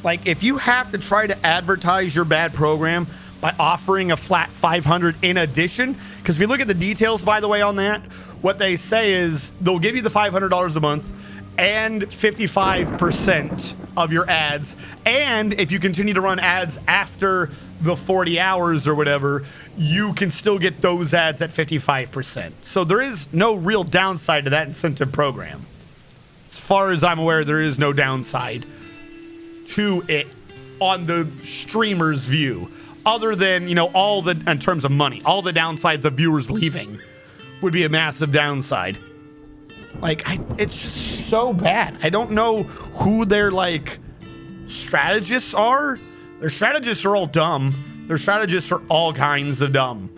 Like, if you have to try to advertise your bad program by offering a flat 500 in addition, because if you look at the details, by the way, on that, what they say is they'll give you the $500 a month and 55% of your ads. And if you continue to run ads after the 40 hours or whatever, you can still get those ads at 55%. So there is no real downside to that incentive program. As far as I'm aware, there is no downside to it on the streamer's view, other than, you know, all the, in terms of money, all the downsides of viewers leaving would be a massive downside. Like, it's just so bad. I don't know who their, like, strategists are. Their strategists are all dumb. Their strategists are all kinds of dumb.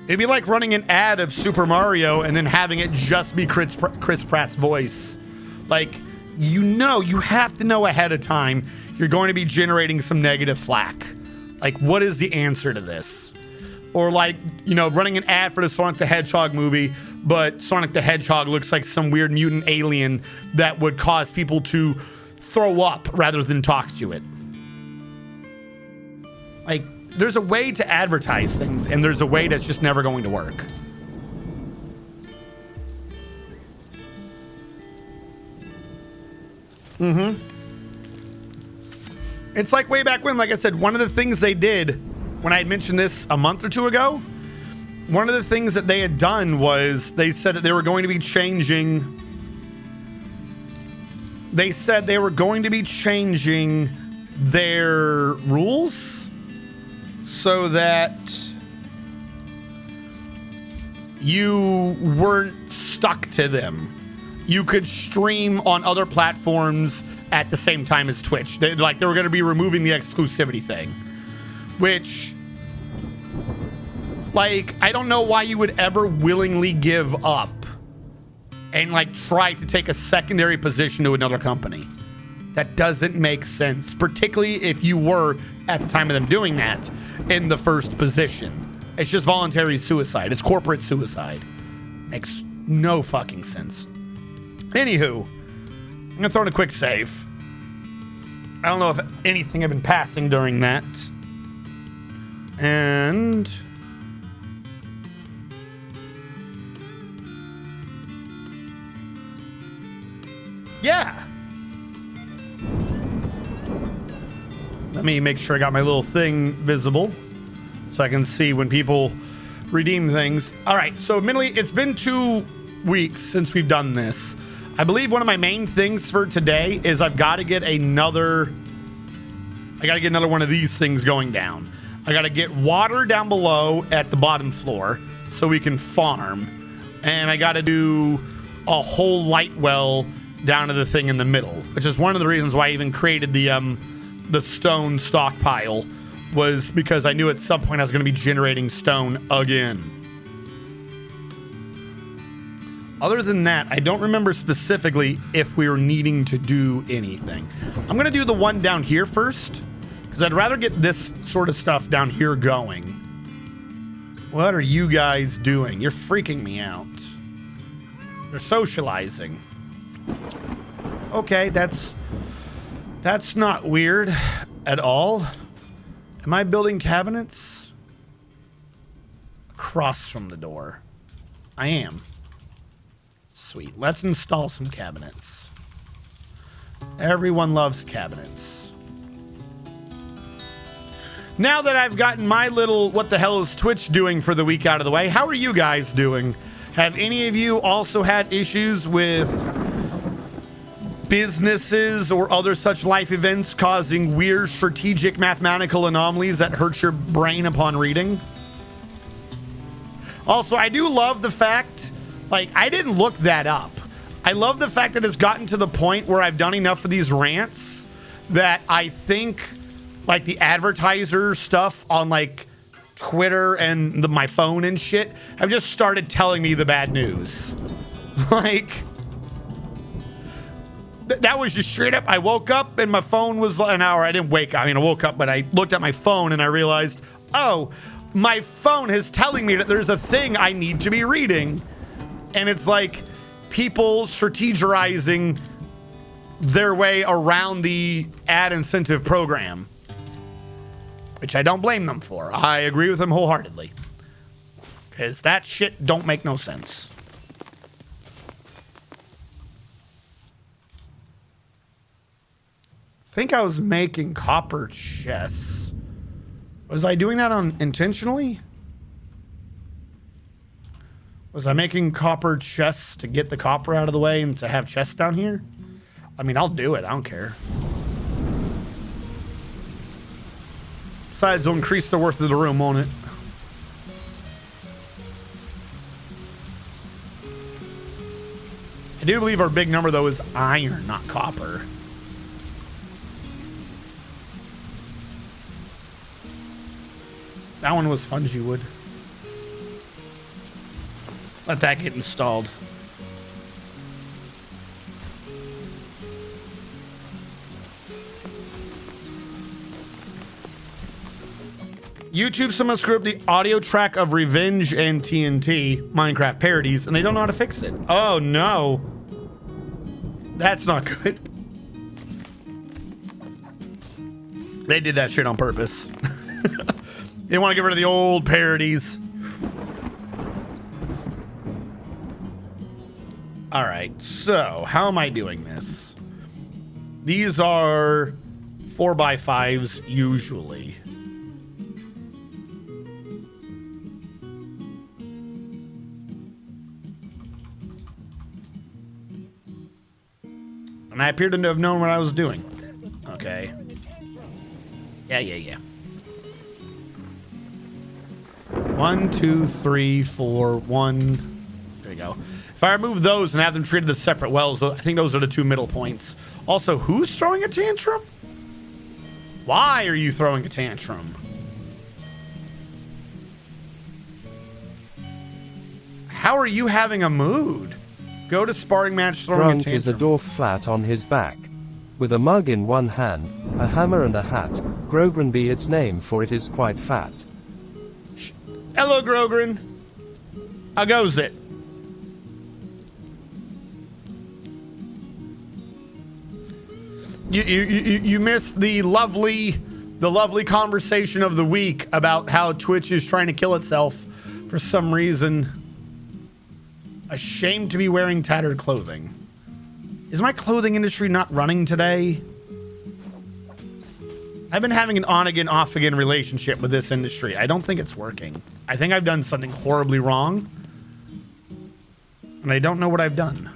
It'd be like running an ad of Super Mario and then having it just be Chris Pratt's voice. Like, you know, you have to know ahead of time you're going to be generating some negative flack. Like, what is the answer to this? Or, like, you know, running an ad for the Sonic the Hedgehog movie, but Sonic the Hedgehog looks like some weird mutant alien that would cause people to throw up rather than talk to it. Like, there's a way to advertise things, and there's a way that's just never going to work. It's like way back when, like I said, one of the things they did when I had mentioned this a month or two ago, one of the things that they had done was they said that they were going to be changing. They said they were going to be changing their rules so that you weren't stuck to them. You could stream on other platforms at the same time as Twitch. They were going to be removing the exclusivity thing, which, like, I don't know why you would ever willingly give up and, like, try to take a secondary position to another company. That doesn't make sense, particularly if you were, at the time of them doing that, in the first position. It's just voluntary suicide. It's corporate suicide. Makes no fucking sense. Anywho, I'm gonna throw in a quick save. I don't know if anything had been passing during that. And yeah. Let me make sure I got my little thing visible so I can see when people redeem things. All right, so admittedly, it's been 2 weeks since we've done this. I believe one of my main things for today is I've got to get another one of these things going down. I got to get water down below at the bottom floor so we can farm. And I got to do a whole light well down to the thing in the middle, which is one of the reasons why I even created the stone stockpile, was because I knew at some point I was going to be generating stone again. Other than that, I don't remember specifically if we were needing to do anything. I'm going to do the one down here first, because I'd rather get this sort of stuff down here going. What are you guys doing? You're freaking me out. They're socializing. Okay, that's not weird at all. Am I building cabinets? Across from the door. I am. Sweet. Let's install some cabinets. Everyone loves cabinets. Now that I've gotten my little what the hell is Twitch doing for the week out of the way, how are you guys doing? Have any of you also had issues with businesses or other such life events causing weird strategic mathematical anomalies that hurt your brain upon reading? Also, I do love the fact, like, I didn't look that up. I love the fact that it's gotten to the point where I've done enough of these rants that I think, like, the advertiser stuff on, like, Twitter and my phone and shit have just started telling me the bad news. Like, that was just straight up. I woke up and my phone was an hour. I didn't wake up. I mean, I woke up, but I looked at my phone and I realized, oh, my phone is telling me that there's a thing I need to be reading. And it's like people strategizing their way around the ad incentive program, which I don't blame them for. I agree with them wholeheartedly, because that shit don't make no sense. I think I was making copper chests. Was I doing that intentionally? Was I making copper chests to get the copper out of the way and to have chests down here? I mean, I'll do it. I don't care. Besides, it'll increase the worth of the room, won't it? I do believe our big number, though, is iron, not copper. That one was fungi wood. Let that get installed. YouTube, someone screwed up the audio track of Revenge and TNT Minecraft parodies, and they don't know how to fix it. Oh, no. That's not good. They did that shit on purpose. They want to get rid of the old parodies. All right, so how am I doing this? These are 4x5s usually. And I appear to have known what I was doing. Okay. Yeah. 1, 2, 3, 4, 1. There you go. If I remove those and have them treated as separate wells, I think those are the two middle points. Also, who's throwing a tantrum? Why are you throwing a tantrum? How are you having a mood? Go to sparring match throwing Drunk a tantrum. is a dwarf flat on his back. With a mug in one hand, a hammer and a hat. Grogran be its name, for it is quite fat. Hello, Grogran. How goes it? You missed the lovely conversation of the week about how Twitch is trying to kill itself for some reason. Ashamed to be wearing tattered clothing. Is my clothing industry not running today? I've been having an on-again, off-again relationship with this industry. I don't think it's working. I think I've done something horribly wrong. And I don't know what I've done.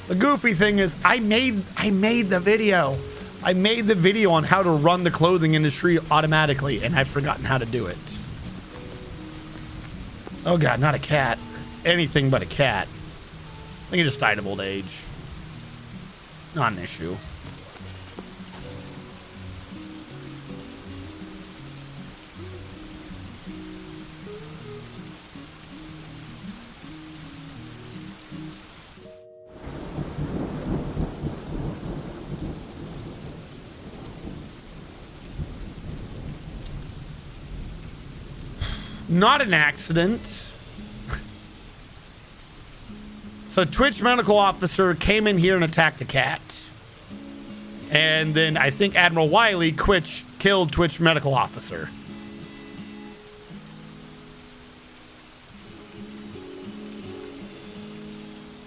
The goofy thing is, I made the video. I made the video on how to run the clothing industry automatically, and I've forgotten how to do it. Oh God, not a cat. Anything but a cat. I think he just died of old age. Not an issue. Not an accident. So Twitch medical officer came in here and attacked a cat. And then I think Admiral Wiley killed Twitch medical officer.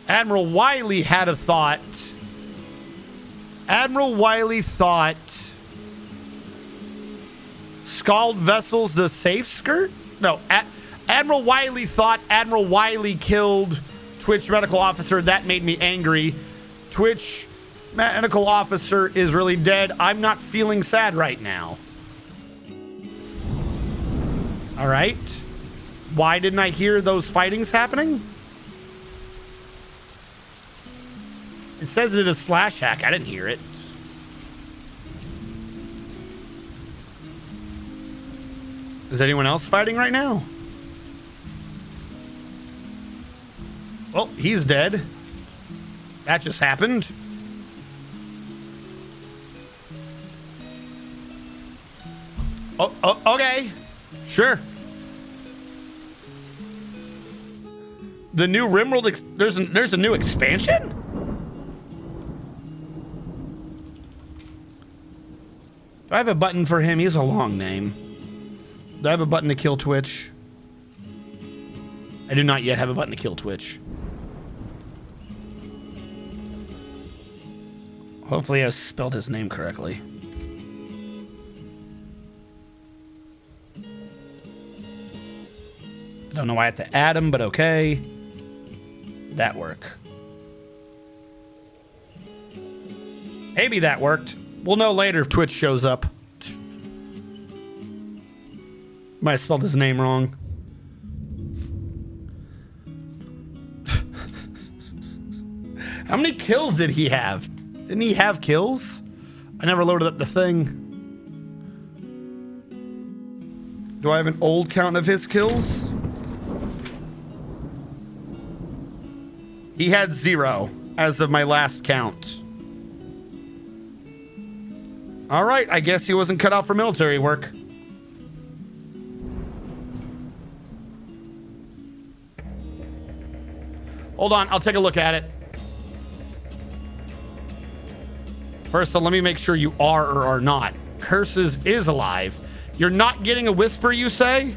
Admiral Wiley had a thought. Admiral Wiley thought Scald Vessels the safe skirt? No, Admiral Wiley thought Admiral Wiley killed Twitch medical officer. That made me angry. Twitch medical officer is really dead. I'm not feeling sad right now. All right. Why didn't I hear those fightings happening? It says it is slash hack. I didn't hear it. Is anyone else fighting right now? Well, he's dead. That just happened. Oh, okay. Sure. The new RimWorld, there's a new expansion? Do I have a button for him? He has a long name. Do I have a button to kill Twitch? I do not yet have a button to kill Twitch. Hopefully I spelled his name correctly. I don't know why I have to add him, but okay. That work. Maybe that worked. We'll know later if Twitch shows up. Might have spelled his name wrong. How many kills did he have? Didn't he have kills? I never loaded up the thing. Do I have an old count of his kills? He had 0 as of my last count. All right, I guess he wasn't cut out for military work. Hold on, I'll take a look at it. First, let me make sure you are or are not. Curses is alive. You're not getting a whisper, you say?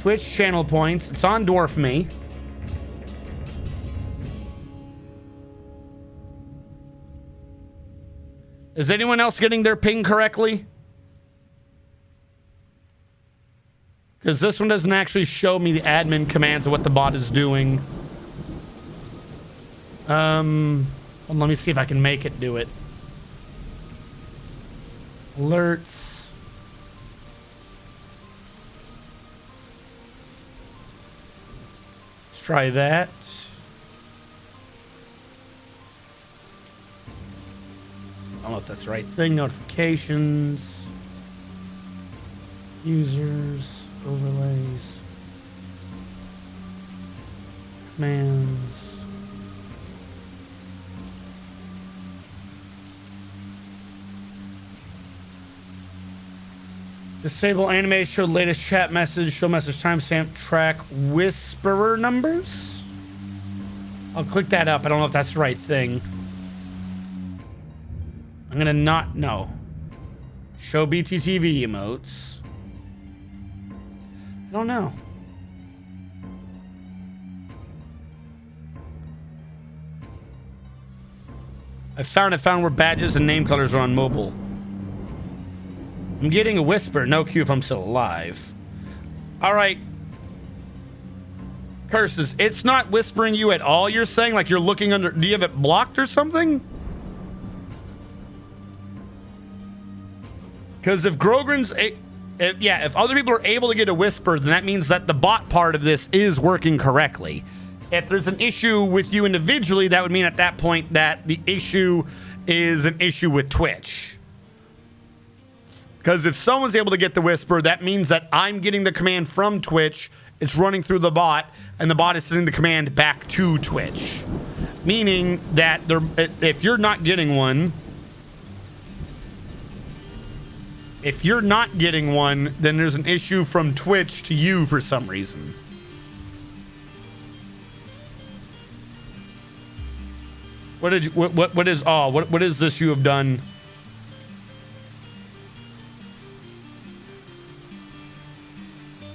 Twitch channel points. It's on Dwarf me. Is anyone else getting their ping correctly? Because this one doesn't actually show me the admin commands of what the bot is doing. Well, let me see if I can make it do it. Alerts. Let's try that. I don't know if that's the right thing. Notifications. Users. Overlays. Commands. Disable animate, show latest chat message, show message timestamp, track whisperer numbers. I'll click that up. I don't know if that's the right thing. I'm gonna not know. Show BTTV emotes. I don't know. I found where badges and name colors are on mobile. I'm getting a whisper. No cue if I'm still alive. All right. Curses. It's not whispering you at all, you're saying? Like you're looking under... Do you have it blocked or something? Because if Grogran's... if other people are able to get a whisper, then that means that the bot part of this is working correctly. If there's an issue with you individually, that would mean at that point that the issue is an issue with Twitch. Because if someone's able to get the whisper, that means that I'm getting the command from Twitch, it's running through the bot, and the bot is sending the command back to Twitch. Meaning that if you're not getting one... If you're not getting one, then there's an issue from Twitch to you for some reason. What is this you have done?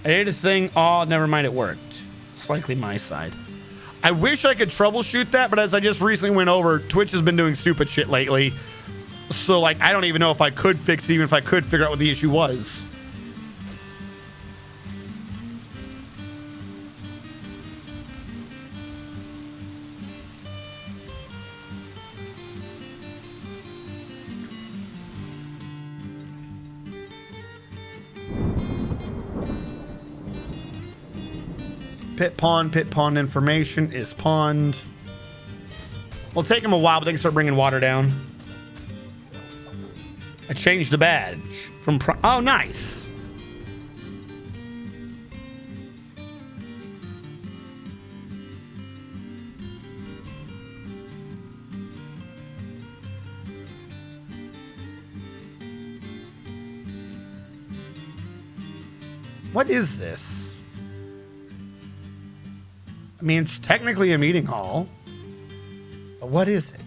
I ate a thing. Oh, never mind, it worked. It's likely my side. I wish I could troubleshoot that, but as I just recently went over, Twitch has been doing stupid shit lately. So, like, I don't even know if I could fix it, even if I could figure out what the issue was. Pit pond information is pond. It'll take them a while, but they can start bringing water down. I changed the badge from oh, nice. What is this? I mean, it's technically a meeting hall. But what is it?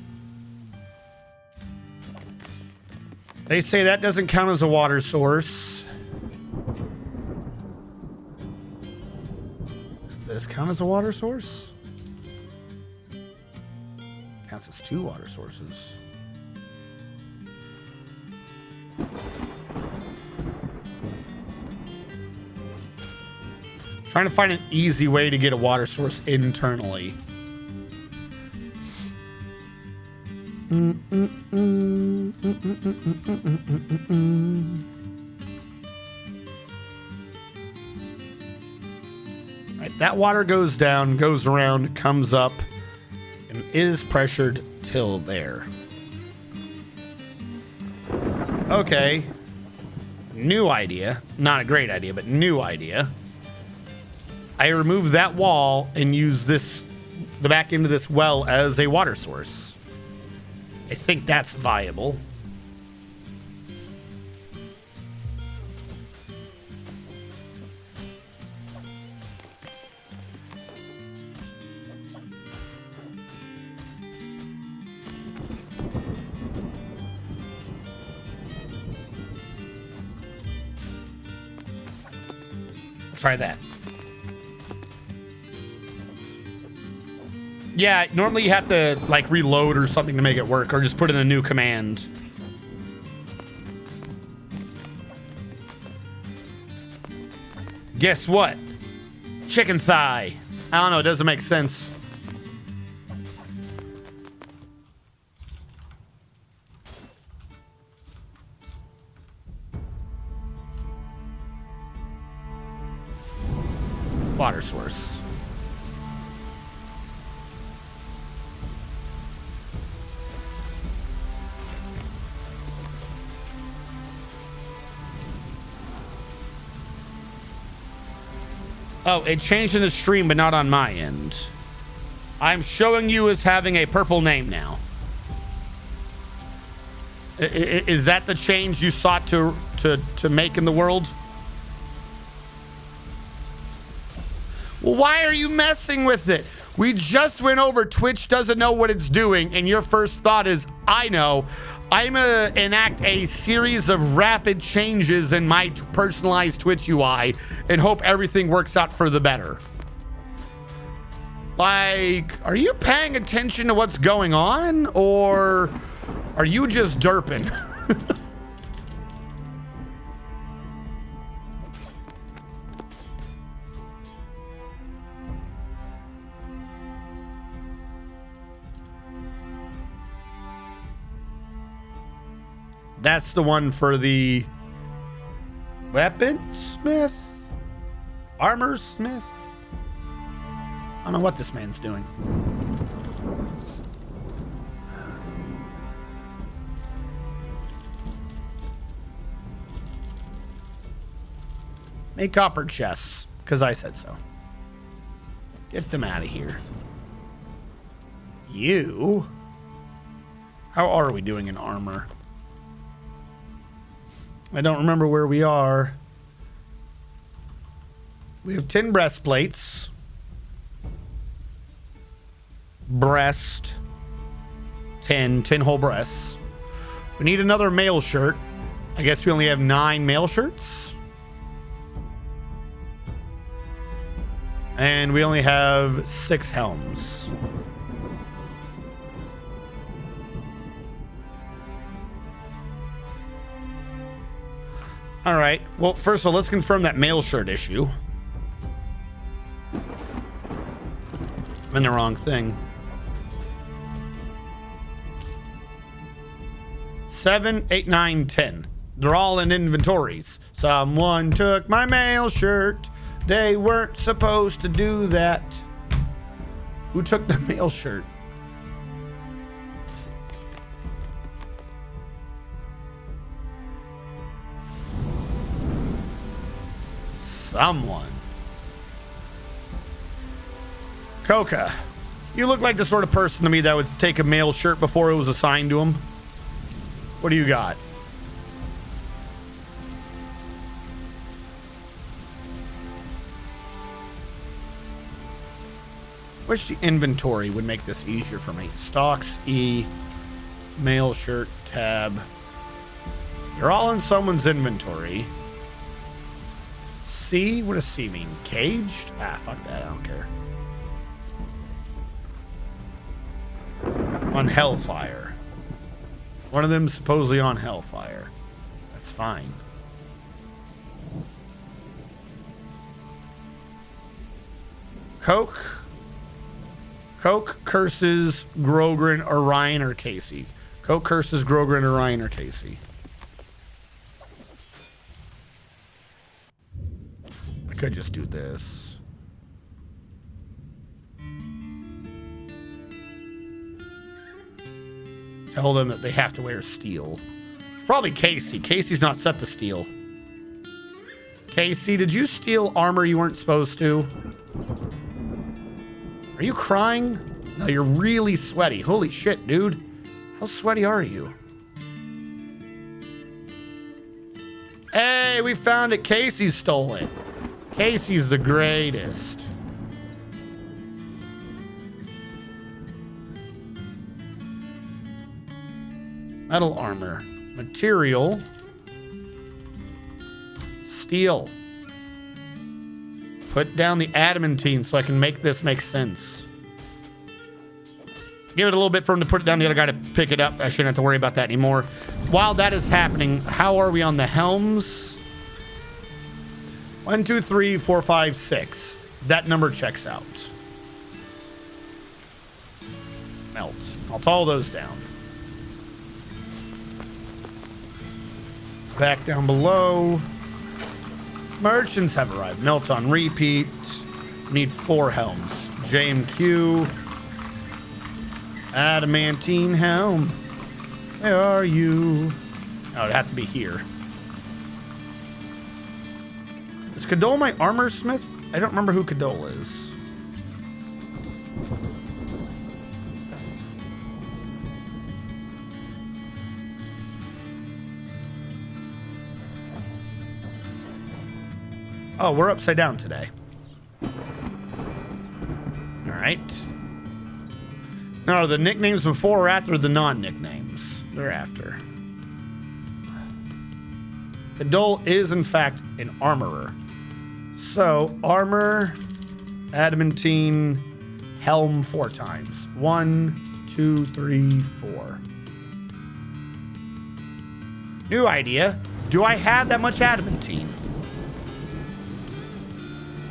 They say that doesn't count as a water source. Does this count as a water source? Counts as 2 water sources. Trying to find an easy way to get a water source internally. Right, that water goes down, goes around, comes up, and is pressured till there. Okay. New idea. Not a great idea, but new idea. I remove that wall and use this, the back end of this well, as a water source. I think that's viable. Try that. Yeah, normally you have to like reload or something to make it work, or just put in a new command. Guess what? Chicken thigh. I don't know, it doesn't make sense. Water source. Oh, it changed in the stream, but not on my end. I'm showing you as having a purple name now. Is that the change you sought to make in the world? Well, why are you messing with it? We just went over Twitch doesn't know what it's doing, and your first thought is, I know. I'm gonna enact a series of rapid changes in my personalized Twitch UI and hope everything works out for the better. Like, are you paying attention to what's going on, or are you just derping? That's the one for the weaponsmith? Armorsmith? I don't know what this man's doing. Make copper chests, because I said so. Get them out of here. You? How are we doing in armor? I don't remember where we are. We have 10 breastplates. Breast. 10 whole breasts. We need another male shirt. I guess we only have 9 male shirts. And we only have 6 helms. All right. Well, first of all, let's confirm that male shirt issue. I'm in the wrong thing. 7, 8, 9, 10. They're all in inventories. Someone took my mail shirt. They weren't supposed to do that. Who took the mail shirt? Someone. Coca, you look like the sort of person to me that would take a mail shirt before it was assigned to him. What do you got? Wish the inventory would make this easier for me. Stocks, E, mail shirt, tab. They're all in someone's inventory. C? What does C mean? Caged? Ah, fuck that. I don't care. On Hellfire. One of them supposedly on Hellfire. That's fine. Coke curses Grogrin, Orion, or Casey. Coke curses Grogrin, Orion, or Casey. I could just do this. Tell them that they have to wear steel. Probably Casey. Casey's not set to steal. Casey, did you steal armor you weren't supposed to? Are you crying? No, you're really sweaty. Holy shit, dude. How sweaty are you? Hey, we found it. Casey stole it. Casey's the greatest. Metal armor. Material. Steel. Put down the adamantine so I can make this make sense. Give it a little bit for him to put it down. The other guy to pick it up. I shouldn't have to worry about that anymore. While that is happening, how are we on the helms? 1, 2, 3, 4, 5, 6. That number checks out. Melt. I'll all those down. Back down below. Merchants have arrived. Melt on repeat. Need 4 helms. J and Q. Adamantine helm. Where are you? Oh, it'd have to be here. Is Cadole my armor smith? I don't remember who Cadole is. Oh, we're upside down today. All right. No, the nicknames before or after the non-nicknames? They're after. Cadole is, in fact, an armorer. So, armor, adamantine, helm 4 times. 1, 2, 3, 4. New idea. Do I have that much adamantine?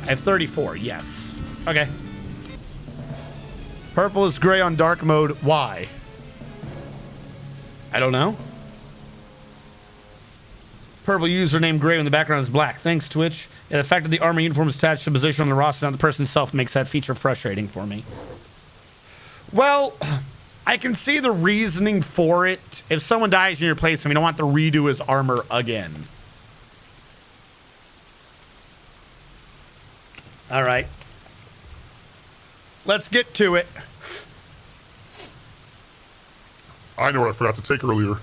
I have 34, yes. Okay. Purple is gray on dark mode. Why? I don't know. Purple username gray when the background is black. Thanks, Twitch. Yeah, the fact that the armor uniform is attached to a position on the roster, not the person itself, makes that feature frustrating for me. Well, I can see the reasoning for it. If someone dies in your place and we don't want to redo his armor again. All right. Let's get to it. I know what I forgot to take earlier.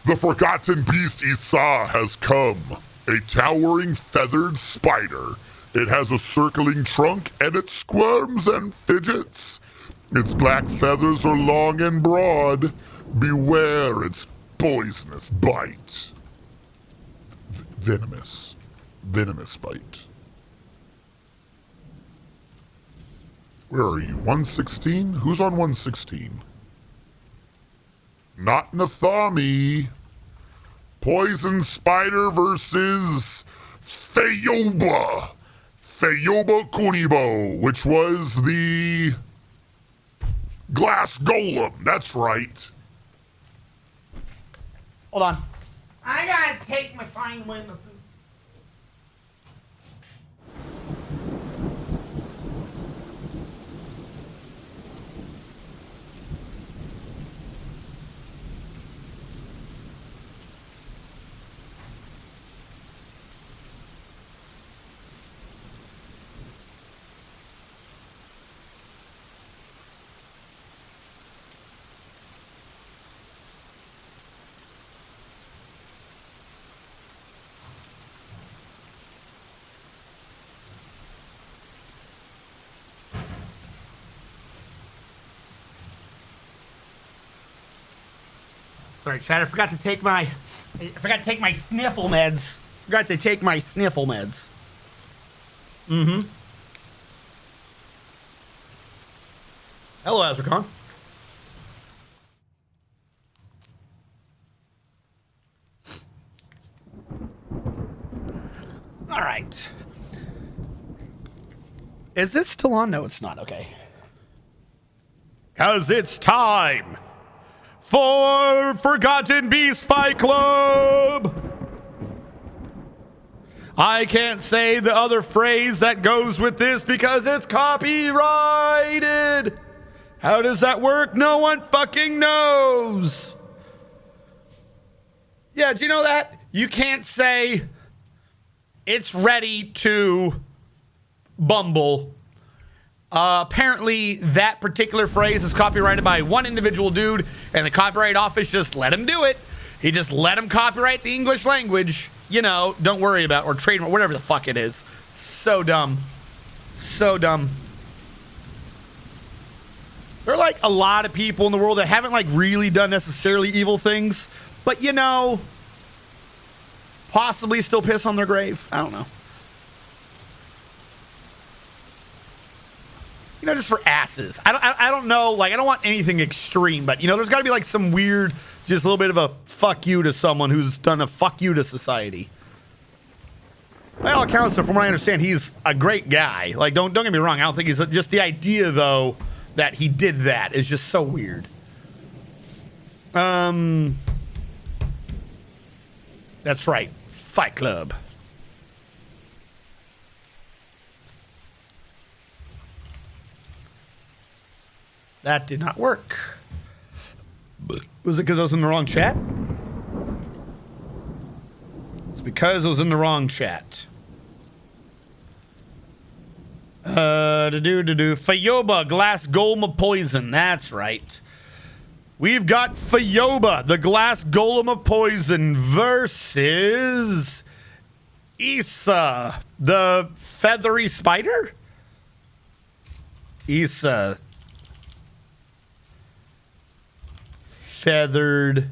The forgotten beast Isa has come. A towering feathered spider. It has a circling trunk and it squirms and fidgets. Its black feathers are long and broad. Beware its poisonous bite. Venomous bite. Where are you? 116? Who's on 116? Not Nathami. Poison Spider versus Fayoba. Fayoba Kunibo, which was the glass golem. That's right. Hold on. I gotta take my fine wind. Sorry, Chad. I forgot to take my sniffle meds. Forgot to take my sniffle meds. Mm-hmm. Hello, Azrakon. All right. Is this still on? No, it's not. Okay. 'Cause it's time for Forgotten Beast Fight Club. I can't say the other phrase that goes with this because it's copyrighted. How does that work? No one fucking knows. Yeah, do you know that? You can't say it's ready to bumble. Apparently, that particular phrase is copyrighted by one individual dude, and the copyright office just let him do it. He just let him copyright the English language. You know, don't worry about, or trademark, whatever the fuck it is. So dumb. So dumb. There are like a lot of people in the world that haven't like really done necessarily evil things, but you know, possibly still piss on their grave. I don't know. You know, just for asses. I don't know. Like, I don't want anything extreme, but you know, there's got to be like some weird, just a little bit of a fuck you to someone who's done a fuck you to society. By all accounts, from what I understand, he's a great guy. Like, don't get me wrong. I don't think he's just the idea though that he did that is just so weird. That's right. Fight Club. That did not work. Was it because I was in the wrong chat? It's because I was in the wrong chat. Fayoba, glass golem of poison. That's right. We've got Fayoba, the glass golem of poison, versus Issa, the feathery spider? Issa. Feathered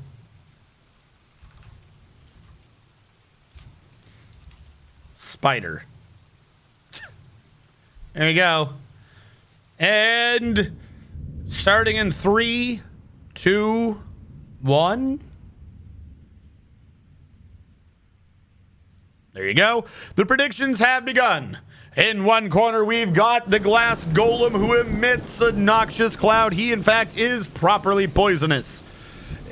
spider. There you go. And starting in 3, 2, 1. There you go. The predictions have begun. In one corner, we've got the glass golem who emits a noxious cloud. He, in fact, is properly poisonous.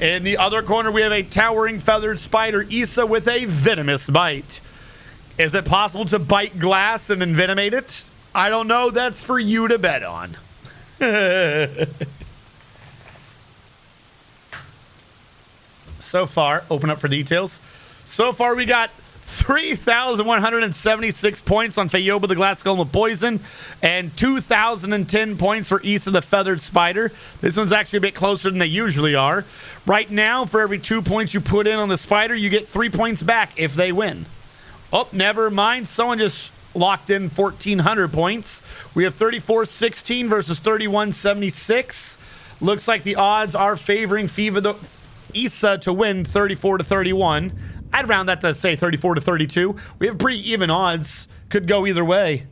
In the other corner, we have a towering feathered spider, Issa, with a venomous bite. Is it possible to bite glass and envenomate it? I don't know. That's for you to bet on. So far, open up for details. So far, we got 3,176 points on Fayoba the Glass Golem of Poison and 2,010 points for Issa the Feathered Spider. This one's actually a bit closer than they usually are. Right now, for every 2 points you put in on the spider, you get 3 points back if they win. Oh, never mind. Someone just locked in 1,400 points. We have 34-16 versus 31-76. Looks like the odds are favoring Issa to win 34-31. I'd round that to say 34-32. We have pretty even odds. Could go either way.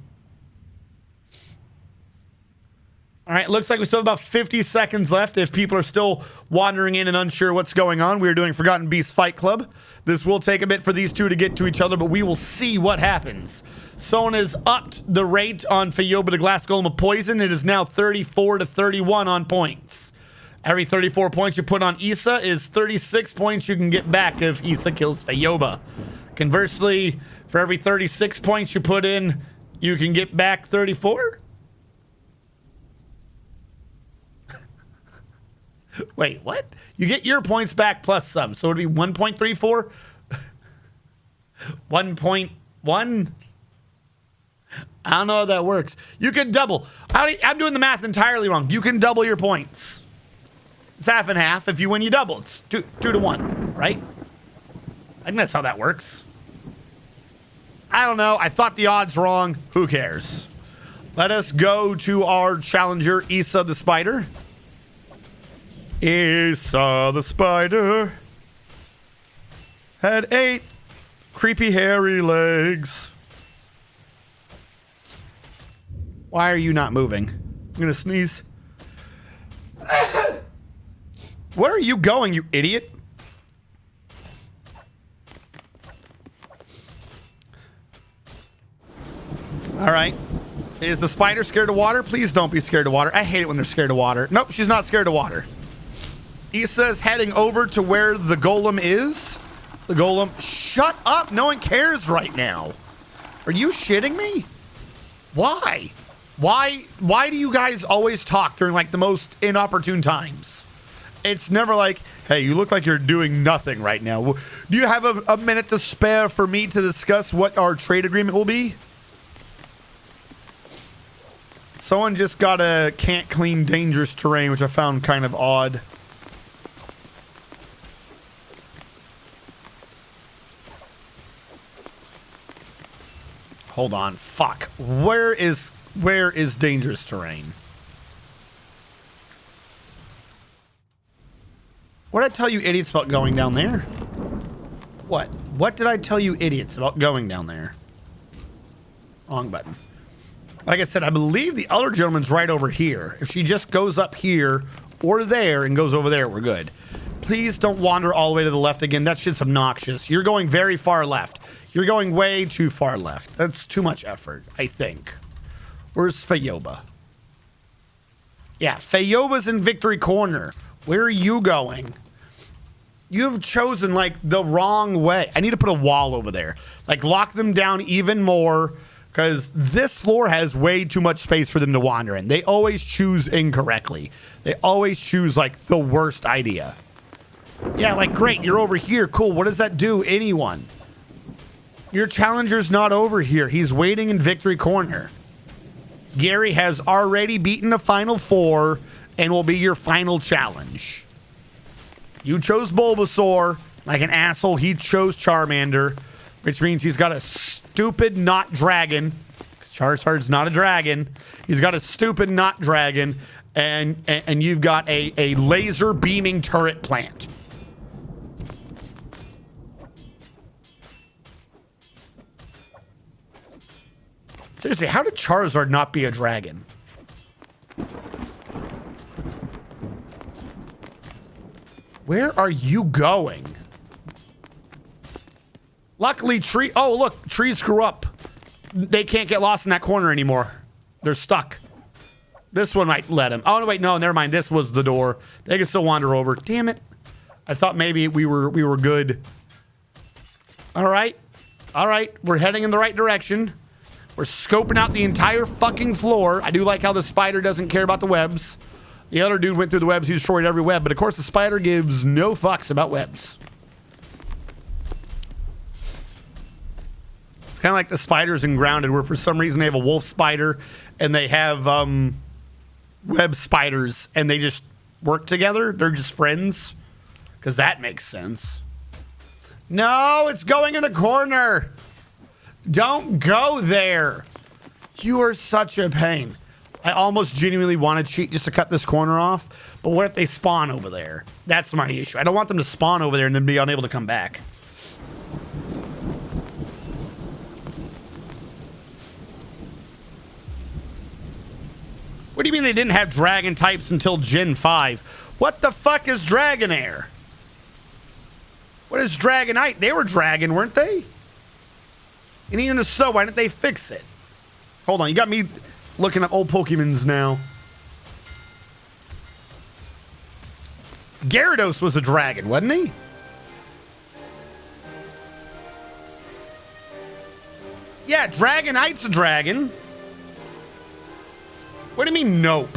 All right, looks like we still have about 50 seconds left. If people are still wandering in and unsure what's going on, we're doing Forgotten Beast Fight Club. This will take a bit for these two to get to each other, but we will see what happens. Someone has upped the rate on Fayoba the Glass Golem of Poison. It is now 34-31 on points. Every 34 points you put on Issa is 36 points you can get back if Issa kills Fayoba. Conversely, for every 36 points you put in, you can get back 34? Wait, what? You get your points back plus some, so it'd be 1.34? 1.1? I don't know how that works. You can double. I'm doing the math entirely wrong. You can double your points. It's half and half. If you win, you double. It's 2 to 1, right? I think that's how that works. I don't know. I thought the odds wrong. Who cares? Let us go to our challenger, Issa the Spider. Issa the Spider. Had 8 creepy hairy legs. Why are you not moving? I'm gonna sneeze. Where are you going, you idiot? All right. Is the spider scared of water? Please don't be scared of water. I hate it when they're scared of water. Nope, she's not scared of water. Issa's heading over to where the golem is. The golem. Shut up. No one cares right now. Are you shitting me? Why? Why do you guys always talk during like the most inopportune times? It's never like, hey, you look like you're doing nothing right now. Do you have a minute to spare for me to discuss what our trade agreement will be? Someone just got a can't clean dangerous terrain, which I found kind of odd. Hold on. Fuck. Where is dangerous terrain? What did I tell you idiots about going down there? What? What did I tell you idiots about going down there? Wrong button. Like I said, I believe the other gentleman's right over here. If she just goes up here or there and goes over there, we're good. Please don't wander all the way to the left again. That shit's obnoxious. You're going very far left. You're going way too far left. That's too much effort, I think. Where's Fayoba? Yeah, Fayoba's in Victory Corner. Where are you going? You've chosen, like, the wrong way. I need to put a wall over there. Like, lock them down even more, because this floor has way too much space for them to wander in. They always choose incorrectly. They always choose, like, the worst idea. Yeah, like, great, you're over here. Cool, what does that do? Anyone. Your challenger's not over here. He's waiting in Victory Corner. Gary has already beaten the final 4 and will be your final challenge. You chose Bulbasaur. Like an asshole, he chose Charmander, which means he's got a stupid not dragon. Charizard's not a dragon. He's got a stupid not dragon, and you've got a laser beaming turret plant. Seriously, how did Charizard not be a dragon? Where are you going? Luckily, oh, look, trees grew up. They can't get lost in that corner anymore. They're stuck. This one might let him. Oh, no, wait, no, never mind. This was the door. They can still wander over. Damn it. I thought maybe we were good. All right. All right. We're heading in the right direction. We're scoping out the entire fucking floor. I do like how the spider doesn't care about the webs. The other dude went through the webs. He destroyed every web. But, of course, the spider gives no fucks about webs. It's kind of like the spiders in Grounded, where for some reason they have a wolf spider and they have web spiders, and they just work together. They're just friends. Because that makes sense. No, it's going in the corner. Don't go there. You are such a pain. I almost genuinely want to cheat just to cut this corner off. But what if they spawn over there? That's my issue. I don't want them to spawn over there and then be unable to come back. What do you mean they didn't have dragon types until Gen 5? What the fuck is Dragonair? What is Dragonite? They were dragon, weren't they? And even so, why didn't they fix it? Hold on, you got me looking up old Pokemons now. Gyarados was a dragon, wasn't he? Yeah, Dragonite's a dragon. What do you mean, nope?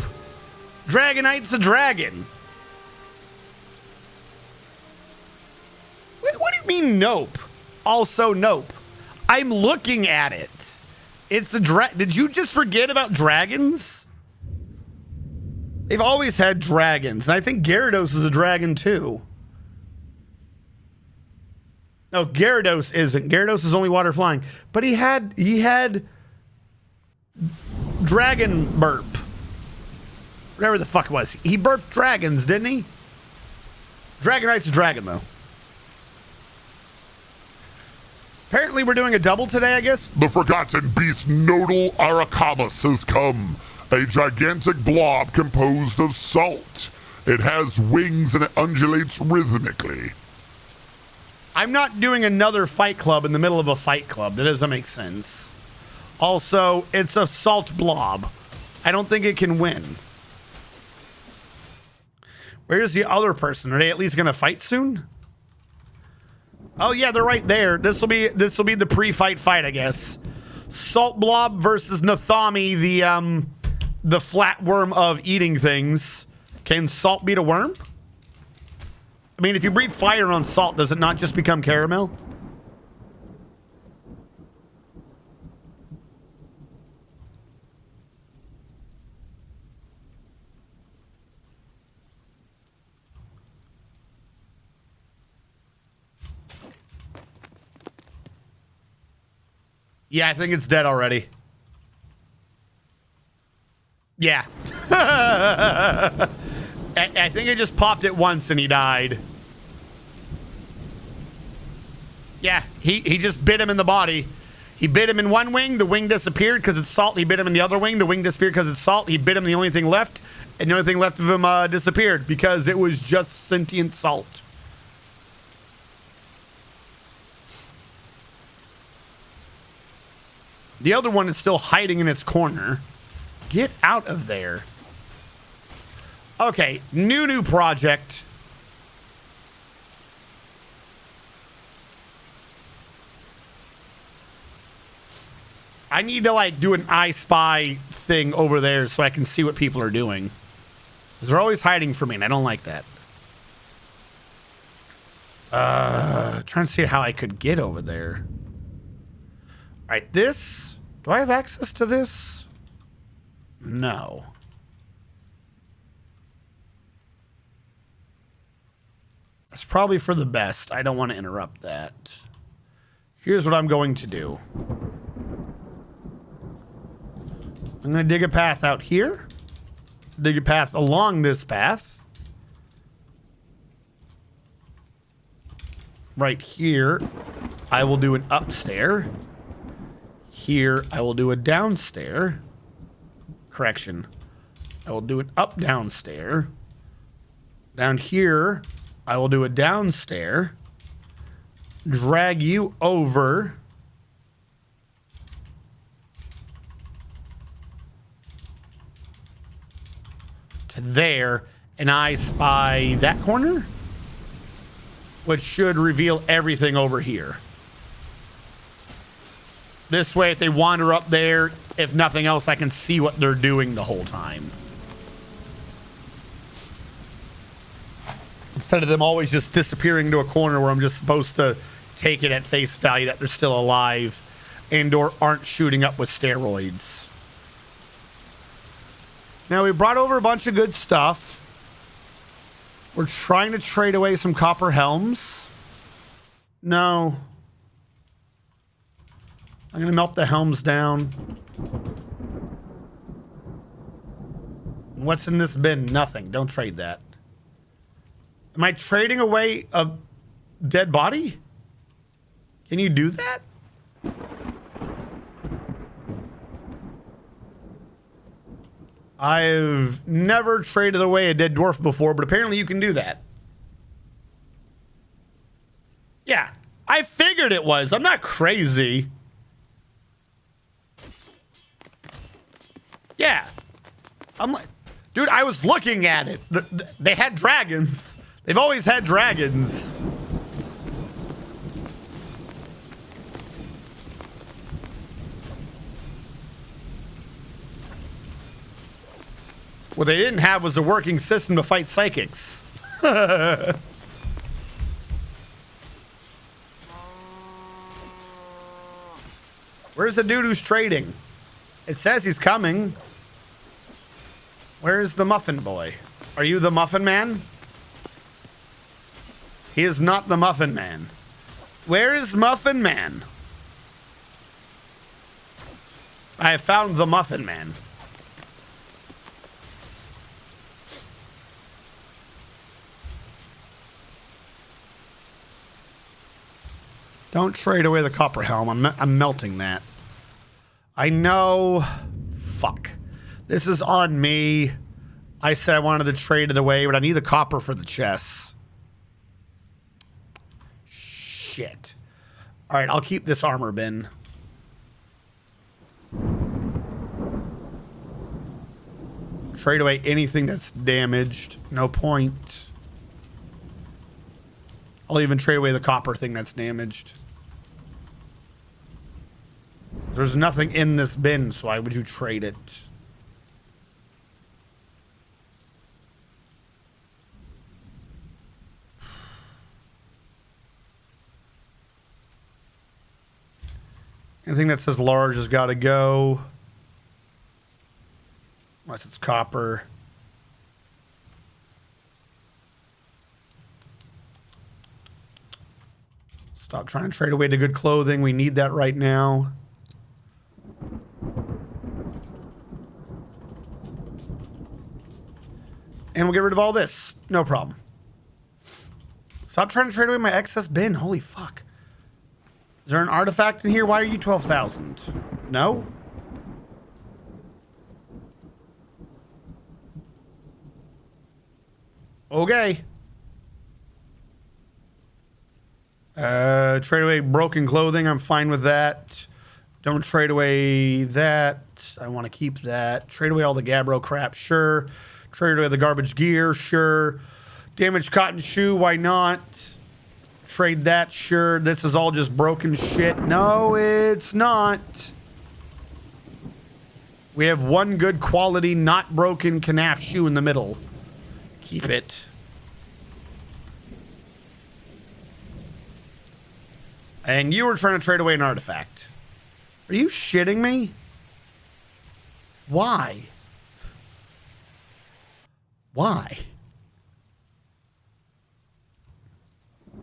Dragonite's a dragon. What do you mean, nope? Also, nope. I'm looking at it. It's a Did you just forget about dragons? They've always had dragons. And I think Gyarados is a dragon, too. No, Gyarados isn't. Gyarados is only water flying. But he had dragon burp. Whatever the fuck it was. He burped dragons, didn't he? Dragonite's a dragon, though. Apparently we're doing a double today, I guess. The forgotten beast Nodal Arakamus has come. A gigantic blob composed of salt. It has wings and it undulates rhythmically. I'm not doing another fight club in the middle of a fight club. That doesn't make sense. Also, it's a salt blob. I don't think it can win. Where's the other person? Are they at least going to fight soon? Oh yeah, they're right there. This will be the pre-fight fight, I guess. Salt blob versus Nathami, the flatworm of eating things. Can salt beat a worm? I mean, if you breathe fire on salt, does it not just become caramel? Yeah, I think it's dead already. Yeah. I think it just popped it once and he died. Yeah, he just bit him in the body. He bit him in one wing, the wing disappeared because it's salt. He bit him in the other wing, the wing disappeared because it's salt. He bit him, the only thing left, and the only thing left of him disappeared because it was just sentient salt. The other one is still hiding in its corner. Get out of there. Okay, new project. I need to like do an I Spy thing over there so I can see what people are doing. Because they're always hiding from me and I don't like that. Trying to see how I could get over there. All right, this. Do I have access to this? No. That's probably for the best. I don't want to interrupt that. Here's what I'm going to do. I'm going to dig a path out here. Dig a path along this path. Right here, I will do an upstair. Here, I will do a downstair. Correction. I will do an up-downstair. Down here, I will do a downstair. Drag you over. To there, and I spy that corner, which should reveal everything over here. This way, if they wander up there, if nothing else, I can see what they're doing the whole time. Instead of them always just disappearing to a corner where I'm just supposed to take it at face value that they're still alive and or aren't shooting up with steroids. Now, we brought over a bunch of good stuff. We're trying to trade away some copper helms. No. I'm going to melt the helms down. What's in this bin? Nothing. Don't trade that. Am I trading away a dead body? Can you do that? I've never traded away a dead dwarf before, but apparently you can do that. Yeah, I figured it was. I'm not crazy. Yeah. I'm like, dude, I was looking at it. They had dragons. They've always had dragons. What they didn't have was a working system to fight psychics. Where's the dude who's trading? It says he's coming. Where's the muffin boy? Are you the muffin man? He is not the muffin man. Where is Muffin Man? I have found the Muffin Man. Don't trade away the copper helm. I'm melting that. I know. Fuck. This is on me. I said I wanted to trade it away, but I need the copper for the chests. Shit. All right, I'll keep this armor bin. Trade away anything that's damaged. No point. I'll even trade away the copper thing that's damaged. There's nothing in this bin, so why would you trade it? Anything that says large has got to go. Unless it's copper. Stop trying to trade away the good clothing. We need that right now. And we'll get rid of all this. No problem. Stop trying to trade away my excess bin. Holy fuck. Is there an artifact in here? Why are you 12,000? No? Okay. Trade away broken clothing. I'm fine with that. Don't trade away that. I want to keep that. Trade away all the Gabbro crap. Sure. Trade away the garbage gear. Sure. Damaged cotton shoe. Why not? Trade that. Sure. This is all just broken shit. No, it's not. We have one good quality, not broken Knaf shoe in the middle. Keep it. And you were trying to trade away an artifact. Are you shitting me? Why? Why?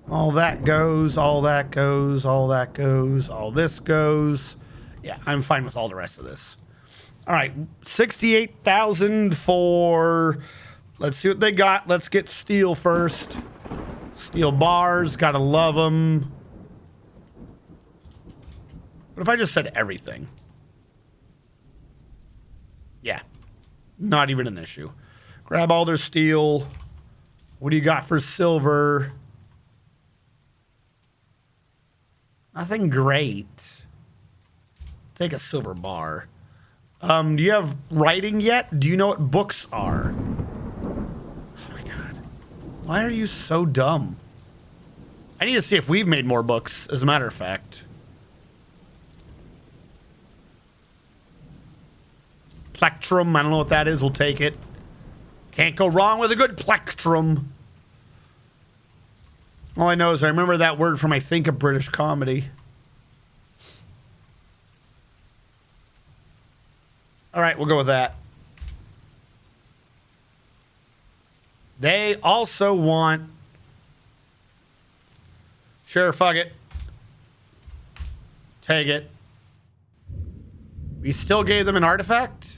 All that goes, all that goes, all that goes, all this goes. Yeah, I'm fine with all the rest of this. All right, 68,000 for... Let's see what they got. Let's get steel first. Steel bars, gotta love them. What if I just said everything? Yeah, not even an issue. Grab all their steel. What do you got for silver? Nothing great. Take a silver bar. Do you have writing yet? Do you know what books are? Oh my god. Why are you so dumb? I need to see if we've made more books, as a matter of fact. Plectrum, I don't know what that is. We'll take it. Can't go wrong with a good plectrum. All I know is I remember that word from, I think, a British comedy. All right, we'll go with that. They also want... Sure, fuck it. Take it. We still gave them an artifact?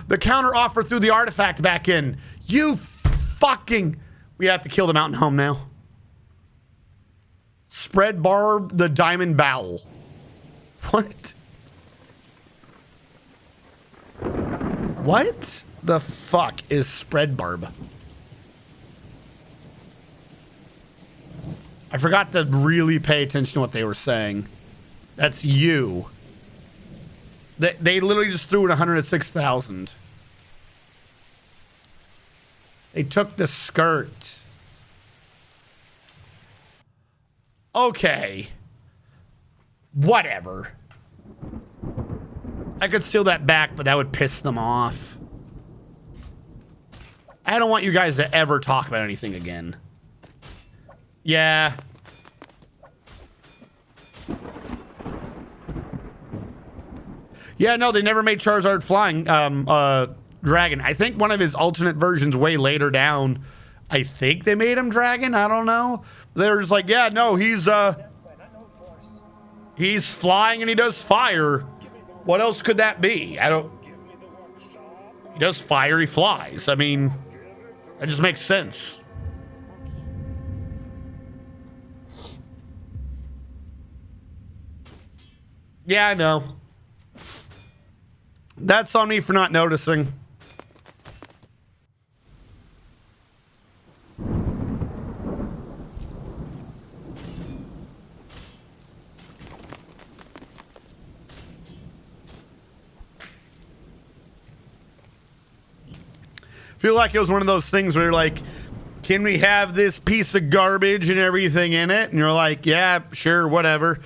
The counter offer threw the artifact back in. You fucking... We have to kill the mountain home now. Spread barb the diamond bowel. What? What the fuck is spread barb? I forgot to really pay attention to what they were saying. That's you. They literally just threw in 106,000. They took the skirt. Okay. Whatever. I could steal that back, but that would piss them off. I don't want you guys to ever talk about anything again. Yeah. Yeah, no, they never made Charizard flying dragon. I think one of his alternate versions way later down, I think they made him dragon. I don't know. They're just like, yeah, no, he's flying and he does fire. What else could that be? I don't... He does fire, he flies. I mean, that just makes sense. Yeah, I know. That's on me for not noticing. Feel like it was one of those things where you're like, can we have this piece of garbage and everything in it? And you're like, yeah, sure, whatever.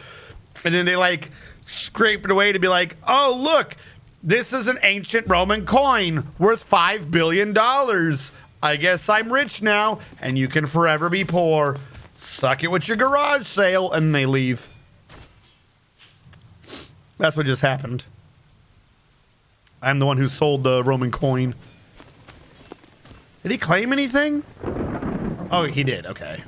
And then they like scrape it away to be like, oh, look, this is an ancient Roman coin worth $5 billion. I guess I'm rich now, and you can forever be poor. Suck it with your garage sale. And they leave. That's what just happened. I'm the one who sold the Roman coin. Did he claim anything? Oh, he did. Okay.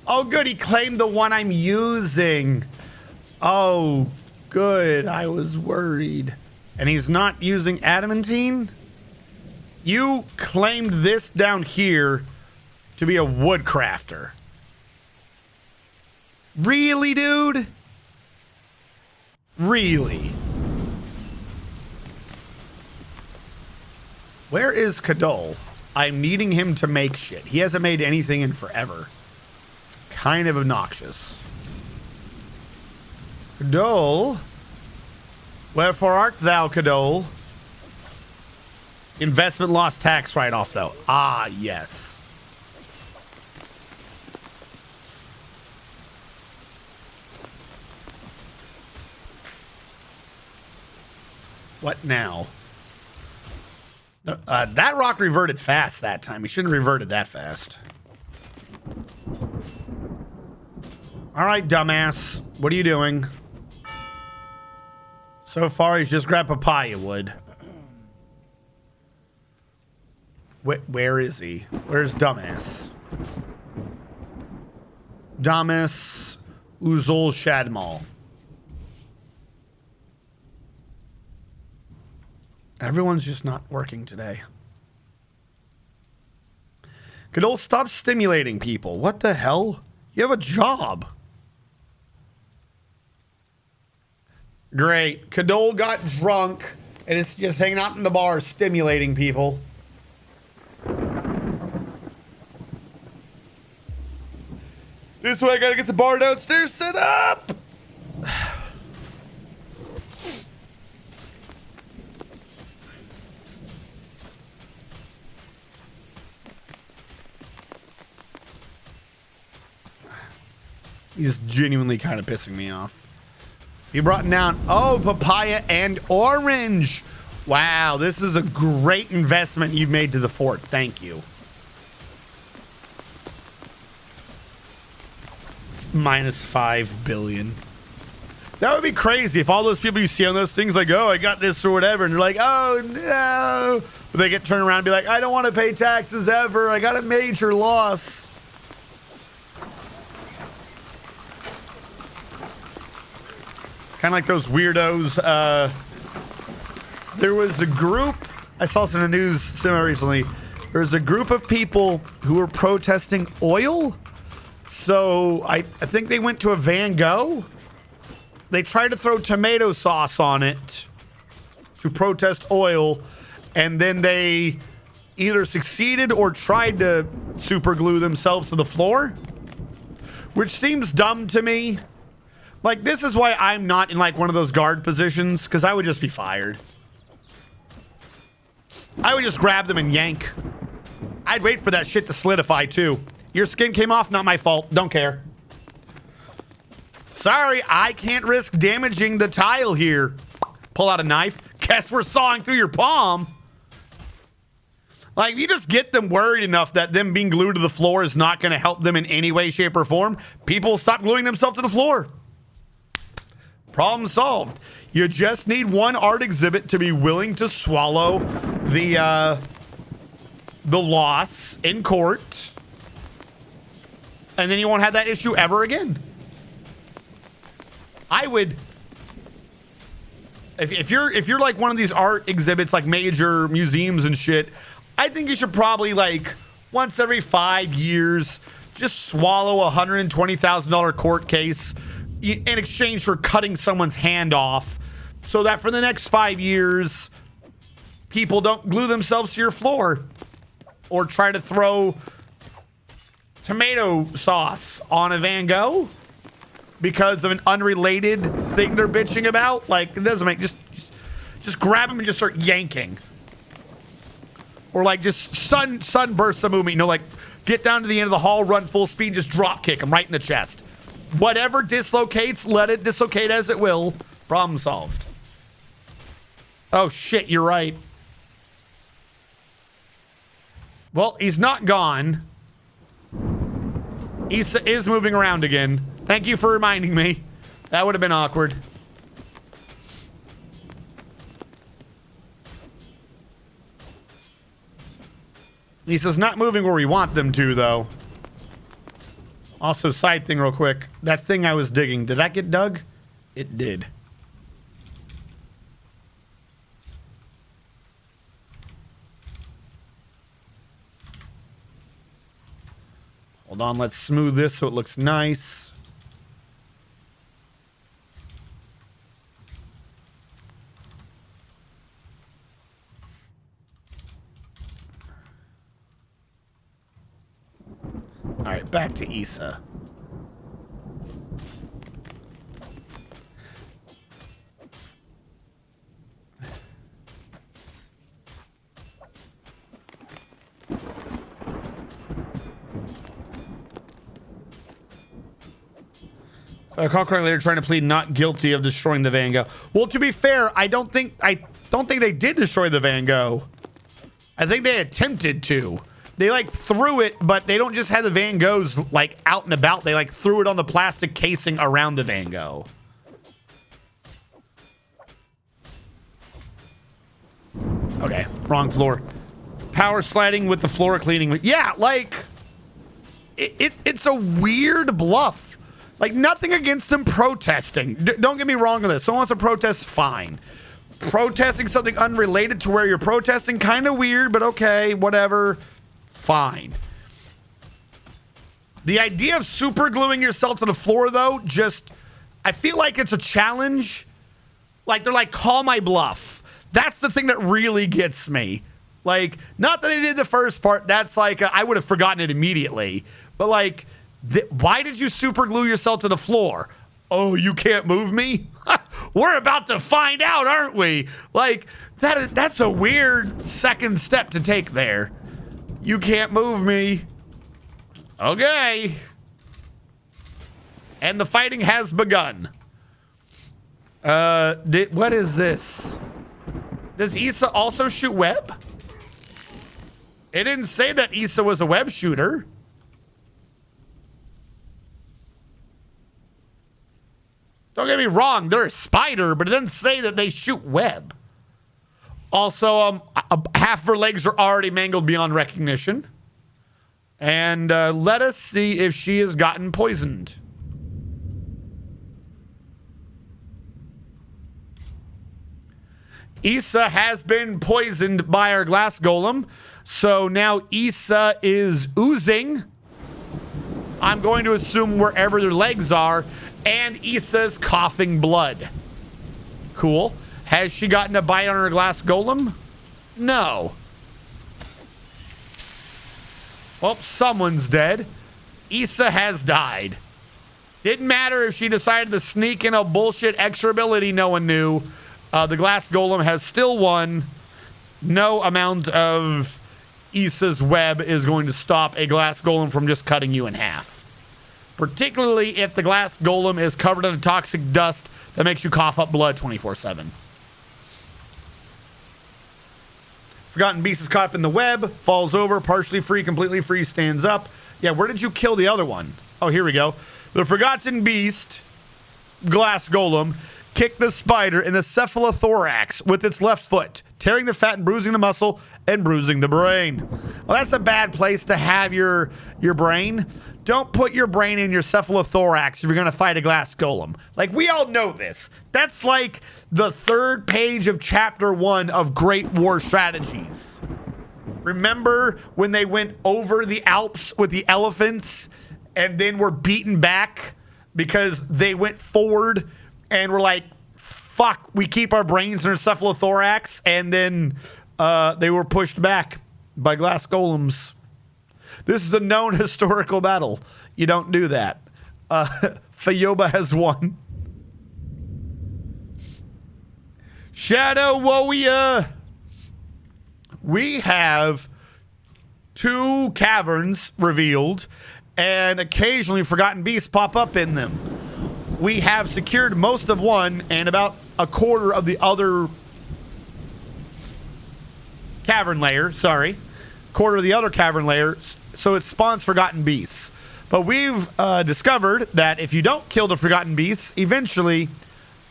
Oh, good. He claimed the one I'm using. Oh, good. I was worried. And he's not using adamantine? You claimed this down here to be a wood crafter. Really, dude? Really? Where is Kadol? I'm needing him to make shit. He hasn't made anything in forever. It's kind of obnoxious. Kadol? Wherefore art thou, Kadol? Investment loss tax write-off, though. Ah, yes. What now? That rock reverted fast that time. He shouldn't have reverted that fast. All right, dumbass. What are you doing? So far, he's just grabbed papaya wood. Where is he? Where's dumbass? Dumbass Uzul Shadmal. Everyone's just not working today. Kadol, stop stimulating people. What the hell? You have a job. Great. Kadol got drunk and is just hanging out in the bar stimulating people. This way I gotta get the bar downstairs set up. He's genuinely kind of pissing me off. He brought down, oh, papaya and orange. Wow, this is a great investment you've made to the fort. Thank you. Minus 5 billion. That would be crazy if all those people you see on those things like, oh, I got this or whatever, and they're like, oh, no. But they get turned around and be like, I don't want to pay taxes ever. I got a major loss. Kind of like those weirdos. There was a group, I saw this in the news semi recently. There was a group of people who were protesting oil. So I think they went to a Van Gogh. They tried to throw tomato sauce on it to protest oil. And then they either succeeded or tried to super glue themselves to the floor, which seems dumb to me. Like, this is why I'm not in, like, one of those guard positions, because I would just be fired. I would just grab them and yank. I'd wait for that shit to solidify, too. Your skin came off, not my fault. Don't care. Sorry, I can't risk damaging the tile here. Pull out a knife. Guess we're sawing through your palm. Like, if you just get them worried enough that them being glued to the floor is not going to help them in any way, shape, or form, people will stop gluing themselves to the floor. Problem solved. You just need one art exhibit to be willing to swallow the loss in court, and then you won't have that issue ever again. I would, if you're like one of these art exhibits, like major museums and shit, I think you should probably, like, once every 5 years, just swallow a $120,000 court case, in exchange for cutting someone's hand off, so that for the next 5 years, people don't glue themselves to your floor or try to throw tomato sauce on a Van Gogh because of an unrelated thing they're bitching about. Like, it doesn't make just grab them and just start yanking. Or like just sunburst a movement, you know, like get down to the end of the hall, run full speed, just drop kick them right in the chest. Whatever dislocates, let it dislocate as it will. Problem solved. Oh shit, you're right. Well, he's not gone. Issa is moving around again. Thank you for reminding me. That would have been awkward. Issa's not moving where we want them to, though. Also, side thing real quick. That thing I was digging, did that get dug? It did. Hold on, let's smooth this so it looks nice. All right, back to Issa. If I recall correctly, they're trying to plead not guilty of destroying the Van Gogh. Well, to be fair, I don't think they did destroy the Van Gogh. I think they attempted to. They like threw it, but they don't just have the Van Goghs like out and about. They like threw it on the plastic casing around the Van Gogh. Okay, wrong floor. Power sliding with the floor cleaning. Yeah, like it's a weird bluff. Like nothing against them protesting. Don't get me wrong on this. Someone wants to protest, fine. Protesting something unrelated to where you're protesting, kind of weird, but okay, whatever. Fine. The idea of super gluing yourself to the floor, though, just, I feel like it's a challenge. Like, they're like, call my bluff. That's the thing that really gets me. Like, not that I did the first part. That's like, I would have forgotten it immediately. But like, why did you super glue yourself to the floor? Oh, you can't move me? We're about to find out, aren't we? Like, that's a weird second step to take there. You can't move me. Okay. And the fighting has begun. What is this? Does Issa also shoot web? It didn't say that Issa was a web shooter. Don't get me wrong, they're a spider, but it doesn't say that they shoot web. Also, half of her legs are already mangled beyond recognition. And let us see if she has gotten poisoned. Issa has been poisoned by our glass golem. So now Issa is oozing. I'm going to assume wherever their legs are. And Issa's coughing blood. Cool. Has she gotten a bite on her glass golem? No. Well, someone's dead. Issa has died. Didn't matter if she decided to sneak in a bullshit extra ability no one knew. The glass golem has still won. No amount of Issa's web is going to stop a glass golem from just cutting you in half. Particularly if the glass golem is covered in a toxic dust that makes you cough up blood 24/7. Forgotten Beast is caught up in the web, falls over, partially free, completely free, stands up. Yeah, where did you kill the other one? Oh, here we go. The Forgotten Beast, glass golem, kicked the spider in the cephalothorax with its left foot, tearing the fat and bruising the muscle and bruising the brain. Well, that's a bad place to have your brain. Don't put your brain in your cephalothorax if you're going to fight a glass golem. Like, we all know this. That's like the third page of chapter 1 of Great War Strategies. Remember when they went over the Alps with the elephants and then were beaten back because they went forward and were like, fuck, we keep our brains in our cephalothorax, and then they were pushed back by glass golems. This is a known historical battle. You don't do that. Fayoba has won. Shadow Warrior. We have 2 caverns revealed, and occasionally forgotten beasts pop up in them. We have secured most of one and about a quarter of the other cavern layer. Sorry. Quarter of the other cavern layer. So it spawns forgotten beasts. But we've discovered that if you don't kill the forgotten beasts, eventually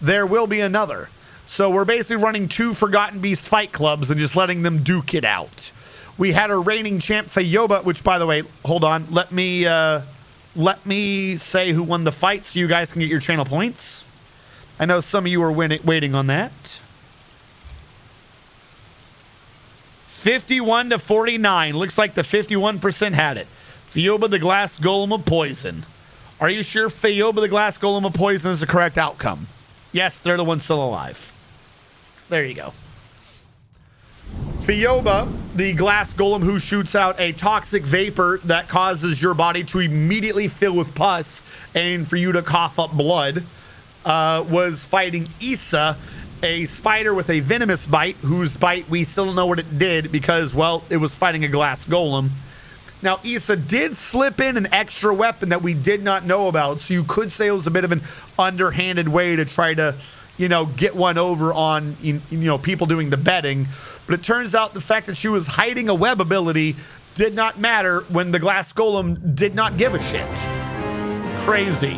there will be another. So we're basically running 2 forgotten beast fight clubs and just letting them duke it out. We had our reigning champ Fayoba, which, by the way, hold on. Let me say who won the fight so you guys can get your channel points. I know some of you are waiting on that. 51-49. Looks like the 51% had it. Fayoba the Glass Golem of Poison. Are you sure Fayoba the Glass Golem of Poison is the correct outcome? Yes, they're the ones still alive. There you go. Fayoba, the glass golem who shoots out a toxic vapor that causes your body to immediately fill with pus and for you to cough up blood, was fighting Issa, a spider with a venomous bite, whose bite we still don't know what it did because, well, it was fighting a glass golem. Now, Issa did slip in an extra weapon that we did not know about, so you could say it was a bit of an underhanded way to try to, get one over on, people doing the betting. But it turns out the fact that she was hiding a web ability did not matter when the glass golem did not give a shit. Crazy.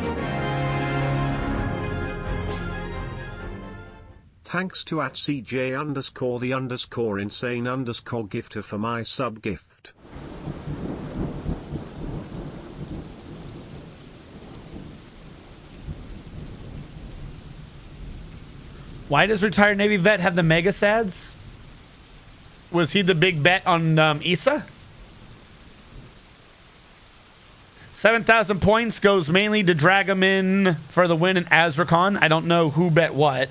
Thanks to @CJ_the_insane_gifter for my sub gift. Why does retired Navy vet have the mega sads? Was he the big bet on Issa? 7,000 points goes mainly to Dragomin for the win in Azrakon. I don't know who bet what.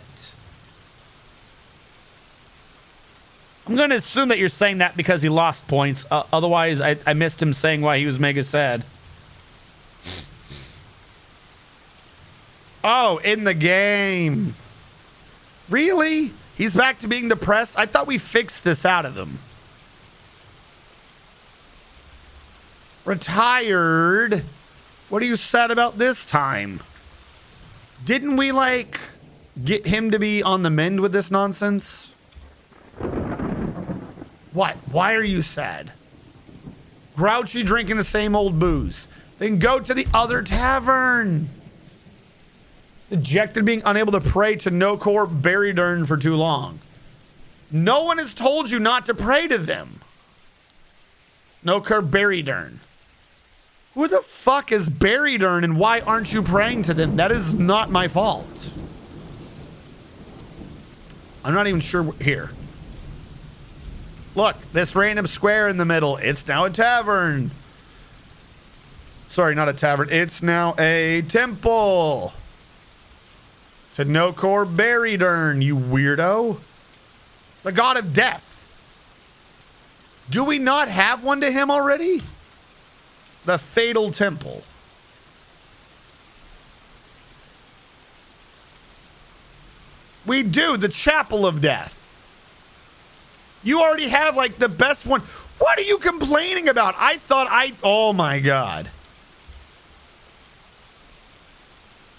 I'm going to assume that you're saying that because he lost points. Otherwise, I missed him saying why he was mega sad. Oh, in the game. Really? He's back to being depressed? I thought we fixed this out of him. Retired? What are you sad about this time? Didn't we, get him to be on the mend with this nonsense? What? Why are you sad? Grouchy drinking the same old booze. Then go to the other tavern. Dejected being unable to pray to no-core Barrydurn for too long. No one has told you not to pray to them. No-core Barrydurn. Who the fuck is Barrydurn and why aren't you praying to them? That is not my fault. I'm not even sure. Here. Look, this random square in the middle. It's now a tavern. Sorry, not a tavern. It's now a temple. To no-core Barrydurn, you weirdo. The god of death. Do we not have one to him already? The Fatal Temple. We do, the Chapel of Death. You already have, the best one. What are you complaining about? Oh my God.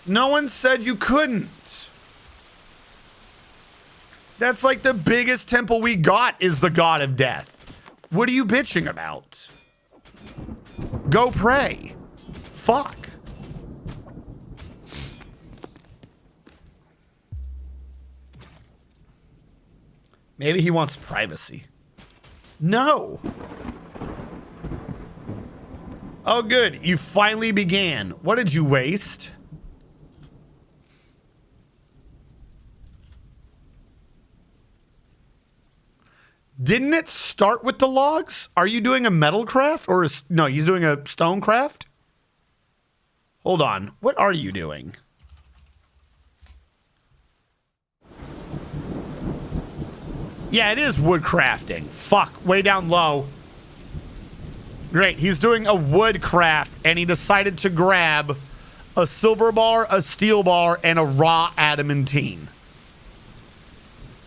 No one said you couldn't. That's the biggest temple we got is the god of death. What are you bitching about? Go pray. Fuck. Maybe he wants privacy. No. Oh, good. You finally began. What did you waste? Didn't it start with the logs? Are you doing a metal craft or no, he's doing a stone craft? Hold on. What are you doing? Yeah, it is wood crafting. Fuck, way down low. Great, he's doing a wood craft, and he decided to grab a silver bar, a steel bar, and a raw adamantine.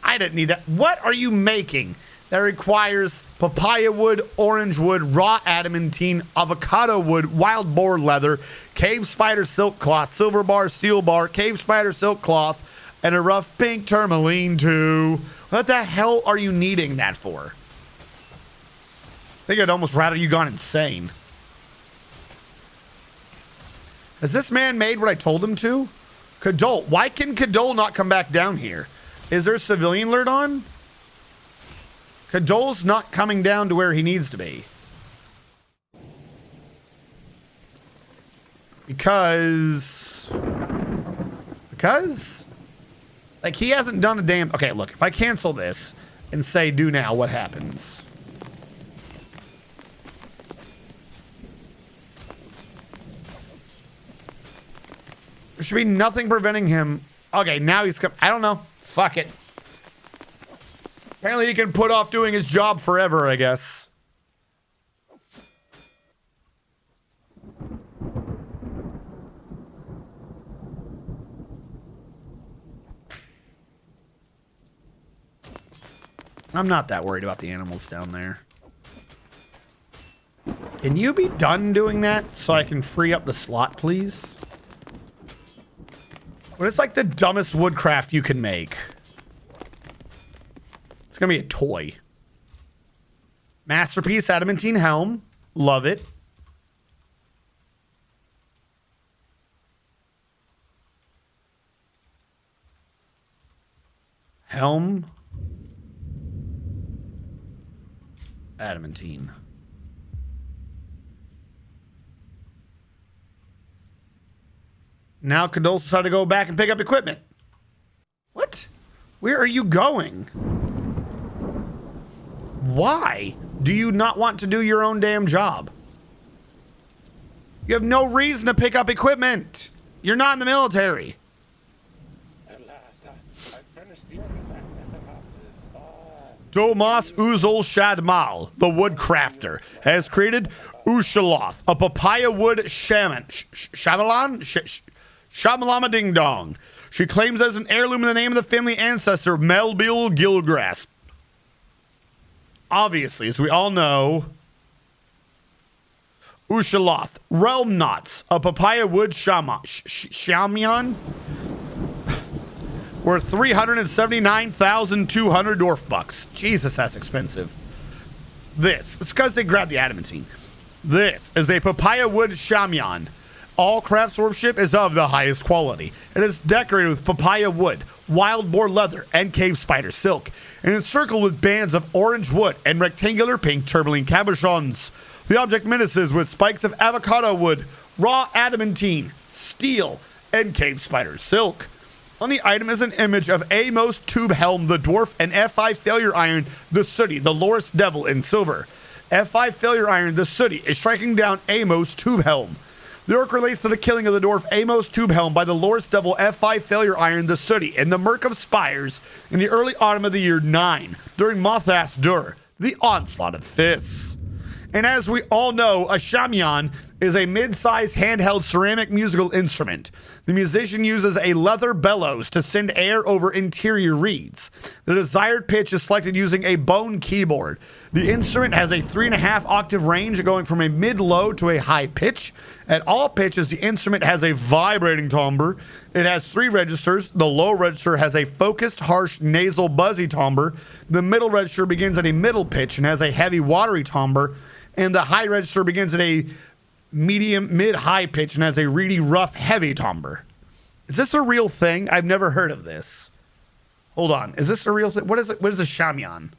I didn't need that. What are you making that requires papaya wood, orange wood, raw adamantine, avocado wood, wild boar leather, cave spider silk cloth, silver bar, steel bar, cave spider silk cloth, and a rough pink tourmaline too? What the hell are you needing that for? I think I'd almost rather you gone insane. Has this man made what I told him to? Cadole. Why can Cadole not come back down here? Is there a civilian alert on? Cadole's not coming down to where he needs to be. Because... Like, he hasn't done a damn... Okay, look, if I cancel this and say do now, what happens? There should be nothing preventing him. Okay, now he's come. I don't know. Fuck it. Apparently he can put off doing his job forever, I guess. I'm not that worried about the animals down there. Can you be done doing that so I can free up the slot, please? But it's like the dumbest woodcraft you can make. It's gonna be a toy. Masterpiece adamantine helm. Love it. Helm. Adamantine. Now Cadole's decided to go back and pick up equipment. What? Where are you going? Why do you not want to do your own damn job? You have no reason to pick up equipment. You're not in the military. At last, I finished the Tomas Uzul Shadmal, the woodcrafter, has created Ushaloth, a papaya wood shaman. Shamalama Ding Dong. She claims as an heirloom in the name of the family ancestor Melbil Gilgrass. Obviously, as we all know, Ushaloth, realm knots, a papaya wood shamian, worth 379,200 dwarf bucks. Jesus, that's expensive. It's because they grabbed the adamantine. This is a papaya wood shamian. All craftsmanship is of the highest quality. It is decorated with papaya wood, wild boar leather, and cave spider silk, and encircled with bands of orange wood and rectangular pink tourmaline cabochons. The object menaces with spikes of avocado wood, raw adamantine, steel, and cave spider silk. On the item is an image of Amos Tube Helm, the Dwarf, and F5 Failure Iron, the Sooty, the Loris Devil in silver. F5 Failure Iron, the Sooty, is striking down Amos Tube Helm. The orc relates to the killing of the dwarf Amos Tube Helm by the Loris Devil F5 Failure Iron, the Sooty, in the Murk of Spires in the early autumn of the year 9, during Mothas Dur, the Onslaught of Fists. And as we all know, a shamian is a mid-sized handheld ceramic musical instrument. The musician uses a leather bellows to send air over interior reeds. The desired pitch is selected using a bone keyboard. The instrument has a 3.5 octave range going from a mid-low to a high pitch. At all pitches, the instrument has a vibrating timbre. It has 3 registers. The low register has a focused, harsh, nasal, buzzy timbre. The middle register begins at a middle pitch and has a heavy, watery timbre. And the high register begins at a medium, mid-high pitch and has a reedy, rough, heavy timbre. Is this a real thing? I've never heard of this. Hold on. Is this a real thing? What is it? What is a shamian?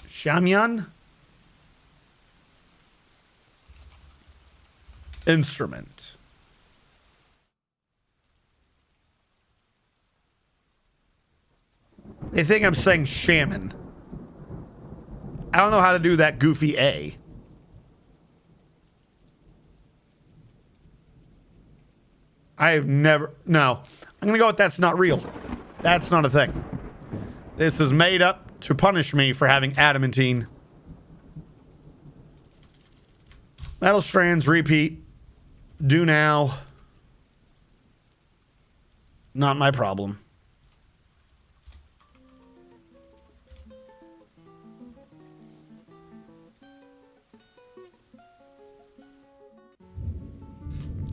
Shamian? Instrument. They think I'm saying shaman. I don't know how to do that goofy A. I have never... No. I'm going to go with that's not real. That's not a thing. This is made up to punish me for having adamantine. Metal strands, repeat. Do now. Not my problem.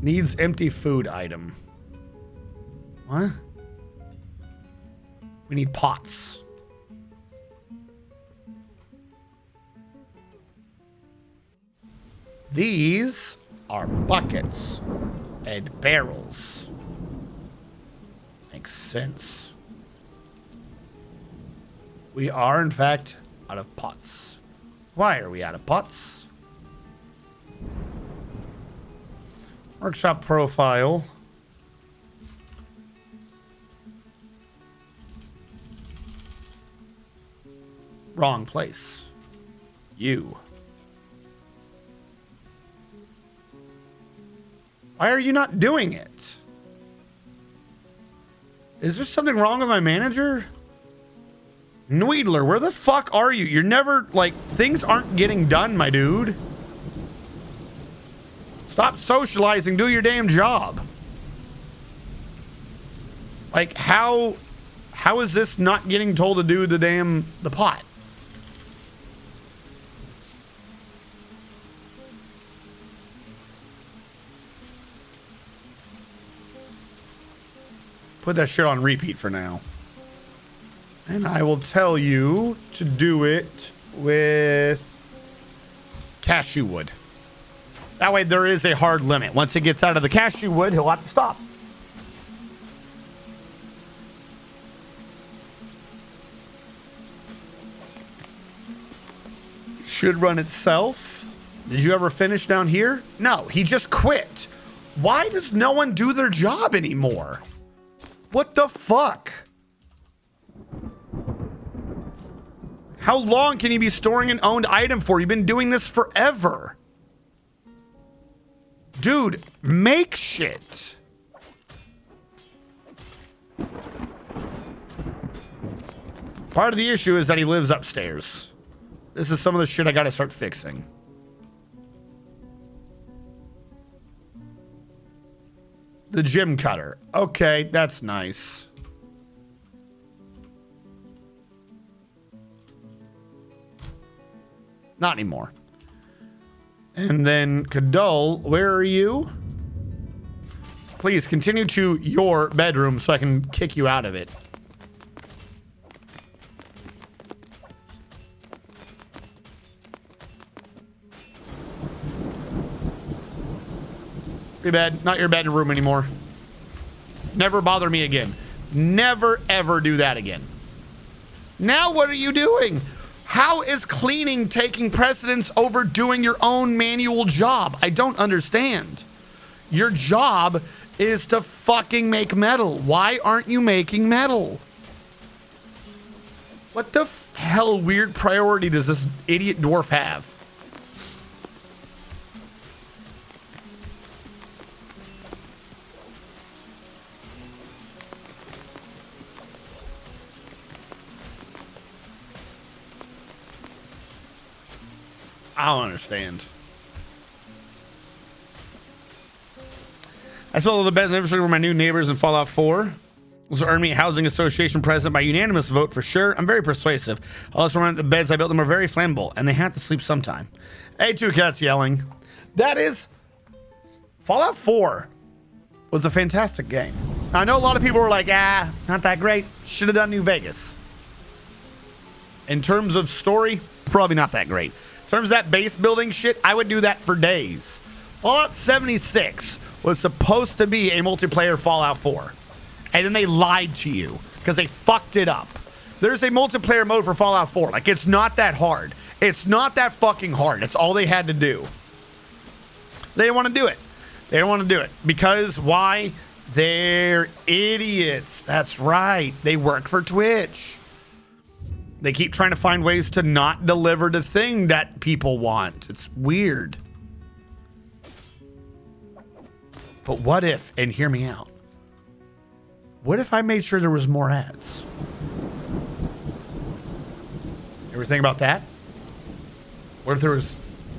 Needs empty food item. What? We need pots. These are buckets and barrels. Makes sense. We are, in fact, out of pots. Why are we out of pots? Workshop profile. Wrong place. You. Why are you not doing it? Is there something wrong with my manager? Noodler, where the fuck are you? You're never, like, things aren't getting done, my dude. Stop socializing, do your damn job. Like, how is this not getting told to do the pot? Put that shit on repeat for now. And I will tell you to do it with cashew wood. That way there is a hard limit. Once it gets out of the cashew wood, he'll have to stop. Should run itself. Did you ever finish down here? No, he just quit. Why does no one do their job anymore? What the fuck? How long can you be storing an owned item for? You've been doing this forever. Dude, make shit. Part of the issue is that he lives upstairs. This is some of the shit I gotta start fixing. The gym cutter. Okay, that's nice. Not anymore. And then Kadol, where are you? Please continue to your bedroom so I can kick you out of it. Your bed, not your bedroom anymore. Never bother me again. Never ever do that again. Now what are you doing? How is cleaning taking precedence over doing your own manual job? I don't understand. Your job is to fucking make metal. Why aren't you making metal? What the hell weird priority does this idiot dwarf have? I don't understand. I saw the best infrastructure for my new neighbors in Fallout 4. This will earn me a housing association president by unanimous vote for sure. I'm very persuasive. I also run the beds I built them are very flammable, and they have to sleep sometime. Hey, two cats yelling. That is... Fallout 4 was a fantastic game. I know a lot of people were like, not that great. Should have done New Vegas. In terms of story, probably not that great. In terms of that base building shit, I would do that for days. Fallout 76 was supposed to be a multiplayer Fallout 4. And then they lied to you because they fucked it up. There's a multiplayer mode for Fallout 4. Like, it's not that hard. It's not that fucking hard. It's all they had to do. They didn't want to do it. They don't want to do it. Because why? They're idiots. That's right. They work for Twitch. They keep trying to find ways to not deliver the thing that people want. It's weird. But what if, and hear me out, what if I made sure there was more ads? Ever think about that? What if there was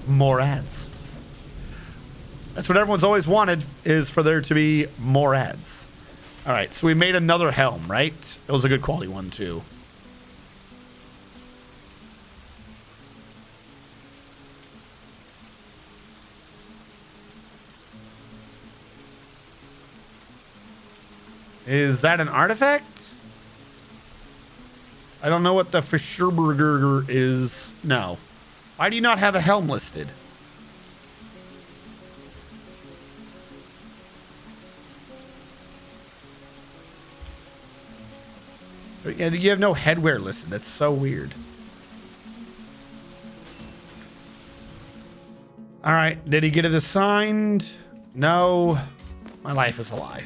more ads? That's what everyone's always wanted, is for there to be more ads. All right, so we made another helm, right? It was a good quality one, too. Is that an artifact? I don't know what the Fischerberger is. No. Why do you not have a helm listed? You have no headwear listed. That's so weird. All right. Did he get it assigned? No. My life is a lie.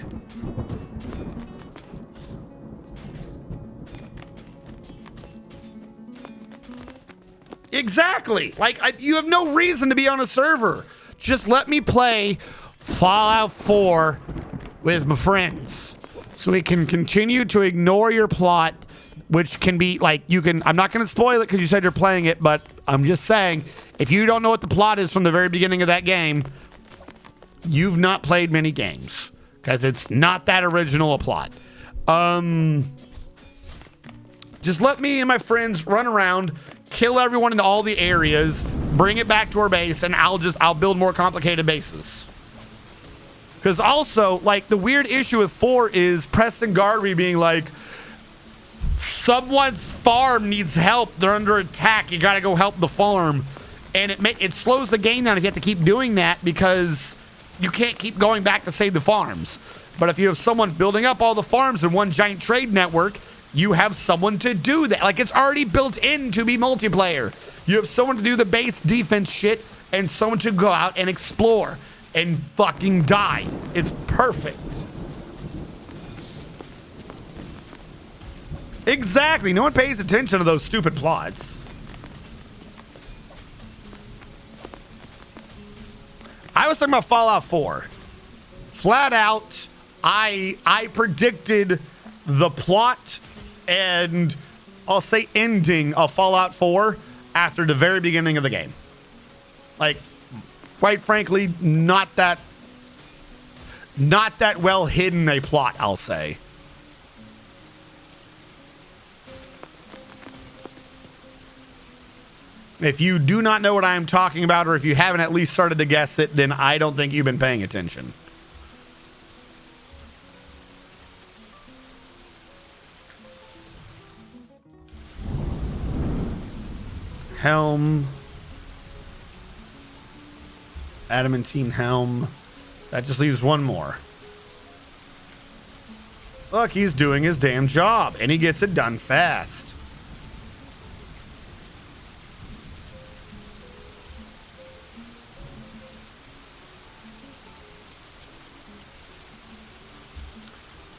Exactly. Like, you have no reason to be on a server. Just let me play Fallout 4 with my friends so we can continue to ignore your plot, which can be like, you can, I'm not going to spoil it because you said you're playing it, but I'm just saying, if you don't know what the plot is from the very beginning of that game, you've not played many games because it's not that original a plot. Just let me and my friends run around, kill everyone in all the areas, bring it back to our base, and I'll build more complicated bases. Because also, like, the weird issue with 4 is Preston Garvey being like, someone's farm needs help, they're under attack, you gotta go help the farm. And it slows the game down if you have to keep doing that, because you can't keep going back to save the farms. But if you have someone building up all the farms in one giant trade network, you have someone to do that. Like, it's already built in to be multiplayer. You have someone to do the base defense shit and someone to go out and explore and fucking die. It's perfect. Exactly. No one pays attention to those stupid plots. I was talking about Fallout 4. Flat out, I predicted the plot and I'll say ending of Fallout 4 after the very beginning of the game. Like, quite frankly, not that well hidden a plot, I'll say. If you do not know what I'm talking about, or if you haven't at least started to guess it, then I don't think you've been paying attention. Helm. Adamantine helm. That just leaves one more. Look, he's doing his damn job, and he gets it done fast.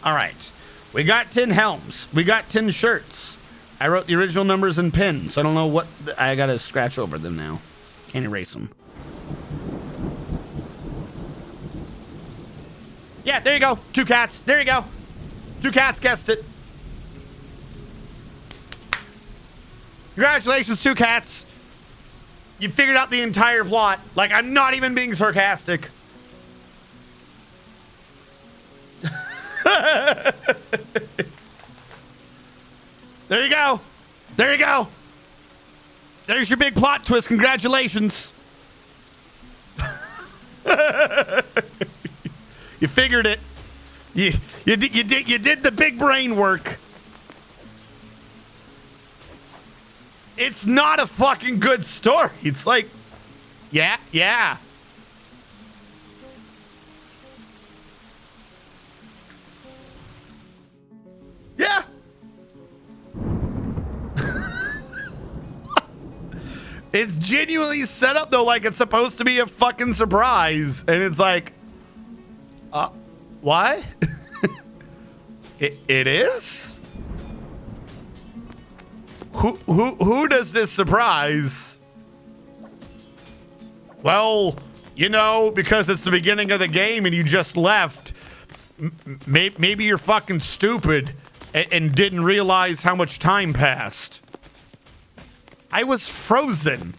All right. We got 10 helms. We got 10 shirts. I wrote the original numbers in pens. I don't know what... I got to scratch over them now. Can't erase them. Yeah, there you go. 2 cats. There you go. 2 cats guessed it. Congratulations, 2 cats. You figured out the entire plot. Like, I'm not even being sarcastic. There you go. There you go. There's your big plot twist. Congratulations. You figured it. You did the big brain work. It's not a fucking good story. It's like, yeah. Yeah. It's genuinely set up, though, like it's supposed to be a fucking surprise. And it's like, what? It is? Who does this surprise? Well, You know, because it's the beginning of the game and you just left. Maybe you're fucking stupid and didn't realize how much time passed. I was frozen.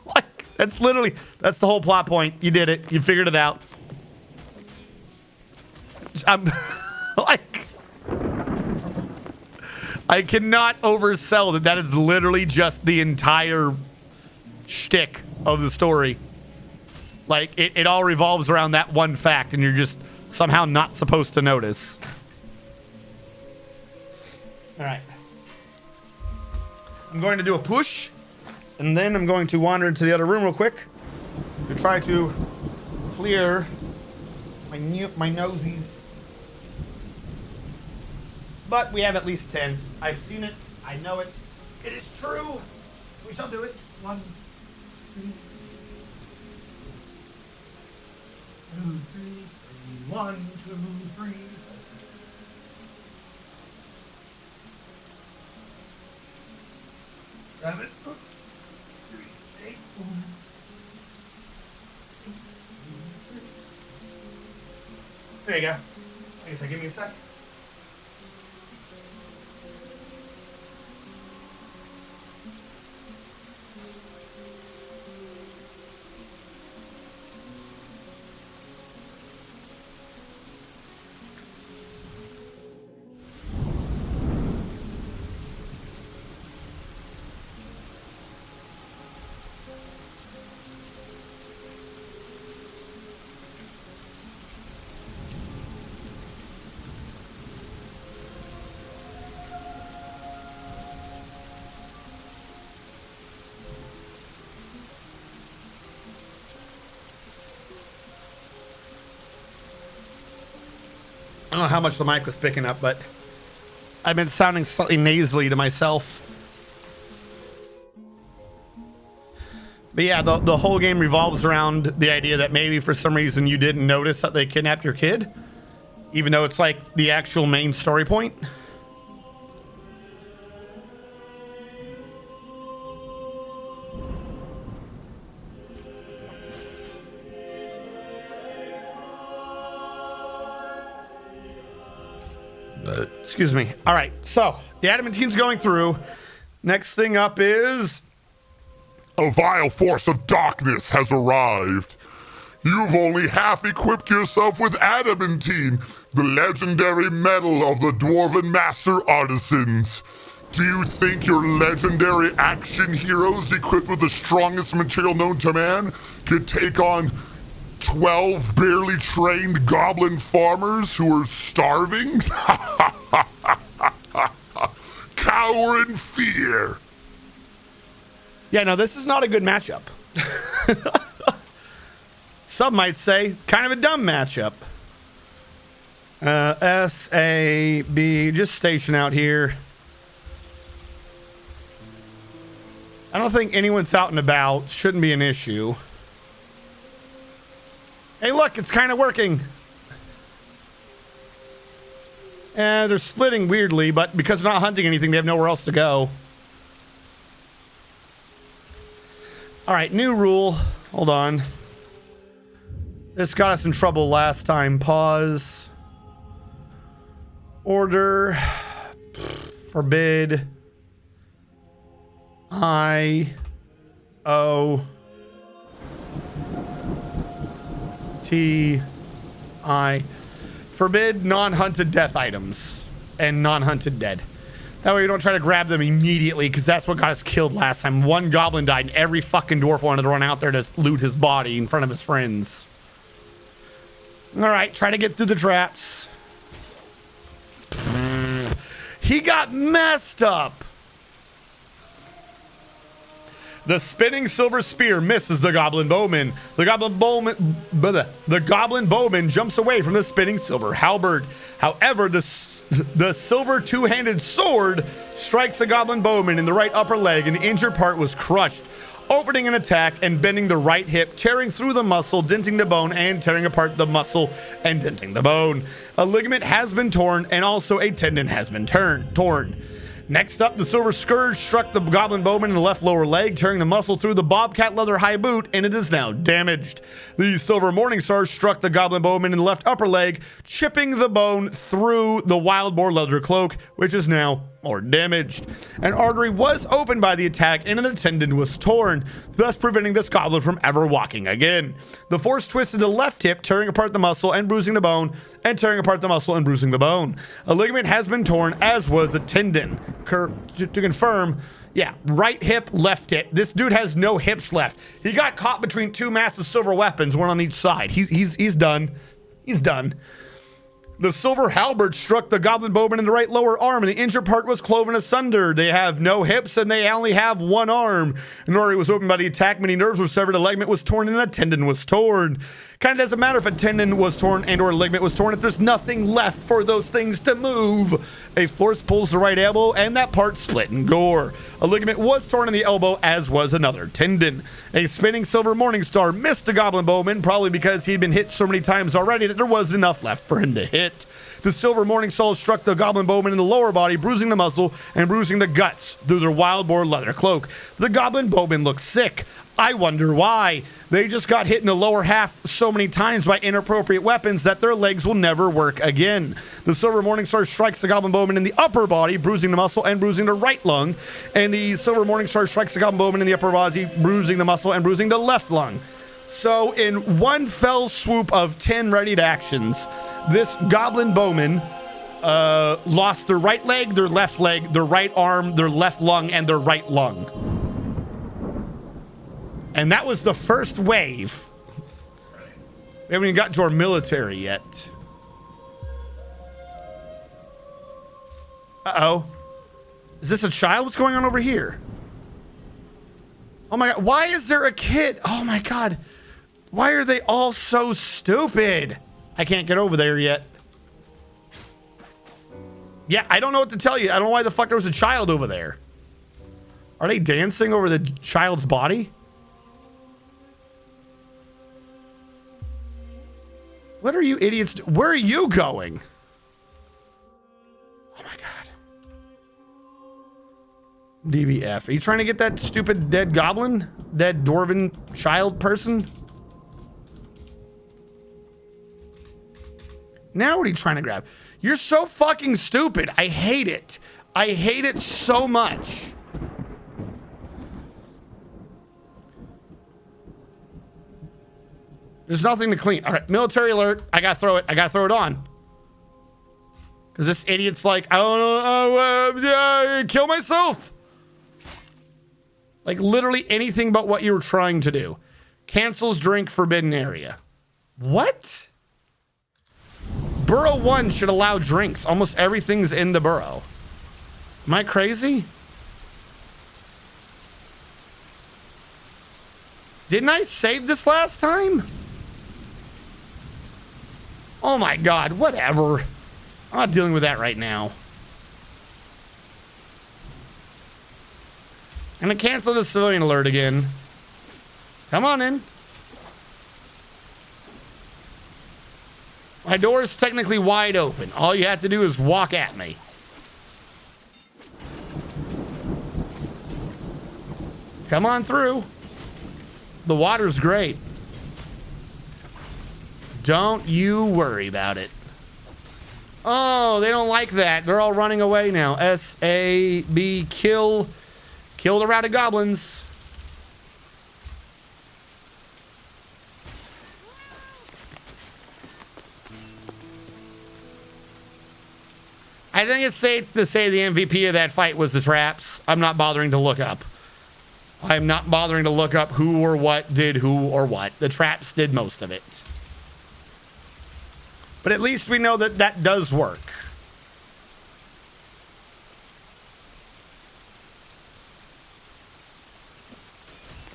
Like, that's the whole plot point. You did it. You figured it out. I'm like, I cannot oversell that. That is literally just the entire shtick of the story. Like, it all revolves around that one fact, and you're just somehow not supposed to notice. All right. I'm going to do a push, and then I'm going to wander into the other room real quick to try to clear my nosies. But we have at least 10. I've seen it. I know it. It is true. We shall do it. 1, 2, 3. 2, 3, 1, 2, 3. Grab it. 3, 8. There you go. I guess give me a sec. I don't know how much the mic was picking up, but I've been sounding slightly nasally to myself. But yeah, the whole game revolves around the idea that maybe for some reason you didn't notice that they kidnapped your kid, even though it's like the actual main story point. Excuse me. All right, so the adamantine's going through. Next thing up is... A vile force of darkness has arrived. You've only half equipped yourself with adamantine, the legendary metal of the Dwarven Master Artisans. Do you think your legendary action heroes equipped with the strongest material known to man could take on 12 barely trained goblin farmers who are starving? Cower in fear. Yeah, no, this is not a good matchup. Some might say kind of a dumb matchup. S-A-B, just station out here. I don't think anyone's out and about. Shouldn't be an issue. Hey, look, it's kind of working. They're splitting weirdly, but because they're not hunting anything, they have nowhere else to go. All right, new rule. Hold on. This got us in trouble last time. Pause. Order. Forbid. I. O. T. I. Forbid non-hunted death items and non-hunted dead. That way we don't try to grab them immediately, because that's what got us killed last time. One goblin died and every fucking dwarf wanted to run out there to loot his body in front of his friends. All right, try to get through the traps. He got messed up. The spinning silver spear misses the goblin bowman. The goblin bowman jumps away from the spinning silver halberd. However, the silver two-handed sword strikes the goblin bowman in the right upper leg, and the injured part was crushed, opening an attack and bending the right hip, tearing through the muscle, denting the bone, and tearing apart the muscle and denting the bone. A ligament has been torn, and also a tendon has been torn. Next up, the Silver Scourge struck the Goblin Bowman in the left lower leg, tearing the muscle through the Bobcat leather high boot, and it is now damaged. The Silver Morningstar struck the Goblin Bowman in the left upper leg, chipping the bone through the Wild Boar leather cloak, which is now more damaged. An artery was opened by the attack and a tendon was torn, thus preventing this goblin from ever walking again. The force twisted the left hip, tearing apart the muscle and bruising the bone, and tearing apart the muscle and bruising the bone. A ligament has been torn, as was a tendon. To confirm, yeah, right hip, left hip. This dude has no hips left. He got caught between two massive silver weapons, one on each side. He's done. He's done. The Silver Halberd struck the Goblin Bowman in the right lower arm, and the injured part was cloven asunder. They have no hips, and they only have one arm. An artery was opened by the attack, many nerves were severed, a ligament was torn, and a tendon was torn. Kind of doesn't matter if a tendon was torn and or a ligament was torn if there's nothing left for those things to move. A force pulls the right elbow, and that part split and gore. A ligament was torn in the elbow, as was another tendon. A spinning Silver Morningstar missed the Goblin Bowman, probably because he'd been hit so many times already that there wasn't enough left for him to hit. The Silver Morningstar struck the Goblin Bowman in the lower body, bruising the muscle and bruising the guts through their Wild Boar leather cloak. The Goblin Bowman looks sick. I wonder why. They just got hit in the lower half so many times by inappropriate weapons that their legs will never work again. The Silver Morningstar strikes the Goblin Bowman in the upper body, bruising the muscle and bruising the right lung. And the Silver Morningstar strikes the Goblin Bowman in the upper body, bruising the muscle and bruising the left lung. So in one fell swoop of 10 readied actions, this Goblin Bowman lost their right leg, their left leg, their right arm, their left lung, and their right lung. And that was the first wave. We haven't even got to our military yet. Uh-oh. Is this a child? What's going on over here? Oh my God. Why is there a kid? Oh my God. Why are they all so stupid? I can't get over there yet. Yeah, I don't know what to tell you. I don't know why the fuck there was a child over there. Are they dancing over the child's body? What are you idiots do? Where are you going? Oh my God. DBF. Are you trying to get that stupid dead goblin? Dead dwarven child person? Now what are you trying to grab? You're so fucking stupid. I hate it. I hate it so much. There's nothing to clean. All right, military alert. I gotta throw it. I gotta throw it on. Because this idiot's like, I don't know, kill myself. Like literally anything but what you were trying to do. Cancels drink forbidden area. What? Burrow 1 should allow drinks. Almost everything's in the burrow. Am I crazy? Didn't I save this last time? Oh my God, whatever. I'm not dealing with that right now. I'm gonna cancel the civilian alert again. Come on in. My door is technically wide open. All you have to do is walk at me. Come on through. The water's great. Don't you worry about it. Oh, they don't like that. They're all running away now. S-A-B, kill the routed goblins. I think it's safe to say the MVP of that fight was the traps. I'm not bothering to look up. I'm not bothering to look up who or what did who or what. The traps did most of it. But at least we know that that does work.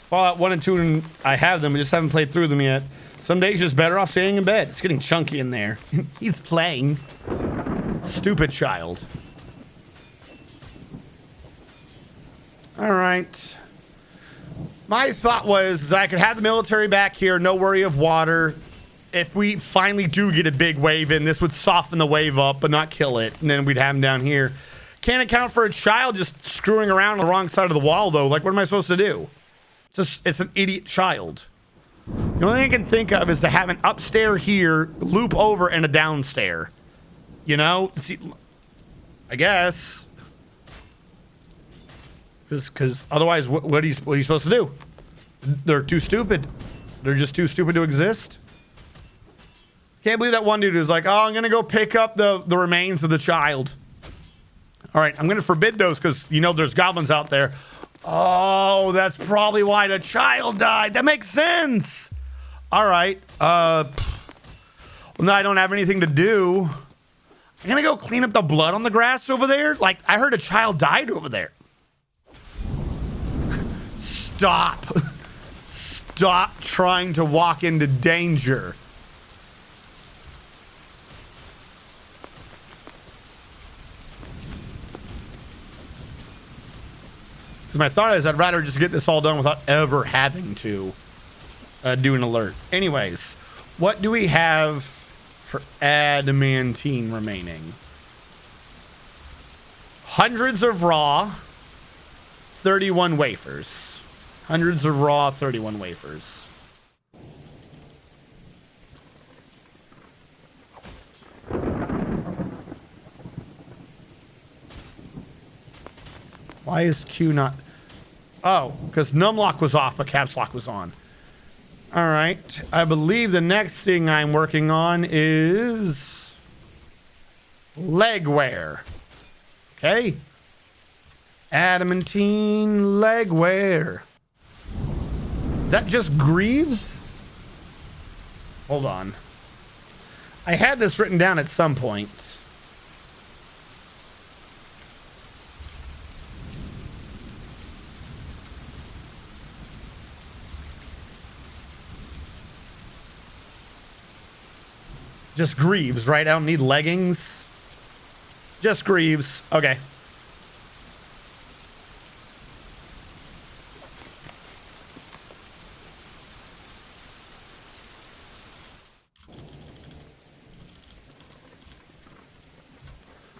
Fallout 1 and 2, and I have them. I just haven't played through them yet. Some days just better off staying in bed. It's getting chunky in there. He's playing. Stupid child. All right. My thought was I could have the military back here, no worry of water. If we finally do get a big wave in, this would soften the wave up, but not kill it. And then we'd have them down here. Can't account for a child just screwing around on the wrong side of the wall, though. Like, what am I supposed to do? It's an idiot child. The only thing I can think of is to have an upstairs here, loop over, and a downstairs. You know? See, I guess. Because otherwise, what are you supposed to do? They're too stupid. They're just too stupid to exist. Can't believe that one dude was like, oh, I'm going to go pick up the remains of the child. All right, I'm going to forbid those because, you know, there's goblins out there. Oh, that's probably why the child died. That makes sense. All right. Well, now I don't have anything to do. I'm going to go clean up the blood on the grass over there. Like, I heard a child died over there. Stop. Stop trying to walk into danger. Because my thought is I'd rather just get this all done without ever having to do an alert. Anyways, what do we have for adamantine remaining? Hundreds of raw, 31 wafers. Hundreds of raw, 31 wafers. Why is Q not... Oh, because numlock was off, but caps lock was on. All right. I believe the next thing I'm working on is... leg wear. Okay. Adamantine leg wear. That just grieves? Hold on. I had this written down at some point. Just Greaves, right? I don't need leggings. Just Greaves. Okay.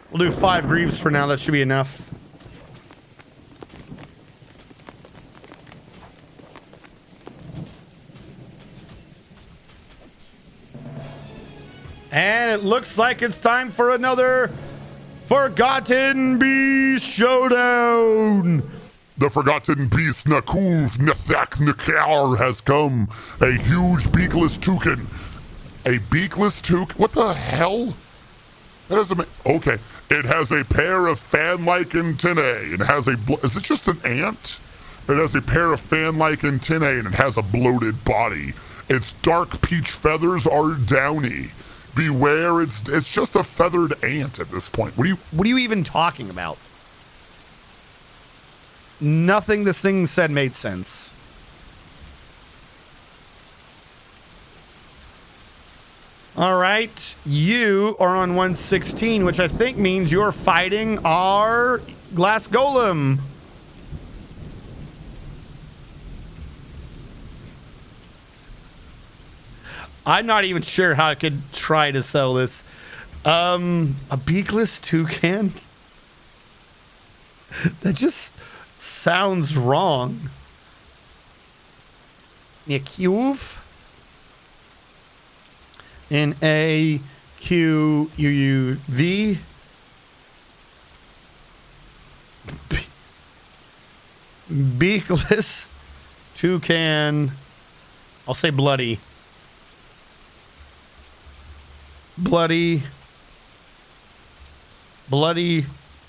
We'll do 5 Greaves for now. That should be enough. And it looks like it's time for another Forgotten Beast Showdown. The Forgotten Beast Nakuv Nathak Nakar has come. A huge beakless toucan. A beakless toucan? What the hell? That doesn't make... Okay. It has a pair of fan-like antennae. It has a... Is it just an ant? It has a pair of fan-like antennae and it has a bloated body. Its dark peach feathers are downy. Beware, it's just a feathered ant at this point. What are you even talking about? Nothing this thing said made sense. All right, you are on 116, which I think means you're fighting our glass golem. I'm not even sure how I could try to sell this. A beakless toucan? That just sounds wrong. Nikuv? N-A-Q-U-U-V? Beakless toucan. I'll say bloody. Bloody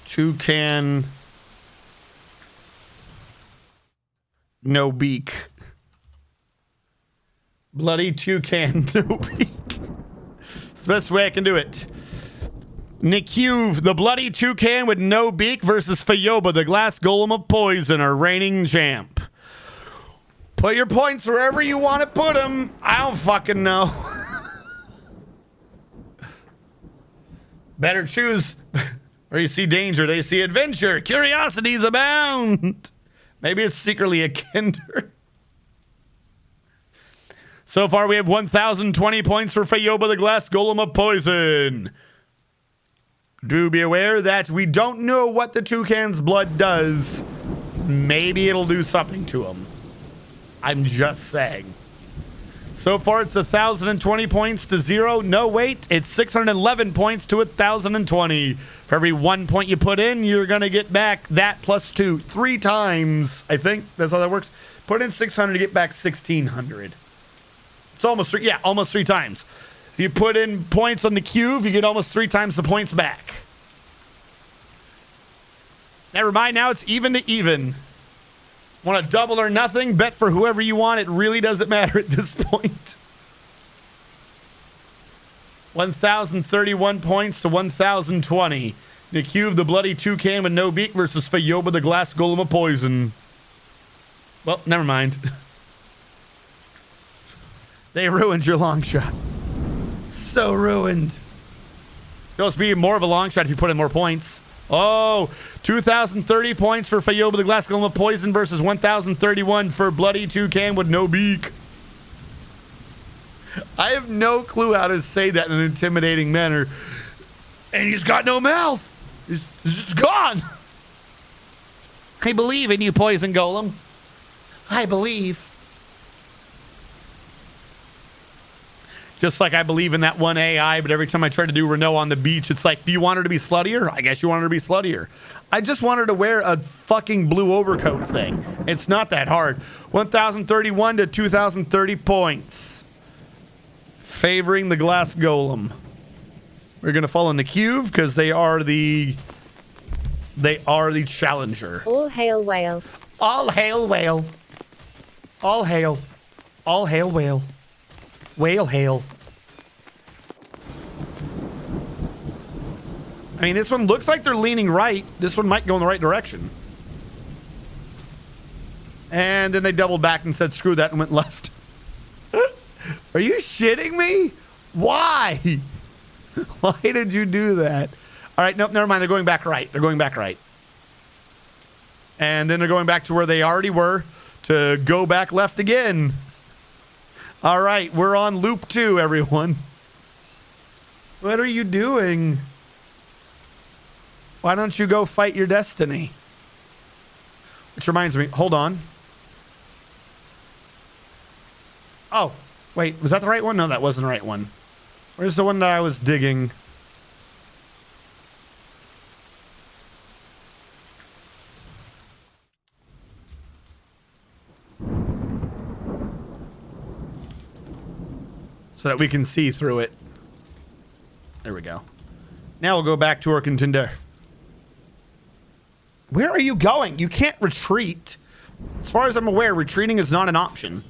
toucan, no beak. Bloody toucan, no beak. It's the best way I can do it. Nikuv, the bloody toucan with no beak versus Fayoba, the glass golem of poison, our reigning champ. Put your points wherever you want to put them. I don't fucking know. Better choose where you see danger, they see adventure. Curiosities abound. Maybe it's secretly a kinder. So far, we have 1,020 points for Fayoba, the glass golem of poison. Do be aware that we don't know what the toucan's blood does. Maybe it'll do something to him. I'm just saying. So far, it's 1,020 points to 0. No, wait. It's 611 points to 1,020. For every 1 point you put in, you're going to get back that plus 2. 3 times. I think that's how that works. Put in 600 to get back 1,600. It's almost 3. Yeah, almost 3 times. If you put in points on the cube, you get almost 3 times the points back. Never mind. Now it's even to even. Want to double or nothing? Bet for whoever you want. It really doesn't matter at this point. 1,031 points to 1,020. Nikiuv, the bloody toucan with no beak versus Fayoba, the glass golem of poison. Well, never mind. They ruined your long shot. So ruined. It'll be more of a long shot if you put in more points. Oh, 2,030 points for Fayoba, the glass golem of poison versus 1,031 for bloody toucan with no beak. I have no clue how to say that in an intimidating manner. And he's got no mouth. He's just gone. I believe in you, poison golem. I believe. Just like I believe in that one AI, but every time I try to do Renault on the beach, it's like, do you want her to be sluttier? I guess you want her to be sluttier. I just want her to wear a fucking blue overcoat thing. It's not that hard. 1,031 to 2,030 points. Favoring the glass golem. We're going to fall in the cube because they are the challenger. All hail whale. All hail whale. All hail. All hail whale. Whale hail. I mean, this one looks like they're leaning right. This one might go in the right direction. And then they doubled back and said, screw that, and went left. Are you shitting me? Why? Why did you do that? All right, nope, never mind. They're going back right. They're going back right. And then they're going back to where they already were to go back left again. All right, we're on loop 2, everyone. What are you doing? Why don't you go fight your destiny? Which reminds me, hold on. Oh, wait, was that the right one? No, that wasn't the right one. Where's the one that I was digging? So that we can see through it. There we go. Now we'll go back to our contender. Where are you going? You can't retreat. As far as I'm aware, retreating is not an option.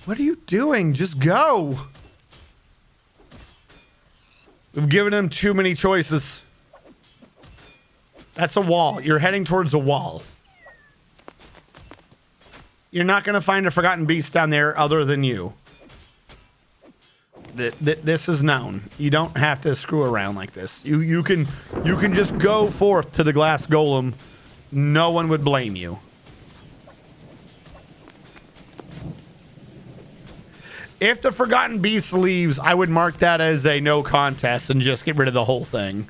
What are you doing? Just go. We've given him too many choices. That's a wall. You're heading towards a wall. You're not going to find a forgotten beast down there other than you. This is known. You don't have to screw around like this. You can just go forth to the glass golem. No one would blame you. If the forgotten beast leaves, I would mark that as a no contest and just get rid of the whole thing.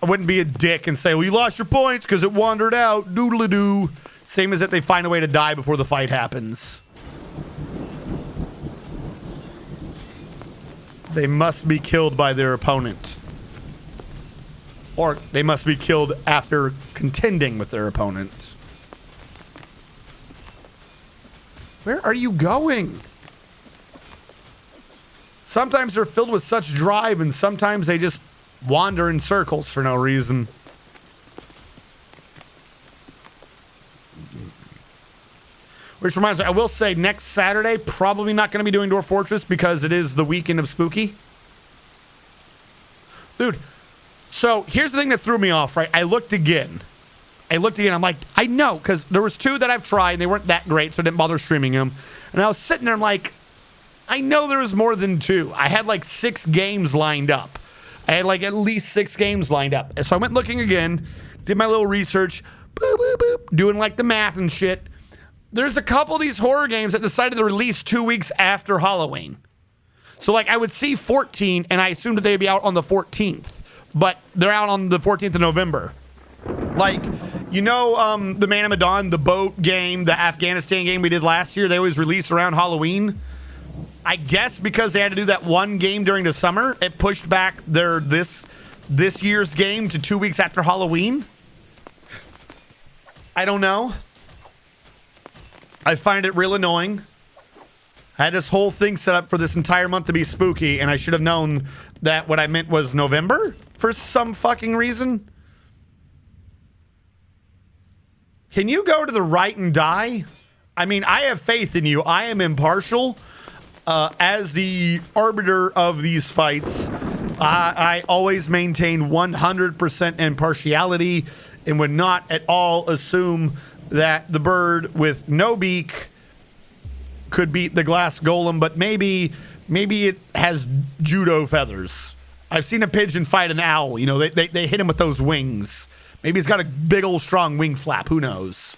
I wouldn't be a dick and say, well, you lost your points because it wandered out. Doodle-a-doo. Same as if they find a way to die before the fight happens. They must be killed by their opponent. Or they must be killed after contending with their opponent. Where are you going? Sometimes they're filled with such drive, and sometimes they just wander in circles for no reason. Which reminds me, I will say next Saturday, probably not going to be doing Dwarf Fortress because it is the weekend of Spooky. Dude, so here's the thing that threw me off, right? I looked again. I'm like, I know, because there was 2 that I've tried, and they weren't that great, so I didn't bother streaming them. And I was sitting there, I'm like, I know there was more than 2. I had like 6 games lined up. I had like at least 6 games lined up. So I went looking again, did my little research, boop, boop, boop, doing like the math and shit. there's a couple of these horror games that decided to release 2 weeks after Halloween. So, like, I would see 14, and I assumed that they'd be out on the 14th. But they're out on the 14th of November. Like, you know, the Man of Medan, the boat game, the Afghanistan game we did last year, they always release around Halloween. I guess because they had to do that one game during the summer, it pushed back their this year's game to 2 weeks after Halloween. I don't know. I find it real annoying. I had this whole thing set up for this entire month to be spooky, and I should have known that what I meant was November for some fucking reason. Can you go to the right and die? I mean, I have faith in you. I am impartial. As the arbiter of these fights, I always maintain 100% impartiality and would not at all assume that the bird with no beak could beat the glass golem, but maybe it has judo feathers. I've seen a pigeon fight an owl. You know, they hit him with those wings. Maybe he's got a big old strong wing flap. Who knows?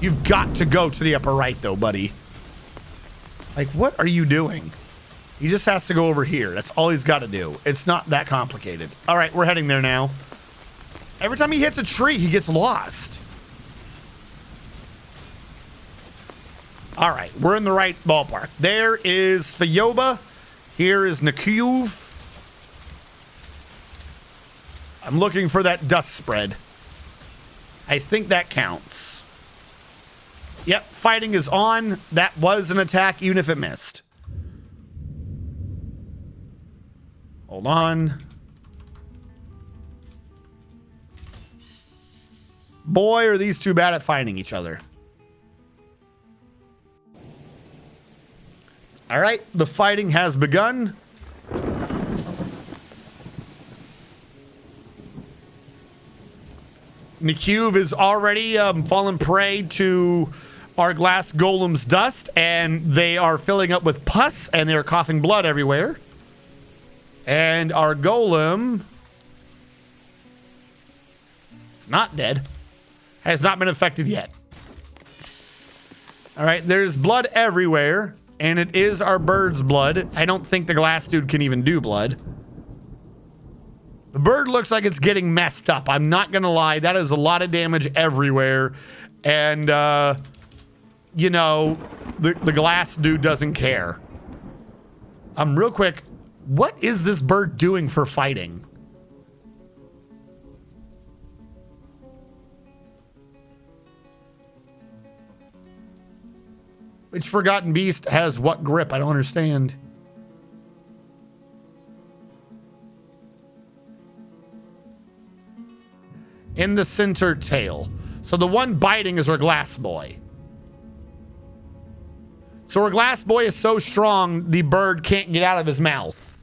You've got to go to the upper right, though, buddy. Like, what are you doing? He just has to go over here. That's all he's got to do. It's not that complicated. All right, we're heading there now. Every time he hits a tree, he gets lost. All right, we're in the right ballpark. There is Fayoba. Here is Nakuv. I'm looking for that dust spread. I think that counts. Yep, fighting is on. That was an attack, even if it missed. Hold on. Boy, are these two bad at fighting each other. All right, the fighting has begun. Nakuv is already fallen prey to our glass golem's dust, and they are filling up with pus, and they're coughing blood everywhere. And our golem is not dead. Has not been affected yet. All right, there's blood everywhere. And it is our bird's blood. I don't think the glass dude can even do blood. The bird looks like it's getting messed up. I'm not going to lie. That is a lot of damage everywhere. And, you know, the glass dude doesn't care. Real quick, what is this bird doing for fighting? Which Forgotten Beast has what grip? I don't understand. In the center tail. So the one biting is our Glass Boy. So our Glass Boy is so strong, the bird can't get out of his mouth.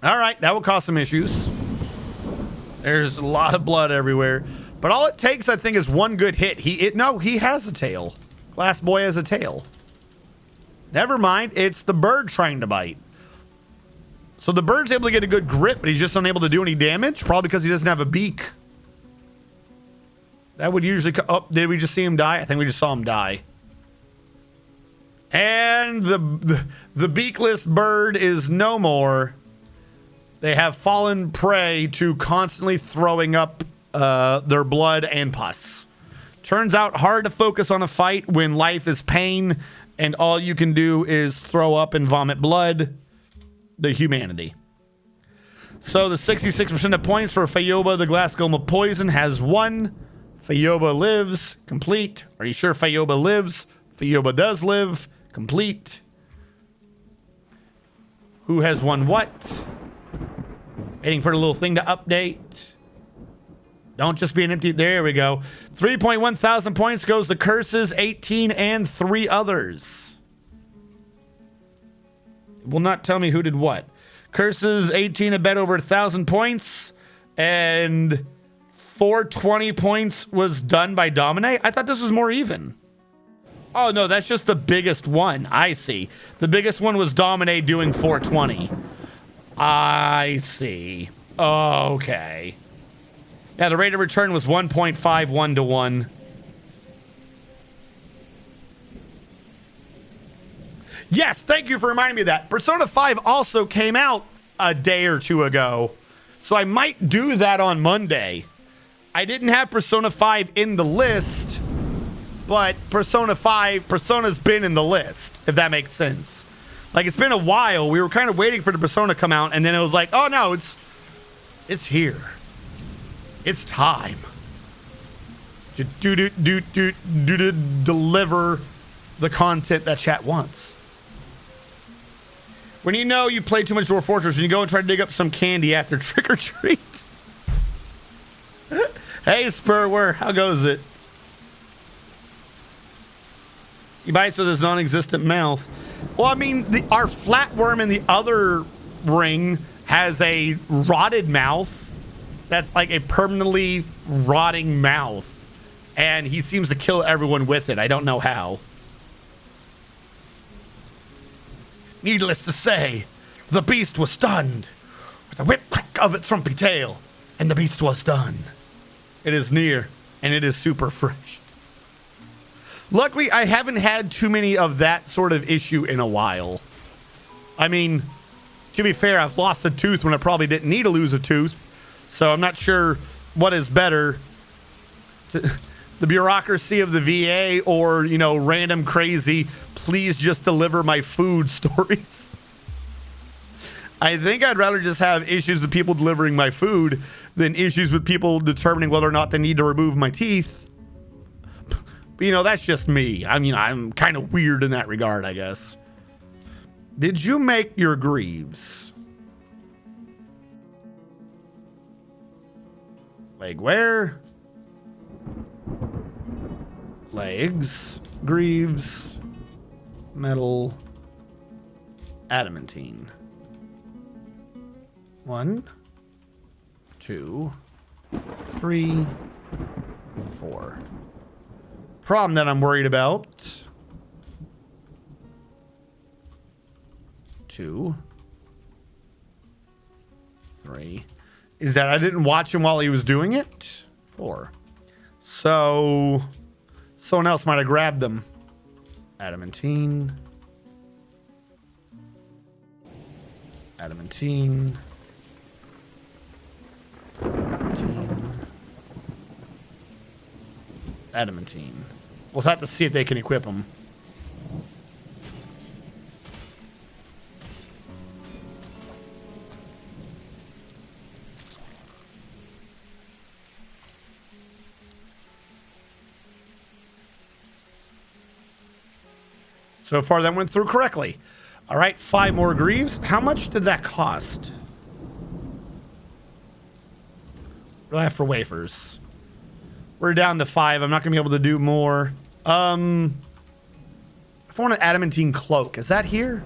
All right, that will cause some issues. There's a lot of blood everywhere. But all it takes, I think, is one good hit. No, he has a tail. Glass Boy has a tail. Never mind. It's the bird trying to bite. So the bird's able to get a good grip, but he's just unable to do any damage. Probably because he doesn't have a beak. That would usually... Oh, did we just see him die? I think we just saw him die. And the beakless bird is no more. They have fallen prey to constantly throwing up their blood and pus. Turns out hard to focus on a fight when life is pain and all you can do is throw up and vomit blood. The humanity. So the 66% of points for Fayoba, the Glass Golem of Poison, has won. Fayoba lives. Complete. Are you sure Fayoba lives? Fayoba does live. Complete. Who has won what? Waiting for the little thing to update. Don't just be an empty... There we go. 3.1 thousand points goes to Curses, 18, and 3 others. It will not tell me who did what. Curses, 18, a bet over 1,000 points. And 420 points was done by Domine. I thought this was more even. Oh, no, that's just the biggest one. I see. The biggest one was Domine doing 420. I see. Okay. Yeah, the rate of return was 1.51 to 1. Yes, thank you for reminding me of that. Persona 5 also came out a day or two ago, so I might do that on Monday. I didn't have Persona 5 in the list, but Persona's been in the list, if that makes sense. Like, it's been a while. We were kind of waiting for the Persona to come out, and then it was like, oh no, it's here. It's time to deliver the content that chat wants. When you know you play too much Dwarf Fortress and you go and try to dig up some candy after trick or treat. Hey, Spurwer, how goes it? He bites with his non-existent mouth. Well, I mean, our flatworm in the other ring has a rotted mouth. That's like a permanently rotting mouth. And he seems to kill everyone with it. I don't know how. Needless to say, the beast was stunned with a whip crack of its frumpy tail, and the beast was done. It is near, and it is super fresh. Luckily, I haven't had too many of that sort of issue in a while. I mean, to be fair, I've lost a tooth when I probably didn't need to lose a tooth, so I'm not sure what is better, the bureaucracy of the VA or, you know, random crazy, please just deliver my food stories. I think I'd rather just have issues with people delivering my food than issues with people determining whether or not they need to remove my teeth. But, you know, that's just me. I mean, I'm kind of weird in that regard, I guess. Did you make your greaves? Leg where? Legs, greaves, metal, adamantine. 1, 2, 3, 4. Problem that I'm worried about. 2, 3. Is that I didn't watch him while he was doing it? 4. So someone else might have grabbed them. Adamantine. Adamantine. Adamantine. We'll have to see if they can equip them. So far, that went through correctly. All right, 5 more greaves. How much did that cost? What do I have for wafers? We're down to 5. I'm not going to be able to do more. If I want an adamantine cloak, is that here?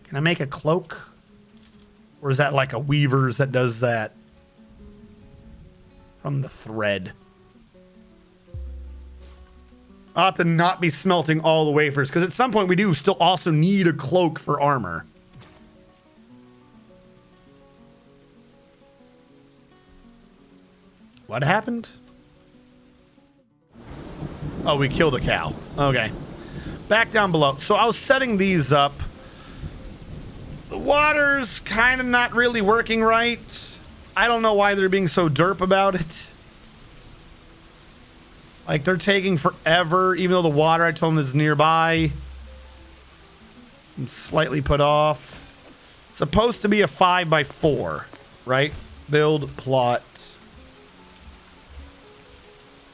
Can I make a cloak? Or is that like a weaver's that does that? From the thread. I'll have to not be smelting all the wafers, because at some point we do still also need a cloak for armor. What happened? Oh, we killed a cow. Okay. Back down below. So I was setting these up. The water's kind of not really working right. I don't know why they're being so derp about it. Like, they're taking forever, even though the water, I told them, is nearby. I'm slightly put off. It's supposed to be a 5x4, right? Build, plot.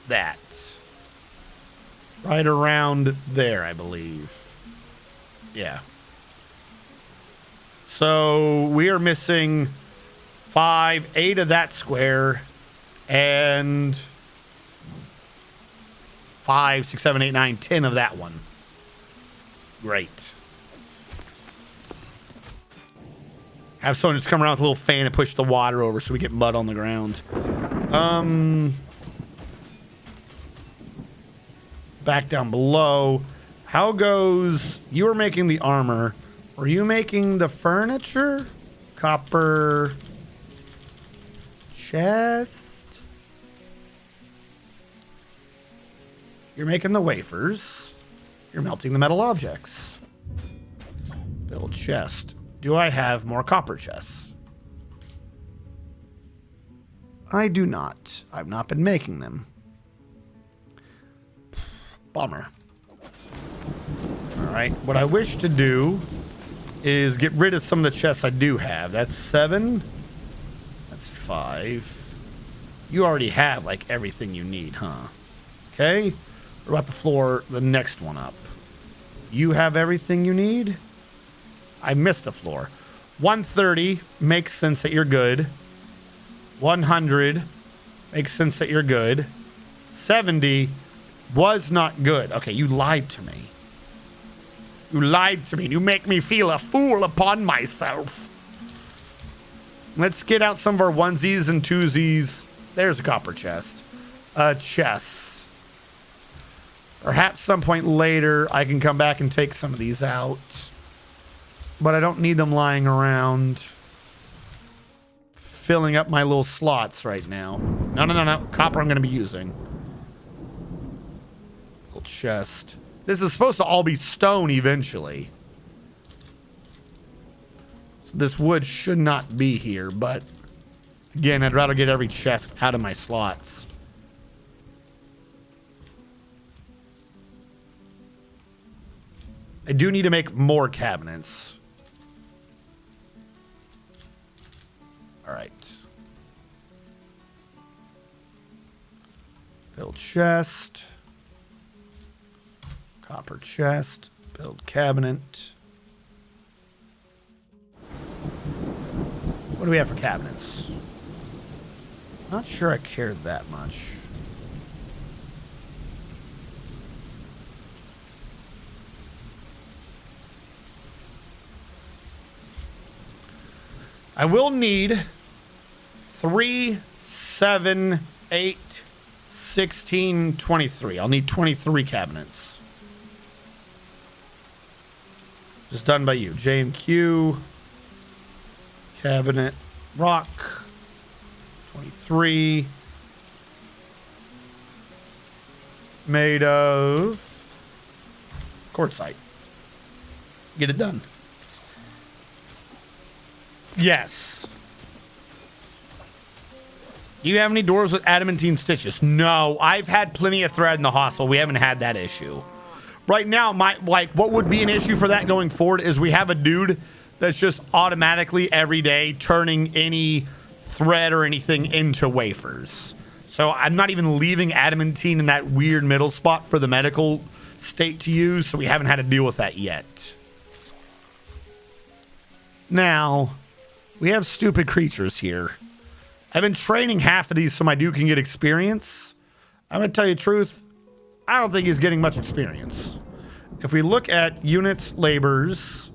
That. Right around there, I believe. Yeah. So, we are missing 5, 8 of that square, and 5, 6, 7, 8, 9, 10 of that one. Great. Have someone just come around with a little fan and push the water over so we get mud on the ground. Back down below. How goes... You were making the armor. Were you making the furniture? Copper... chest. You're making the wafers. You're melting the metal objects. Build chest. Do I have more copper chests? I do not. I've not been making them. Bummer. All right. What I wish to do is get rid of some of the chests I do have. That's 7. That's 5. You already have like everything you need, huh? Okay. What about the floor, the next one up? You have everything you need? I missed a floor. 130 makes sense that you're good. 100 makes sense that you're good. 70 was not good. Okay, you lied to me. You lied to me. You make me feel a fool upon myself. Let's get out some of our onesies and twosies. There's a copper chest. Chests. Perhaps some point later I can come back and take some of these out. But I don't need them lying around. Filling up my little slots right now. No. Copper I'm going to be using. Little chest. This is supposed to all be stone eventually. So this wood should not be here, but again, I'd rather get every chest out of my slots. I do need to make more cabinets. All right. Build chest. Copper chest. Build cabinet. What do we have for cabinets? Not sure I care that much. I will need 3, 7, 8, 16, 23. I'll need 23 cabinets. Just done by you. J and Q. Cabinet. Rock. 23. Made of quartzite. Get it done. Yes. Do you have any doors with adamantine stitches? No, I've had plenty of thread in the hospital. We haven't had that issue. Right now, what would be an issue for that going forward is we have a dude that's just automatically every day turning any thread or anything into wafers. So I'm not even leaving adamantine in that weird middle spot for the medical state to use, so we haven't had to deal with that yet. Now, we have stupid creatures here. I've been training half of these so my dude can get experience. I'm going to tell you the truth. I don't think he's getting much experience. If we look at units, labors,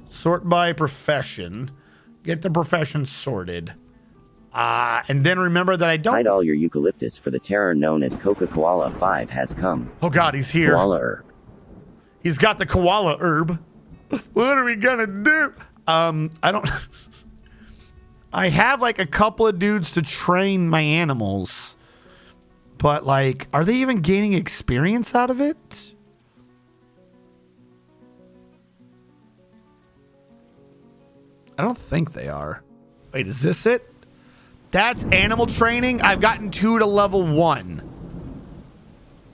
sort by profession, get the profession sorted. And then remember that I don't... Hide all your eucalyptus, for the terror known as Coca Koala 5 has come. Oh God, he's here. Koala herb. He's got the koala herb. What are we going to do? I don't... I have like a couple of dudes to train my animals. But like, are they even gaining experience out of it? I don't think they are. Wait, is this it? That's animal training? I've gotten 2 to level 1.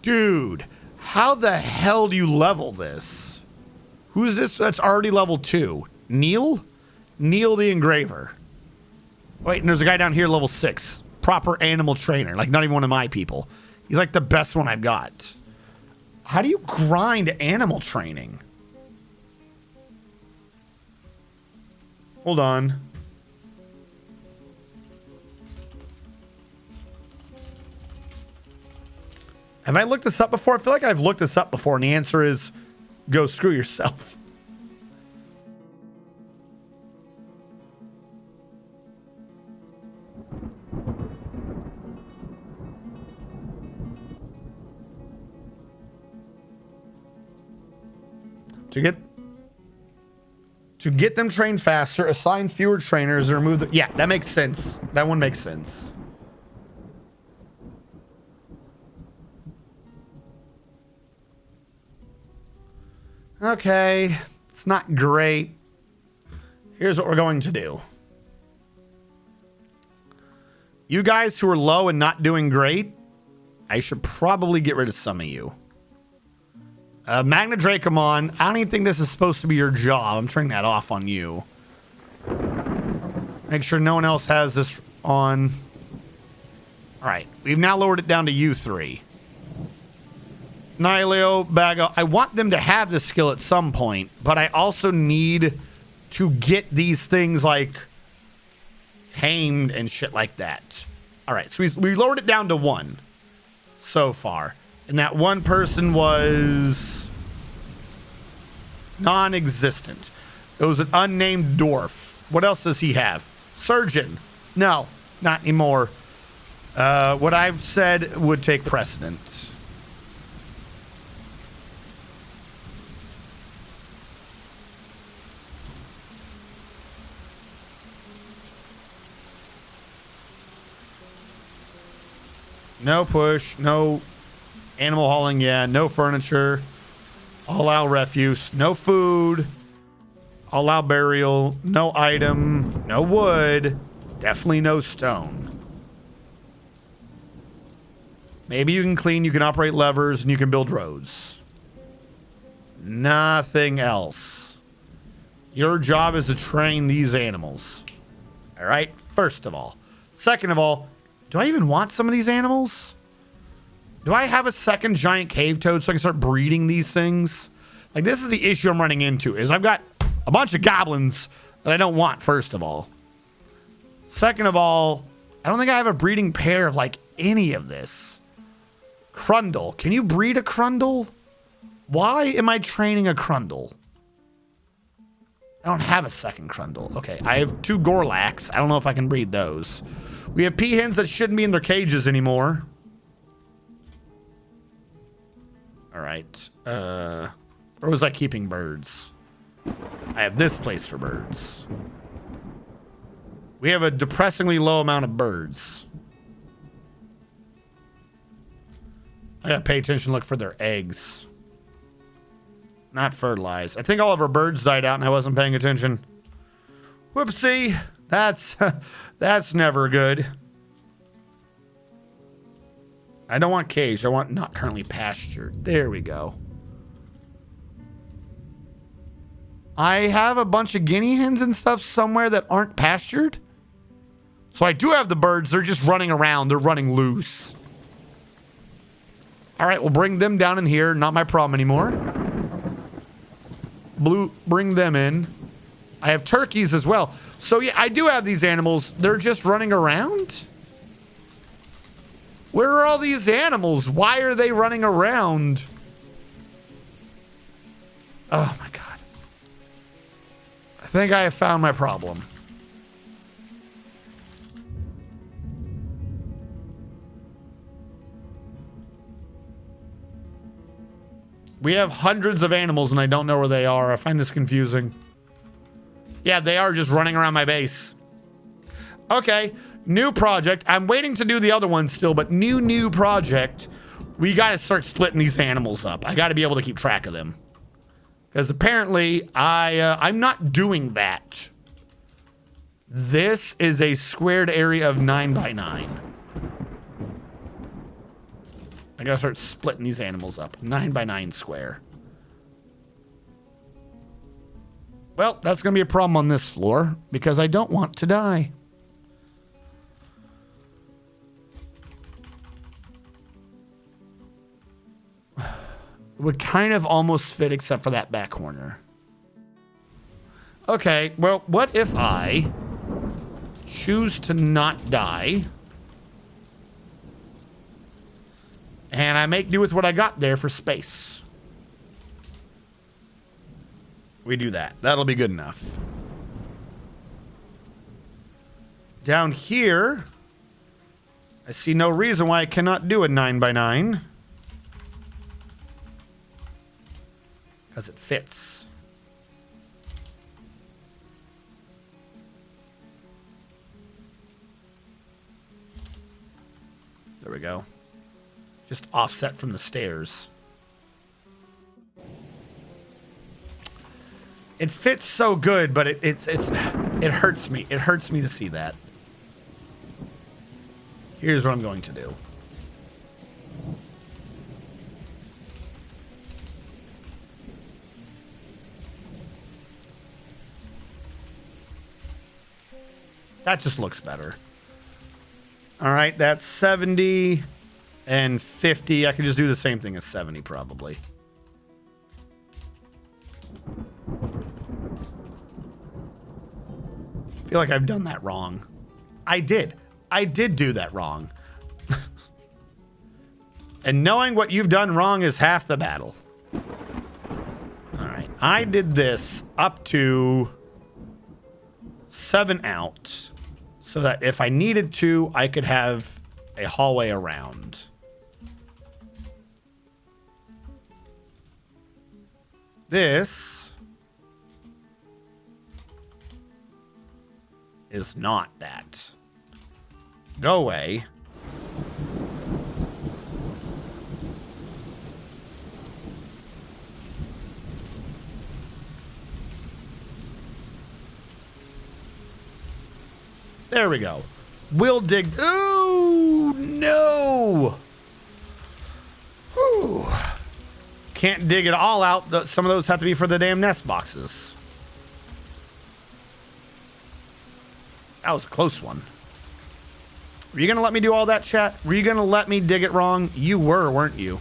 Dude, how the hell do you level this? Who's this that's already level 2? Neil? Neil the Engraver. Wait, and there's a guy down here level 6. Proper animal trainer. Like, not even one of my people. He's like the best one I've got. How do you grind animal training? Hold on. Have I looked this up before? I feel like I've looked this up before, and the answer is go screw yourself. To get them trained faster, assign fewer trainers, and remove the... Yeah, that makes sense. That one makes sense. Okay, it's not great. Here's what we're going to do. You guys who are low and not doing great, I should probably get rid of some of you. Magna Dracomon, I don't even think this is supposed to be your job. I'm turning that off on you. Make sure no one else has this on. All right, we've now lowered it down to you three. Nihilio, Bago, I want them to have this skill at some point, but I also need to get these things like tamed and shit like that. All right, so we lowered it down to 1 so far. And that one person was non-existent. It was an unnamed dwarf. What else does he have? Surgeon. No, not anymore. What I've said would take precedence. No push, no animal hauling, yeah, no furniture. I'll allow refuse, no food. I'll allow burial, no item, no wood, definitely no stone. Maybe you can clean, you can operate levers, and you can build roads. Nothing else. Your job is to train these animals. All right, first of all. Second of all, do I even want some of these animals? Do I have a second giant cave toad so I can start breeding these things? Like, this is the issue I'm running into, is I've got a bunch of goblins that I don't want, first of all. Second of all, I don't think I have a breeding pair of, like, any of this. Crundle. Can you breed a Crundle? Why am I training a Crundle? I don't have a second Crundle. Okay, I have 2 Gorlaks. I don't know if I can breed those. We have peahens that shouldn't be in their cages anymore. All right. Where was I keeping birds? I have this place for birds. We have a depressingly low amount of birds. I gotta pay attention, look for their eggs. Not fertilized. I think all of our birds died out and I wasn't paying attention. Whoopsie. That's never good. I don't want caged. I want not currently pastured. There we go. I have a bunch of guinea hens and stuff somewhere that aren't pastured. So I do have the birds. They're just running around. They're running loose. All right, we'll bring them down in here. Not my problem anymore. Blue, bring them in. I have turkeys as well. So yeah, I do have these animals. They're just running around. Where are all these animals? Why are they running around? Oh my God. I think I have found my problem. We have hundreds of animals and I don't know where they are. I find this confusing. Yeah, they are just running around my base. Okay, new project. I'm waiting to do the other one still, but new project. We got to start splitting these animals up. I got to be able to keep track of them. Because apparently I'm not doing that. This is a squared area of 9 by 9. I gotta start splitting these animals up. 9 by 9 square. Well, that's gonna be a problem on this floor because I don't want to die. It would kind of almost fit except for that back corner. Okay, well, what if I choose to not die? And I make do with what I got there for space. We do that. That'll be good enough. Down here, I see no reason why I cannot do a 9 by 9. Because it fits. There we go. Just offset from the stairs. It fits so good, but it hurts me. It hurts me to see that. Here's what I'm going to do. That just looks better. All right, that's 70 and 50. I could just do the same thing as 70 probably. I feel like I've done that wrong. I did do that wrong. And knowing what you've done wrong is half the battle. All right, I did this up to 7 out. So that if I needed to, I could have a hallway around. This is not that. Go away. There we go. We'll dig. Ooh, no. Whew. Can't dig it all out. Some of those have to be for the damn nest boxes. That was a close one. Were you going to let me do all that, chat? Were you going to let me dig it wrong? You were, weren't you?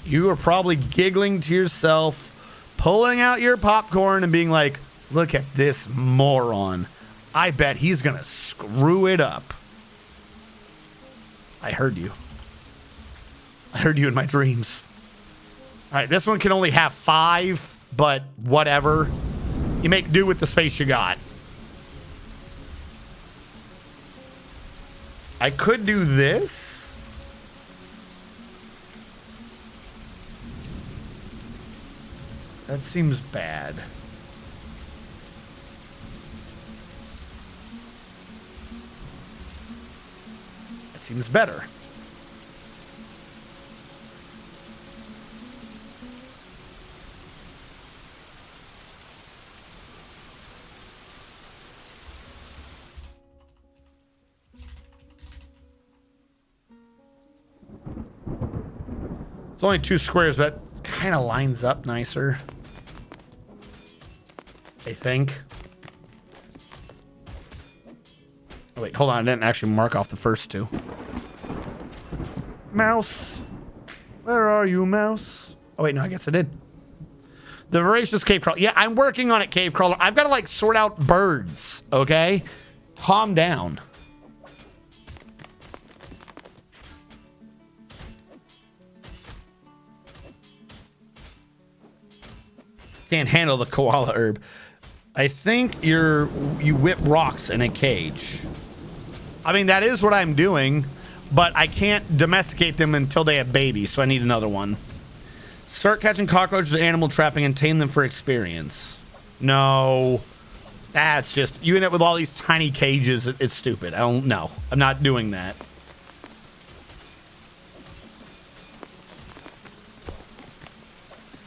You were probably giggling to yourself, pulling out your popcorn and being like, look at this moron. I bet he's going to screw it up. I heard you. I heard you in my dreams. All right, this one can only have 5, but whatever. You make do with the space you got. I could do this. That seems bad. Seems better. It's only 2 squares, but it kind of lines up nicer. I think. Oh, wait, hold on. I didn't actually mark off the first 2. Mouse. Where are you, mouse? Oh, wait, no, I guess I did. The voracious cave crawler. Yeah, I'm working on it, cave crawler. I've got to, like, sort out birds, okay? Calm down. Can't handle the koala herb. I think you whip rocks in a cage. I mean, that is what I'm doing, but I can't domesticate them until they have babies, so I need another one. Start catching cockroaches at animal trapping and tame them for experience. No. That's just... You end up with all these tiny cages. It's stupid. I don't know. I'm not doing that.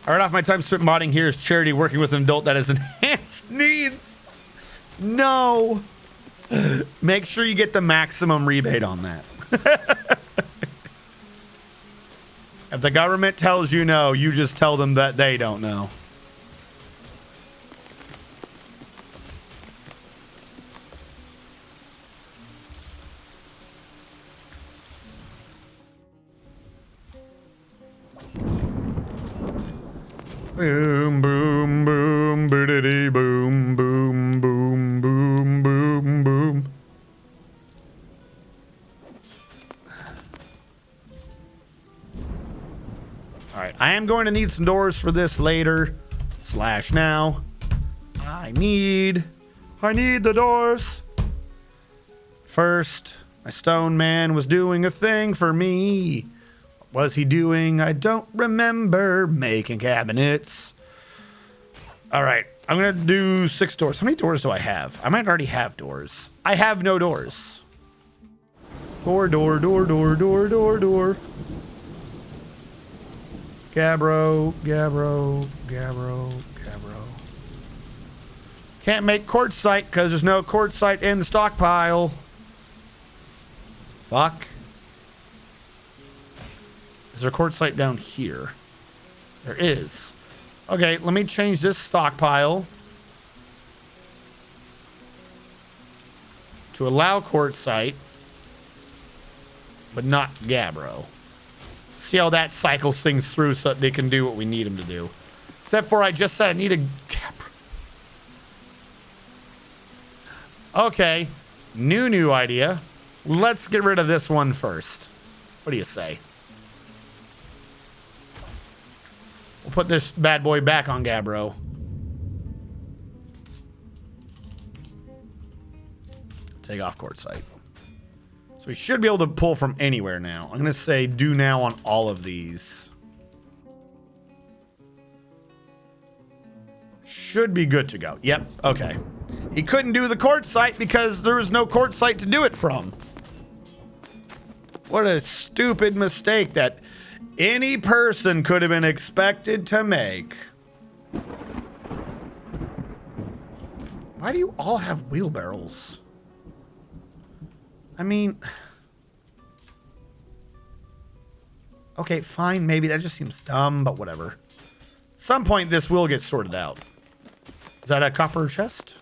I read off my time spent modding here is charity working with an adult that has enhanced needs. No. Make sure you get the maximum rebate on that. If the government tells you no, you just tell them that they don't know. Boom, boom, boom, boodity, boom, boom, boom, boom, boom, boom. All right, I am going to need some doors for this later. / now. I need the doors. First, my stone man was doing a thing for me. What was he doing? I don't remember. Making cabinets. All right, I'm going to do 6 doors. How many doors do I have? I might already have doors. I have no doors. Door, door, door, door, door, door, door. Gabbro, Gabbro, Gabbro, Gabbro. Can't make quartzite because there's no quartzite in the stockpile. Fuck. Is there quartzite down here? There is. Okay, let me change this stockpile to allow quartzite, but not gabbro. See how that cycles things through so that they can do what we need them to do. Except for I just said I need a gabbro. Okay, new idea. Let's get rid of this one first. What do you say? We'll put this bad boy back on gabbro. Take off quartzite. So we should be able to pull from anywhere now. I'm going to say do now on all of these. Should be good to go. Yep, okay. He couldn't do the quartzite because there was no quartzite to do it from. What a stupid mistake that any person could have been expected to make. Why do you all have wheelbarrows? I mean... Okay, fine, maybe that just seems dumb, but whatever. At some point, this will get sorted out. Is that a copper chest?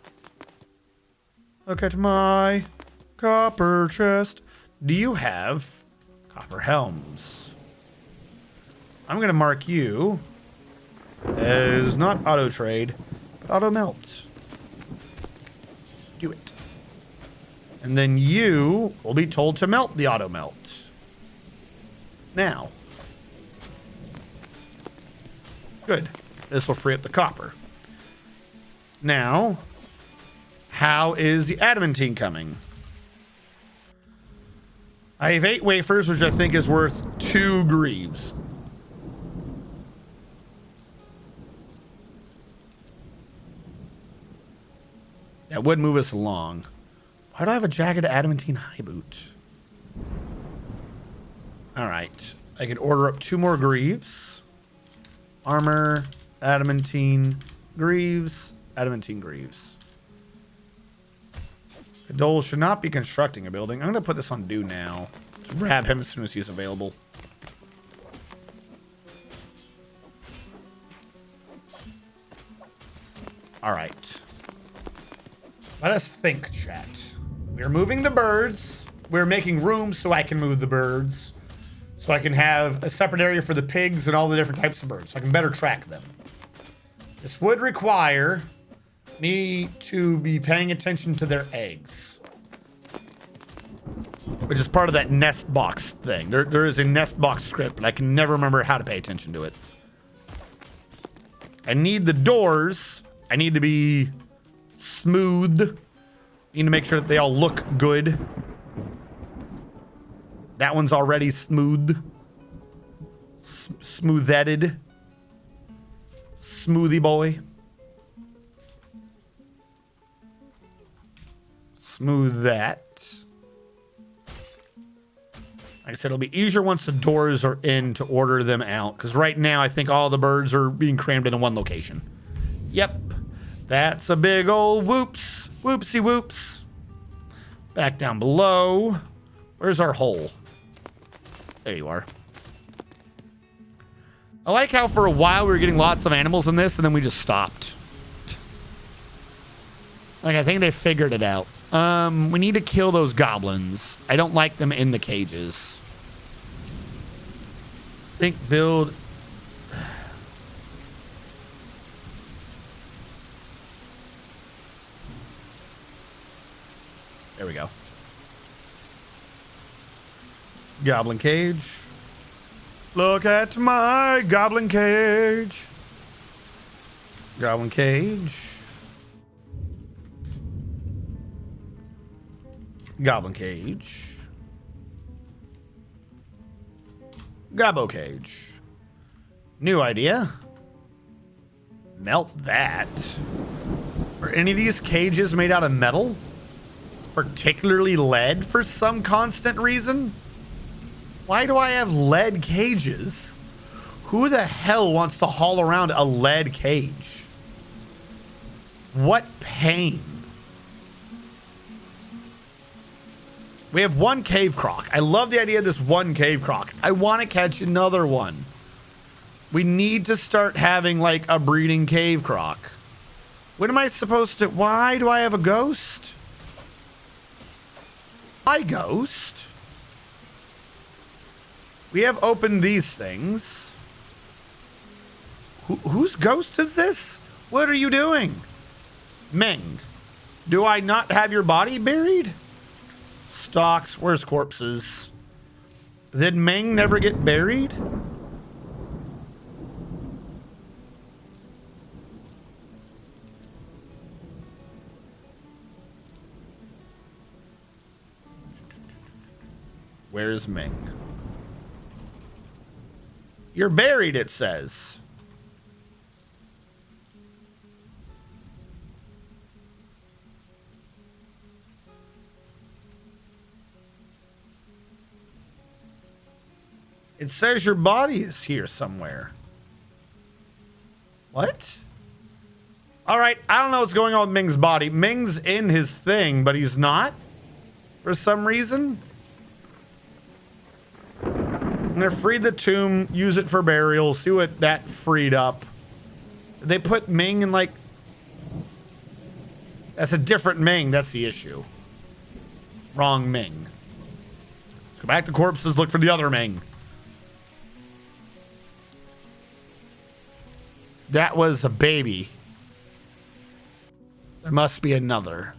Look at my copper chest. Do you have copper helms? I'm going to mark you as not auto trade, but auto melt. Do it. And then you will be told to melt the auto melt. Now. Good. This will free up the copper. Now, how is the adamantine coming? I have 8 wafers, which I think is worth 2 greaves. That would move us along. Why do I have a jagged adamantine high boot? Alright. I can order up 2 more greaves. Armor, adamantine, greaves, adamantine greaves. Dole should not be constructing a building. I'm going to put this on do now. Just grab him as soon as he's available. Alright. Let us think, chat. We're moving the birds. We're making room so I can move the birds. So I can have a separate area for the pigs and all the different types of birds. So I can better track them. This would require me to be paying attention to their eggs. Which is part of that nest box thing. There is a nest box script, but I can never remember how to pay attention to it. I need the doors. I need to be smooth. I need to make sure that they all look good. That one's already smooth. Smooth-headed. Smoothie boy. Smooth that. Like I said, it'll be easier once the doors are in to order them out. Because right now, I think all the birds are being crammed into one location. Yep. That's a big old whoops. Whoopsie whoops. Back down below. Where's our hole? There you are. I like how for a while we were getting lots of animals in this and then we just stopped. Like, I think they figured it out. We need to kill those goblins. I don't like them in the cages. Think build... There we go. Goblin cage. Look at my goblin cage. Goblin cage. Goblin cage. Gobbo cage. New idea. Melt that. Are any of these cages made out of metal? Particularly lead for some constant reason? Why do I have lead cages? Who the hell wants to haul around a lead cage? What pain. We have one cave croc. I love the idea of this one cave croc. I want to catch another one. We need to start having like a breeding cave croc. What am I supposed to... Why do I have a ghost? Hi, ghost. We have opened these things. Whose ghost is this? What are you doing? Meng, do I not have your body buried? Stocks, where's corpses? Did Meng never get buried? Where's Meng? You're buried, it says. It says your body is here somewhere. What? All right, I don't know what's going on with Ming's body. Ming's in his thing, but he's not for some reason. I'm gonna free the tomb, use it for burial, see what that freed up. They put Ming in like... That's a different Ming, that's the issue. Wrong Ming. Let's go back to corpses, look for the other Ming. That was a baby. There must be another.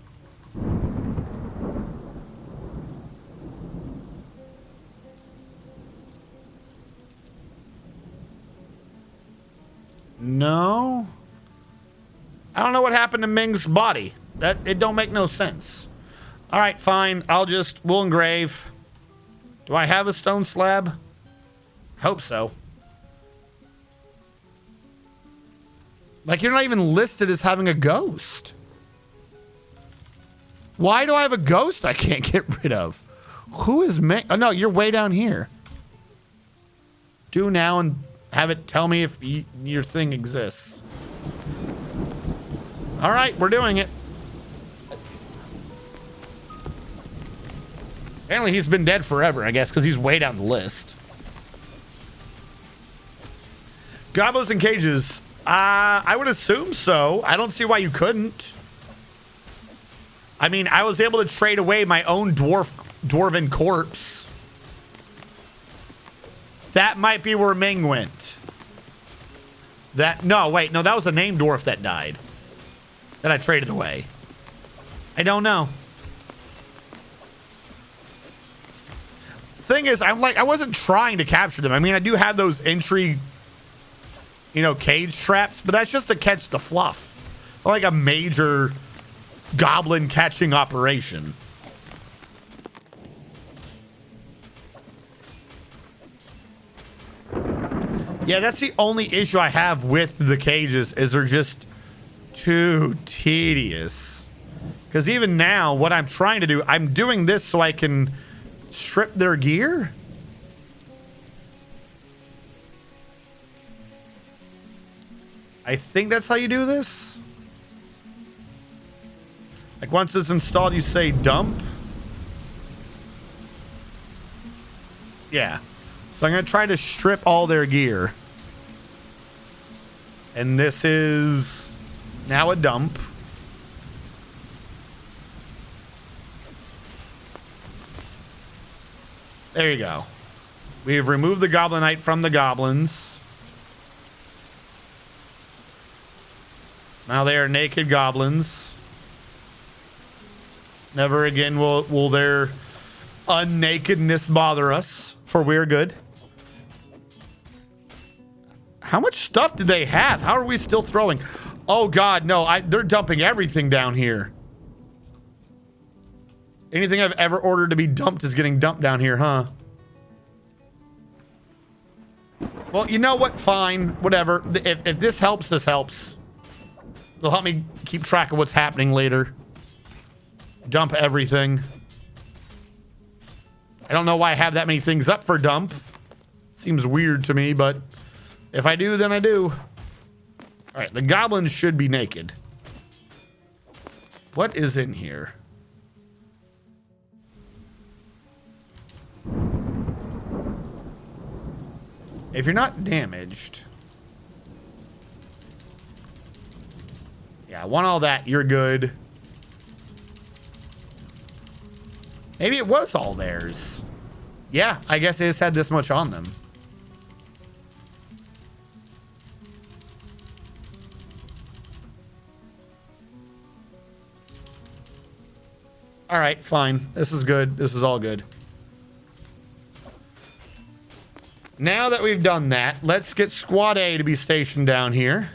No. I don't know what happened to Ming's body. It don't make no sense. All right, fine. We'll engrave. Do I have a stone slab? Hope so. Like, you're not even listed as having a ghost. Why do I have a ghost I can't get rid of? Who is Ming? Oh, no, you're way down here. Do now and have it tell me if your thing exists. All right, we're doing it. Apparently he's been dead forever, I guess, because he's way down the list. Gobos and cages. I would assume so. I don't see why you couldn't. I mean, I was able to trade away my own dwarven corpse. That might be where Ming went. No, wait, no, that was a named dwarf that died. That I traded away. I don't know. Thing is, I wasn't trying to capture them. I mean, I do have those entry, cage traps, but that's just to catch the fluff. It's not like a major goblin catching operation. Yeah, that's the only issue I have with the cages, is they're just too tedious. Because even now, what I'm trying to do, I'm doing this so I can strip their gear. I think that's how you do this. Like, once it's installed, you say dump. Yeah. So I'm going to try to strip all their gear. And this is now a dump. There you go. We have removed the Goblinite from the goblins. Now they are naked goblins. Never again will their unnakedness bother us, for we're good. How much stuff did they have? How are we still throwing? Oh God, no, they're dumping everything down here. Anything I've ever ordered to be dumped is getting dumped down here, huh? Well, you know what? Fine, whatever. If this helps, this helps. It'll help me keep track of what's happening later. Dump everything. I don't know why I have that many things up for dump. Seems weird to me, but if I do, then I do. All right, the goblins should be naked. What is in here? If you're not damaged. Yeah, I want all that. You're good. Maybe it was all theirs. Yeah, I guess they just had this much on them. All right, fine. This is good. This is all good. Now that we've done that, let's get Squad A to be stationed down here.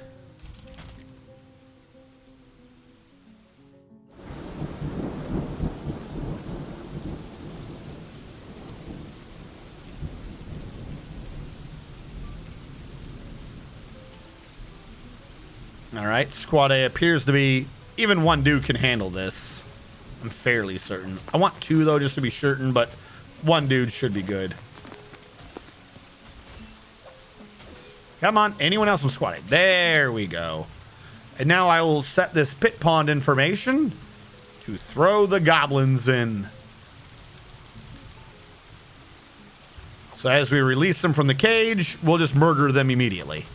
All right, Squad A appears to be... Even one dude can handle this. I'm fairly certain. I want two, though, just to be certain, but one dude should be good. Come on, anyone else from Squad A? There we go. And now I will set this pit pond information to throw the goblins in. So as we release them from the cage, we'll just murder them immediately.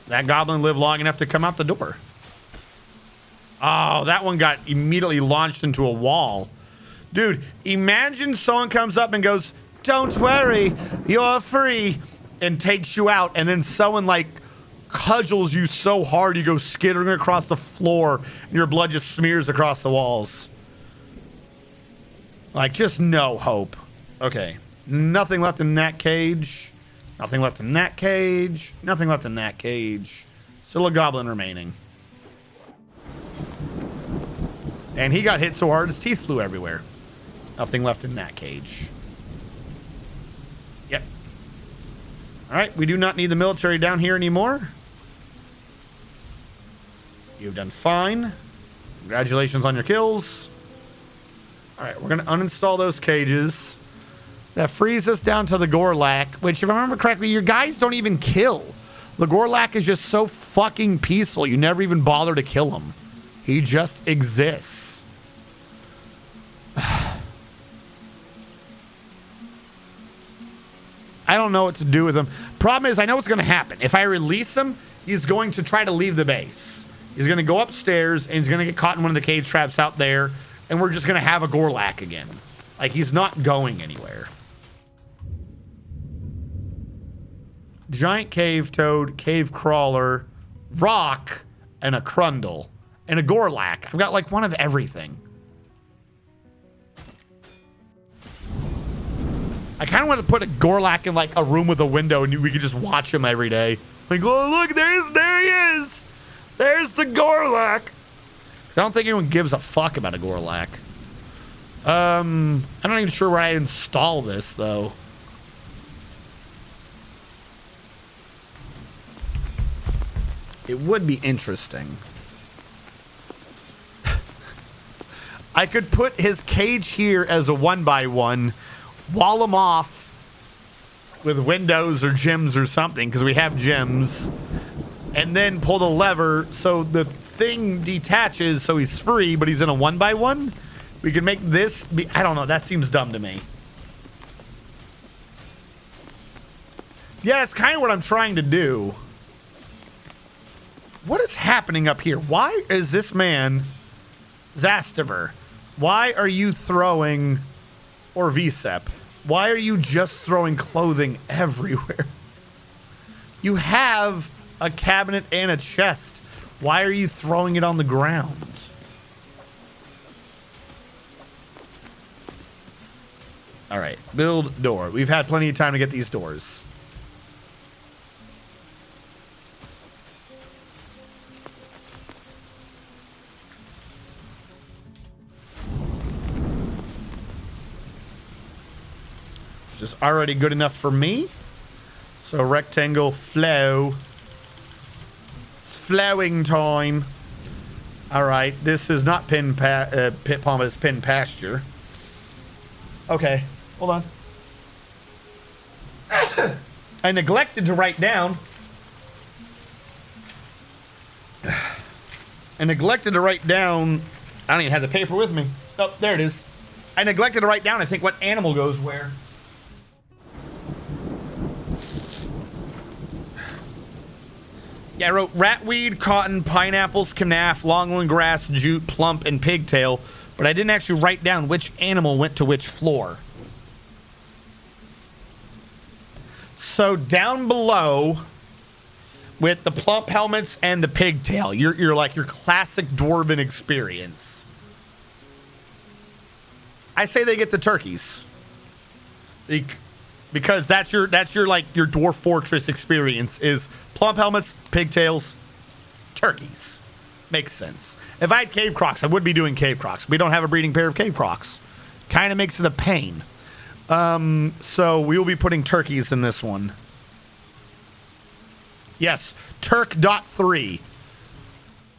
That goblin lived long enough to come out the door. Oh, that one got immediately launched into a wall. Dude, imagine someone comes up and goes, "Don't worry, you're free," and takes you out, and then someone like cudgels you so hard you go skittering across the floor and your blood just smears across the walls. Like, just no hope. Okay, nothing left in that cage. Nothing left in that cage. Nothing left in that cage. Still a goblin remaining. And he got hit so hard his teeth flew everywhere. Nothing left in that cage. Yep. All right, we do not need the military down here anymore. You've done fine. Congratulations on your kills. All right, we're going to uninstall those cages. That frees us down to the Gorlak, which, if I remember correctly, your guys don't even kill. The Gorlak is just so fucking peaceful, you never even bother to kill him. He just exists. I don't know what to do with him. Problem is, I know what's going to happen. If I release him, he's going to try to leave the base. He's going to go upstairs, and he's going to get caught in one of the cage traps out there, and we're just going to have a Gorlak again. Like, he's not going anywhere. Giant cave toad, cave crawler, rock, and a crundle. And a Gorlak. I've got like one of everything. I kind of want to put a Gorlak in like a room with a window and we could just watch him every day. Like, oh look, there he is. There's the Gorlak. I don't think anyone gives a fuck about a Gorlak. I'm not even sure where I install this though. It would be interesting. I could put his cage here as a 1x1, wall him off with windows or gems or something, because we have gems, and then pull the lever so the thing detaches so he's free, but he's in a 1x1. We could make this be, I don't know, that seems dumb to me. Yeah, it's kind of what I'm trying to do. What is happening up here? Why is this man, Zastiver, why are you throwing, or VSEP, why are you just throwing clothing everywhere? You have a cabinet and a chest. Why are you throwing it on the ground? All right, build door. We've had plenty of time to get these doors. Which is already good enough for me. So rectangle flow. It's flowing time. All right, this is not pit pond, it's pin pasture. Okay, hold on. I neglected to write down. I neglected to write down. I don't even have the paper with me. Oh, there it is. I neglected to write down, I think, what animal goes where. Yeah, I wrote ratweed, cotton, pineapples, canaf, longland grass, jute, plump, and pigtail, but I didn't actually write down which animal went to which floor. So down below, with the plump helmets and the pigtail, you're like your classic dwarven experience. I say they get the turkeys. Because that's your like your dwarf fortress experience is plump helmets, pigtails, turkeys. Makes sense. If I had cave crocs, I would be doing cave crocs. We don't have a breeding pair of cave crocs. Kind of makes it a pain. So we will be putting turkeys in this one. Yes, Turk.3.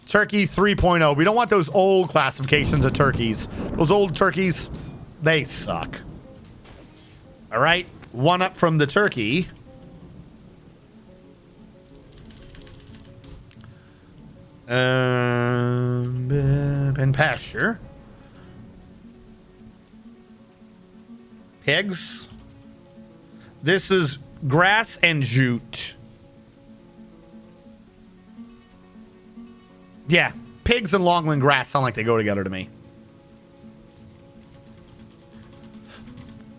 Turkey 3.0. We don't want those old classifications of turkeys. Those old turkeys, they suck. All right. One up from the turkey. And pasture. Pigs. This is grass and jute. Yeah, pigs and longland grass sound like they go together to me.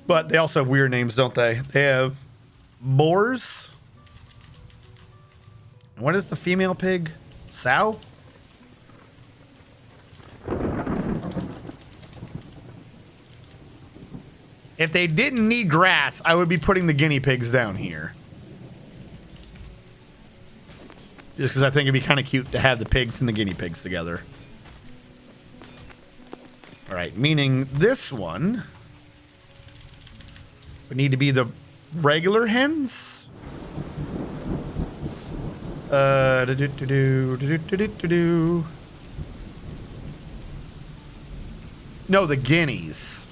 But they also have weird names, don't they? They have boars. And what is the female pig? Sow? If they didn't need grass, I would be putting the guinea pigs down here. Just because I think it'd be kind of cute to have the pigs and the guinea pigs together. All right, meaning this one would need to be the regular hens. No, the guineas.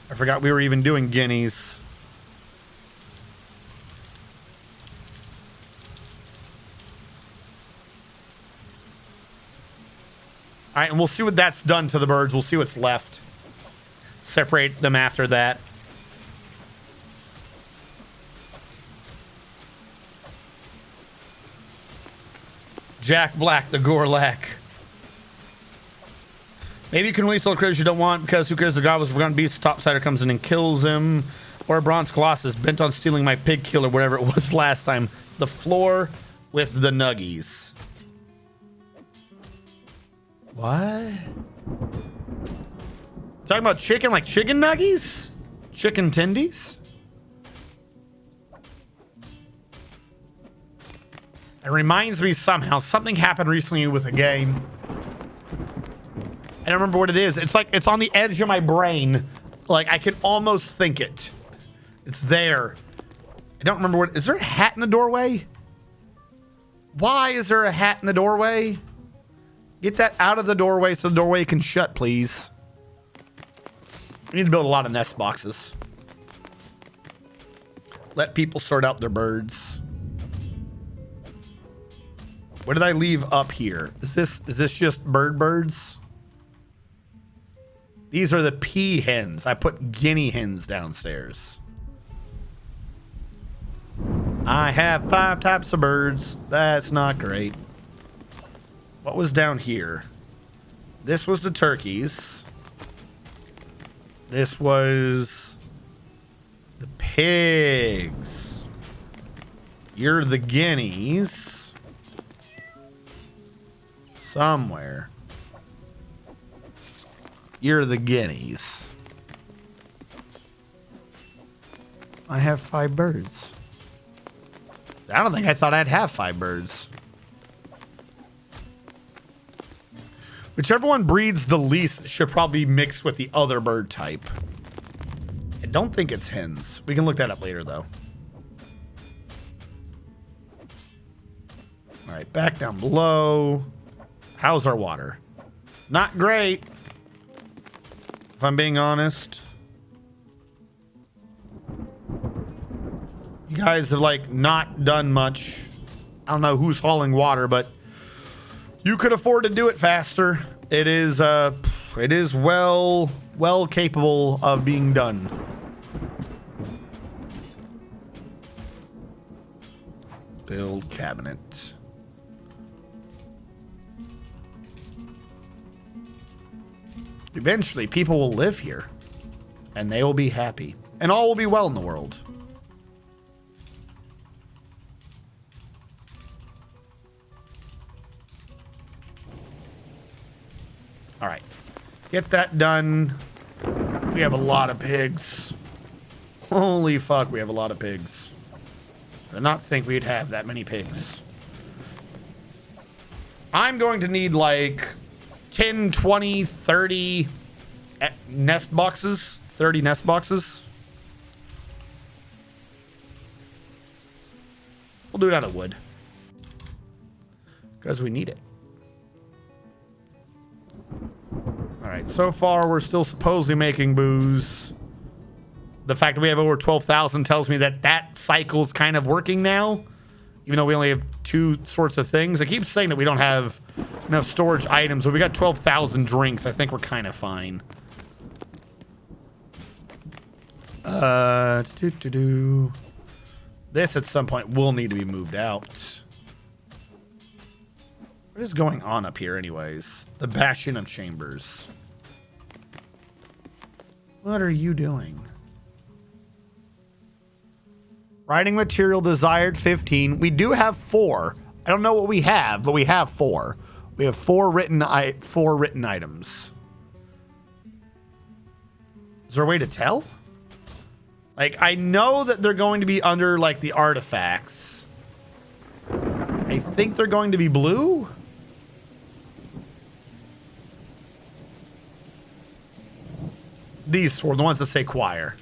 I forgot we were even doing guineas. All right, and we'll see what that's done to the birds. We'll see what's left. Separate them after that. Jack Black, the Gorlak. Maybe you can release all the critters you don't want because who cares? The god was forgotten beast. Topsider comes in and kills him. Or a bronze colossus bent on stealing my pig kill or whatever it was last time. The floor with the nuggies. What? Talking about chicken like chicken nuggies? Chicken tendies? It reminds me somehow something happened recently with a game. I don't remember what it is. It's like it's on the edge of my brain. Like I can almost think it. It's there. I don't remember what. Is there a hat in the doorway? Why is there a hat in the doorway? Get that out of the doorway so the doorway can shut, please. We need to build a lot of nest boxes. Let people sort out their birds. What did I leave up here? Is this just birds? These are the pea hens. I put guinea hens downstairs. I have 5 types of birds. That's not great. What was down here? This was the turkeys. This was the pigs. You're the guineas. Somewhere. You're the guineas. I have 5 birds. I don't think I thought I'd have 5 birds. Whichever one breeds the least should probably be mixed with the other bird type. I don't think it's hens. We can look that up later, though. All right, back down below. How's our water? Not great, if I'm being honest. You guys have like not done much. I don't know who's hauling water, but you could afford to do it faster. It is well capable of being done. Build cabinet. Eventually, people will live here, and they will be happy, and all will be well in the world. All right, get that done. We have a lot of pigs. Holy fuck, we have a lot of pigs. I did not think we'd have that many pigs. I'm going to need like 10, 20, 30 nest boxes. 30 nest boxes. We'll do it out of wood. Because we need it. Alright, so far we're still supposedly making booze. The fact that we have over 12,000 tells me that that cycle's kind of working now. Even though we only have 2 sorts of things. I keep saying that we don't have enough storage items, but we got 12,000 drinks. I think we're kind of fine. This at some point will need to be moved out. What is going on up here anyways? The Bastion of Chambers. What are you doing? Writing material desired 15. We do have 4. I don't know what we have, but we have 4. We have 4 written items. Is there a way to tell? Like, I know that they're going to be under like the artifacts. I think they're going to be blue. These 4, the ones that say choir.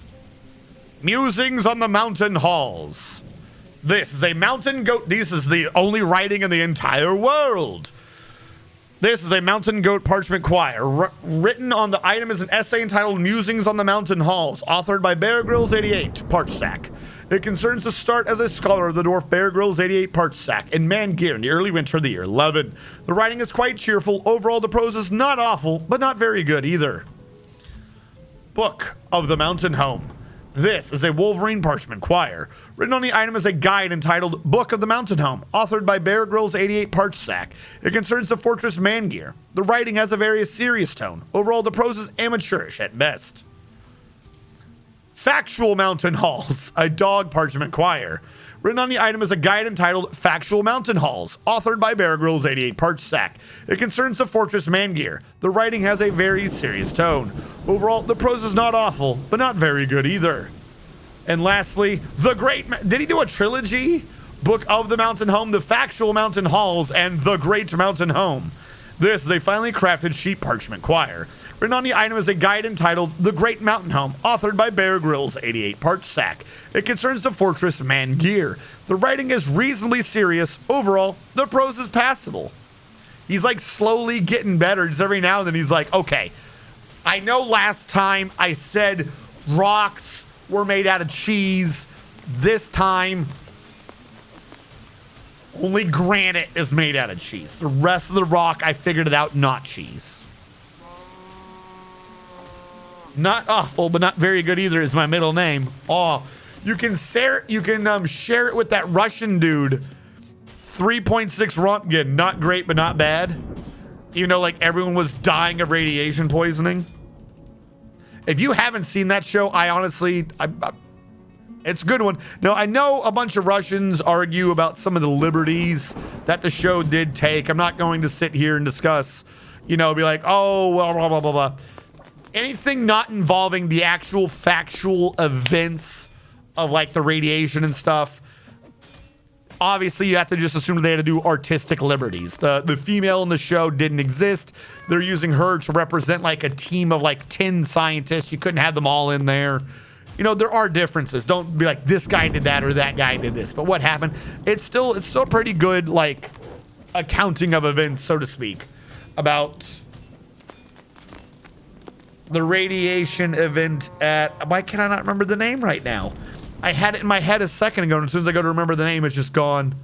Musings on the mountain halls. This is a mountain goat. This is the only writing in the entire world. This is a mountain goat parchment choir. Written on the item is an essay entitled Musings on the Mountain Halls, authored by Bear Grylls 88, Parch Sack. It concerns the start as a scholar of the dwarf Bear Grylls 88 Parch Sack in ManGear in the early winter of the year 11. The writing is quite cheerful. Overall, the prose is not awful, but not very good either. Book of the Mountain Home. This is a Wolverine parchment choir. Written on the item is a guide entitled Book of the Mountain Home, authored by Bear Grylls 88 Parch Sack. It concerns the fortress ManGear. The writing has a very serious tone. Overall, the prose is amateurish at best. Factual Mountain Halls, a dog parchment choir. Written on the item is a guide entitled Factual Mountain Halls, authored by Bear Grylls 88 Parch Sack. It concerns the fortress ManGear. The writing has a very serious tone. Overall, the prose is not awful, but not very good either. And lastly, The Great... Did he do a trilogy? Book of the Mountain Home, The Factual Mountain Halls, and The Great Mountain Home. This is a finely crafted sheep parchment choir. Written on the item is a guide entitled The Great Mountain Home, authored by Bear Grylls 88 Parch Sack. It concerns the fortress ManGear. The writing is reasonably serious. Overall, the prose is passable. He's like slowly getting better. Just every now and then he's like, okay, I know last time I said rocks were made out of cheese. This time, only granite is made out of cheese. The rest of the rock, I figured it out, not cheese. Not awful, but not very good either is my middle name. Oh, you can share it with that Russian dude. 3.6 Rontgen, not great, but not bad. Even though like everyone was dying of radiation poisoning. If you haven't seen that show, I honestly, it's a good one. Now, I know a bunch of Russians argue about some of the liberties that the show did take. I'm not going to sit here and discuss, be like, oh, blah, blah, blah, blah, blah. Anything not involving the actual factual events of like the radiation and stuff, obviously you have to just assume they had to do artistic liberties. The female in the show didn't exist. They're using her to represent like a team of like 10 scientists. You couldn't have them all in there. There are differences. Don't be like this guy did that or that guy did this. But what happened? It's still pretty good like accounting of events, so to speak, about the radiation event at, why can I not remember the name right now? I had it in my head a second ago, and as soon as I go to remember the name, it's just gone.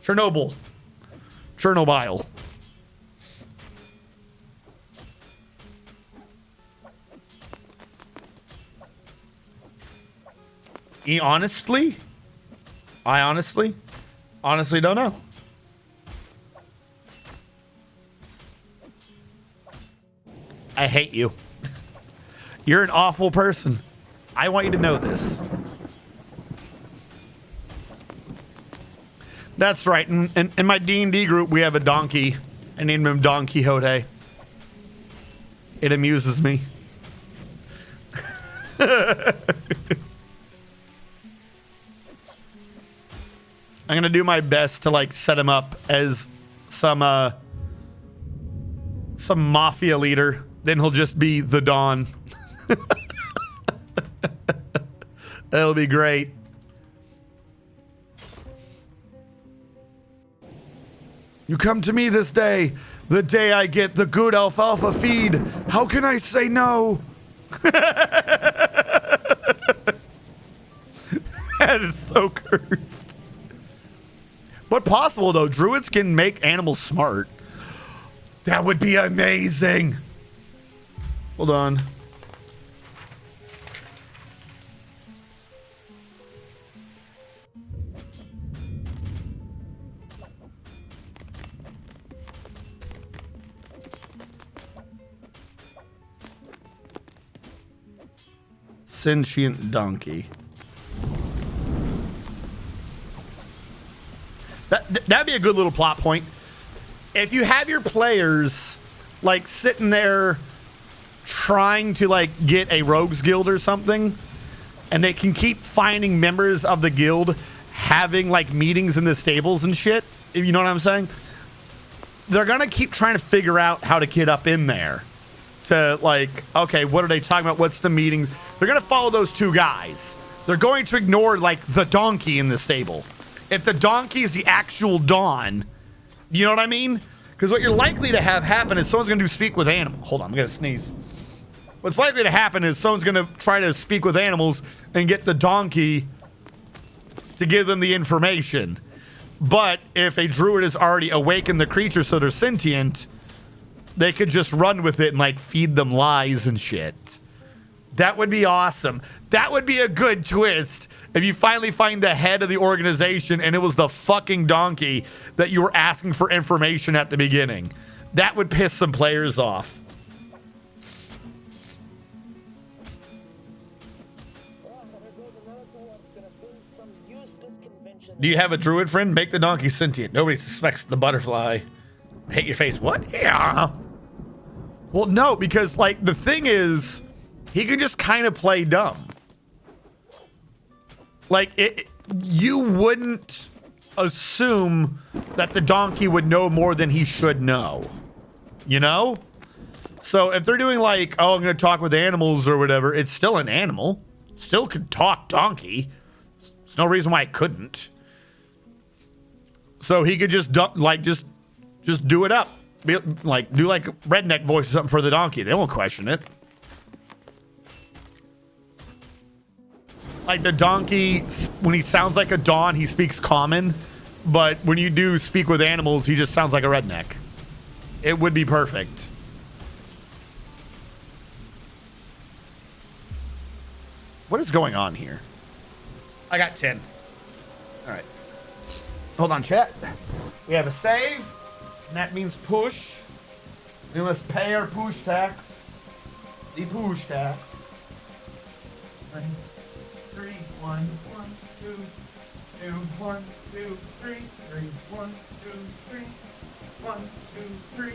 Chernobyl. Chernobyl. I honestly don't know. I hate you. You're an awful person. I want you to know this. That's right. In my D&D group, we have a donkey. I named him Don Quixote. It amuses me. I'm gonna do my best to like set him up as some mafia leader. Then he'll just be the Don. That'll be great. You come to me this day, the day I get the good alfalfa feed. How can I say no? That is so cursed. But possible, though. Druids can make animals smart. That would be amazing. Hold on. Sentient donkey. That'd be a good little plot point. If you have your players like sitting there trying to like get a rogues guild or something, and they can keep finding members of the guild having like meetings in the stables and shit, if you know what I'm saying, they're gonna keep trying to figure out how to get up in there to like, okay, what are they talking about? What's the meetings? They're gonna follow those two guys. They're going to ignore like the donkey in the stable. If the donkey is the actual Dawn, you know what I mean? Because what you're likely to have happen is someone's going to speak with animals. Hold on, I'm going to sneeze. What's likely to happen is someone's going to try to speak with animals and get the donkey to give them the information. But if a druid has already awakened the creature so they're sentient, they could just run with it and like feed them lies and shit. That would be awesome. That would be a good twist. If you finally find the head of the organization and it was the fucking donkey that you were asking for information at the beginning. That would piss some players off. Do you have a druid friend? Make the donkey sentient. Nobody suspects the butterfly. Hit your face. What? Yeah. Well, no, because like the thing is, he can just kind of play dumb. Like, you wouldn't assume that the donkey would know more than he should know. You know? So if they're doing like, oh, I'm going to talk with animals or whatever, it's still an animal. Still could talk donkey. There's no reason why it couldn't. So he could just just do it up. Do like redneck voice or something for the donkey. They won't question it. Like the donkey, when he sounds like a Dawn, he speaks common. But when you do speak with animals, he just sounds like a redneck. It would be perfect. What is going on here? I got 10. All right. Hold on, chat. We have a save, and that means push. We must pay our push tax. The push tax. 3, 1, 1, 2, 2, 1, 2, 3, 3, 1, 2, 3, 1, 2, 3,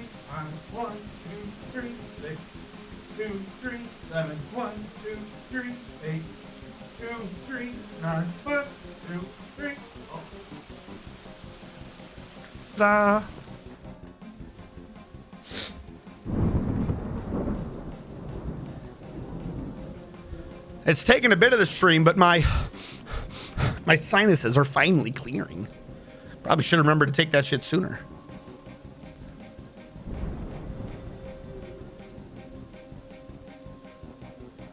1, 2, 3, 6, 2, 3, 7, 1, 2, 3, 8, 2, 3, 9, 1, 2, 3. Oh. Da. It's taken a bit of the stream, but my sinuses are finally clearing. Probably should have remembered to take that shit sooner.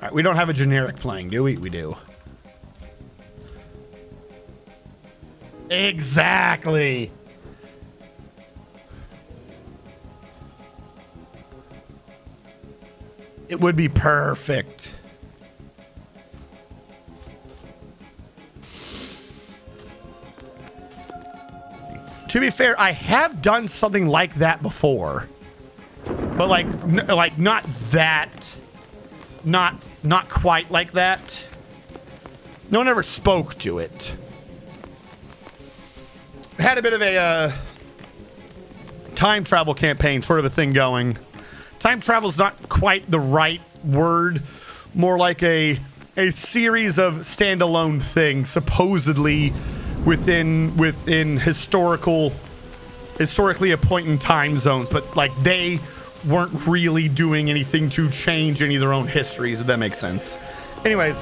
All right, we don't have a generic playing, do we? We do. Exactly. It would be perfect. To be fair, I have done something like that before. But like not that, not quite like that. No one ever spoke to it. Had a bit of a time travel campaign sort of a thing going. Time travel's not quite the right word. More like a series of standalone things, supposedly within historically appointed time zones, but like they weren't really doing anything to change any of their own histories, if that makes sense. Anyways,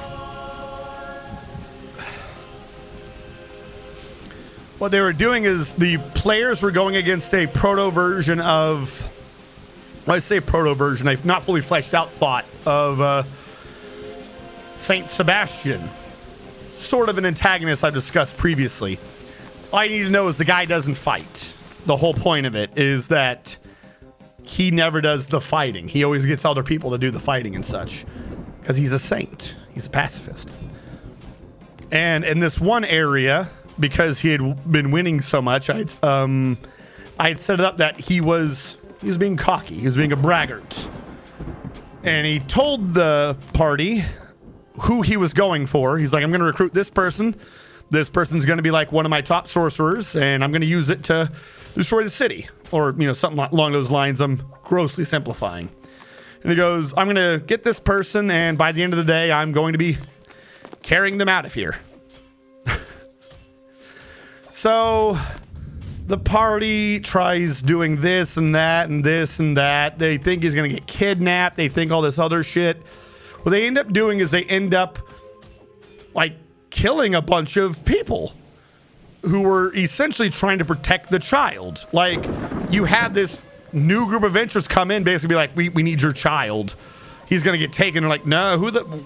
what they were doing is the players were going against a proto version of, when I say proto version, I've not fully fleshed out thought of Saint Sebastian, sort of an antagonist I've discussed previously. All you need to know is the guy doesn't fight. The whole point of it is that he never does the fighting. He always gets other people to do the fighting and such, because he's a saint. He's a pacifist. And in this one area, because he had been winning so much, I had set it up that he was being cocky. He was being a braggart. And he told the party who he was going for. He's like, I'm going to recruit this person. This person's going to be like one of my top sorcerers, and I'm going to use it to destroy the city. Or, something along those lines. I'm grossly simplifying. And he goes, I'm going to get this person, and by the end of the day, I'm going to be carrying them out of here. So the party tries doing this and that and this and that. They think he's going to get kidnapped. They think all this other shit. What they end up doing is they end up like killing a bunch of people who were essentially trying to protect the child. Like, you have this new group of adventurers come in, basically be like, we need your child. He's going to get taken. They're like, no,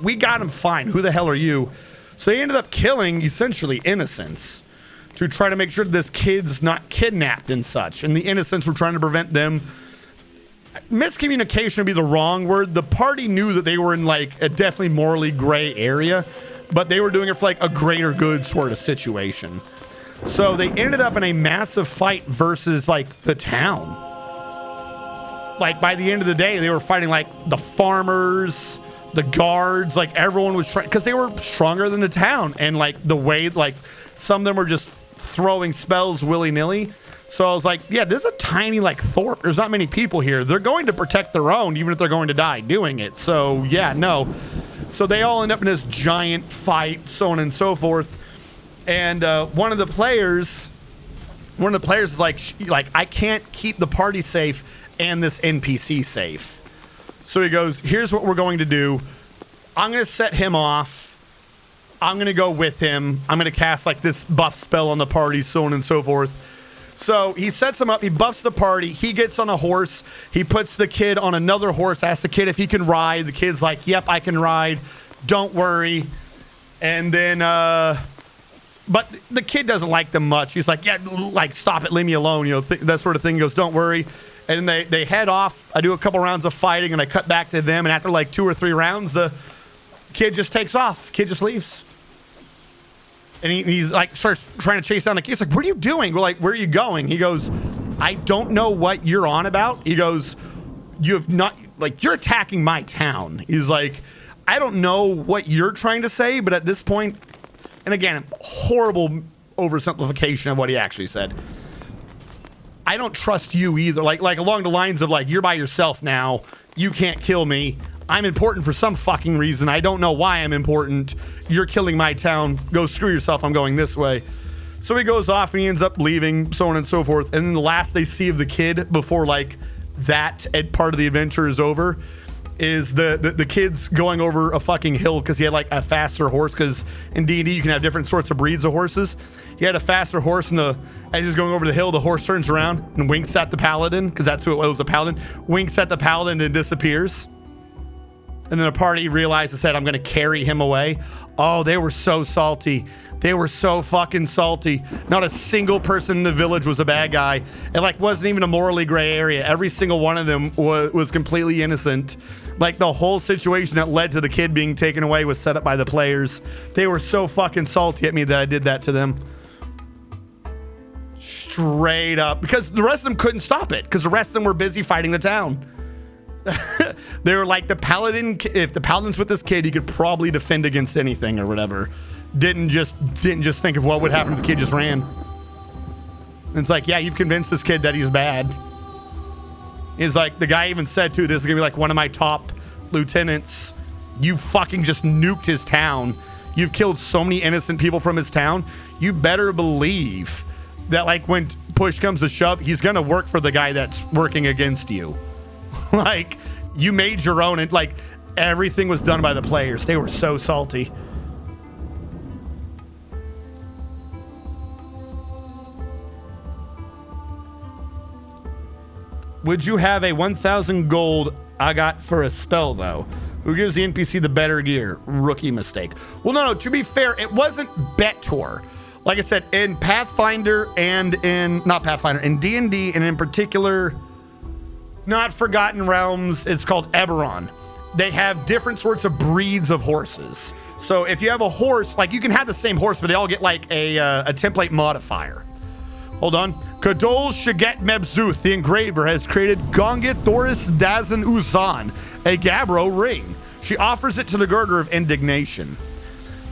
we got him fine. Who the hell are you? So they ended up killing essentially innocents to try to make sure this kid's not kidnapped and such. And the innocents were trying to prevent them. Miscommunication would be the wrong word. The party knew that they were in like a definitely morally gray area, but they were doing it for like a greater good sort of situation. So they ended up in a massive fight versus like the town. Like by the end of the day, they were fighting like the farmers, the guards, like everyone was trying, because they were stronger than the town. And like the way, like some of them were just throwing spells willy-nilly. So I was like, yeah, this is a tiny like thorp. There's not many people here. They're going to protect their own, even if they're going to die doing it. So yeah, no. So they all end up in this giant fight, so on and so forth. And one of the players is like, I can't keep the party safe and this NPC safe. So he goes, here's what we're going to do. I'm going to set him off. I'm going to go with him. I'm going to cast like this buff spell on the party, so on and so forth. So he sets him up. He buffs the party. He gets on a horse. He puts the kid on another horse, asks the kid if he can ride. The kid's like, yep, I can ride. Don't worry. And then, but the kid doesn't like them much. He's like, yeah, like, stop it, leave me alone, that sort of thing. He goes, don't worry. And then they head off. I do a couple rounds of fighting, and I cut back to them. And after like 2 or 3 rounds, the kid just takes off. Kid just leaves. And he's like, starts trying to chase down the kid. He's like, what are you doing? We're like, where are you going? He goes, I don't know what you're on about. He goes, you have not, like, you're attacking my town. He's like, I don't know what you're trying to say, but at this point, and again, horrible oversimplification of what he actually said. I don't trust you either. Like along the lines of like, you're by yourself now. You can't kill me. I'm important for some fucking reason. I don't know why I'm important. You're killing my town. Go screw yourself. I'm going this way. So he goes off and he ends up leaving, so on and so forth. And then the last they see of the kid before like that part of the adventure is over is the kid's going over a fucking hill because he had like a faster horse, because in D&D you can have different sorts of breeds of horses. He had a faster horse, and as he's going over the hill, the horse turns around and winks at the paladin, because that's who it was, a paladin. Winks at the paladin and disappears. And then the party realized and said, I'm going to carry him away. Oh, they were so salty. They were so fucking salty. Not a single person in the village was a bad guy. It like wasn't even a morally gray area. Every single one of them was completely innocent. Like the whole situation that led to the kid being taken away was set up by the players. They were so fucking salty at me that I did that to them. Straight up. Because the rest of them couldn't stop it. Because the rest of them were busy fighting the town. They were like the paladin. If the paladin's with this kid, he could probably defend against anything or whatever. Didn't just think of what would happen if the kid just ran. And it's like, yeah, you've convinced this kid that he's bad. Is like the guy even said too, this is gonna be like one of my top lieutenants. You fucking just nuked his town. You've killed so many innocent people from his town. You better believe that like when push comes to shove, he's gonna work for the guy that's working against you. Like you made your own, and like everything was done by the players. They were so salty. Would you have a 1,000 gold I got for a spell, though? Who gives the NPC the better gear? Rookie mistake. Well, no, to be fair, it wasn't Betor. Like I said, in Pathfinder and in D&D, and in particular, not Forgotten Realms, it's called Eberron. They have different sorts of breeds of horses. So if you have a horse, like you can have the same horse, but they all get like a template modifier. Hold on. Kadol Shaget Mebzuth, the engraver, has created Gongit Thoris Dazan Uzan, a Gabbro ring. She offers it to the Girder of Indignation.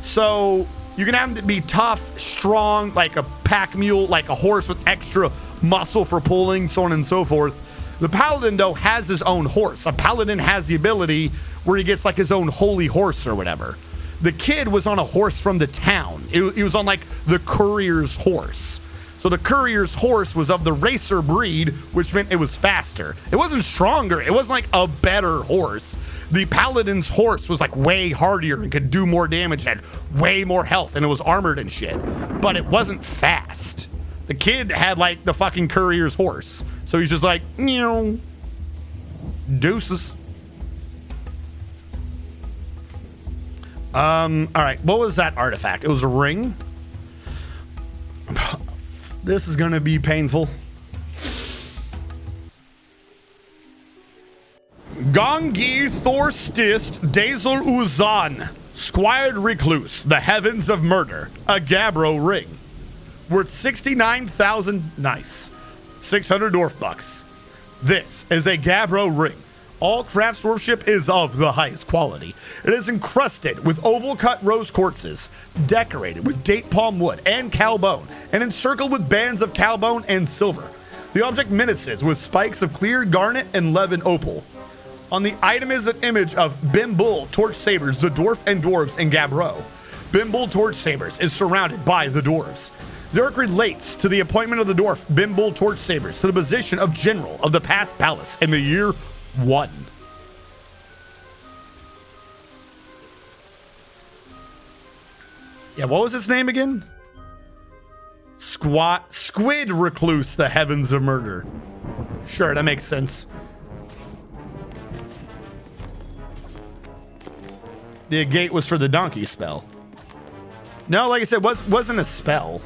So you can have them to be tough, strong, like a pack mule, like a horse with extra muscle for pulling, so on and so forth. The Paladin, though, has his own horse. A Paladin has the ability where he gets like his own holy horse or whatever. The kid was on a horse from the town. He was on like the courier's horse. So the courier's horse was of the racer breed, which meant it was faster. It wasn't stronger. It wasn't like a better horse. The paladin's horse was like way hardier and could do more damage and had way more health, and it was armored and shit. But it wasn't fast. The kid had like the fucking courier's horse. So he's just like, deuces. All right, what was that artifact? It was a ring. This is gonna be painful. Gongi Thorstist Dazel Uzan, Squired Recluse, the Heavens of Murder, a Gabbro ring. Worth 69,000, nice, 600 Dwarf bucks. This is a Gabbro ring. All craft dwarfship is of the highest quality. It is encrusted with oval-cut rose quartzes, decorated with date palm wood and cow bone, and encircled with bands of cow bone and silver. The object menaces with spikes of clear garnet and levin opal. On the item is an image of Bimbul Torch Sabers, the dwarf and dwarves in Gabbro. Bimbul Torch Sabers is surrounded by the dwarves. The arc relates to the appointment of the dwarf Bimbul Torch Sabers to the position of general of the past palace in the year 1. Yeah, what was its name again? Squid Recluse, the Heavens of Murder. Sure, that makes sense. The gate was for the donkey spell. No, like I said, wasn't a spell.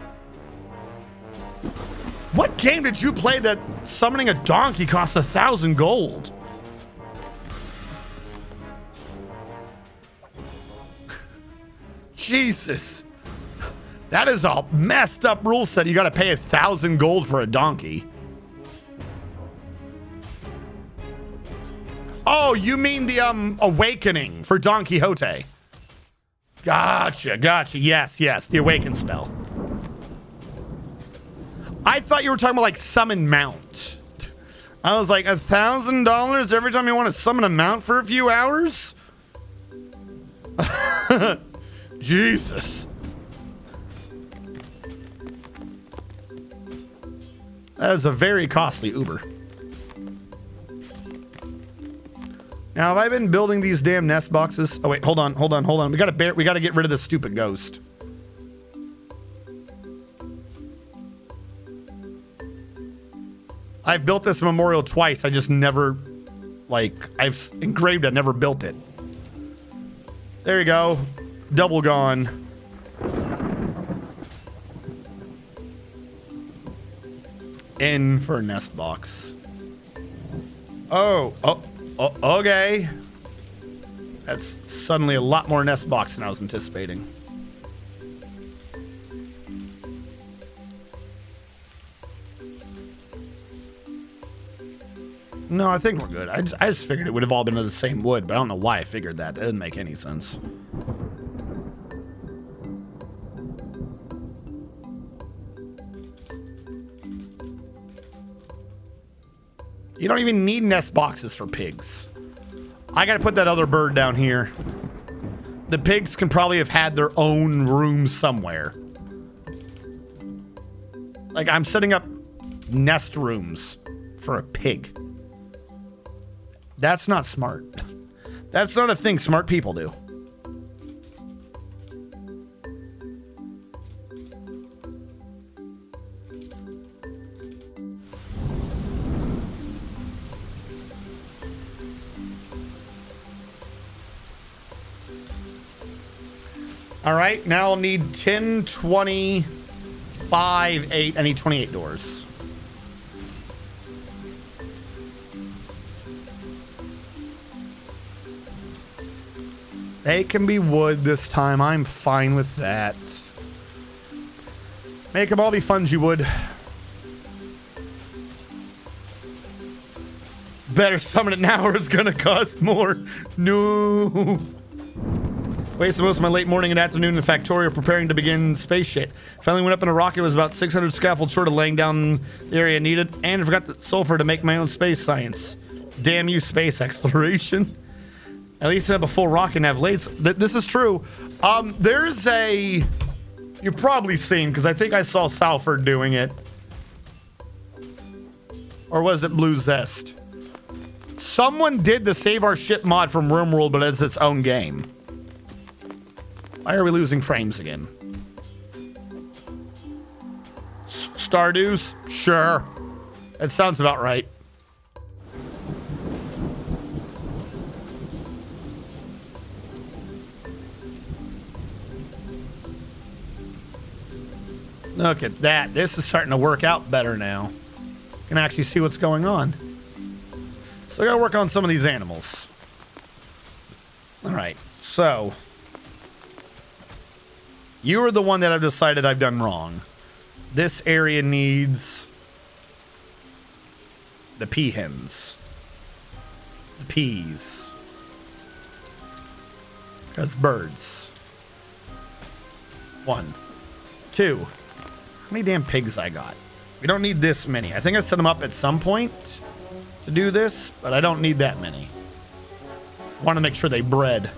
What game did you play that summoning a donkey cost 1,000 gold? Jesus. That is a messed up rule set. You got to pay 1,000 gold for a donkey. Oh, you mean the awakening for Don Quixote. Gotcha. Yes, the awaken spell. I thought you were talking about like summon mount. I was like, $1,000 every time you want to summon a mount for a few hours? Jesus. That is a very costly Uber. Now, have I been building these damn nest boxes? Oh wait, hold on. We gotta get rid of this stupid ghost. I've built this memorial twice. I just never, like, I've engraved it, never built it. There you go. Double gone. In for a nest box. Oh, okay. That's suddenly a lot more nest box than I was anticipating. No, I think we're good. I just figured it would have all been of the same wood, but I don't know why I figured that. That didn't make any sense. You don't even need nest boxes for pigs. I gotta put that other bird down here. The pigs can probably have had their own room somewhere. Like, I'm setting up nest rooms for a pig. That's not smart. That's not a thing smart people do. All right, now I'll need 10, 20, 5, 8. I need 28 doors. They can be wood this time. I'm fine with that. Make them all be fungi wood. Better summon it now or it's gonna cost more. No. Wasted most of my late morning and afternoon in the Factorio preparing to begin space shit. Finally went up in a rocket, was about 600 scaffolds short of laying down the area needed, and I forgot the sulfur to make my own space science. Damn you, space exploration. At least I have a full rocket and have lates. This is true. There's a... You've probably seen, because I think I saw Salford doing it. Or was it Blue Zest? Someone did the Save Our Ship mod from RimWorld, but as its own game. Why are we losing frames again? Stardews? Sure. That sounds about right. Look at that. This is starting to work out better now. Can actually see what's going on. So I gotta work on some of these animals. Alright, so you are the one that I've decided I've done wrong. This area needs the peahens. The peas. Because birds. 1. 2. How many damn pigs I got? We don't need this many. I think I set them up at some point to do this, but I don't need that many. I want to make sure they bred.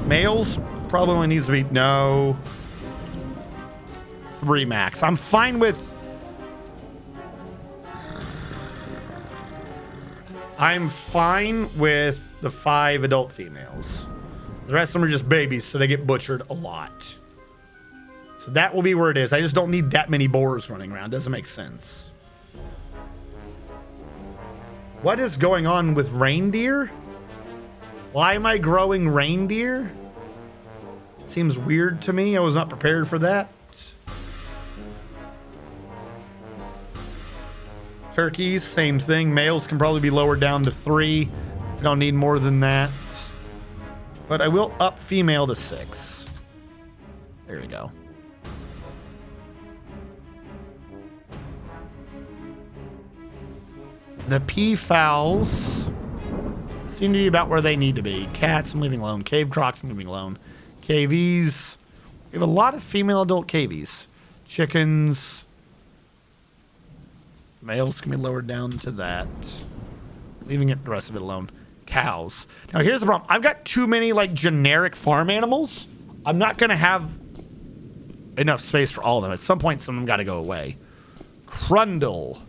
Males probably only needs to be, no, 3 max. I'm fine with, the 5 adult females. The rest of them are just babies, so they get butchered a lot. So that will be where it is. I just don't need that many boars running around. Doesn't make sense. What is going on with reindeer? Why am I growing reindeer? Seems weird to me. I was not prepared for that. Turkeys, same thing. Males can probably be lowered down to 3. I don't need more than that. But I will up female to 6. There we go. The peafowls seem to be about where they need to be. Cats, I'm leaving alone. Cave crocs, I'm leaving alone. KVs. We have a lot of female adult KVs. Chickens. Males can be lowered down to that. Leaving it the rest of it alone. Cows. Now here's the problem. I've got too many like generic farm animals. I'm not going to have enough space for all of them. At some point, some of them got to go away. Crundle.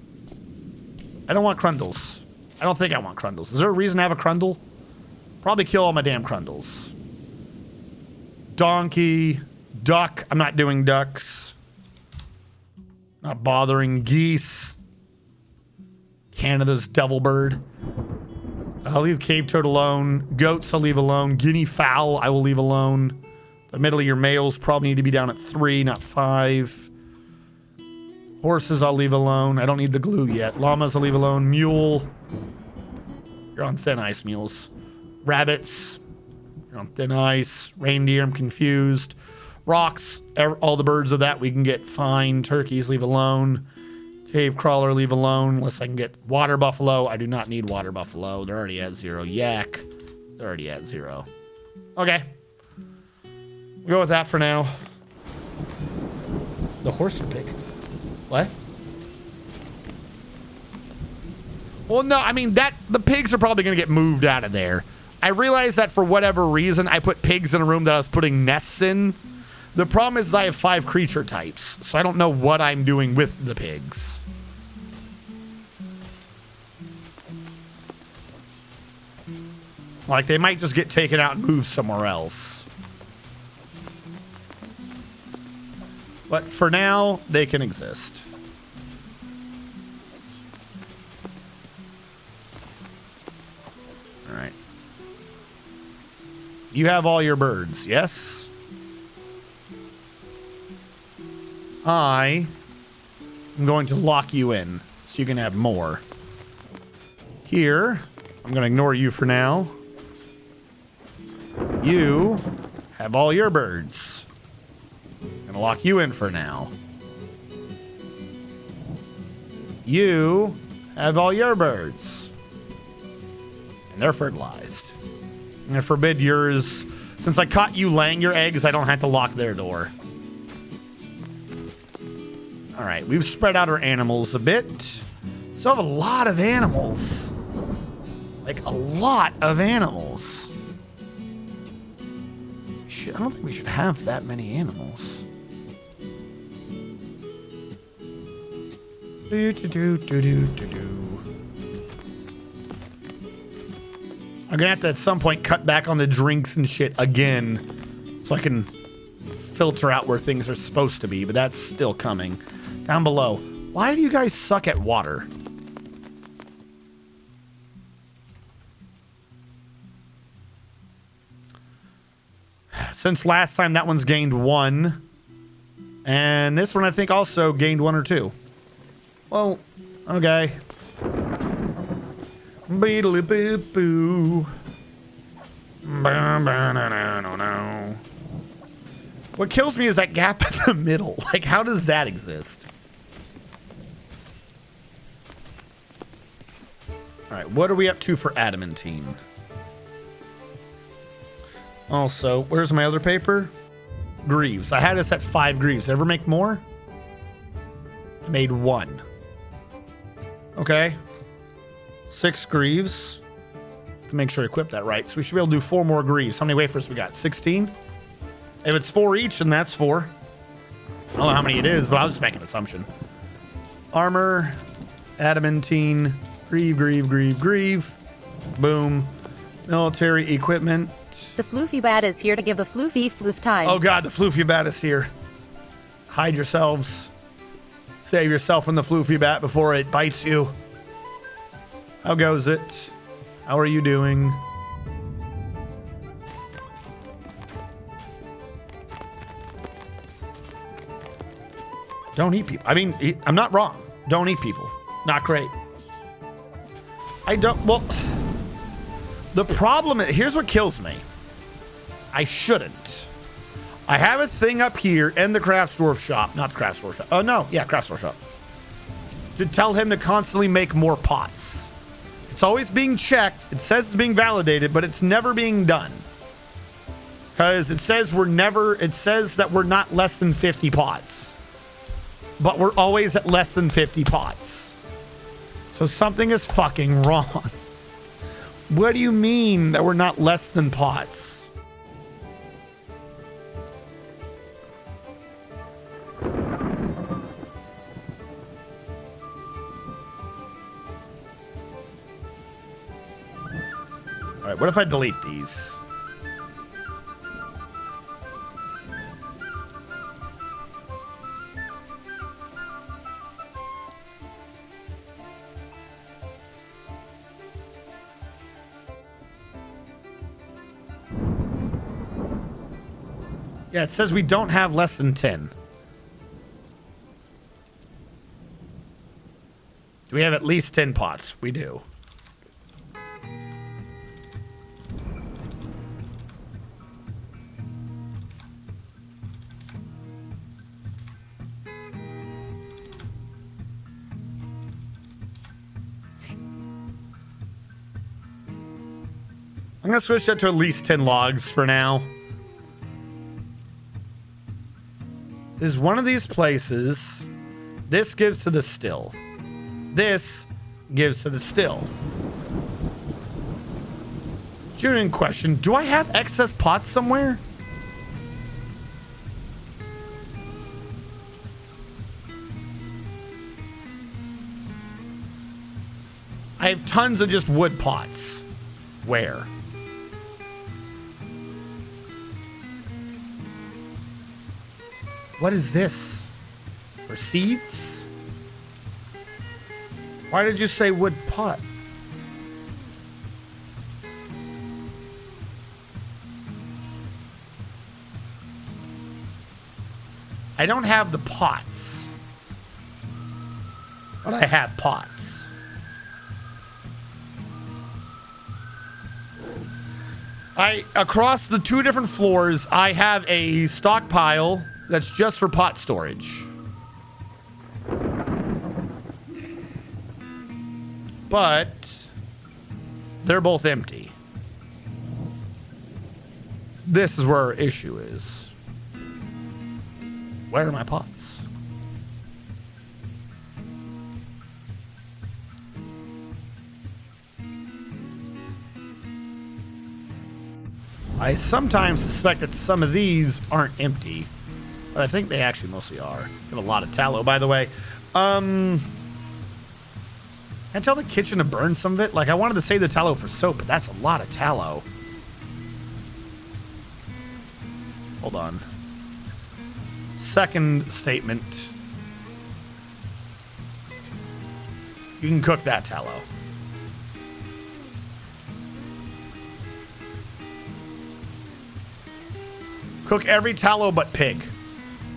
I don't want crundles. I don't think I want crundles. Is there a reason to have a crundle? Probably kill all my damn crundles. Donkey. Duck. I'm not doing ducks. Not bothering. Geese. Canada's devil bird. I'll leave cave toad alone. Goats I'll leave alone. Guinea fowl I will leave alone. Admittedly, your males probably need to be down at 3, not 5. Horses I'll leave alone. I don't need the glue yet. Llamas I'll leave alone. Mule. You're on thin ice, mules. Rabbits. You're on thin ice. Reindeer, I'm confused. Rocks, all the birds of that we can get fine. Turkeys leave alone. Cave crawler leave alone unless I can get water buffalo. I do not need water buffalo. They're already at 0. Yak. They're already at 0. Okay. We'll go with that for now. The horse or pig? What? Well, no, I mean, the pigs are probably going to get moved out of there. I realized that for whatever reason, I put pigs in a room that I was putting nests in. The problem is I have 5 creature types, so I don't know what I'm doing with the pigs. Like, they might just get taken out and moved somewhere else. But for now, they can exist. All right. You have all your birds, yes? I am going to lock you in so you can have more. Here, I'm going to ignore you for now. You have all your birds. I'm going to lock you in for now. You have all your birds. And they're fertilized. I'm going to forbid yours. Since I caught you laying your eggs, I don't have to lock their door. All right, we've spread out our animals a bit. Still have a lot of animals. Like, a lot of animals. I don't think we should have that many animals. I'm gonna have to at some point cut back on the drinks and shit again so I can filter out where things are supposed to be, but that's still coming. Down below, why do you guys suck at water? Since last time, that one's gained 1. And this one, I think, also gained 1 or 2. Well, okay. Beedly boo boo. What kills me is that gap in the middle. Like, how does that exist? All right, what are we up to for adamantine? Also, where's my other paper? Greaves. I had us at 5 greaves. Ever make more? I made 1. Okay. 6 greaves. To make sure I equip that right. So we should be able to do 4 more greaves. How many wafers we got? 16? If it's 4 each, then that's 4. I don't know how many it is, but I'll just make an assumption. Armor. Adamantine. Grieve. Boom. Military equipment. The Floofy Bat is here to give the Floofy floof time. Oh god, the Floofy Bat is here. Hide yourselves. Save yourself from the Floofy Bat before it bites you. How goes it? How are you doing? Don't eat people. I mean, I'm not wrong. Don't eat people. Not great. I don't, well, the problem is, here's what kills me. I shouldn't. I have a thing up here in the craft store shop. Not the craft store shop. Oh, no. Yeah, craft store shop. To tell him to constantly make more pots. It's always being checked. It says it's being validated, but it's never being done. Because it says that we're not less than 50 pots. But we're always at less than 50 pots. So something is fucking wrong. What do you mean that we're not less than pots? All right, what if I delete these? Yeah, it says we don't have less than 10. Do we have at least 10 pots? We do. I'm going to switch that to at least 10 logs for now. This is one of these places. This gives to the still. This gives to the still. Genuine question. Do I have excess pots somewhere? I have tons of just wood pots. Where? What is this? For seeds? Why did you say wood pot? I don't have the pots. But I have pots. Across the 2 different floors, I have a stockpile that's just for pot storage. But they're both empty. This is where our issue is. Where are my pots? I sometimes suspect that some of these aren't empty, but I think they actually mostly are. Got a lot of tallow, by the way. Can I tell the kitchen to burn some of it? Like, I wanted to save the tallow for soap, but that's a lot of tallow. Hold on. Second statement. You can cook that tallow. Cook every tallow but pig.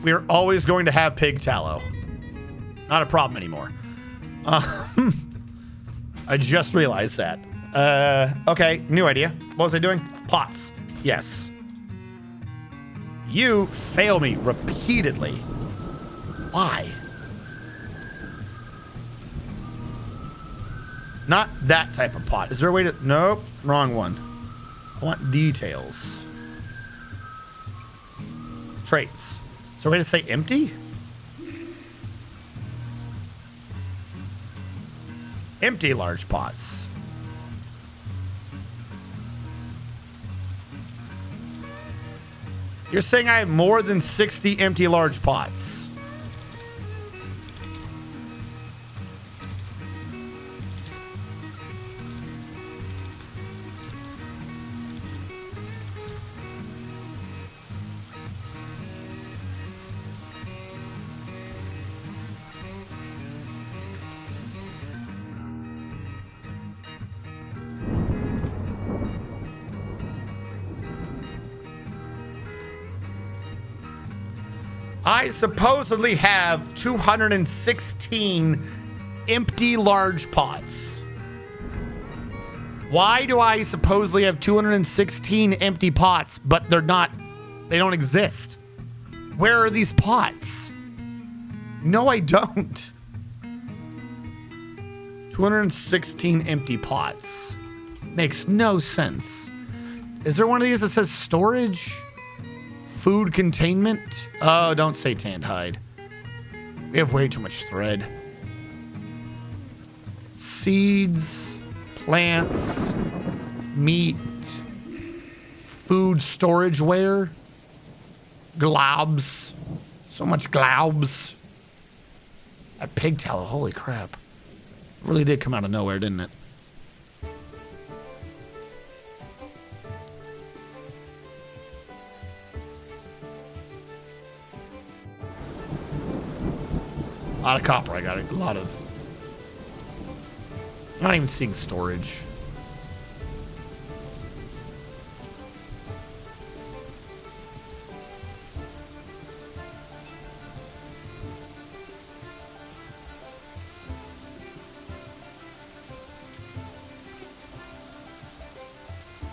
We are always going to have pig tallow. Not a problem anymore. I just realized that. Okay, new idea. What was I doing? Pots. Yes. You fail me repeatedly. Why? Not that type of pot. Is there a way to... Nope, wrong one. I want details. Traits. Is there a way to say empty? Empty large pots. You're saying I have more than 60 empty large pots. I supposedly have 216 empty large pots. Why do I supposedly have 216 empty pots, but they don't exist? Where are these pots? No, I don't. 216 empty pots. Makes no sense. Is there one of these that says storage? Food containment? Oh, don't say tanned hide. We have way too much thread. Seeds, plants, meat, food storage ware, globs. So much globs. That pig tallow, holy crap. Really did come out of nowhere, didn't it? A lot of copper. I got a lot of... I'm not even seeing storage.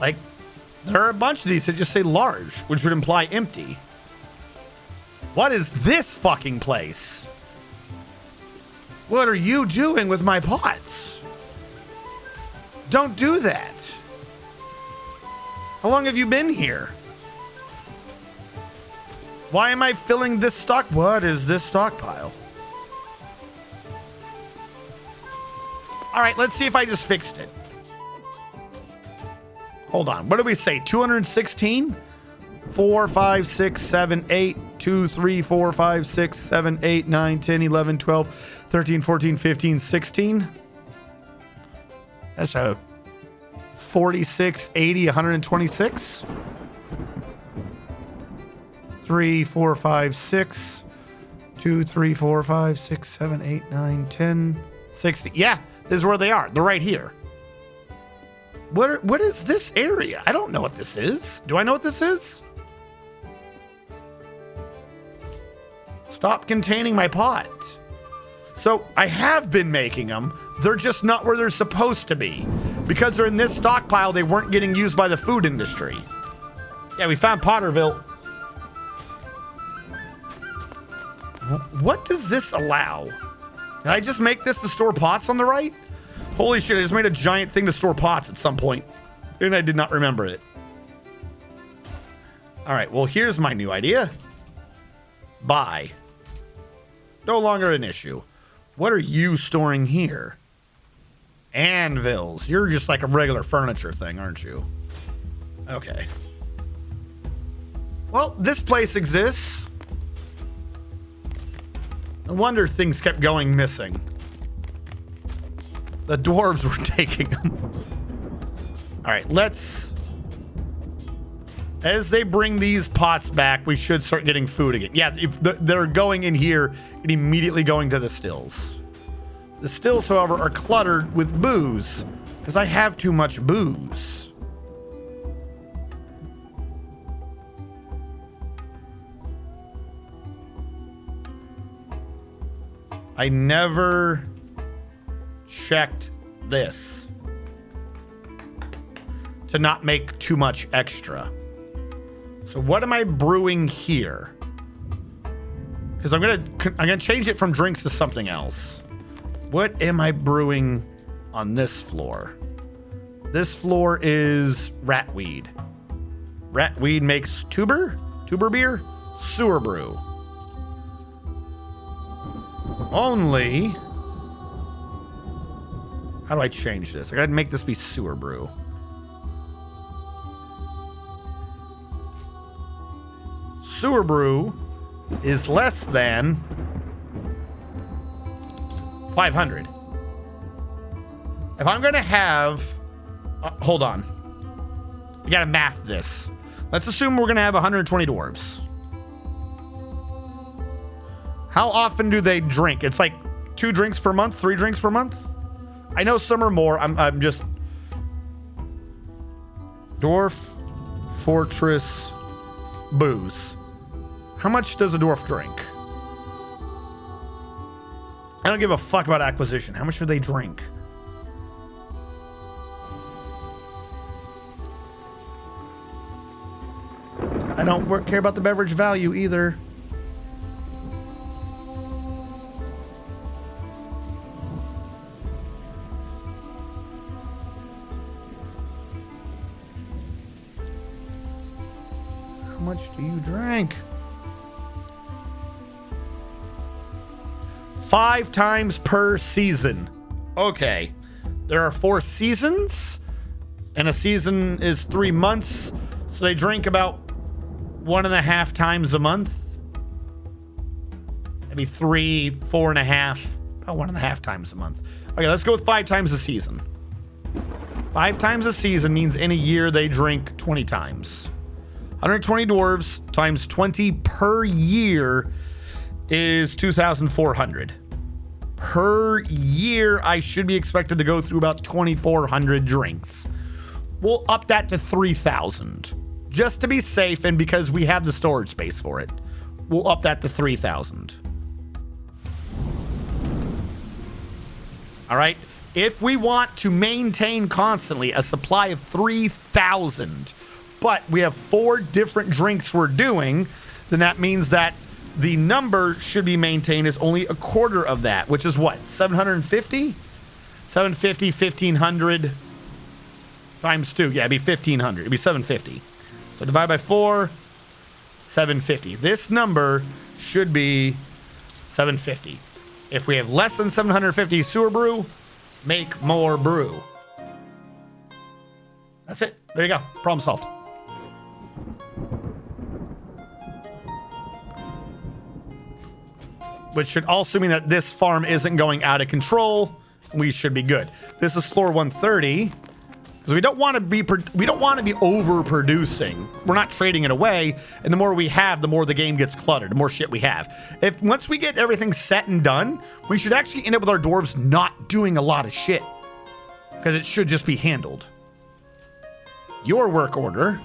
Like, there are a bunch of these that just say large, which would imply empty. What is this fucking place? What are you doing with my pots? Don't do that. How long have you been here? Why am I filling this stock? What is this stockpile? All right, let's see if I just fixed it. Hold on. What did we say? 216? 4, 5, 6, 7, 8, 2, 3, 4, 5, 6, 7, 8, 9, 10, 11, 12, 13, 14, 15, 16. That's a 46, 80, 126. 3, 4, 5, 6, 2, 3, 4, 5, 6, 7, 8, 9, 10, 60. Yeah, this is where they are. They're right here. What is this area? I don't know what this is. Do I know what this is? Stop containing my pot. So I have been making them. They're just not where they're supposed to be. Because they're in this stockpile, they weren't getting used by the food industry. Yeah, we found Potterville. What does this allow? Did I just make this to store pots on the right? Holy shit, I just made a giant thing to store pots at some point, and I did not remember it. All right, well, here's my new idea. Buy. No longer an issue. What are you storing here? Anvils. You're just like a regular furniture thing, aren't you? Okay. Well, this place exists. No wonder things kept going missing. The dwarves were taking them. All right, let's... As they bring these pots back, we should start getting food again. Yeah, if they're going in here and immediately going to the stills. The stills, however, are cluttered with booze because I have too much booze. I never checked this to not make too much extra. So what am I brewing here? Because I'm gonna change it from drinks to something else. What am I brewing on this floor? This floor is ratweed. Ratweed makes tuber beer, sewer brew. Only, how do I change this? I gotta make this be sewer brew. Sewer brew is less than 500. If I'm gonna have, hold on. We gotta math this. Let's assume we're gonna have 120 dwarves. How often do they drink? It's like 2 drinks per month, 3 drinks per month. I know some are more. I'm just Dwarf Fortress booze. How much does a dwarf drink? I don't give a fuck about acquisition. How much do they drink? I don't care about the beverage value either. How much do you drink? 5 times per season. Okay. There are 4 seasons, and a season is 3 months, so they drink about 1.5 times a month. Maybe 3, 4.5, about 1.5 times a month. Okay, let's go with 5 times a season. 5 times a season means in a year they drink 20 times. 120 dwarves times 20 per year is 2,400. Per year, I should be expected to go through about 2,400 drinks. We'll up that to 3,000. Just to be safe, and because we have the storage space for it. We'll up that to 3,000. All right. If we want to maintain constantly a supply of 3,000, but we have 4 different drinks we're doing, then that means that the number should be maintained as only a quarter of that, which is what? 750? 750, 1,500 times 2. Yeah, it'd be 1,500. It'd be 750. So divide by 4, 750. This number should be 750. If we have less than 750 sewer brew, make more brew. That's it. There you go. Problem solved. Which should also mean that this farm isn't going out of control. We should be good. This is floor 130 because we don't want to be overproducing. We're not trading it away, and the more we have, the more the game gets cluttered. The more shit we have. If once we get everything set and done, we should actually end up with our dwarves not doing a lot of shit because it should just be handled. Your work order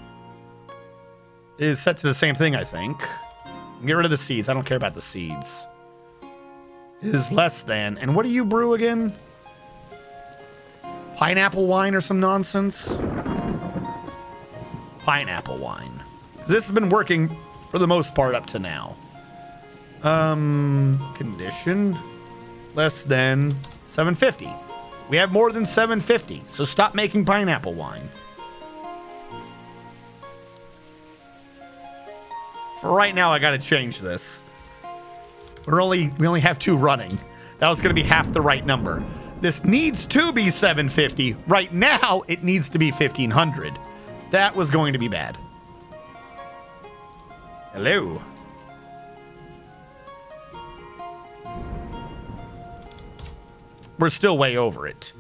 is set to the same thing, I think. Get rid of the seeds. I don't care about the seeds. Is less than. And what do you brew again? Pineapple wine or some nonsense? Pineapple wine. This has been working for the most part up to now. Condition. Less than 750. We have more than 750, so stop making pineapple wine. For right now, I gotta change this. We only have 2 running. That was gonna be half the right number. This needs to be 750. Right now, it needs to be 1,500. That was going to be bad. Hello. We're still way over it.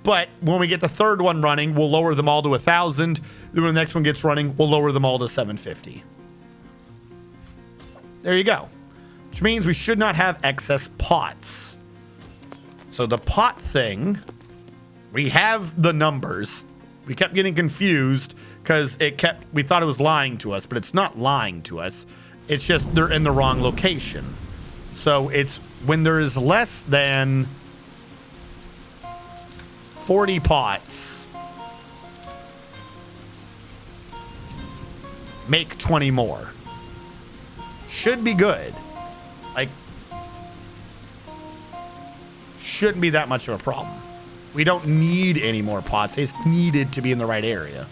But when we get the third one running, we'll lower them all to 1,000. Then when the next one gets running, we'll lower them all to 750. There you go. Which means we should not have excess pots. So the pot thing, we have the numbers. We kept getting confused because we thought it was lying to us, but it's not lying to us. It's just they're in the wrong location. So it's when there is less than 40 pots, make 20 more. Should be good. Like, shouldn't be that much of a problem. We don't need any more pots. It's needed to be in the right area.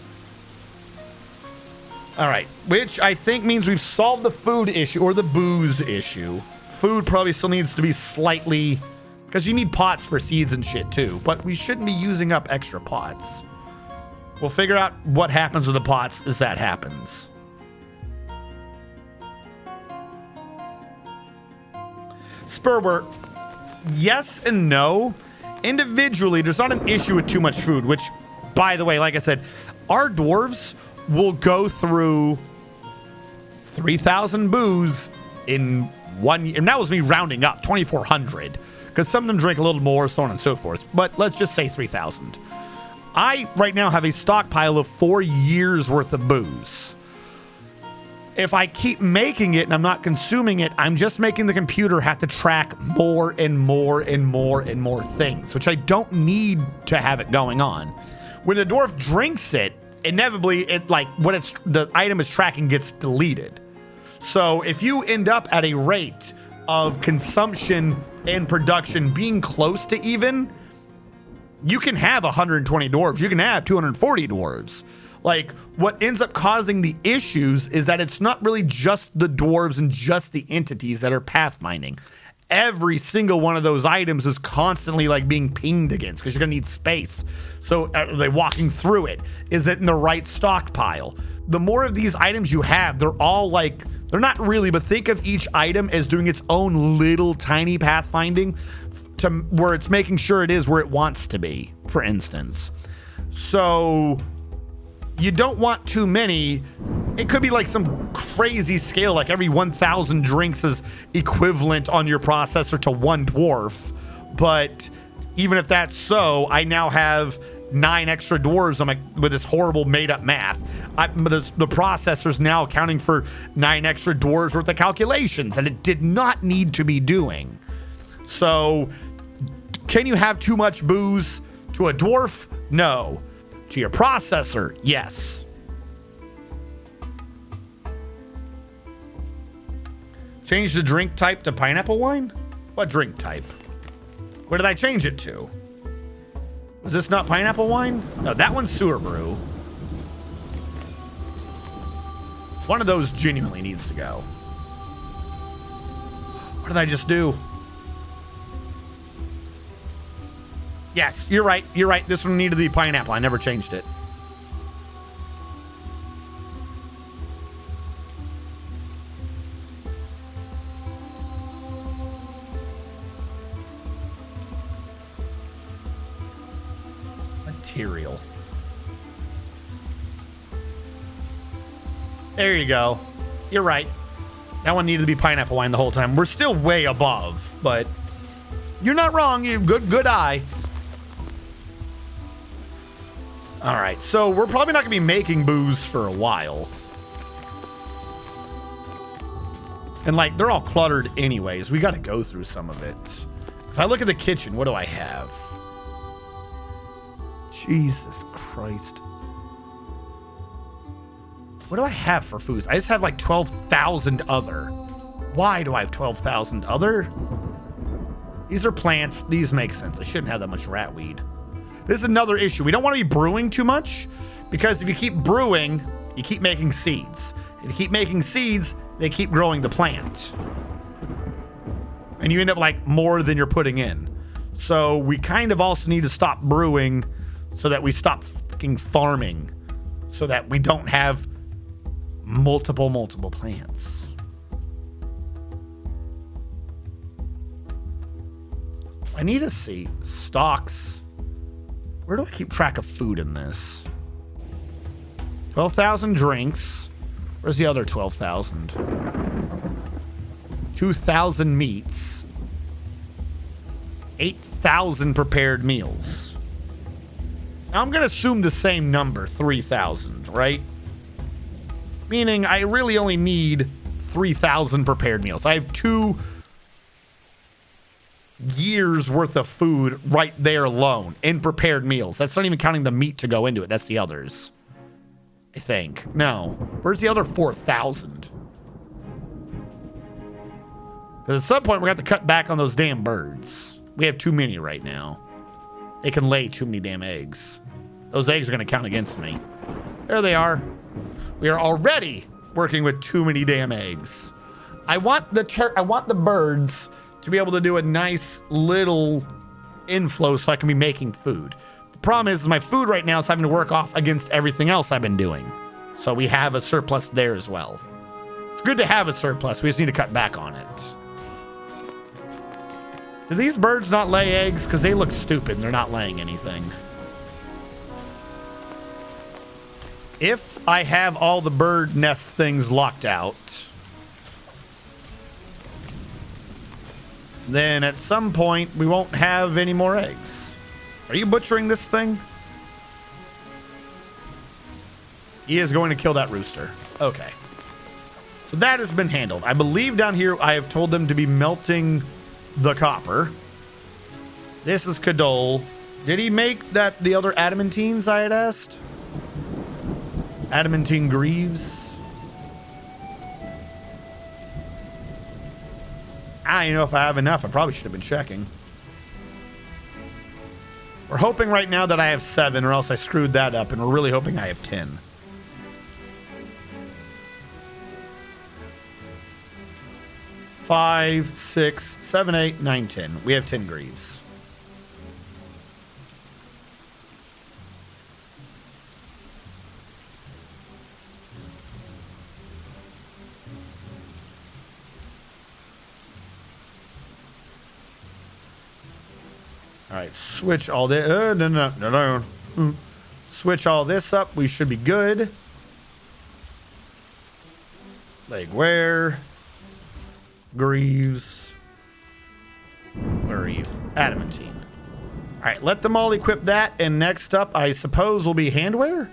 All right, which I think means we've solved the food issue or the booze issue. Food probably still needs to be slightly, because you need pots for seeds and shit too, but we shouldn't be using up extra pots. We'll figure out what happens with the pots as that happens. Spurwort, yes and no. Individually, there's not an issue with too much food, which, by the way, like I said, our dwarves will go through 3,000 booze in 1 year. And that was me rounding up, 2,400, because some of them drink a little more, so on and so forth. But let's just say 3,000. I, right now, have a stockpile of 4 years worth of booze. If I keep making it and I'm not consuming it, I'm just making the computer have to track more and more and more and more things, which I don't need to have it going on. When the dwarf drinks it, inevitably the item is tracking gets deleted. So if you end up at a rate of consumption and production being close to even, you can have 120 dwarves. You can have 240 dwarves. Like, what ends up causing the issues is that it's not really just the dwarves and just the entities that are pathfinding. Every single one of those items is constantly like being pinged against because you're gonna need space. So are they walking through it? Is it in the right stockpile? The more of these items you have, they're all like, they're not really, but think of each item as doing its own little tiny pathfinding to where it's making sure it is where it wants to be, for instance. So you don't want too many. It could be like some crazy scale, like every 1,000 drinks is equivalent on your processor to 1 dwarf. But even if that's so, I now have 9 extra dwarves. I'm like, with this horrible made-up math. The processor's now accounting for 9 extra dwarves worth of calculations, and it did not need to be doing. So Can you have too much booze to a dwarf? No. To your processor? Yes. Change the drink type to pineapple wine? What drink type? What did I change it to? Is this not pineapple wine? No, that one's sewer brew. One of those genuinely needs to go. What did I just do? Yes, you're right. You're right. This one needed to be pineapple. I never changed it. Material. There you go. You're right. That one needed to be pineapple wine the whole time. We're still way above, but you're not wrong. You good eye. All right, so we're probably not gonna be making booze for a while. And like, they're all cluttered anyways. We got to go through some of it. If I look at the kitchen, what do I have? Jesus Christ. What do I have for foods? I just have like 12,000 other. Why do I have 12,000 other? These are plants. These make sense. I shouldn't have that much rat weed. This is another issue. We don't want to be brewing too much because if you keep brewing, you keep making seeds. If you keep making seeds, they keep growing the plant. And you end up like more than you're putting in. So we kind of also need to stop brewing so that we stop fucking farming so that we don't have multiple plants. I need to see stocks. Where do I keep track of food in this? 12,000 drinks. Where's the other 12,000? 2,000 meats. 8,000 prepared meals. Now I'm going to assume the same number, 3,000, right? Meaning I really only need 3,000 prepared meals. I have 2 years worth of food right there alone in prepared meals. That's not even counting the meat to go into it. That's the others, I think. No. Where's the other 4,000? Because at some point we're going to have to cut back on those damn birds. We have too many right now. They can lay too many damn eggs. Those eggs are going to count against me. There they are. We are already working with too many damn eggs. I want the birds to be able to do a nice little inflow so I can be making food. The problem is my food right now is having to work off against everything else I've been doing. So we have a surplus there as well. It's good to have a surplus. We just need to cut back on it. Do these birds not lay eggs? Because they look stupid and they're not laying anything. If I have all the bird nest things locked out, then at some point we won't have any more eggs. Are you butchering this thing? He is going to kill that rooster. Okay. So that has been handled. I believe down here I have told them to be melting the copper. This is Kadol. Did he make the other adamantines I had asked? Adamantine greaves. I don't know if I have enough. I probably should have been checking. We're hoping right now that I have 7 or else I screwed that up, and we're really hoping I have 10. Five, 6, 7, 8, 9, 10. We have 10 greaves. All right, switch all this. No. Switch all this up. We should be good. Legwear. Greaves. Where are you? Adamantine. All right, let them all equip that. And next up, I suppose, will be handwear.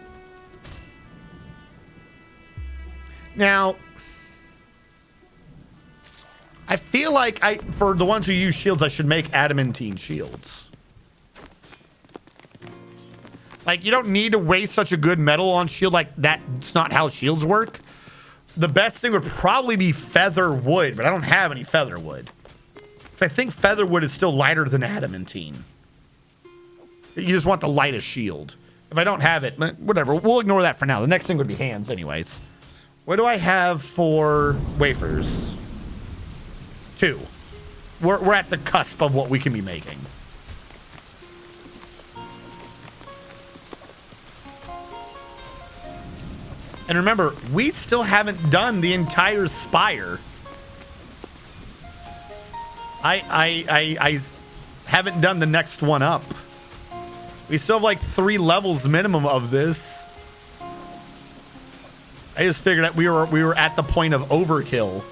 Now, I feel like for the ones who use shields, I should make adamantine shields. Like, you don't need to waste such a good metal on shield. Like, that's not how shields work. The best thing would probably be feather wood, but I don't have any feather wood. So I think feather wood is still lighter than adamantine. You just want the lightest shield. If I don't have it, whatever. We'll ignore that for now. The next thing would be hands anyways. What do I have for wafers? 2. We're at the cusp of what we can be making. And remember, we still haven't done the entire spire. I haven't done the next one up. We still have like 3 levels minimum of this. I just figured that we were at the point of overkill.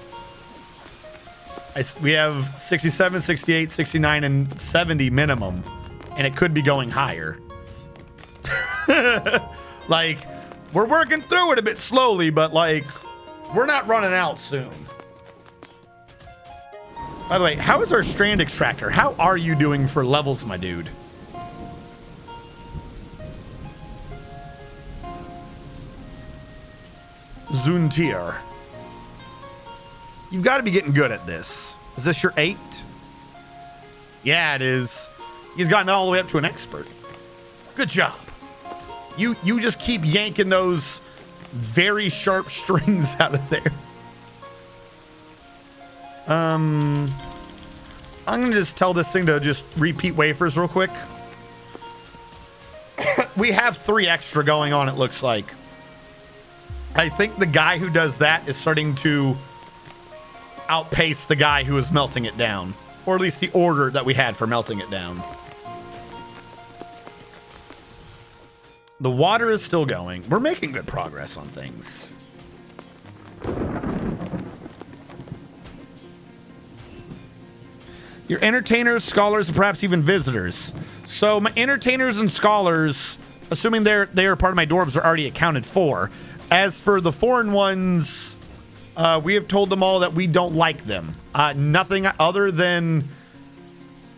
We have 67, 68, 69, and 70 minimum. And it could be going higher. Like, we're working through it a bit slowly, but like, we're not running out soon. By the way, how is our strand extractor? How are you doing for levels, my dude? Zuntir. You've got to be getting good at this. Is this your 8? Yeah, it is. He's gotten all the way up to an expert. Good job. You just keep yanking those very sharp strings out of there. I'm going to just tell this thing to just repeat wafers real quick. We have 3 extra going on, it looks like. I think the guy who does that is starting to outpace the guy who is melting it down. Or at least the order that we had for melting it down. The water is still going. We're making good progress on things. Your entertainers, scholars, and perhaps even visitors. So my entertainers and scholars, assuming they are part of my dwarves, are already accounted for. As for the foreign ones, we have told them all that we don't like them. Nothing other than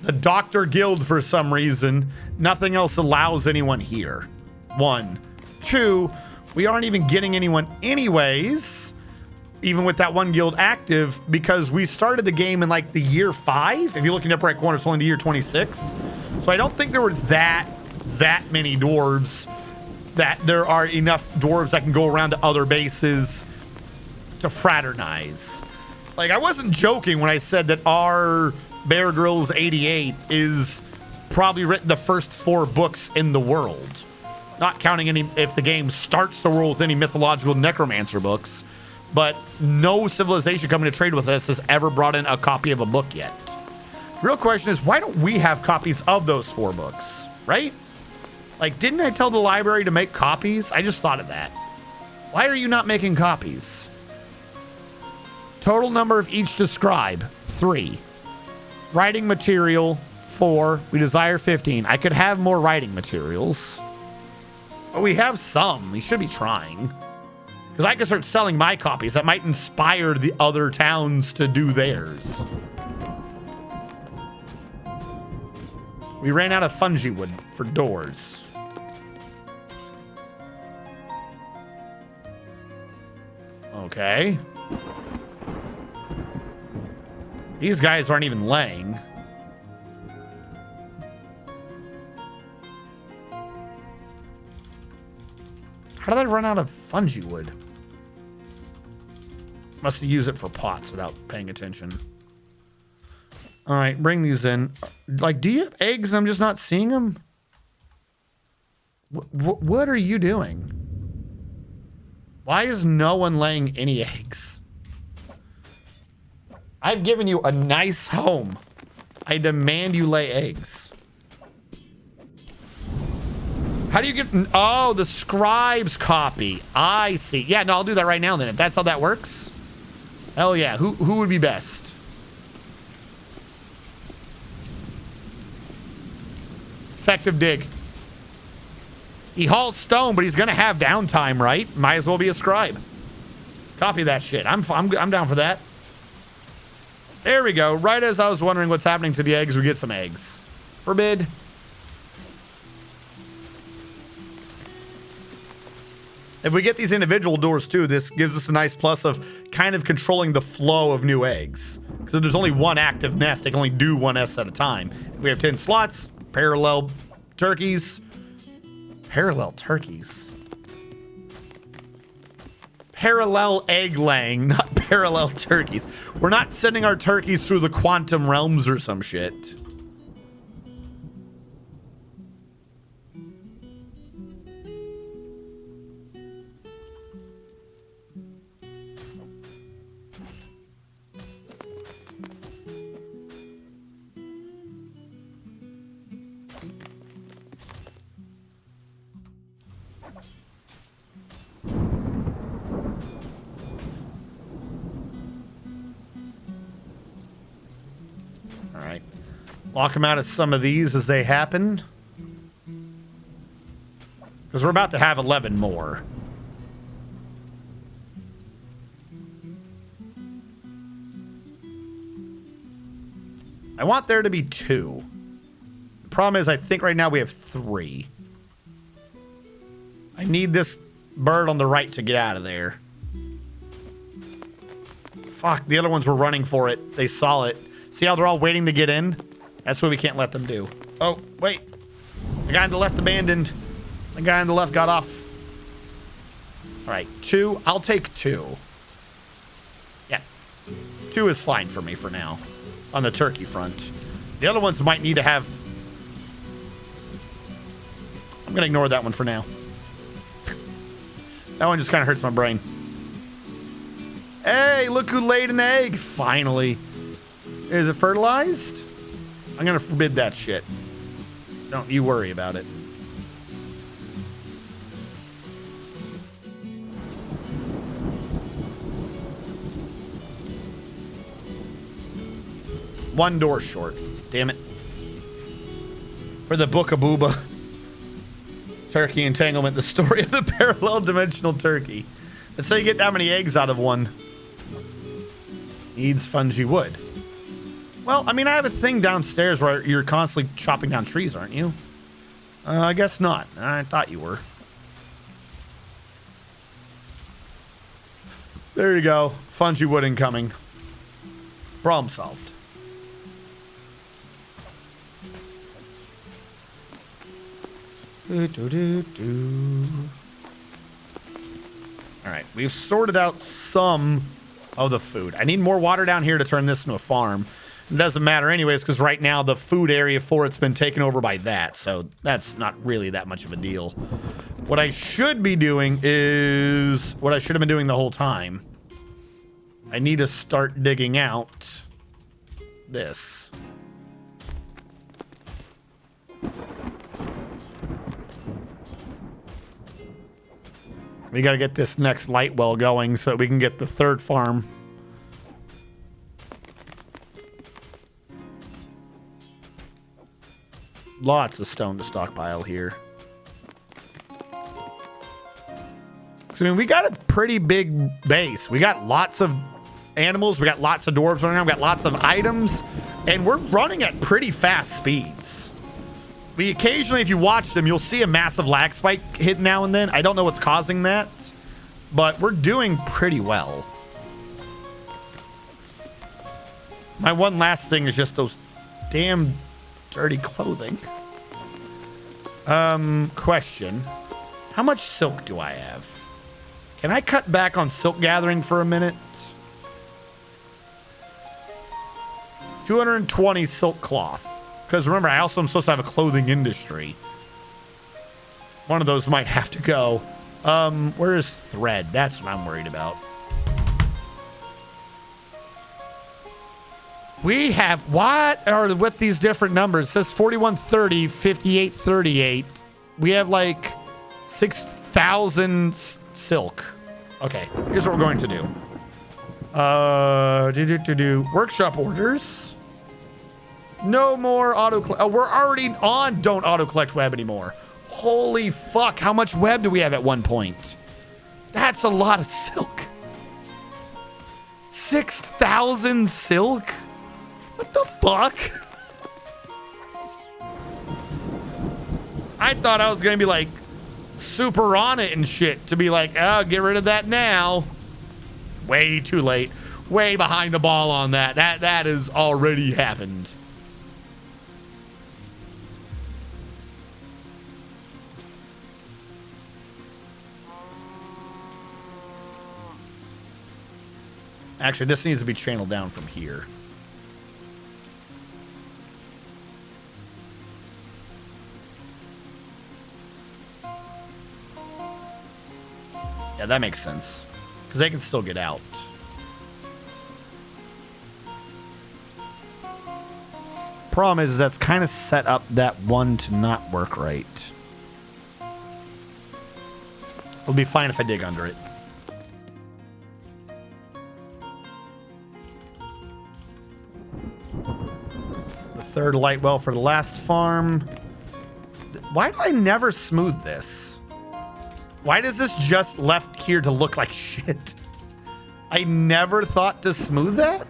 the Doctor Guild for some reason. Nothing else allows anyone here. 1. 2, we aren't even getting anyone anyways, even with that one guild active, because we started the game in like the year 5. If you look in the upper right corner, it's only the year 26. So I don't think there were that many dwarves, that there are enough dwarves that can go around to other bases to fraternize. Like, I wasn't joking when I said that our Bear Grylls 88 is probably written the first 4 books in the world. Not counting any if the game starts the world with any mythological necromancer books. But no civilization coming to trade with us has ever brought in a copy of a book yet. Real question is, why don't we have copies of those 4 books, right? Like, didn't I tell the library to make copies? I just thought of that. Why are you not making copies? Total number of each to scribe, 3. Writing material, 4. We desire 15. I could have more writing materials. But we have some. We should be trying. Because I can start selling my copies. That might inspire the other towns to do theirs. We ran out of fungi wood for doors. Okay. These guys aren't even laying. How did I run out of fungi wood? Must have used it for pots without paying attention. All right, bring these in. Like, do you have eggs? I'm just not seeing them. What are you doing? Why is no one laying any eggs? I've given you a nice home. I demand you lay eggs. How do you get... Oh, the scribe's copy. I see. Yeah, no, I'll do that right now then. If that's how that works. Hell yeah. Who would be best? Effective dig. He hauls stone, but he's going to have downtime, right? Might as well be a scribe. Copy that shit. I'm down for that. There we go. Right as I was wondering what's happening to the eggs, we get some eggs. Forbid. If we get these individual doors too, this gives us a nice plus of kind of controlling the flow of new eggs. Because if there's only one active nest, they can only do one nest at a time. If we have 10 slots, parallel turkeys. Parallel turkeys? Parallel egg laying, not parallel turkeys. We're not sending our turkeys through the quantum realms or some shit. All right. Lock them out of some of these as they happen. Because we're about to have 11 more. I want there to be 2. The problem is I think right now we have 3. I need this bird on the right to get out of there. Fuck, the other ones were running for it. They saw it. See how they're all waiting to get in? That's what we can't let them do. Oh, wait. The guy on the left abandoned. The guy on the left got off. All right, 2. I'll take 2. Yeah. 2 is fine for me for now. On the turkey front. The other ones might need to have... I'm going to ignore that one for now. That one just kind of hurts my brain. Hey, look who laid an egg. Finally. Is it fertilized? I'm going to forbid that shit. Don't you worry about it. One door short. Damn it. For the Book of Booba. Turkey entanglement, the story of the parallel dimensional turkey. Let's say you get that many eggs out of one. Needs fungi wood. Well, I mean, I have a thing downstairs where you're constantly chopping down trees, aren't you? I guess not. I thought you were. There you go. Fungi wood incoming. Problem solved. All right, we've sorted out some of the food. I need more water down here to turn this into a farm. It doesn't matter anyways, because right now the food area for it's been taken over by that, so that's not really that much of a deal. What I should be doing is what I should have been doing the whole time. I need to start digging out this. We got to get this next light well going so we can get the third farm. Lots of stone to stockpile here. So, I mean, we got a pretty big base. We got lots of animals. We got lots of dwarves running around. We got lots of items. And we're running at pretty fast speeds. We occasionally, if you watch them, you'll see a massive lag spike hit now and then. I don't know what's causing that, but we're doing pretty well. My one last thing is just those damn dirty clothing. Question. How much silk do I have? Can I cut back on silk gathering for a minute? 220 silk cloth. Because remember, I also am supposed to have a clothing industry. One of those might have to go. Where is thread? That's what I'm worried about. We have, what are with these different numbers? It says 4130, 5838. We have like 6,000 silk. Okay, here's what we're going to do. Workshop orders. No more auto collect. Oh, we're already on don't auto collect web anymore. Holy fuck, how much web do we have at one point? That's a lot of silk. 6,000 silk? What the fuck? I thought I was gonna be like super on it and shit to be like, oh, get rid of that now. Way too late. Way behind the ball on that. That has already happened. Actually, this needs to be channeled down from here. Yeah, that makes sense. Because they can still get out. Problem is that's kind of set up that one to not work right. It'll be fine if I dig under it. The third light well for the last farm. Why do I never smooth this? Why does this just left here to look like shit? I never thought to smooth that?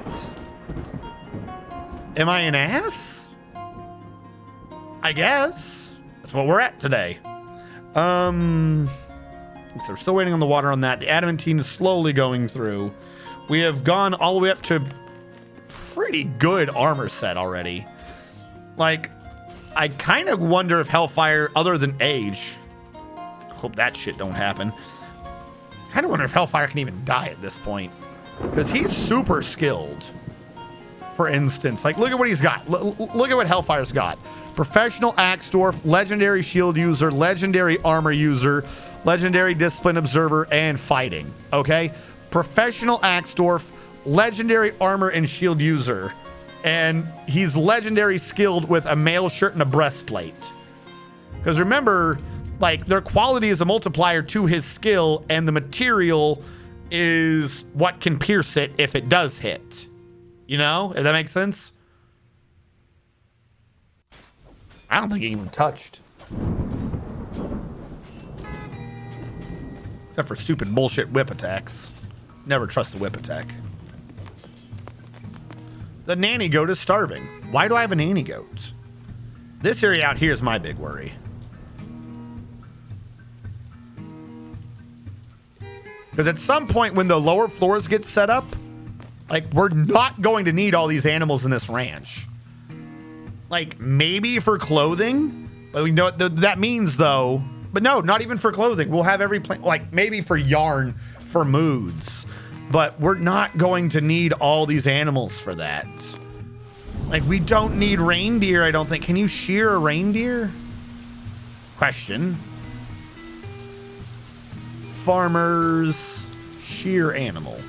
Am I an ass? I guess. That's what we're at today. So we're still waiting on the water on that. The adamantine is slowly going through. We have gone all the way up to pretty good armor set already. Like, I kind of wonder if Hellfire, other than age, hope that shit don't happen. I kind of wonder if Hellfire can even die at this point. Because he's super skilled. For instance, like, look at what he's got. Look at what Hellfire's got. Professional Axe Dwarf, Legendary Shield User, Legendary Armor User, Legendary Discipline Observer, and Fighting. Okay? Professional Axe Dwarf, Legendary Armor and Shield User. And he's Legendary Skilled with a mail shirt and a breastplate. Because remember, like, their quality is a multiplier to his skill, and the material is what can pierce it if it does hit. You know, if that makes sense? I don't think he even touched. Except for stupid bullshit whip attacks. Never trust the whip attack. The nanny goat is starving. Why do I have a nanny goat? This area out here is my big worry. Because at some point when the lower floors get set up, like, we're not going to need all these animals in this ranch. Like, maybe for clothing, but we know what that means, though. But no, not even for clothing. We'll have every plant, like, maybe for yarn, for moods. But we're not going to need all these animals for that. Like, we don't need reindeer, I don't think. Can you shear a reindeer? Question. Farmers shear animal.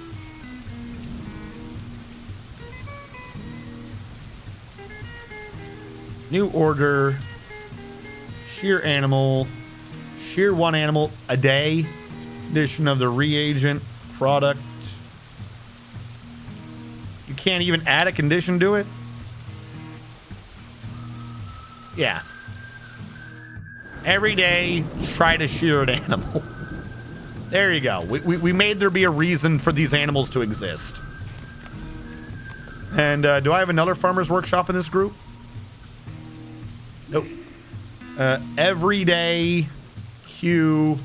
New order. Shear animal. Shear one animal a day. Addition of the reagent product. You can't even add a condition to it? Yeah. Every day, try to shear an animal. There you go. We made there be a reason for these animals to exist. And do I have another farmer's workshop in this group? Nope. Every day, Hugh,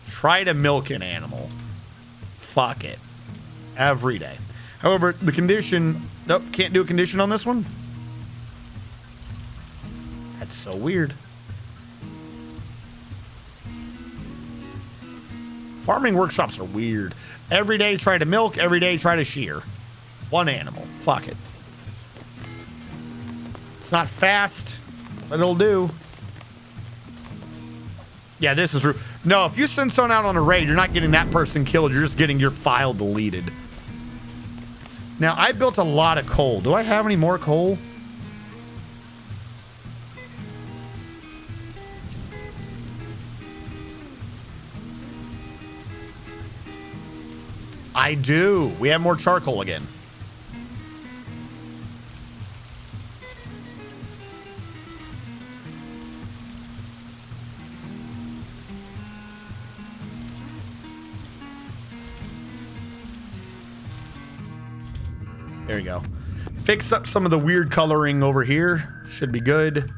try to milk an animal. Fuck it. Every day. However, the condition... Nope, can't do a condition on this one? That's so weird. Farming workshops are weird. Every day try to milk, every day try to shear. One animal. Fuck it. It's not fast, but it'll do. Yeah, this is... No, if you send someone out on a raid, you're not getting that person killed. You're just getting your file deleted. Now, I built a lot of coal. Do I have any more coal? I do. We have more charcoal again. There you go. Fix up some of the weird coloring over here. Should be good.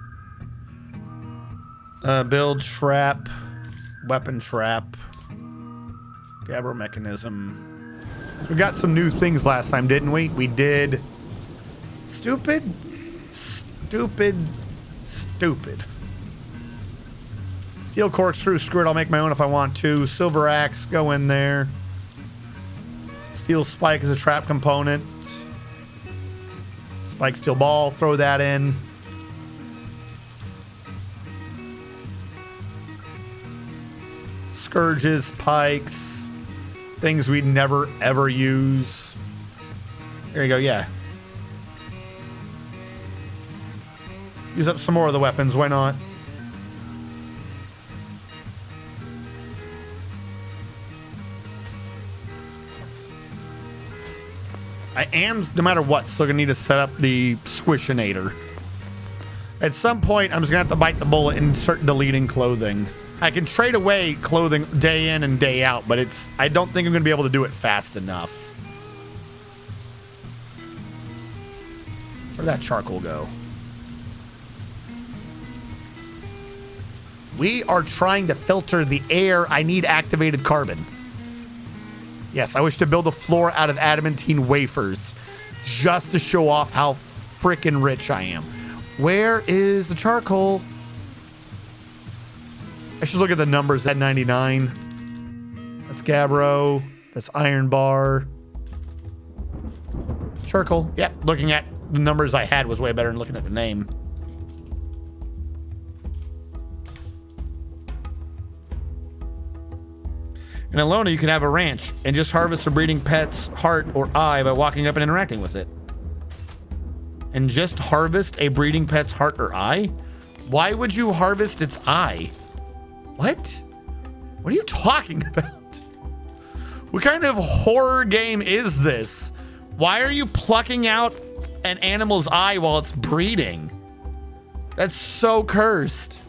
Build trap. Weapon trap. Gabbro mechanism. We got some new things last time, didn't we? We did. Stupid. Steel corkscrew, screw it, I'll make my own if I want to. Silver axe, go in there. Steel spike is a trap component. Spike steel ball, throw that in. Scourges, pikes, things we'd never ever use. There you go, yeah. Use up some more of the weapons, why not? I am, no matter what, still gonna need to set up the Squishinator. At some point, I'm just gonna have to bite the bullet and start deleting clothing. I can trade away clothing day in and day out, but I don't think I'm gonna be able to do it fast enough. Where'd that charcoal go? We are trying to filter the air. I need activated carbon. Yes, I wish to build a floor out of adamantine wafers just to show off how freaking rich I am. Where is the charcoal? I should look at the numbers at 99. That's Gabbro. That's iron bar. Charcoal. Yep, looking at the numbers I had was way better than looking at the name. In Alona, you can have a ranch and just harvest a breeding pet's heart or eye by walking up and interacting with it. And just harvest a breeding pet's heart or eye? Why would you harvest its eye? What? What are you talking about? What kind of horror game is this? Why are you plucking out an animal's eye while it's breeding? That's so cursed.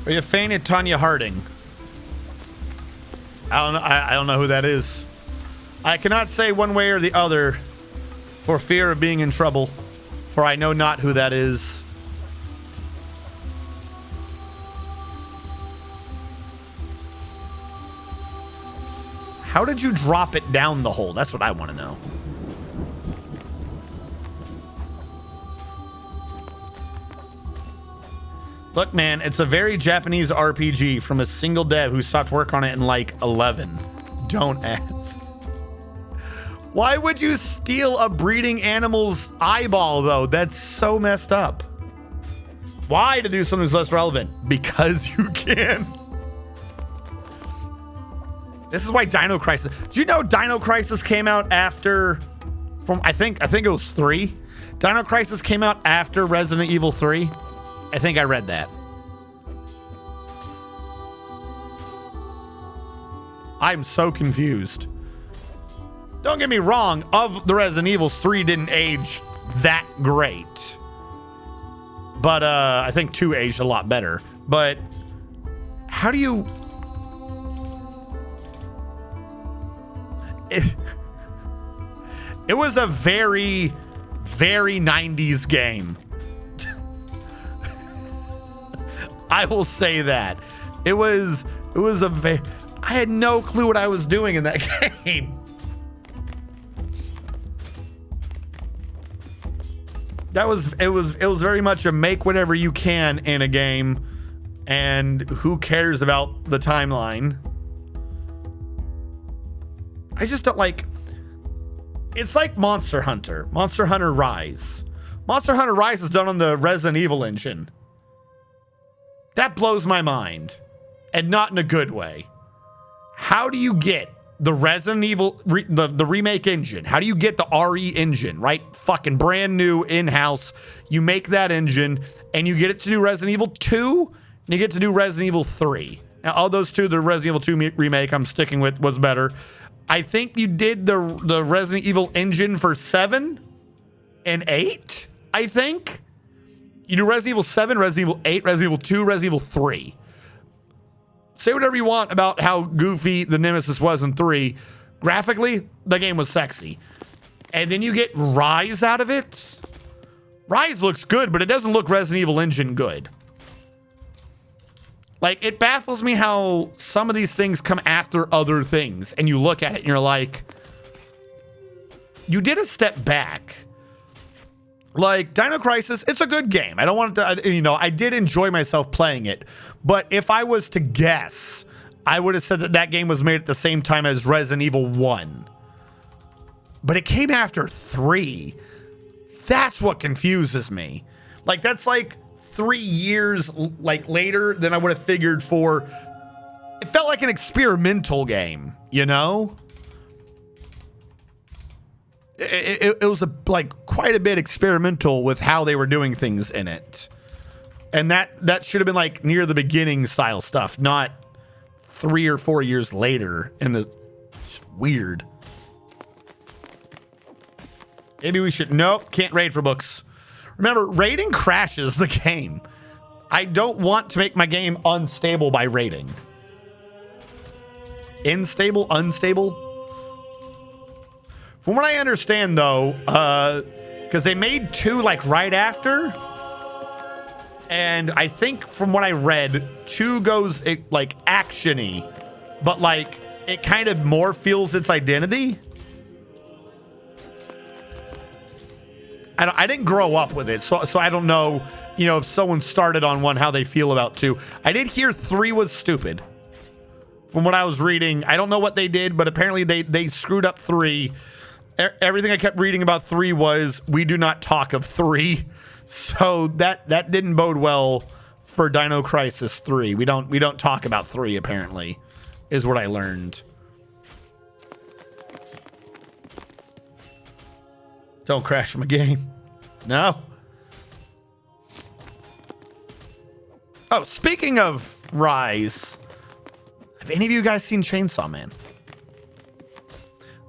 Are you a fan of Tanya Harding? I don't know who that is. I cannot say one way or the other for fear of being in trouble, for I know not who that is. How did you drop it down the hole? That's what I want to know. Look, man, it's a very Japanese RPG from a single dev who stopped work on it in like 11. Don't ask. Why would you steal a breeding animal's eyeball, though? That's so messed up. Why to do something that's less relevant? Because you can. This is why Dino Crisis. Do you know Dino Crisis came out after, I think it was 3? Dino Crisis came out after Resident Evil 3. I think I read that. I'm so confused. Don't get me wrong, of the Resident Evils, 3 didn't age that great. But I think 2 aged a lot better. But how do you... It was a very, very 90s game. I will say that. It was a very... I had no clue what I was doing in that game. It was very much a make whatever you can in a game, and who cares about the timeline. I just don't like... It's like Monster Hunter Rise. Monster Hunter Rise is done on the Resident Evil engine. That blows my mind, and not in a good way. How do you get the Resident Evil, the remake engine? How do you get the RE engine, right? Fucking brand new in-house. You make that engine, and you get it to do Resident Evil 2, and you get to do Resident Evil 3. Now, all those two, the Resident Evil 2 remake I'm sticking with was better. I think you did the Resident Evil engine for 7 and 8, I think. You do Resident Evil 7, Resident Evil 8, Resident Evil 2, Resident Evil 3. say whatever you want about how goofy the Nemesis was in 3. Graphically, the game was sexy. And then you get Rise out of it. Rise looks good, but it doesn't look Resident Evil Engine good. Like, it baffles me how some of these things come after other things, and you look at it and you're like, you did a step back. Like, Dino Crisis, it's a good game. I don't want to, you know, I did enjoy myself playing it. But if I was to guess, I would have said that that game was made at the same time as Resident Evil 1. But it came after 3. That's what confuses me. Like, that's like 3 years like later than I would have figured for. It felt like an experimental game, you know? It was like quite a bit experimental with how they were doing things in it. And that should have been like near the beginning style stuff, not 3 or 4 years later. And it's weird. Maybe we should, nope, can't raid for books. Remember, raiding crashes the game. I don't want to make my game unstable by raiding. Unstable? From what I understand, though, because they made 2 like right after, and I think from what I read, 2 goes like action-y, but like it kind of more feels its identity. I didn't grow up with it, so I don't know, you know, if someone started on 1, how they feel about 2. I did hear 3 was stupid. From what I was reading, I don't know what they did, but apparently they screwed up 3. Everything I kept reading about 3 was, we do not talk of 3. So that didn't bode well for Dino Crisis 3. We don't talk about 3, apparently, is what I learned. Don't crash my game. No. Oh, speaking of Rise, have any of you guys seen Chainsaw Man?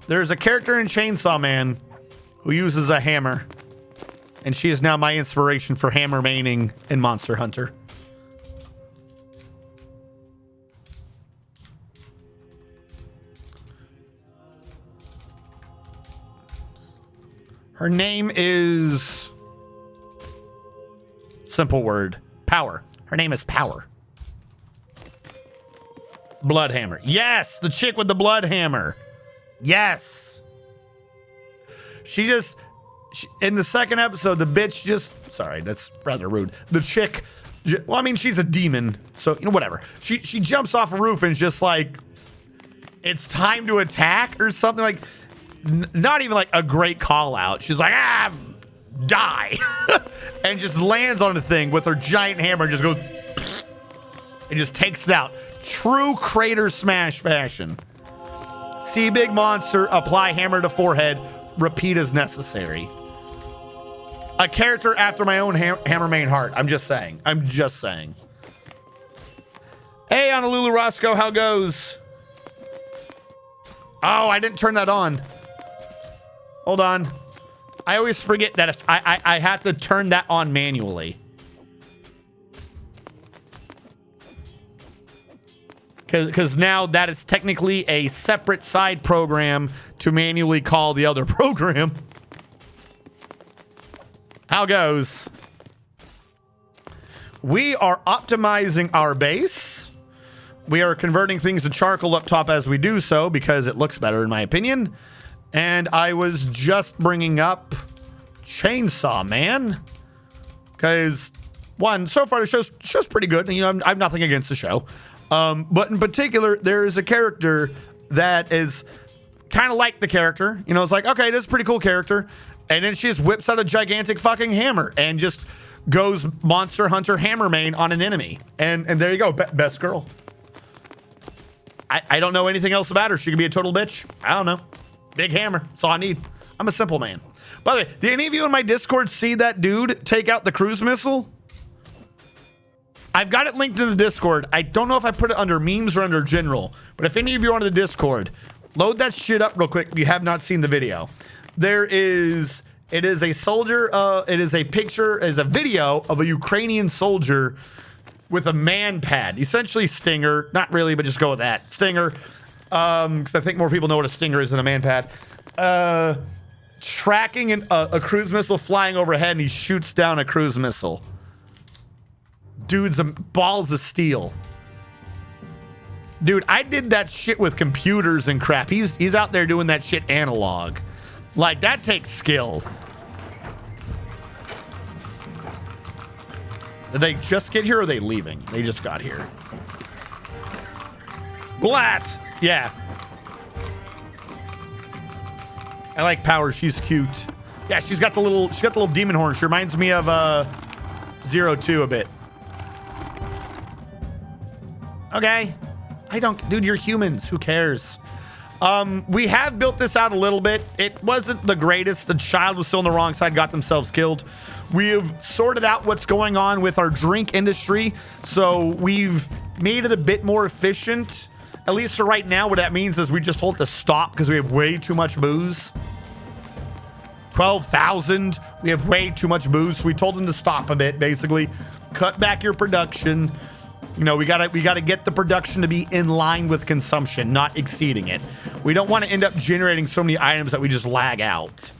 There's a character in Chainsaw Man who uses a hammer, and she is now my inspiration for hammer maining in Monster Hunter. Her name is... simple word. Power. Her name is Power. Bloodhammer. Yes! The chick with the blood hammer. Yes! In the second episode, the bitch just... sorry, that's rather rude. The chick... well, I mean, she's a demon, so, you know, whatever. She jumps off a roof and is just like... it's time to attack or something like... not even like a great call out. She's like, die. And just lands on the thing with her giant hammer and just goes and just takes it out. True crater smash fashion. See big monster, apply hammer to forehead, repeat as necessary. A character after my own hammer main heart. I'm just saying. Hey, Honolulu Roscoe, how goes? Oh, I didn't turn that on. Hold on. I always forget that if I have to turn that on manually. Because now that is technically a separate side program to manually call the other program. How goes? We are optimizing our base. We are converting things to charcoal up top as we do so because it looks better in my opinion. And I was just bringing up Chainsaw Man because one, so far the show's pretty good. You know, I've nothing against the show. But in particular, there is a character that is kind of like the character. You know, it's like, okay, this is a pretty cool character. And then she just whips out a gigantic fucking hammer and just goes Monster Hunter hammer main on an enemy. And there you go, best girl. I don't know anything else about her. She could be a total bitch. I don't know. Big hammer. That's all I need. I'm a simple man. By the way, did any of you in my Discord see that dude take out the cruise missile? I've got it linked in the Discord. I don't know if I put it under memes or under general, but if any of you are on the Discord, load that shit up real quick if you have not seen the video. It is a soldier, it is a picture, it is a video of a Ukrainian soldier with a man pad, essentially Stinger. Not really, but just go with that. Stinger. Because I think more people know what a Stinger is than a man pad. Tracking a cruise missile flying overhead, and he shoots down a cruise missile. Dude's balls of steel. Dude, I did that shit with computers and crap. He's out there doing that shit analog. Like, that takes skill. Did they just get here or are they leaving? They just got here. Blat! Yeah. I like Power. She's cute. Yeah, she's got the little demon horn. She reminds me of 02 a bit. Okay. Dude, you're humans. Who cares? We have built this out a little bit. It wasn't the greatest. The child was still on the wrong side, got themselves killed. We've sorted out what's going on with our drink industry. So we've made it a bit more efficient. At least for right now, what that means is we just told it to stop because we have way too much booze. 12,000. We have way too much booze. So we told them to stop a bit, basically. Cut back your production. You know, we gotta get the production to be in line with consumption, not exceeding it. We don't want to end up generating so many items that we just lag out.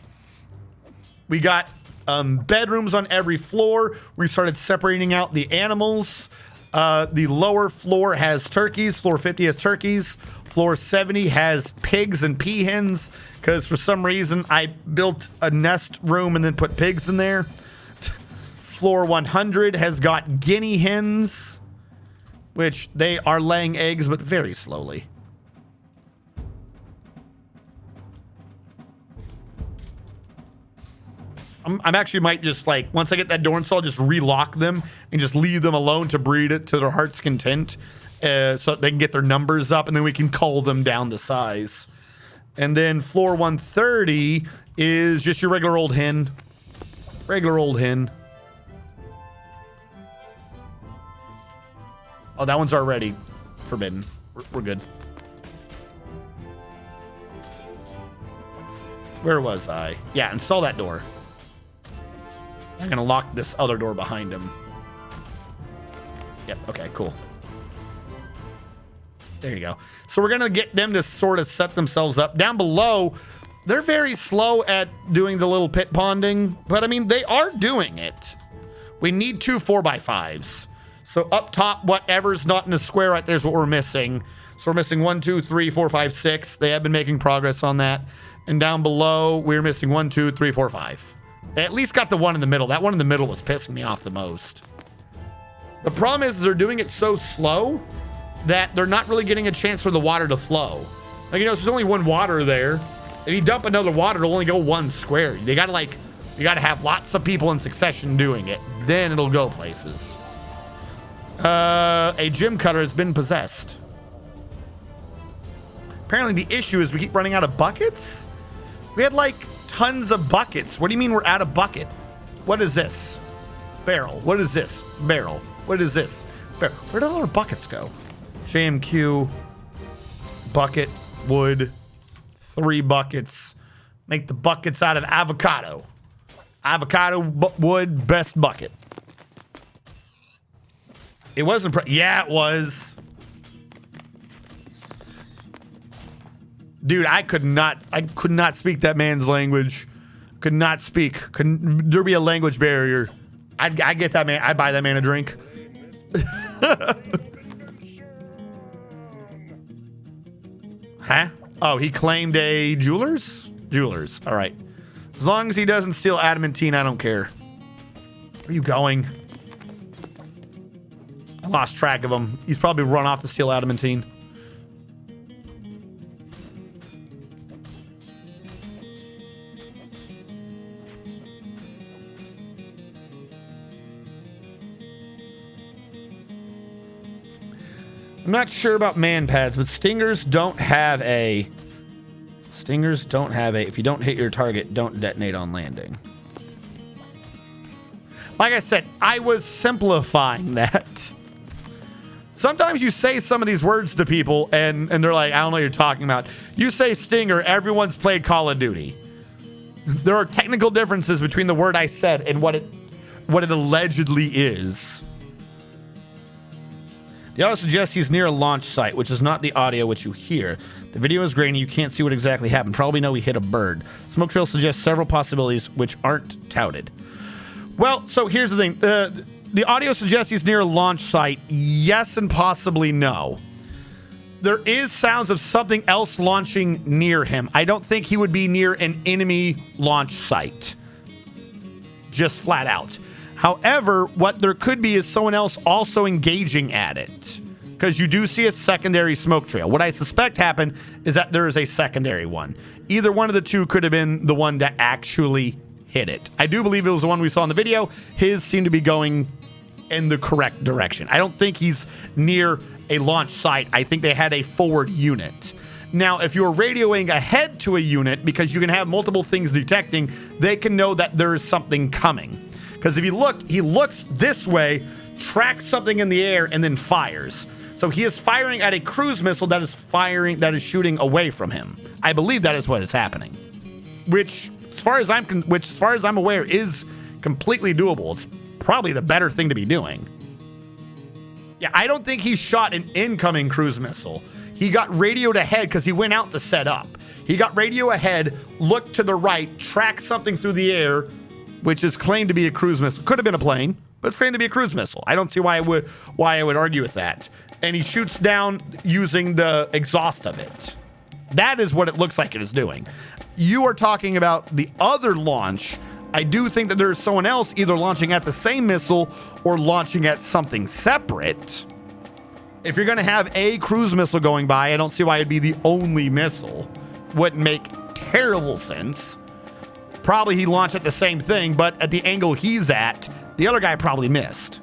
We got bedrooms on every floor. We started separating out the animals. The lower floor has turkeys. Floor 50 has turkeys. Floor 70 has pigs and peahens because for some reason I built a nest room and then put pigs in there. Floor 100 has got guinea hens, which they are laying eggs, but very slowly. I'm actually might just like, once I get that door installed, just relock them and just leave them alone to breed it to their heart's content so they can get their numbers up and then we can cull them down the size. And then floor 130 is just your regular old hen. Regular old hen. Oh, that one's already forbidden. We're good. Where was I? Yeah, install that door. I'm gonna lock this other door behind him. Yep, okay, cool. There you go. So we're gonna get them to sort of set themselves up. Down below, they're very slow at doing the little pit ponding, but I mean, they are doing it. We need 2 4x5s. So up top, whatever's not in the square right there is what we're missing. So we're missing 1, 2, 3, 4, 5, 6. They have been making progress on that. And down below, we're missing 1, 2, 3, 4, 5. They at least got the one in the middle. That one in the middle was pissing me off the most. The problem is they're doing it so slow that they're not really getting a chance for the water to flow. Like, you know, there's only one water there. If you dump another water, it'll only go 1 square. They gotta like, you gotta have lots of people in succession doing it. Then it'll go places. A gym cutter has been possessed. Apparently the issue is we keep running out of buckets. We had like tons of buckets. What do you mean we're out of bucket? What is this? Barrel. What is this? Barrel. What is this? Barrel. Where did all our buckets go? JMQ. Bucket. Wood. 3 buckets. Make the buckets out of avocado. Avocado wood. Best bucket. It wasn't. Yeah, it was. Dude, I could not speak that man's language. Could not speak. Couldn't there be a language barrier? I get that man. I buy that man a drink. Huh? Oh, he claimed a jeweler's? Jewelers. All right. As long as he doesn't steal adamantine, I don't care. Where are you going? I lost track of him. He's probably run off to steal adamantine. I'm not sure about man pads, but stingers don't have a... Stingers don't have a... If you don't hit your target, don't detonate on landing. Like I said, I was simplifying that. Sometimes you say some of these words to people, and they're like, I don't know what you're talking about. You say stinger, everyone's played Call of Duty. There are technical differences between the word I said and what it allegedly is. The audio suggests he's near a launch site, which is not the audio which you hear. The video is grainy. You can't see what exactly happened. Probably know he hit a bird. Smoke trail suggests several possibilities which aren't touted. Well, so here's the thing. The audio suggests he's near a launch site. Yes and possibly no. There is sounds of something else launching near him. I don't think he would be near an enemy launch site. Just flat out. However, what there could be is someone else also engaging at it. Because you do see a secondary smoke trail. What I suspect happened is that there is a secondary one. Either one of the two could have been the one that actually hit it. I do believe it was the one we saw in the video. His seemed to be going in the correct direction. I don't think he's near a launch site. I think they had a forward unit. Now, if you're radioing ahead to a unit, because you can have multiple things detecting, they can know that there is something coming. Because if you look, he looks this way, tracks something in the air, and then fires. So he is firing at a cruise missile that is shooting away from him. I believe that is what is happening. Which, as far as I'm aware, is completely doable. It's probably the better thing to be doing. Yeah, I don't think he shot an incoming cruise missile. He got radioed ahead because he went out to set up. He got radio ahead, looked to the right, tracked something through the air, which is claimed to be a cruise missile. Could have been a plane, but it's claimed to be a cruise missile. I don't see why I would argue with that. And he shoots down using the exhaust of it. That is what it looks like it is doing. You are talking about the other launch. I do think that there's someone else either launching at the same missile or launching at something separate. If you're going to have a cruise missile going by, I don't see why it'd be the only missile. Wouldn't make terrible sense. Probably he launched at the same thing, but at the angle he's at, the other guy probably missed.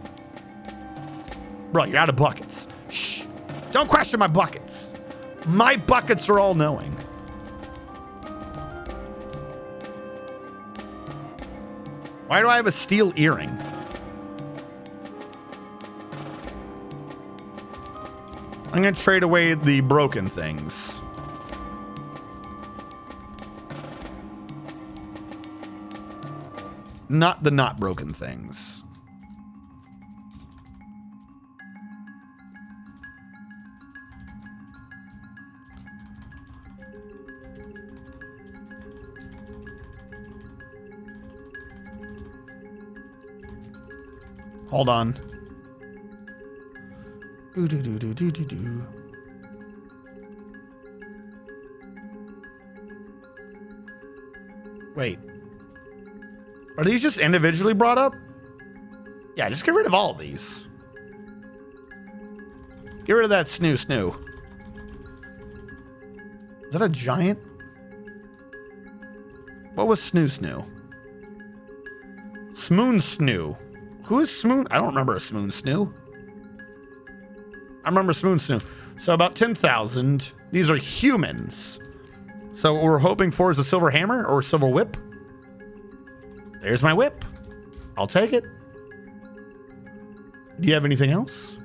Bro, you're out of buckets. Shh. Don't question my buckets. My buckets are all knowing. Why do I have a steel earring? I'm going to trade away the broken things. Not the not broken things. Hold on. Wait. Are these just individually brought up? Yeah, just get rid of all of these. Get rid of that snoo. Is that a giant? What was snoo? Smoon snoo. Who is Smoon? I don't remember a Smoon snoo. I remember Smoon snoo. So about 10,000. These are humans. So what we're hoping for is a silver hammer or a silver whip. There's my whip. I'll take it. Do you have anything else?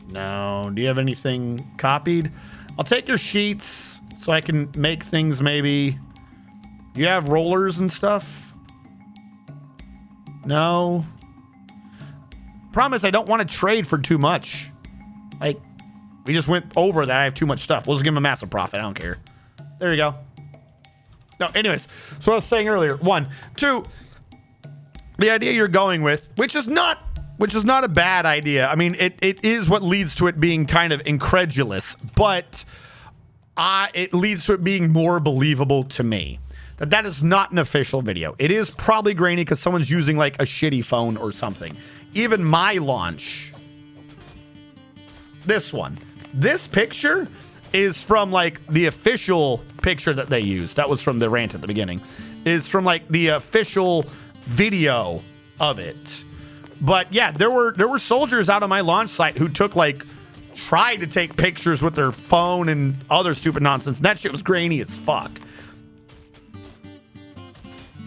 No. Do you have anything copied? I'll take your sheets so I can make things maybe. Do you have rollers and stuff? No. Promise I don't want to trade for too much. Like, we just went over that I have too much stuff. We'll just give him a massive profit. I don't care. There you go. No, anyways. So I was saying earlier, 1, 2, the idea you're going with, which is not a bad idea. I mean, it is what leads to it being kind of incredulous, but it leads to it being more believable to me. That is not an official video. It is probably grainy because someone's using like a shitty phone or something. Even my launch, this one, this picture is from like the official picture that they used. That was from the rant at the beginning. Is from like the official video of it. But yeah, there were soldiers out on my launch site who tried to take pictures with their phone and other stupid nonsense. And that shit was grainy as fuck.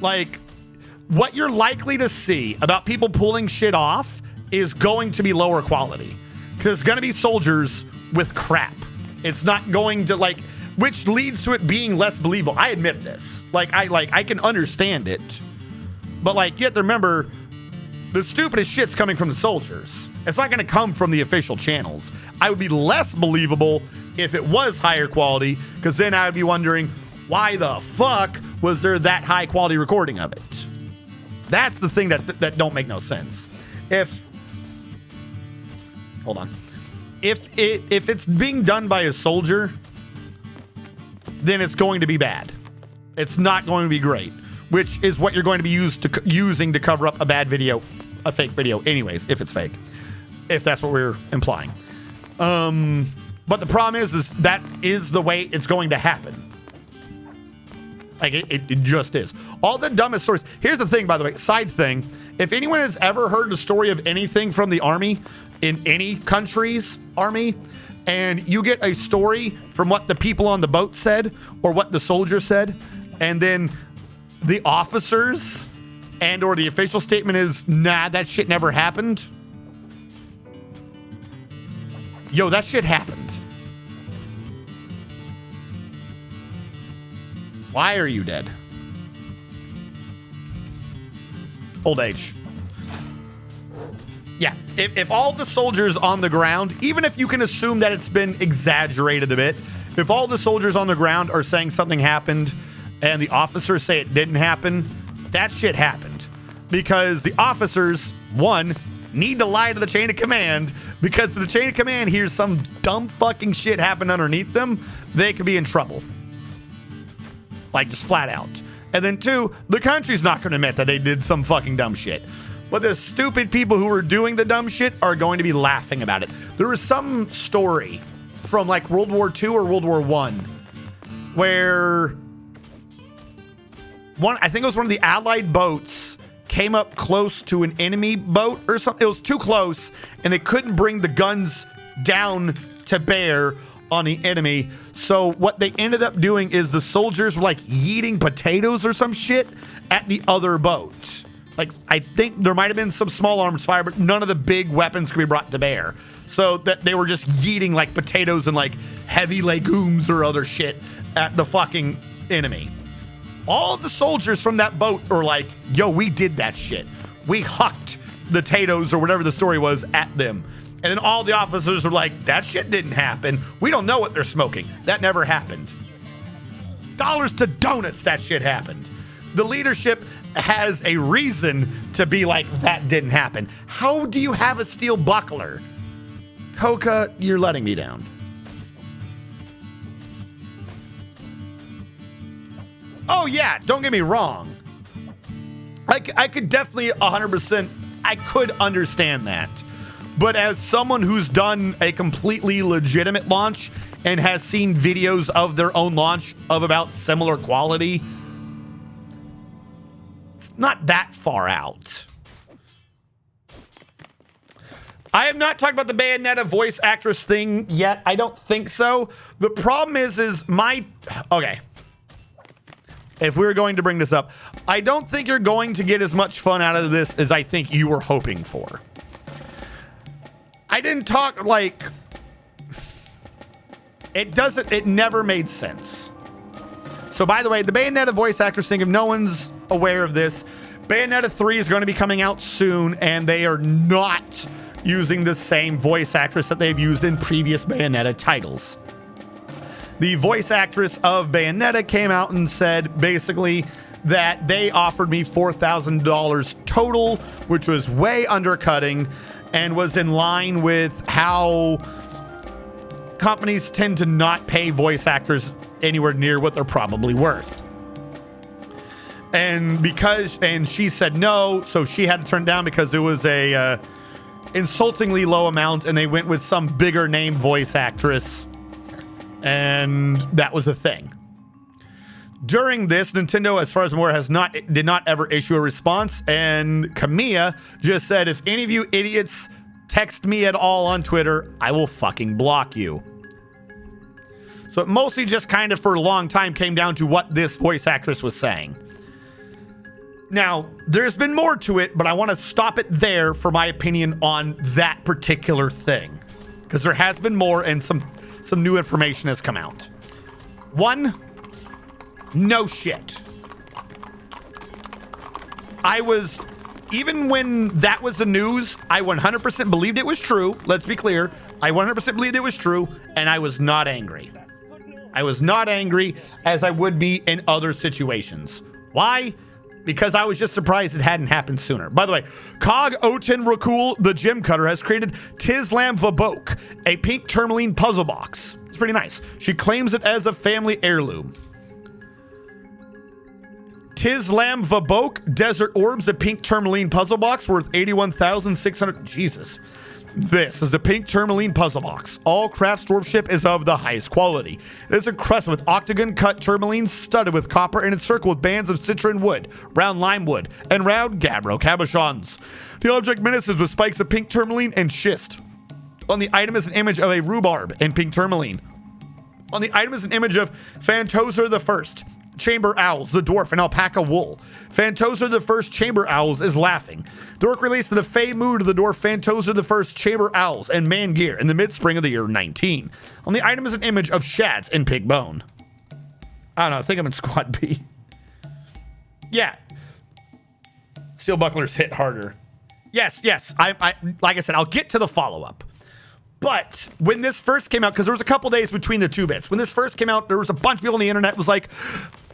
Like, what you're likely to see about people pulling shit off is going to be lower quality. because it's going to be soldiers with crap. It's not going to like, which leads to it being less believable. I admit this. I can understand it, but like you have to remember, the stupidest shit's coming from the soldiers. It's not going to come from the official channels. I would be less believable if it was higher quality, because then I would be wondering, why the fuck was there that high quality recording of it? That's the thing that don't make no sense. Hold on. If it's being done by a soldier, then it's going to be bad. It's not going to be great, which is what you're going to be using to cover up a bad video, a fake video anyways, if it's fake, if that's what we're implying. But the problem is that is the way it's going to happen. Like it just is. All the dumbest stories. Here's the thing, by the way, side thing. If anyone has ever heard the story of anything from the army in any country's army, and you get a story from what the people on the boat said or what the soldier said, and then the officers and or the official statement is, nah, that shit never happened. Yo, that shit happened. Why are you dead? Old age. Yeah, if all the soldiers on the ground, even if you can assume that it's been exaggerated a bit, if all the soldiers on the ground are saying something happened and the officers say it didn't happen, that shit happened. Because the officers, one, need to lie to the chain of command, because if the chain of command hears some dumb fucking shit happen underneath them, they could be in trouble. Like, just flat out. And then two, the country's not going to admit that they did some fucking dumb shit. But the stupid people who are doing the dumb shit are going to be laughing about it. There was some story from like World War II or World War I where I think it was one of the Allied boats came up close to an enemy boat or something. It was too close and they couldn't bring the guns down to bear on the enemy. So what they ended up doing is the soldiers were like yeeting potatoes or some shit at the other boat. Like, I think there might have been some small arms fire, but none of the big weapons could be brought to bear. So that they were just yeeting like potatoes and like heavy legumes or other shit at the fucking enemy. All of the soldiers from that boat are like, yo, we did that shit. We hucked the potatoes or whatever the story was at them. And then all the officers are like, that shit didn't happen. We don't know what they're smoking. That never happened. Dollars to donuts, that shit happened. The leadership has a reason to be like, that didn't happen. How do you have a steel buckler? Coca, you're letting me down. Oh yeah, don't get me wrong. I could definitely 100%, I could understand that. But as someone who's done a completely legitimate launch and has seen videos of their own launch of about similar quality, it's not that far out. I have not talked about the Bayonetta voice actress thing yet. I don't think so. The problem is okay. If we were going to bring this up, I don't think you're going to get as much fun out of this as I think you were hoping for. I didn't talk like, it never made sense. So by the way, the Bayonetta voice actress thing, if no one's aware of this, Bayonetta 3 is going to be coming out soon, and they are not using the same voice actress that they've used in previous Bayonetta titles. The voice actress of Bayonetta came out and said basically that they offered me $4,000 total, which was way undercutting and was in line with how companies tend to not pay voice actors anywhere near what they're probably worth. And she said no, so she had to turn it down because it was a insultingly low amount, and they went with some bigger name voice actress, and that was the thing. During this, Nintendo, as far as I'm aware, did not ever issue a response, and Kamiya just said, if any of you idiots text me at all on Twitter, I will fucking block you. So it mostly just kind of for a long time came down to what this voice actress was saying. Now, there's been more to it, but I want to stop it there for my opinion on that particular thing. because there has been more and some new information has come out. One, no shit. Even when that was the news, I 100% believed it was true. Let's be clear. I 100% believed it was true, and I was not angry. I was not angry as I would be in other situations. Why? Because I was just surprised it hadn't happened sooner. By the way, Cog Oten Rakul, the gym cutter, has created Tislam Vabok, a pink tourmaline puzzle box. It's pretty nice. She claims it as a family heirloom. Tislam Vabok Desert Orbs, a pink tourmaline puzzle box worth 81,600. Jesus. This is a pink tourmaline puzzle box. All craft dwarfship is of the highest quality. It is encrusted with octagon cut tourmaline studded with copper and encircled with bands of citron wood, round lime wood, and round gabbro cabochons. The object menaces with spikes of pink tourmaline and schist. On the item is an image of a rhubarb and pink tourmaline. On the item is an image of Phantoser the First, Chamber Owls, the Dwarf, and Alpaca Wool. Phantoser the First Chamber Owls is laughing. Dork released the Fey Mood of the Dwarf Phantoser the First Chamber Owls and ManGear in the mid-spring of the year 19. On the item is an image of Shads and Pig Bone. I don't know, I think I'm in Squad B. Yeah. Steel Bucklers hit harder. Yes. I like I said, I'll get to the follow-up. But when this first came out, because there was a couple days between the two bits. When this first came out, there was a bunch of people on the internet was like,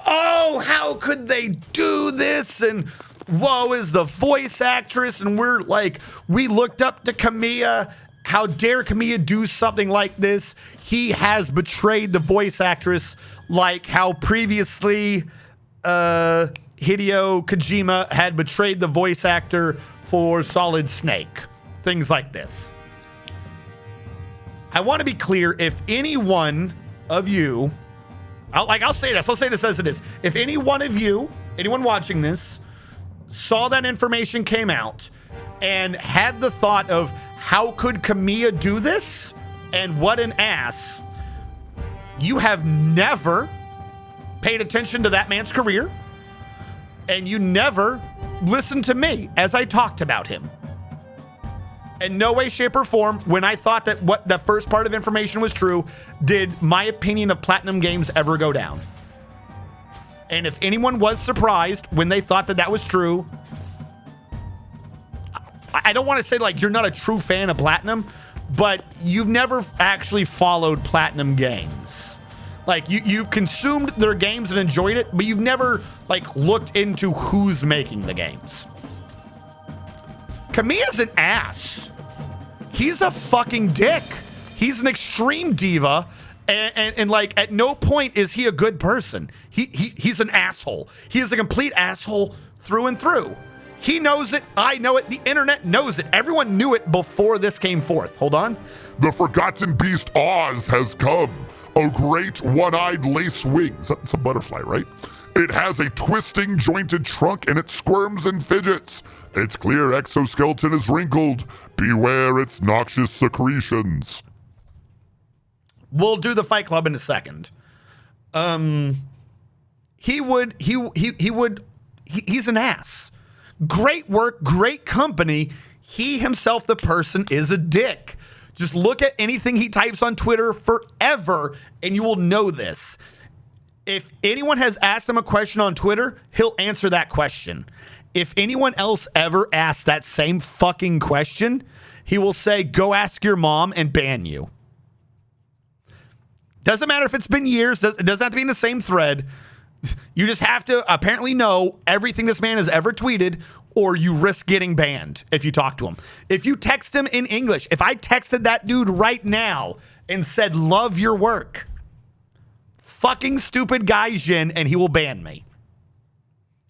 oh, how could they do this? And woe is the voice actress. And we're like, we looked up to Kamiya. How dare Kamiya do something like this? He has betrayed the voice actress like how previously Hideo Kojima had betrayed the voice actor for Solid Snake. Things like this. I want to be clear, if any one of you, I'll say this as it is. If any one of you, anyone watching this, saw that information came out and had the thought of how could Kamiya do this and what an ass, you have never paid attention to that man's career and you never listened to me as I talked about him. In no way, shape, or form, when I thought that what the first part of information was true, did my opinion of Platinum Games ever go down. And if anyone was surprised when they thought that that was true, I don't want to say like you're not a true fan of Platinum, but you've never actually followed Platinum Games. Like you've consumed their games and enjoyed it, but you've never like looked into who's making the games. Kamiya's an ass. He's a fucking dick. He's an extreme diva, and like at no point is he a good person. He's an asshole. He is a complete asshole through and through. He knows it. I know it. The internet knows it. Everyone knew it before this came forth. Hold on. The forgotten beast Oz has come. A great one-eyed lace wings. That's a butterfly, right? It has a twisting, jointed trunk and it squirms and fidgets. Its clear exoskeleton is wrinkled. Beware its noxious secretions. We'll do the Fight Club in a second. He's an ass. Great work, great company. He himself, the person, is a dick. Just look at anything he types on Twitter forever, and you will know this. If anyone has asked him a question on Twitter, he'll answer that question. If anyone else ever asks that same fucking question, he will say, go ask your mom and ban you. Doesn't matter if it's been years. It doesn't have to be in the same thread. You just have to apparently know everything this man has ever tweeted, or you risk getting banned if you talk to him. If you text him in English, if I texted that dude right now and said, love your work, fucking stupid guy Jin, and he will ban me.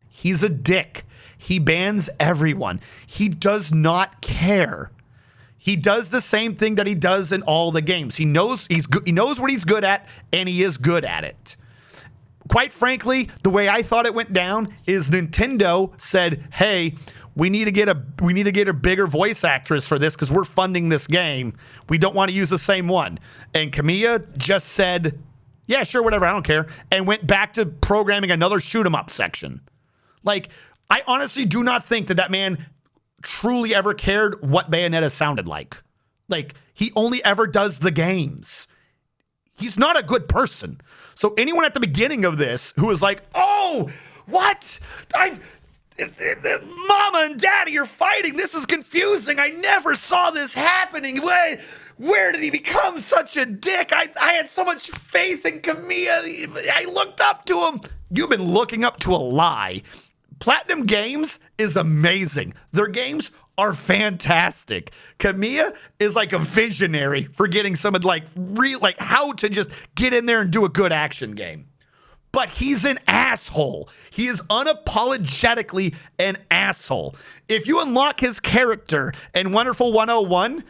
He's a dick. He bans everyone. He does not care. He does the same thing that he does in all the games. He knows he's good. He knows what he's good at, and he is good at it. Quite frankly, the way I thought it went down is Nintendo said, "Hey, we need to get a bigger voice actress for this because we're funding this game. We don't want to use the same one." And Kamiya just said, "Yeah, sure, whatever, I don't care," and went back to programming another shoot 'em up section. Like, I honestly do not think that man truly ever cared what Bayonetta sounded like. Like, He only ever does the games. He's not a good person. So anyone at the beginning of this who is like, oh, what? Mama and Daddy are fighting. This is confusing. I never saw this happening. Where did he become such a dick? I had so much faith in Camilla. I looked up to him. You've been looking up to a lie. Platinum Games is amazing. Their games are fantastic. Camilla is like a visionary for getting someone like how to just get in there and do a good action game. But he's an asshole. He is unapologetically an asshole. If you unlock his character in Wonderful 101,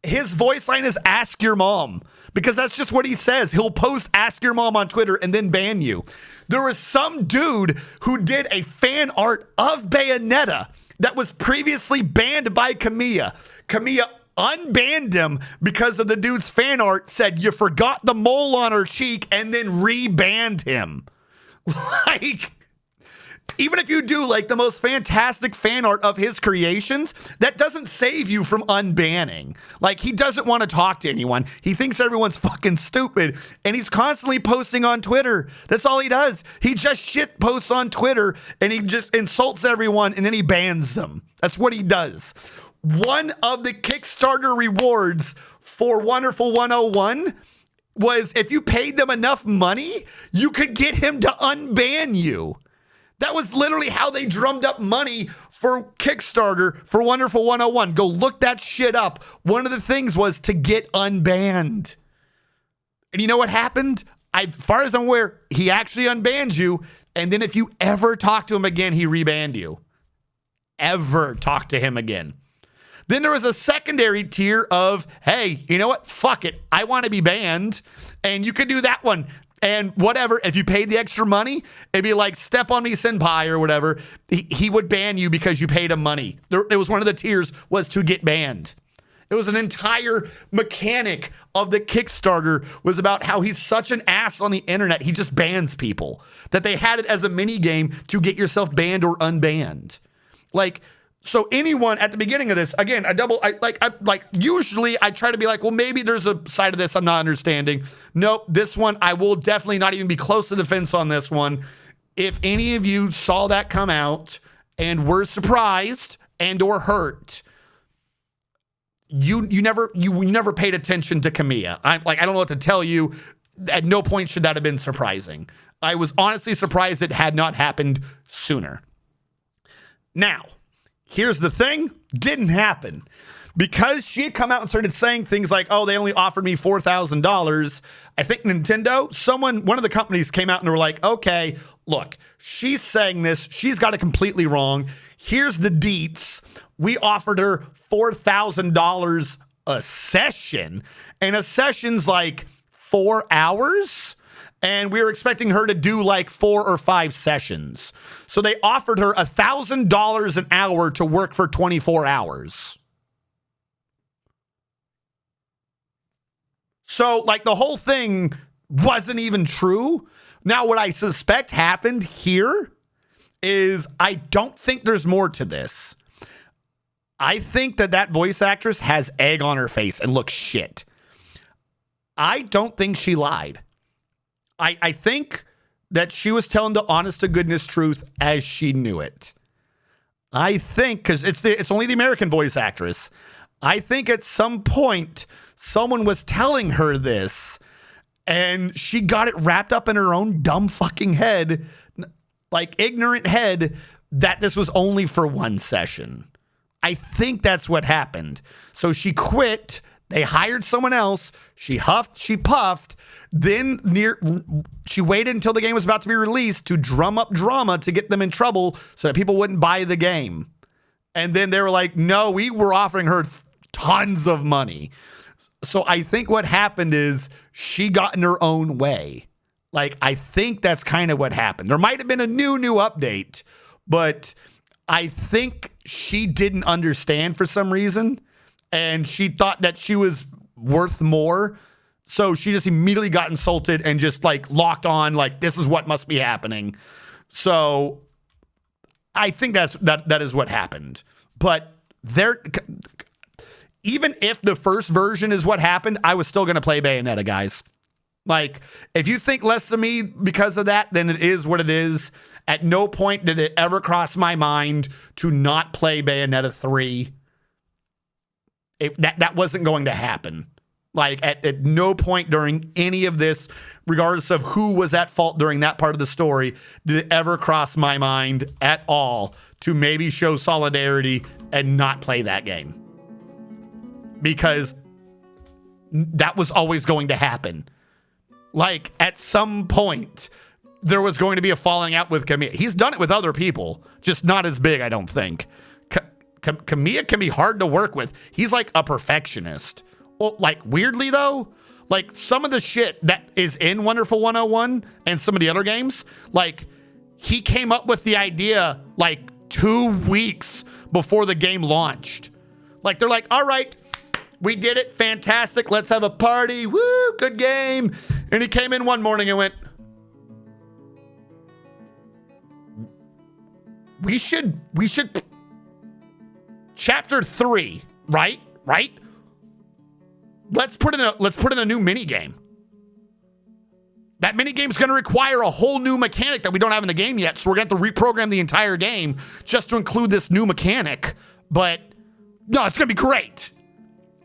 his voice line is ask your mom, because that's just what he says. He'll post ask your mom on Twitter and then ban you. There was some dude who did a fan art of Bayonetta that was previously banned by Camilla. Camilla unbanned him because of the dude's fan art said you forgot the mole on her cheek and then rebanned him. Like, even if you do like the most fantastic fan art of his creations, that doesn't save you from unbanning. Like, he doesn't want to talk to anyone. He thinks everyone's fucking stupid, and he's constantly posting on Twitter. That's all he does. He just shit posts on Twitter, and he just insults everyone, and then he bans them. That's what he does. One of the Kickstarter rewards for Wonderful 101 was if you paid them enough money, you could get him to unban you. That was literally how they drummed up money for Kickstarter for Wonderful 101. Go look that shit up. One of the things was to get unbanned. And you know what happened? As far as I'm aware, he actually unbanned you. And then if you ever talk to him again, he rebanned you. Ever talk to him again. Then there was a secondary tier of, hey, you know what? Fuck it. I want to be banned. And you could do that one. And whatever, if you paid the extra money, it'd be like step on me senpai or whatever. He would ban you because you paid him money. It was one of the tiers was to get banned. It was an entire mechanic of the Kickstarter was about how he's such an ass on the internet. He just bans people. That they had it as a mini game to get yourself banned or unbanned. Like, so anyone at the beginning of this, again, usually I try to be like, well, maybe there's a side of this I'm not understanding. Nope, this one, I will definitely not even be close to the fence on this one. If any of you saw that come out and were surprised and or hurt, you never paid attention to Camilla. I don't know what to tell you. At no point should that have been surprising. I was honestly surprised it had not happened sooner. Now, here's the thing, didn't happen. Because she had come out and started saying things like, oh, they only offered me $4,000. I think Nintendo, one of the companies came out and were like, okay, look, she's saying this. She's got it completely wrong. Here's the deets. We offered her $4,000 a session. And a session's like 4 hours. And we were expecting her to do like 4 or 5 sessions. So they offered her $1,000 an hour to work for 24 hours. So like the whole thing wasn't even true. Now what I suspect happened here is I don't think there's more to this. I think that voice actress has egg on her face and looks shit. I don't think she lied. I think that she was telling the honest to goodness truth as she knew it. I think, because it's only the American voice actress. I think at some point someone was telling her this and she got it wrapped up in her own dumb fucking head, like ignorant head, that this was only for one session. I think that's what happened. So she quit. They hired someone else. She huffed, she puffed. Then she waited until the game was about to be released to drum up drama to get them in trouble so that people wouldn't buy the game. And then they were like, no, we were offering her tons of money. So I think what happened is she got in her own way. Like, I think that's kind of what happened. There might have been a new update, but I think she didn't understand for some reason. And she thought that she was worth more. So she just immediately got insulted and just like locked on, like, this is what must be happening. So I think that is what happened. But even if the first version is what happened, I was still going to play Bayonetta, guys. Like, if you think less of me because of that, then it is what it is. At no point did it ever cross my mind to not play Bayonetta 3. That wasn't going to happen. Like, at no point during any of this, regardless of who was at fault during that part of the story, did it ever cross my mind at all to maybe show solidarity and not play that game. Because that was always going to happen. Like, at some point, there was going to be a falling out with Kamiya. He's done it with other people, just not as big, I don't think. Kamiya can be hard to work with. He's like a perfectionist. Well, like, weirdly, though, like, some of the shit that is in Wonderful 101 and some of the other games, like, he came up with the idea, like, 2 weeks before the game launched. Like, they're like, all right, we did it. Fantastic. Let's have a party. Woo, good game. And he came in one morning and went, we should chapter 3, right? Let's put in a new mini game. That mini game's going to require a whole new mechanic that we don't have in the game yet. So we're going to have to reprogram the entire game just to include this new mechanic. But no, it's going to be great.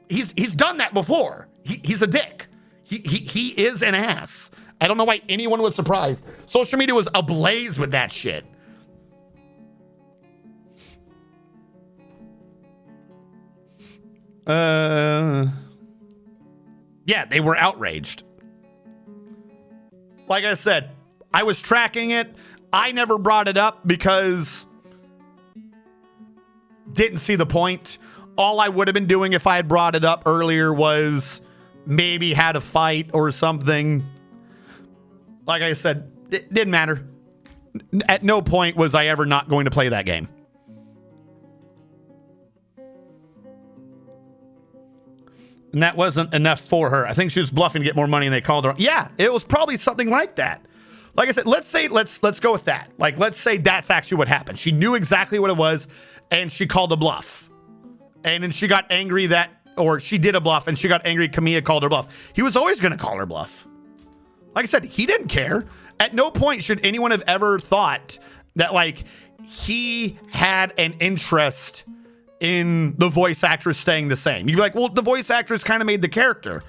He's done that before. He's a dick. He is an ass. I don't know why anyone was surprised. Social media was ablaze with that shit. Yeah, they were outraged. Like I said, I was tracking it. I never brought it up because didn't see the point. All I would have been doing if I had brought it up earlier was maybe had a fight or something. Like I said, it didn't matter. At no point was I ever not going to play that game. And that wasn't enough for her. I think she was bluffing to get more money and they called her. Yeah, it was probably something like that. Like I said, let's go with that. Like, let's say that's actually what happened. She knew exactly what it was and she called a bluff. And then she got angry or she did a bluff and she got angry Kamiya called her bluff. He was always going to call her bluff. Like I said, he didn't care. At no point should anyone have ever thought that, like, he had an interest in the voice actress staying the same. You'd be like, well, the voice actress kind of made the character.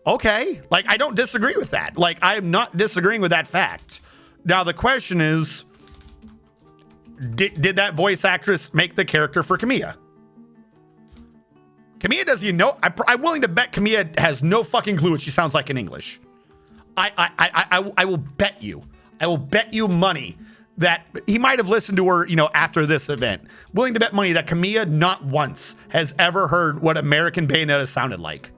Okay. Like, I don't disagree with that. Like, I'm not disagreeing with that fact. Now, the question is, did that voice actress make the character for Kamiya? Kamiya doesn't know. I'm willing to bet Kamiya has no fucking clue what she sounds like in English. I will bet you. I will bet you money that he might have listened to her, after this event. Willing to bet money that Kamiya not once has ever heard what American Bayonetta sounded like.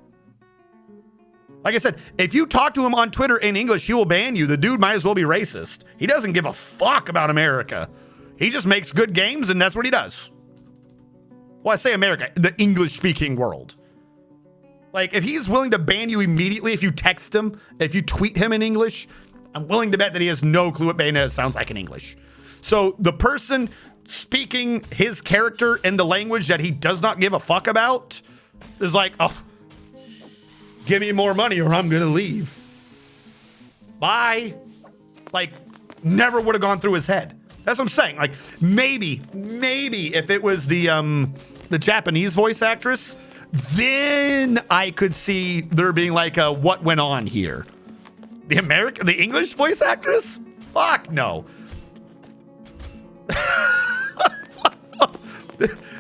Like I said, if you talk to him on Twitter in English, he will ban you. The dude might as well be racist. He doesn't give a fuck about America. He just makes good games and that's what he does. Well, I say America, the English-speaking world. Like, if he's willing to ban you immediately if you text him, if you tweet him in English, I'm willing to bet that he has no clue what Bayonetta sounds like in English. So the person speaking his character in the language that he does not give a fuck about is like, oh, give me more money or I'm going to leave. Bye. Like, never would have gone through his head. That's what I'm saying. Like, maybe if it was the Japanese voice actress, then I could see there being like a what went on here. The English voice actress? Fuck no.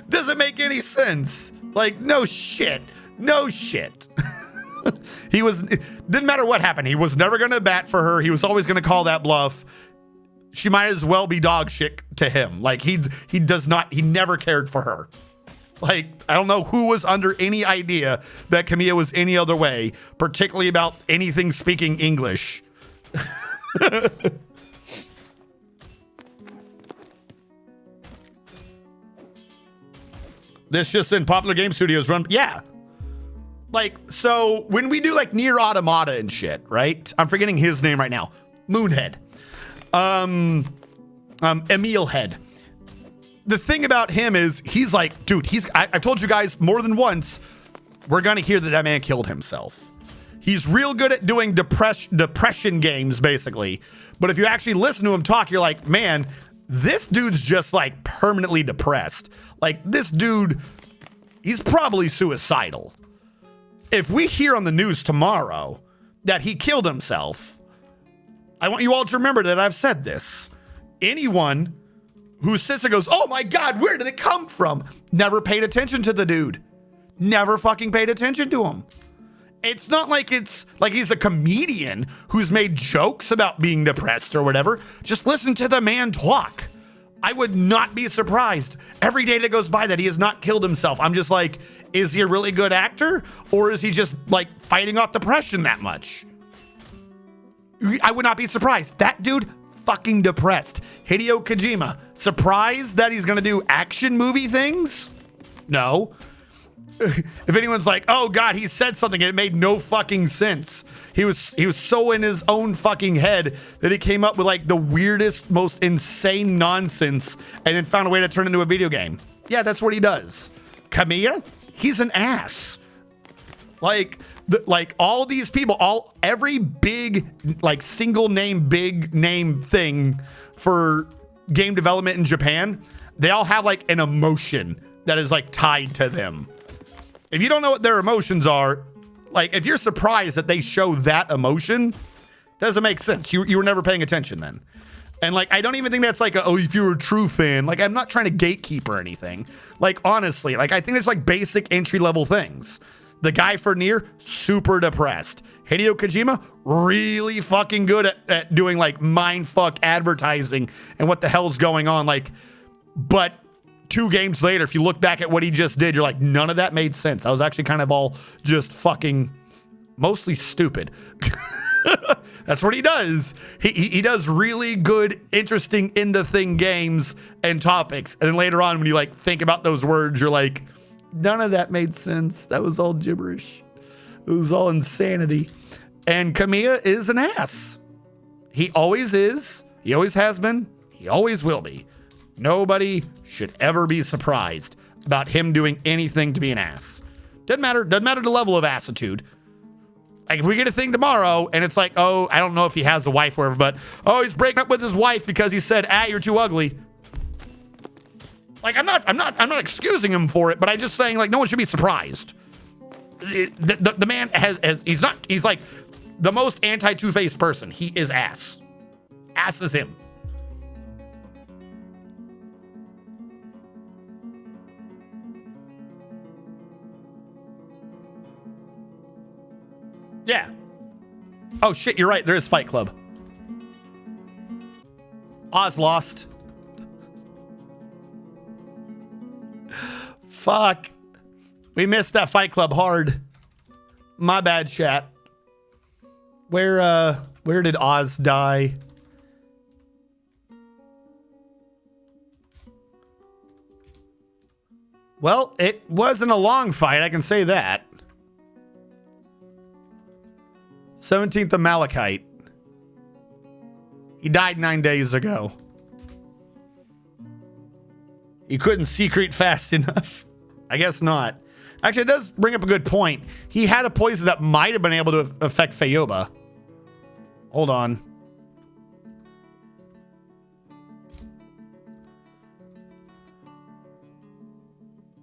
Doesn't make any sense. Like, no shit. Didn't matter what happened. He was never going to bat for her. He was always going to call that bluff. She might as well be dog shit to him. Like, he never cared for her. Like, I don't know who was under any idea that Kamiya was any other way, particularly about anything speaking English. This just in Popular Game Studios run. Yeah. Like, so when we do like Nier Automata and shit, right? I'm forgetting his name right now. Moonhead. Emil Head. the thing about him is he's like, dude, I've told you guys more than once, we're going to hear that man killed himself. He's real good at doing depression games, basically. But if you actually listen to him talk, you're like, man, this dude's just like permanently depressed. Like this dude, he's probably suicidal. If we hear on the news tomorrow that he killed himself, I want you all to remember that I've said this. Anyone who sits and goes, oh my God, where did it come from? Never paid attention to the dude. Never fucking paid attention to him. It's not like it's like he's a comedian who's made jokes about being depressed or whatever. Just listen to the man talk. I would not be surprised every day that goes by that he has not killed himself. I'm just like, is he a really good actor? Or is he just like fighting off depression that much? I would not be surprised. That dude fucking depressed. Hideo Kojima, surprised that he's gonna do action movie things? No. If anyone's like, oh God, he said something and it made no fucking sense. He was so in his own fucking head that he came up with like the weirdest, most insane nonsense and then found a way to turn it into a video game. Yeah, that's what he does. Kamiya, he's an ass. Like all these people, every big, like single name, big name thing for game development in Japan, they all have like an emotion that is like tied to them. If you don't know what their emotions are, like if you're surprised that they show that emotion, doesn't make sense. You were never paying attention then. And like, I don't even think that's like, if you're a true fan, like I'm not trying to gatekeep or anything. Like, honestly, like I think it's like basic entry level things. The guy for Nier, super depressed. Hideo Kojima, really fucking good at doing like mindfuck advertising and what the hell's going on. Like, but 2 games later, if you look back at what he just did, you're like, none of that made sense. I was actually kind of all just fucking mostly stupid. That's what he does. He does really good, interesting in the thing games and topics. And then later on, when you like think about those words, you're like, none of that made sense. That was all gibberish. It was all insanity. And Kamiya is an ass. He always is. He always has been. He always will be. Nobody should ever be surprised about him doing anything to be an ass. Doesn't matter the level of assitude. Like if we get a thing tomorrow and it's like, oh, I don't know if he has a wife or whatever, but oh, he's breaking up with his wife because he said, you're too ugly. Like I'm not excusing him for it, but I'm just saying like no one should be surprised. The man he's like the most anti-Two-Face person. He is ass. Ass is him. Yeah. Oh shit, you're right. There is Fight Club. Oz lost. Fuck. We missed that Fight Club hard. My bad, chat. Where did Oz die? Well, it wasn't a long fight, I can say that. 17th of Malachite. He died 9 days ago. He couldn't secret fast enough. I guess not. Actually, it does bring up a good point. He had a poison that might have been able to affect Fayoba. Hold on.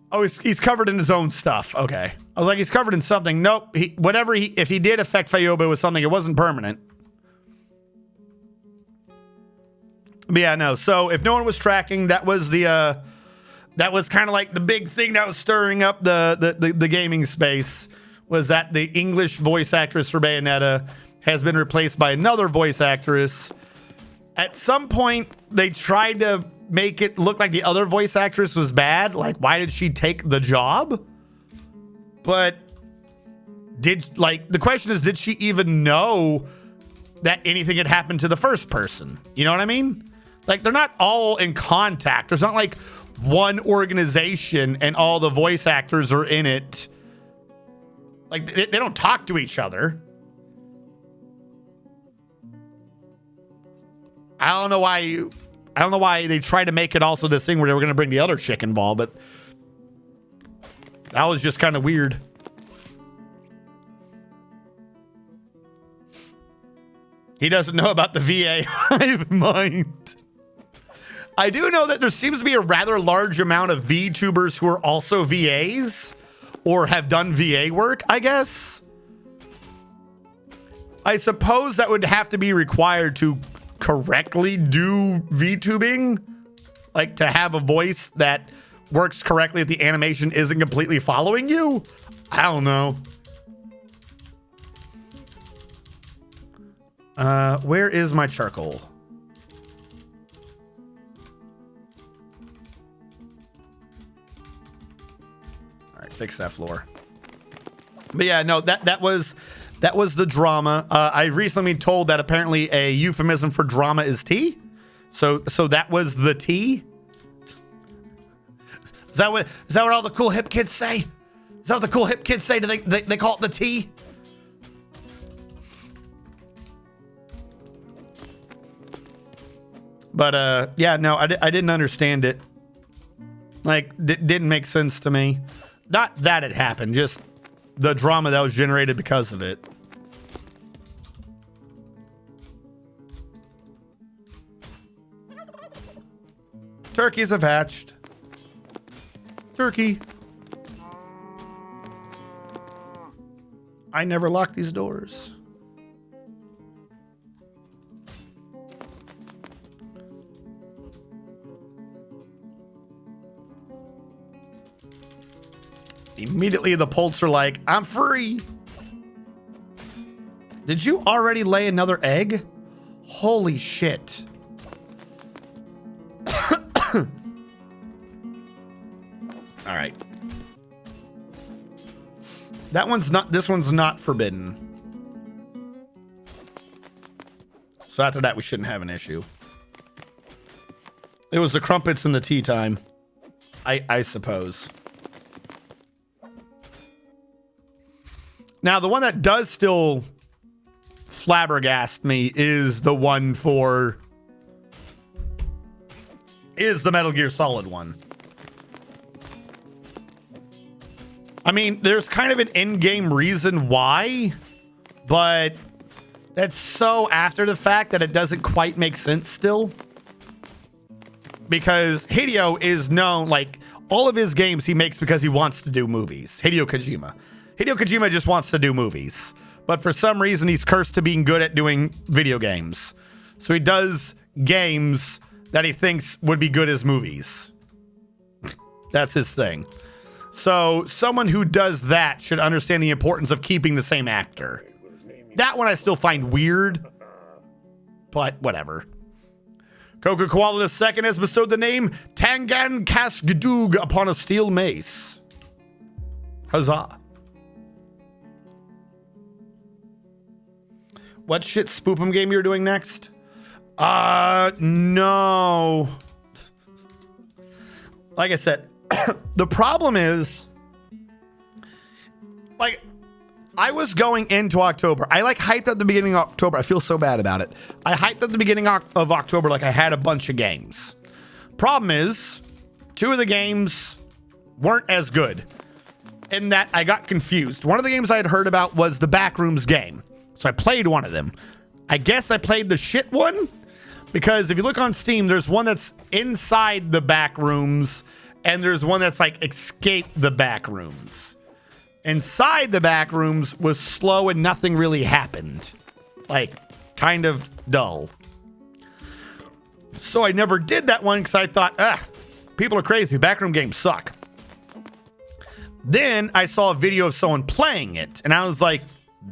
Oh, he's covered in his own stuff. Okay. I was like, he's covered in something. Nope. If he did affect Fayoba, it was something. It wasn't permanent. But yeah, no. So if no one was tracking, that was the that was kind of like the big thing that was stirring up the gaming space, was that the English voice actress for Bayonetta has been replaced by another voice actress. At some point, they tried to make it look like the other voice actress was bad. Like, why did she take the job? But the question is, did she even know that anything had happened to the first person? You know what I mean? Like, they're not all in contact. There's not like one organization and all the voice actors are in it. Like, they don't talk to each other. I don't know why I don't know why they tried to make it also this thing where they were going to bring the other chick involved, but that was just kind of weird. He doesn't know about the VA hive mind. I do know that there seems to be a rather large amount of VTubers who are also VAs or have done VA work, I guess. I suppose that would have to be required to correctly do VTubing, like to have a voice that works correctly if the animation isn't completely following you. I don't know. Where is my charcoal? All right, fix that floor. But yeah, no, that was the drama. I recently been told that apparently a euphemism for drama is tea. So that was the tea. Is that what all the cool hip kids say? Is that what the cool hip kids say? Do they call it the tea? But yeah, no, I didn't understand it. Like, didn't make sense to me. Not that it happened, just the drama that was generated because of it. Turkeys have hatched. Turkey. I never lock these doors. Immediately the Polts are like, I'm free. Did you already lay another egg? Holy shit. All right. This one's not forbidden. So after that, we shouldn't have an issue. It was the crumpets and the tea time, I suppose. Now, the one that does still flabbergast me is the one is the Metal Gear Solid one. I mean, there's kind of an in-game reason why, but that's so after the fact that it doesn't quite make sense still. Because Hideo is known, like, all of his games he makes because he wants to do movies. Hideo Kojima just wants to do movies. But for some reason, he's cursed to being good at doing video games. So he does games that he thinks would be good as movies. That's his thing. So someone who does that should understand the importance of keeping the same actor. That one I still find weird, but whatever. Coca Koala II has bestowed the name Tangan Kasgdug upon a steel mace. Huzzah. What shit spoopum game you're doing next? No. Like I said, the problem is, like, I was going into October. I hyped at the beginning of October. I feel so bad about it. I hyped at the beginning of October like I had a bunch of games. Problem is, 2 of the games weren't as good in that I got confused. One of the games I had heard about was the Backrooms game. So I played one of them. I guess I played the shit one because if you look on Steam, there's one that's inside the Backrooms and there's one that's like escape the Backrooms. Inside the Backrooms was slow and nothing really happened. Like, kind of dull. So I never did that one because I thought, people are crazy. Backroom games suck. Then I saw a video of someone playing it and I was like,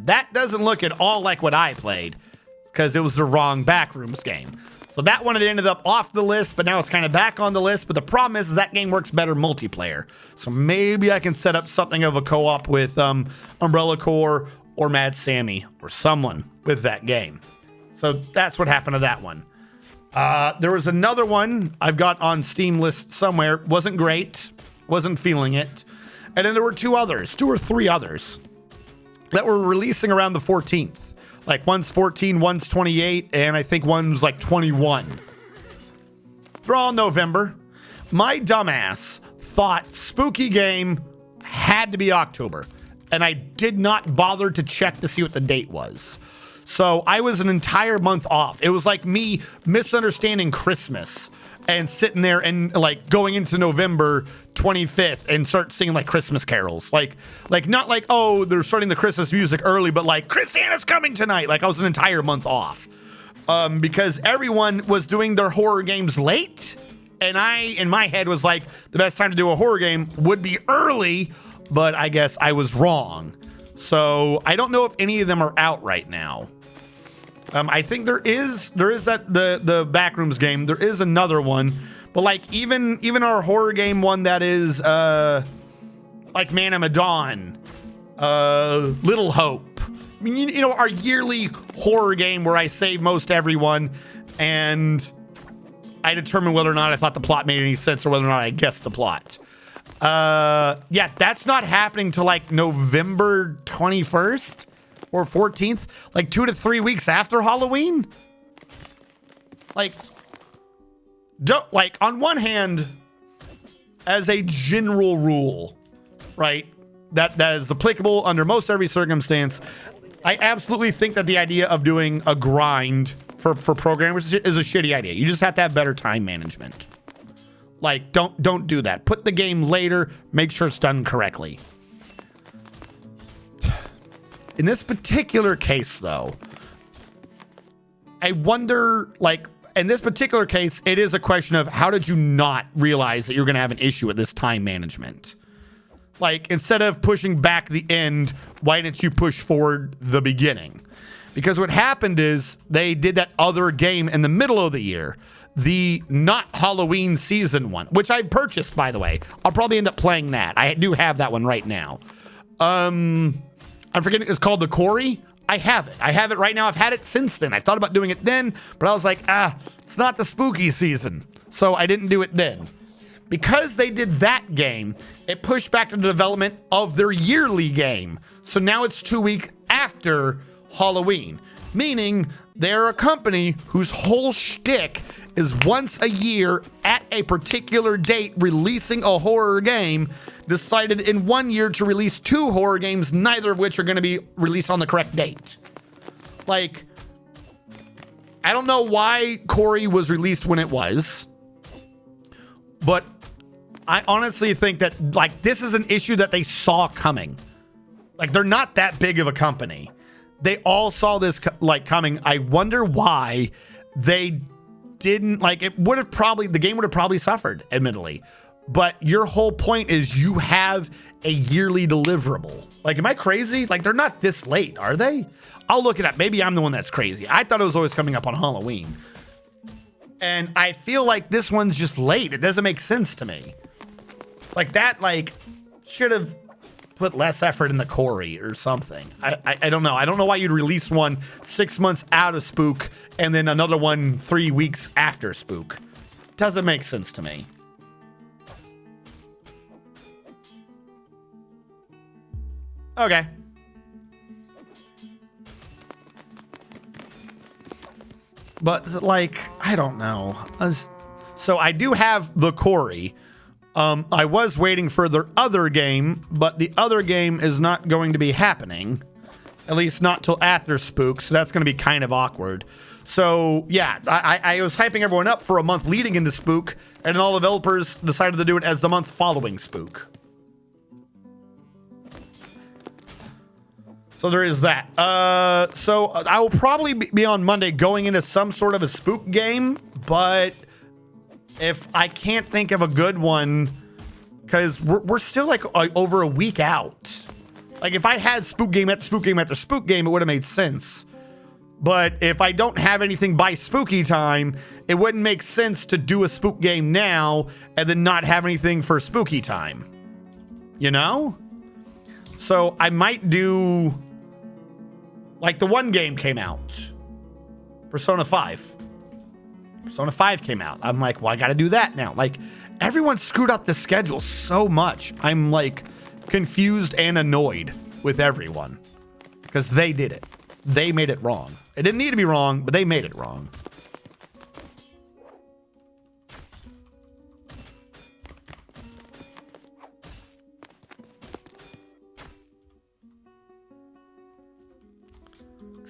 that doesn't look at all like what I played because it was the wrong Backrooms game. So that one, it ended up off the list, but now it's kind of back on the list. But the problem is that game works better multiplayer. So maybe I can set up something of a co-op with Umbrella Corps or Mad Sammy or someone with that game. So that's what happened to that one. There was another one I've got on Steam list somewhere. Wasn't great. Wasn't feeling it. And then there were 2 or 3 others that were releasing around the 14th. Like one's 14, one's 28, and I think one's like 21. they're all November. My dumbass thought spooky game had to be October, and I did not bother to check to see what the date was. So I was an entire month off. It was like me misunderstanding Christmas and sitting there and like going into November 25th and start singing like Christmas carols. Like not like, oh, they're starting the Christmas music early, but like Santa's coming tonight. Like I was an entire month off because everyone was doing their horror games late. And I, in my head, was like, the best time to do a horror game would be early, but I guess I was wrong. So I don't know if any of them are out right now. I think there is that the Backrooms game. There is another one, but like even our horror game one that is like Man of Medan, Little Hope. I mean, you know, our yearly horror game where I save most everyone, and I determine whether or not I thought the plot made any sense or whether or not I guessed the plot. Yeah, that's not happening till like November 21st or 14th, like 2 to 3 weeks after Halloween. Like, don't, like, on one hand, as a general rule, right, that is applicable under most every circumstance, I absolutely think that the idea of doing a grind for programmers is a shitty idea. You just have to have better time management. Like, don't do that. Put the game later. Make sure it's done correctly. In this particular case, though, I wonder, like, in this particular case, it is a question of how did you not realize that you're going to have an issue with this time management? Like, instead of pushing back the end, why didn't you push forward the beginning? Because what happened is they did that other game in the middle of the year, the not Halloween season one, which I purchased, by the way. I'll probably end up playing that. I do have that one right now. I'm forgetting, it's called The Quarry. I have it right now. I've had it since then. I thought about doing it then, but I was like, it's not the spooky season. So I didn't do it then. Because they did that game, it pushed back to the development of their yearly game. So now it's 2 weeks after Halloween, meaning they're a company whose whole shtick is once a year at a particular date releasing a horror game, decided in 1 year to release 2 horror games, neither of which are going to be released on the correct date. Like, I don't know why Corey was released when it was, but I honestly think that, like, this is an issue that they saw coming. Like, they're not that big of a company. They all saw this coming. I wonder why they didn't, like, the game would have probably suffered, admittedly. But your whole point is you have a yearly deliverable. Like, am I crazy? Like, they're not this late, are they? I'll look it up. Maybe I'm the one that's crazy. I thought it was always coming up on Halloween. And I feel like this one's just late. It doesn't make sense to me. Like, that, like, should have put less effort in the Corey or something. I don't know. I don't know why you'd release one 6 months out of Spook and then another one 3 weeks after Spook. Doesn't make sense to me. Okay. But, like, I don't know. So I do have the Corey. I was waiting for their other game, but the other game is not going to be happening. At least not till after Spook, so that's going to be kind of awkward. So, yeah, I was hyping everyone up for a month leading into Spook, and then all developers decided to do it as the month following Spook. So there is that. So I will probably be on Monday going into some sort of a Spook game, but if I can't think of a good one, because we're still like over a week out. Like, if I had Spook game after Spook game after Spook game, it would have made sense. But if I don't have anything by Spooky time, it wouldn't make sense to do a Spook game now and then not have anything for Spooky time. You know? So I might do, like, the one game came out. Persona 5. Persona 5 came out. I'm like, well, I got to do that now. Like, everyone screwed up the schedule so much. I'm, like, confused and annoyed with everyone because they did it. They made it wrong. It didn't need to be wrong, but they made it wrong.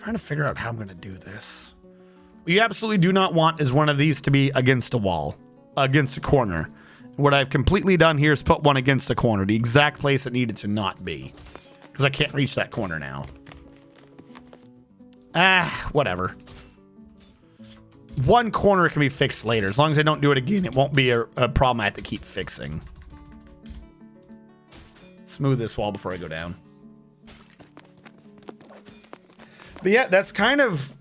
trying to figure out how I'm going to do this. What you absolutely do not want is one of these to be against a wall, against a corner. What I've completely done here is put one against the corner, the exact place it needed to not be. Because I can't reach that corner now. Whatever. One corner can be fixed later. As long as I don't do it again, it won't be a problem I have to keep fixing. Smooth this wall before I go down. But yeah, that's kind of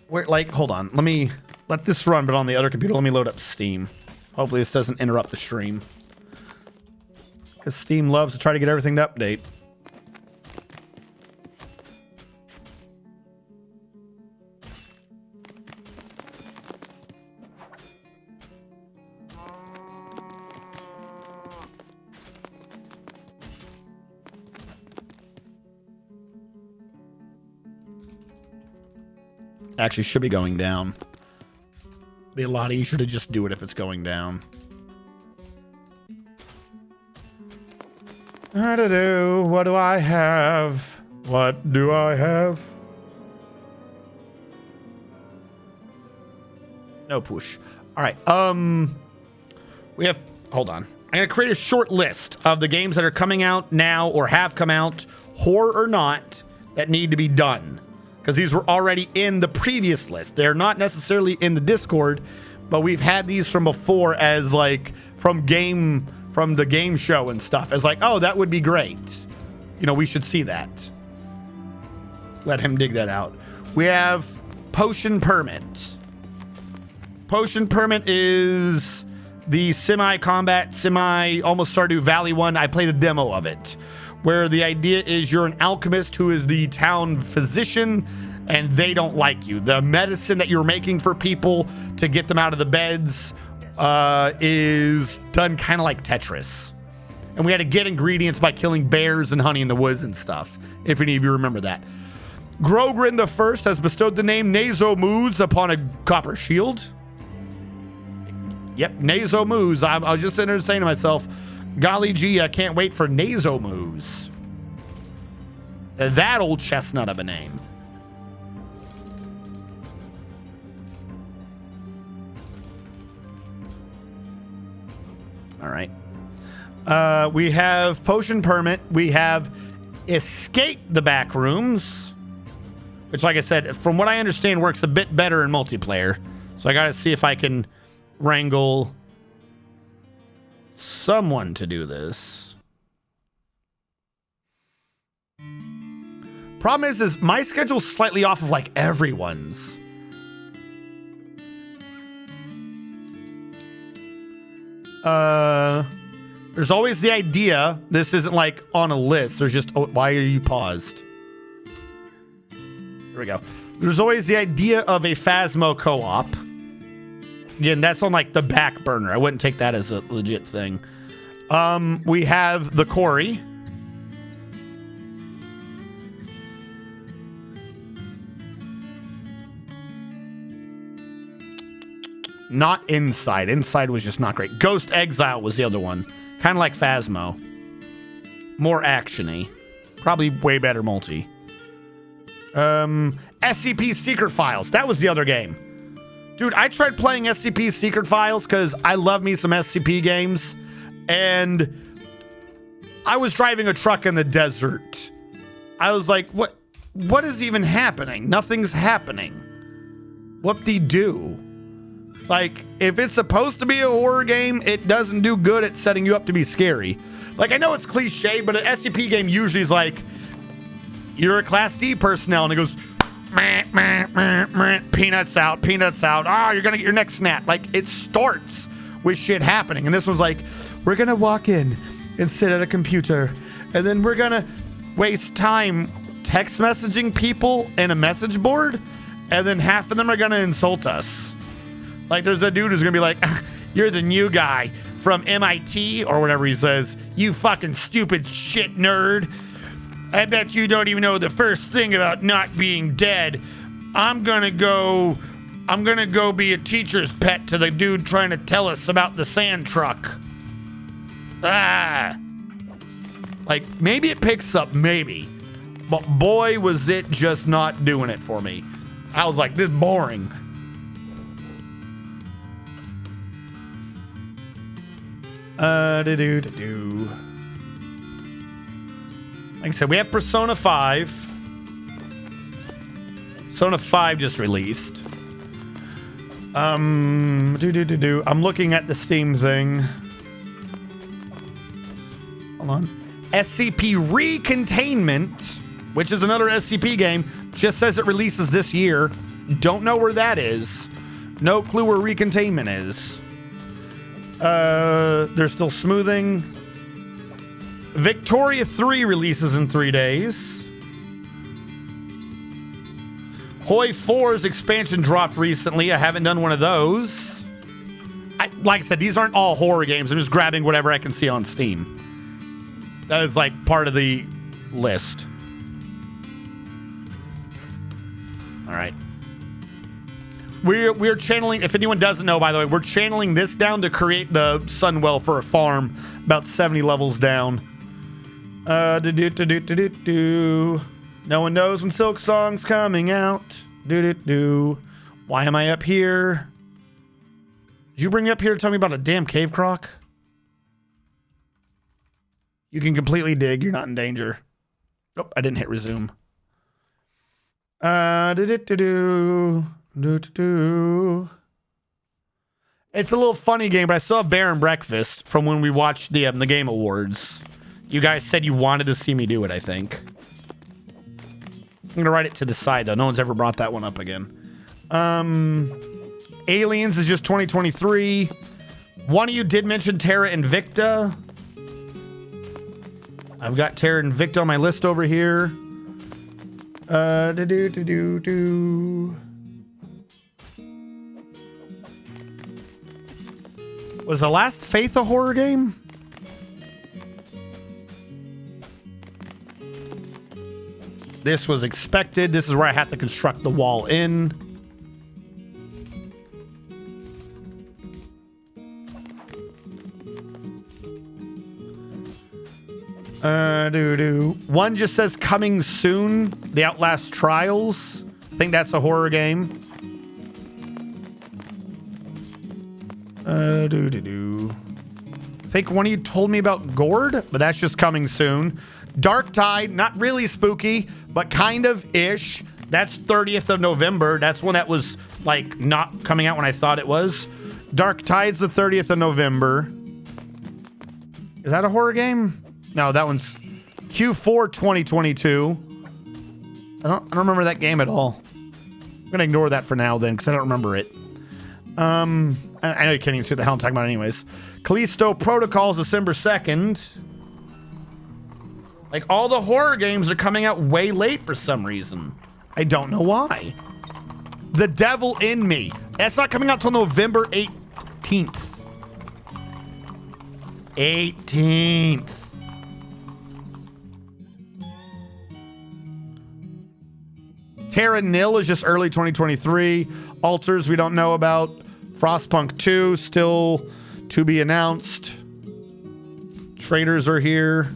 where, like, hold on. Let me let this run, but on the other computer, let me load up Steam. Hopefully this doesn't interrupt the stream. Because Steam loves to try to get everything to update. Actually should be going down. Be a lot easier to just do it if it's going down. What do I have? What do I have? No push. All right. We have, hold on. I'm going to create a short list of the games that are coming out now or have come out, horror or not, that need to be done. Because these were already in the previous list. They're not necessarily in the Discord, but we've had these from before as like from the game show and stuff. As like, oh, that would be great. You know, we should see that. Let him dig that out. We have Potion Permit. Potion Permit is the semi-combat, almost Stardew Valley one. I played a demo of it, where the idea is you're an alchemist who is the town physician and they don't like you. The medicine that you're making for people to get them out of the beds is done kind of like Tetris. And we had to get ingredients by killing bears and honey in the woods and stuff, if any of you remember that. Grogrin the First has bestowed the name Nazo-Moose upon a copper shield. Yep, Nazo-Moose. I was just sitting there saying to myself, golly gee, I can't wait for Nazo-Moose. That old chestnut of a name. All right. We have Potion Permit. We have Escape the Backrooms, which, like I said, from what I understand, works a bit better in multiplayer. So I got to see if I can wrangle someone to do this. Problem is my schedule's slightly off of like everyone's. There's always the idea. This isn't like on a list. There's just, oh, why are you paused? There we go. There's always the idea of a Phasmo co-op. Again, that's on like the back burner. I wouldn't take that as a legit thing. We have the Quarry. Not Inside. Inside was just not great. Ghost Exile was the other one. Kind of like Phasmo. More action-y. Probably way better multi. SCP Secret Files. That was the other game. Dude, I tried playing SCP Secret Files because I love me some SCP games. And I was driving a truck in the desert. I was like, what is even happening? Nothing's happening. Whoop-de-doo. Like, if it's supposed to be a horror game, it doesn't do good at setting you up to be scary. Like, I know it's cliche, but an SCP game usually is like, you're a Class D personnel, and it goes, meh, meh, meh, meh, peanuts out, peanuts out. Oh, you're going to get your neck snapped. Like, it starts with shit happening. And this one's like, we're going to walk in and sit at a computer, and then we're going to waste time text messaging people in a message board, and then half of them are going to insult us. Like, there's a dude who's going to be like, you're the new guy from MIT, or whatever he says. You fucking stupid shit nerd. I bet you don't even know the first thing about not being dead. I'm gonna go be a teacher's pet to the dude trying to tell us about the sand truck. Like, maybe it picks up, maybe. But boy, was it just not doing it for me. I was like, this is boring. Do. Like I said, we have Persona 5. Persona 5 just released. I'm looking at the Steam thing. Hold on. SCP Recontainment, which is another SCP game, just says it releases this year. Don't know where that is. No clue where Recontainment is. They're still smoothing. Victoria 3 releases in 3 days. Hoi 4's expansion dropped recently. I haven't done one of those. Like I said, these aren't all horror games. I'm just grabbing whatever I can see on Steam. That is like part of the list. All right. We're channeling, if anyone doesn't know, by the way, we're channeling this down to create the Sunwell for a farm about 70 levels down. No one knows when Silk Song's coming out. Why am I up here? Did you bring me up here to tell me about a damn cave croc? You can completely dig. You're not in danger. Oh, I didn't hit resume. It's a little funny game, but I still have Bear and Breakfast from when we watched the Game Awards. You guys said you wanted to see me do it, I think. I'm going to write it to the side, though. No one's ever brought that one up again. Aliens is just 2023. One of you did mention Terra Invicta. I've got Terra Invicta on my list over here. Was The Last Faith a horror game? This was expected. This is where I have to construct the wall in. One just says coming soon. The Outlast Trials. I think that's a horror game. I think one of you told me about Gourd, but that's just coming soon. Dark Tide, not really spooky, but kind of ish. That's 30th of November. That's one that was like not coming out when I thought it was. Dark Tide's the 30th of November. Is that a horror game? No, that one's Q4 2022. I don't remember that game at all. I'm gonna ignore that for now then, because I don't remember it. I know you can't even see what the hell I'm talking about anyways. Callisto Protocol's December 2nd. Like, all the horror games are coming out way late for some reason. I don't know why. The Devil in Me. That's not coming out till November 18th. 18th. Terra Nil is just early 2023. Alters we don't know about. Frostpunk 2 still to be announced. Traders are here.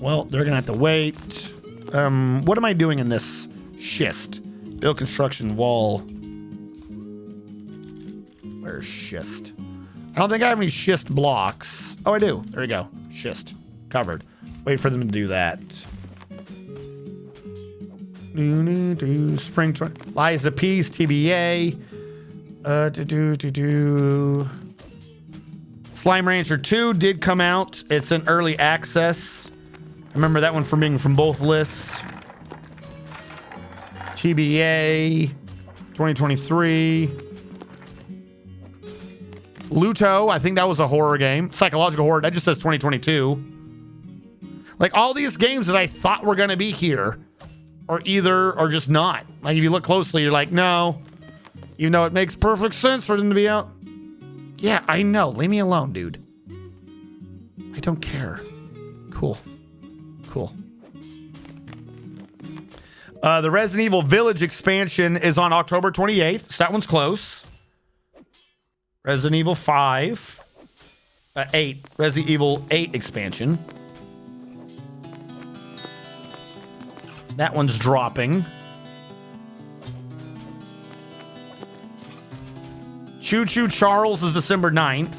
Well, they're gonna have to wait. What am I doing in this schist? Build construction wall. Where's schist? I don't think I have any schist blocks. Oh, I do. There we go. Schist. Covered. Wait for them to do that. Spring Liza P's TBA. Slime Rancher 2 did come out. It's in early access. I remember that one from being from both lists. TBA 2023. Luto, I think that was a horror game. Psychological horror. That just says 2022. Like, all these games that I thought were going to be here are either or just not. Like, if you look closely, you're like, no. Even though it makes perfect sense for them to be out. Yeah, I know. Leave me alone, dude. I don't care. Cool. Cool. The Resident Evil Village expansion is on October 28th. So that one's close. Resident Evil 5. 8. Resident Evil 8 expansion. That one's dropping. Choo Choo Charles is December 9th.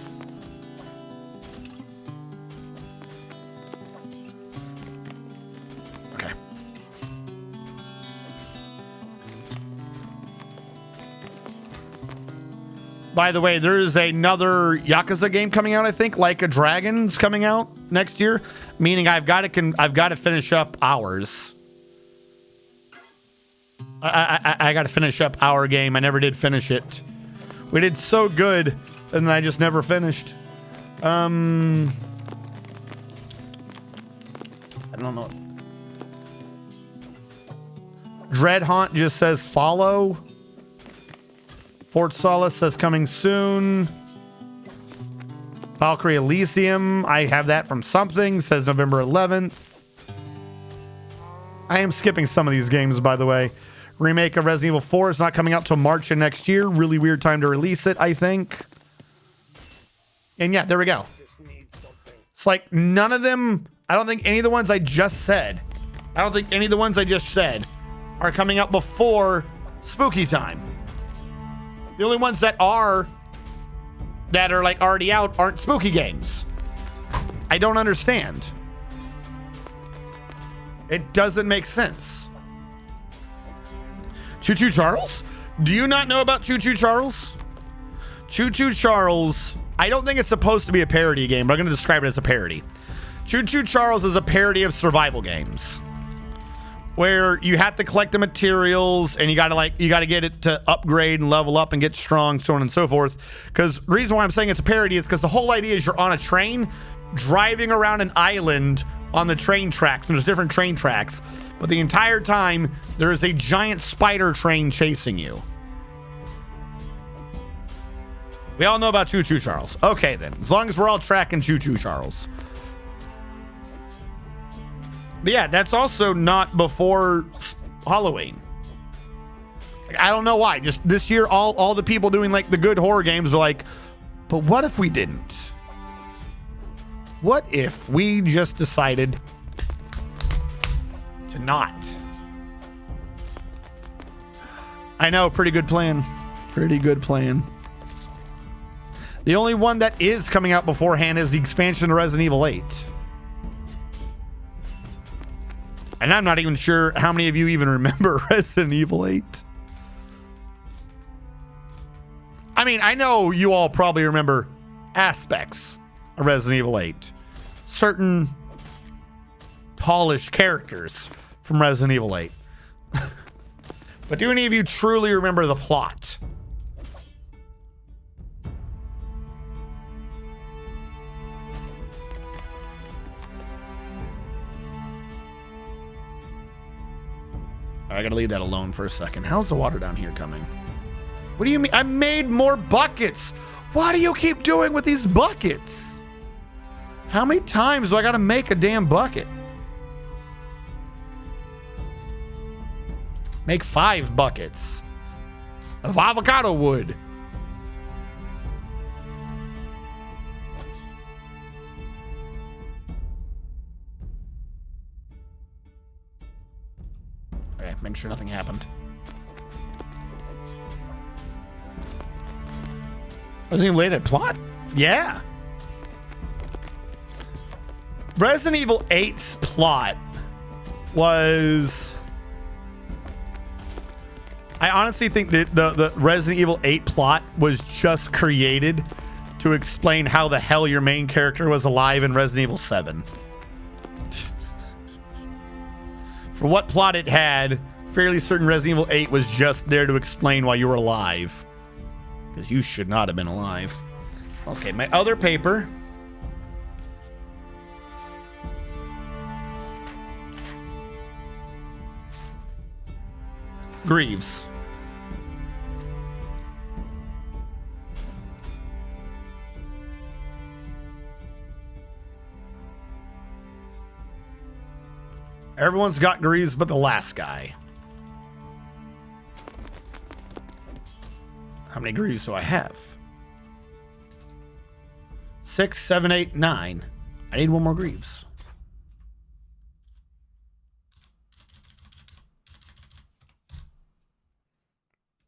Okay. By the way, there is another Yakuza game coming out, I think, Like a Dragon's coming out next year, meaning I've got to finish up ours. I got to finish up our game. I never did finish it. We did so good, and then I just never finished. I don't know. Dread Haunt just says follow. Fort Solace says coming soon. Valkyrie Elysium, I have that from something, says November 11th. I am skipping some of these games, by the way. Remake of Resident Evil 4 is not coming out till March of next year. Really weird time to release it, I think. And yeah, there we go. It's like none of them, I don't think any of the ones I just said, are coming out before spooky time. The only ones that are like already out aren't spooky games. I don't understand. It doesn't make sense. Choo Choo Charles? Do you not know about Choo Choo Charles? Choo Choo Charles, I don't think it's supposed to be a parody game, but I'm going to describe it as a parody. Choo Choo Charles is a parody of survival games where you have to collect the materials and you got to get it to upgrade and level up and get strong, so on and so forth. Because the reason why I'm saying it's a parody is because the whole idea is you're on a train driving around an island on the train tracks, and there's different train tracks, but the entire time there is a giant spider train chasing you. We all know about Choo Choo Charles. Okay then, as long as we're all tracking Choo Choo Charles. But yeah, that's also not before Halloween. Like, I don't know why. Just this year, all the people doing like the good horror games are like, but what if we didn't? What if we just decided to not? I know, pretty good plan. Pretty good plan. The only one that is coming out beforehand is the expansion of Resident Evil 8. And I'm not even sure how many of you even remember Resident Evil 8. I mean, I know you all probably remember aspects of Resident Evil 8. Certain tallish characters from Resident Evil 8. But do any of you truly remember the plot? I gotta leave that alone for a second. How's the water down here coming? What do you mean? I made more buckets. What do you keep doing with these buckets? How many times do I gotta make a damn bucket? Make 5 buckets of avocado wood. Okay, make sure nothing happened. Was he related plot? Yeah. Resident Evil 8's plot was... I honestly think that the Resident Evil 8 plot was just created to explain how the hell your main character was alive in Resident Evil 7. For what plot it had, fairly certain Resident Evil 8 was just there to explain why you were alive. Because you should not have been alive. Okay, my other paper. Greaves. Everyone's got Greaves but the last guy. How many Greaves do I have? 6, 7, 8, 9. I need one more Greaves.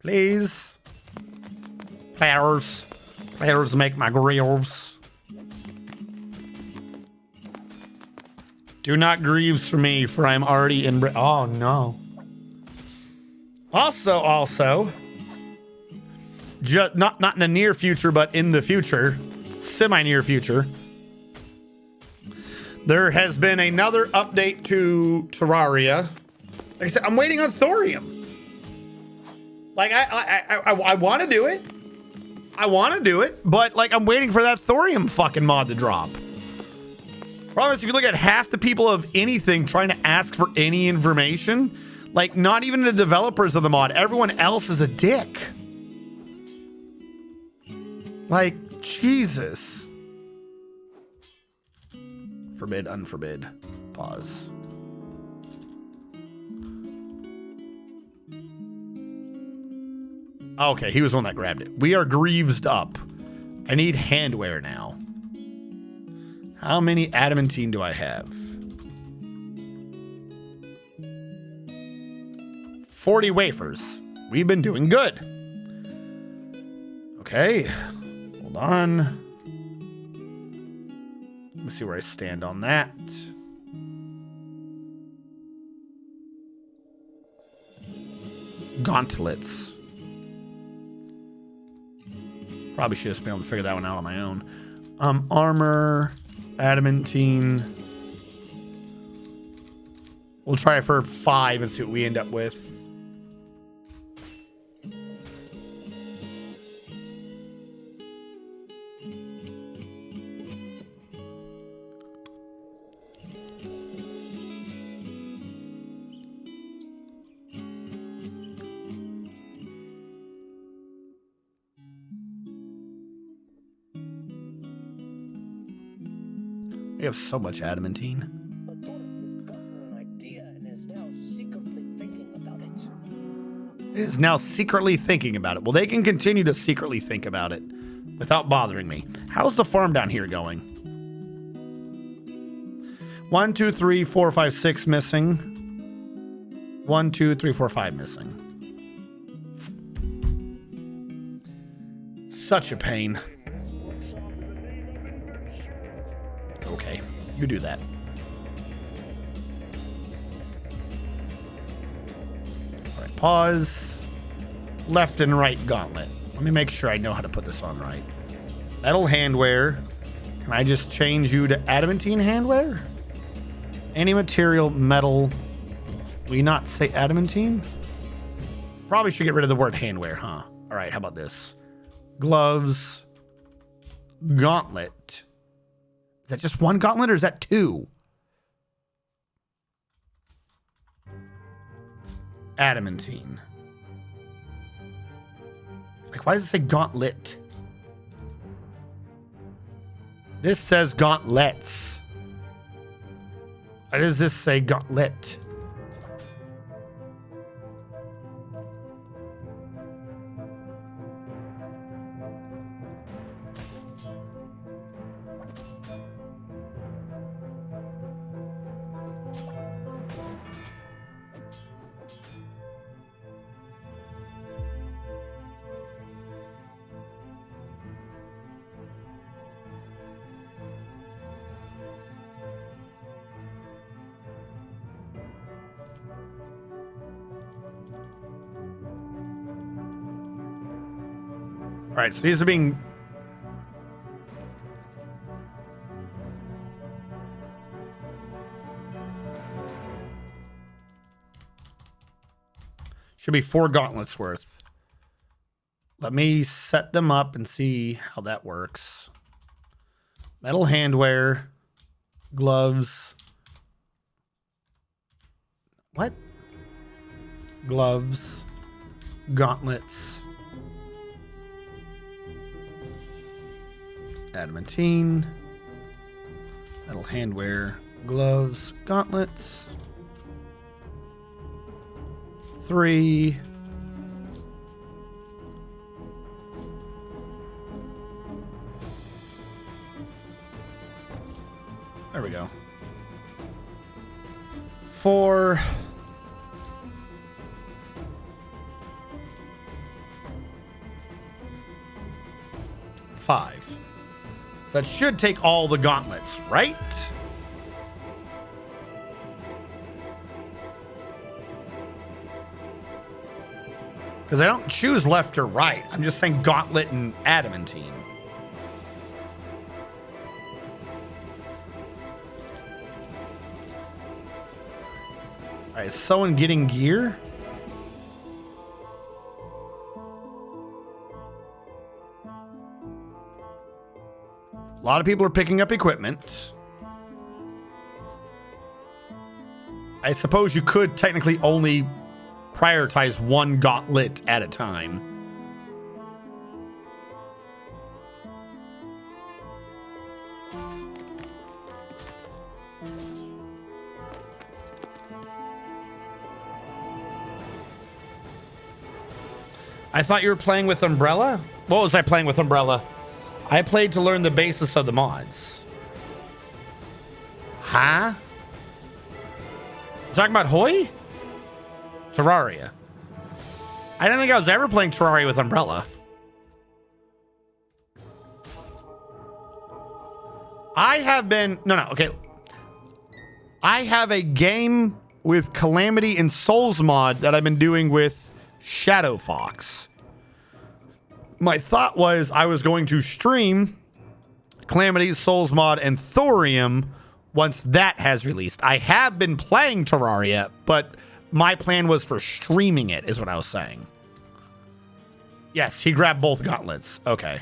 Please. Players. Players make my greaves. Do not grieves for me, for I am already in... Oh, no. Also, not in the near future, but in the future, semi-near future, there has been another update to Terraria. Like I said, I'm waiting on thorium. Like, I want to do it. I want to do it, but, like, I'm waiting for that thorium fucking mod to drop. Problem is, if you look at half the people of anything trying to ask for any information, like, not even the developers of the mod, everyone else is a dick. Like, Jesus. Forbid, unforbid. Pause. Okay, he was the one that grabbed it. We are greavesed up. I need handwear now. How many adamantine do I have? 40 wafers. We've been doing good. Okay. Hold on. Let me see where I stand on that. Gauntlets. Probably should have been able to figure that one out on my own. Armor, adamantine. We'll try it for 5 and see what we end up with. We have so much adamantine. But Dwarf has gotten an idea and is now secretly thinking about it. It is now secretly thinking about it. Well, they can continue to secretly think about it without bothering me. How's the farm down here going? 1, 2, 3, 4, 5, 6 missing. 1, 2, 3, 4, 5 missing. Such a pain. Okay, you do that. All right, pause. Left and right gauntlet. Let me make sure I know how to put this on right. Metal handwear. Can I just change you to adamantine handwear? Any material, metal. Will you not say adamantine? Probably should get rid of the word handwear, huh? All right, how about this? Gloves. Gauntlet. Is that just one gauntlet or is that 2? Adamantine. Like, why does it say gauntlet? This says gauntlets. Why does this say gauntlet? All right, so these are being... Should be 4 gauntlets worth. Let me set them up and see how that works. Metal handwear, gloves. What? Gloves, gauntlets. Adamantine, metal handwear, gloves, gauntlets. 3. There we go. 4. 5. That should take all the gauntlets, right? Because I don't choose left or right. I'm just saying gauntlet and adamantine. All right, is someone getting gear? A lot of people are picking up equipment. I suppose you could technically only prioritize one gauntlet at a time. I thought you were playing with Umbrella? What was I playing with Umbrella? I played to learn the basis of the mods. Huh? You talking about Hoi? Terraria. I don't think I was ever playing Terraria with Umbrella. I have been... No, okay. I have a game with Calamity and Souls mod that I've been doing with Shadow Fox. My thought was I was going to stream Calamity, Souls mod, and Thorium once that has released. I have been playing Terraria, but my plan was for streaming it, is what I was saying. Yes, he grabbed both gauntlets. Okay.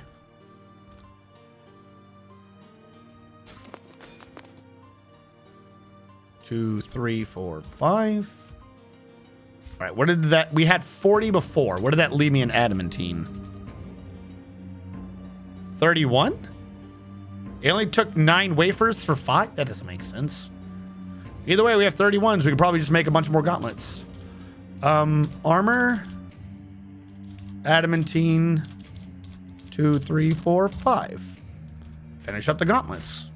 Two, three, four, 5. All right, what did that... We had 40 before. What did that leave me in adamantine? 31? It only took 9 wafers for 5? That doesn't make sense. Either way, we have 31s. We could probably just make a bunch more gauntlets. Armor. Adamantine. 2, 3, 4, 5. Finish up the gauntlets.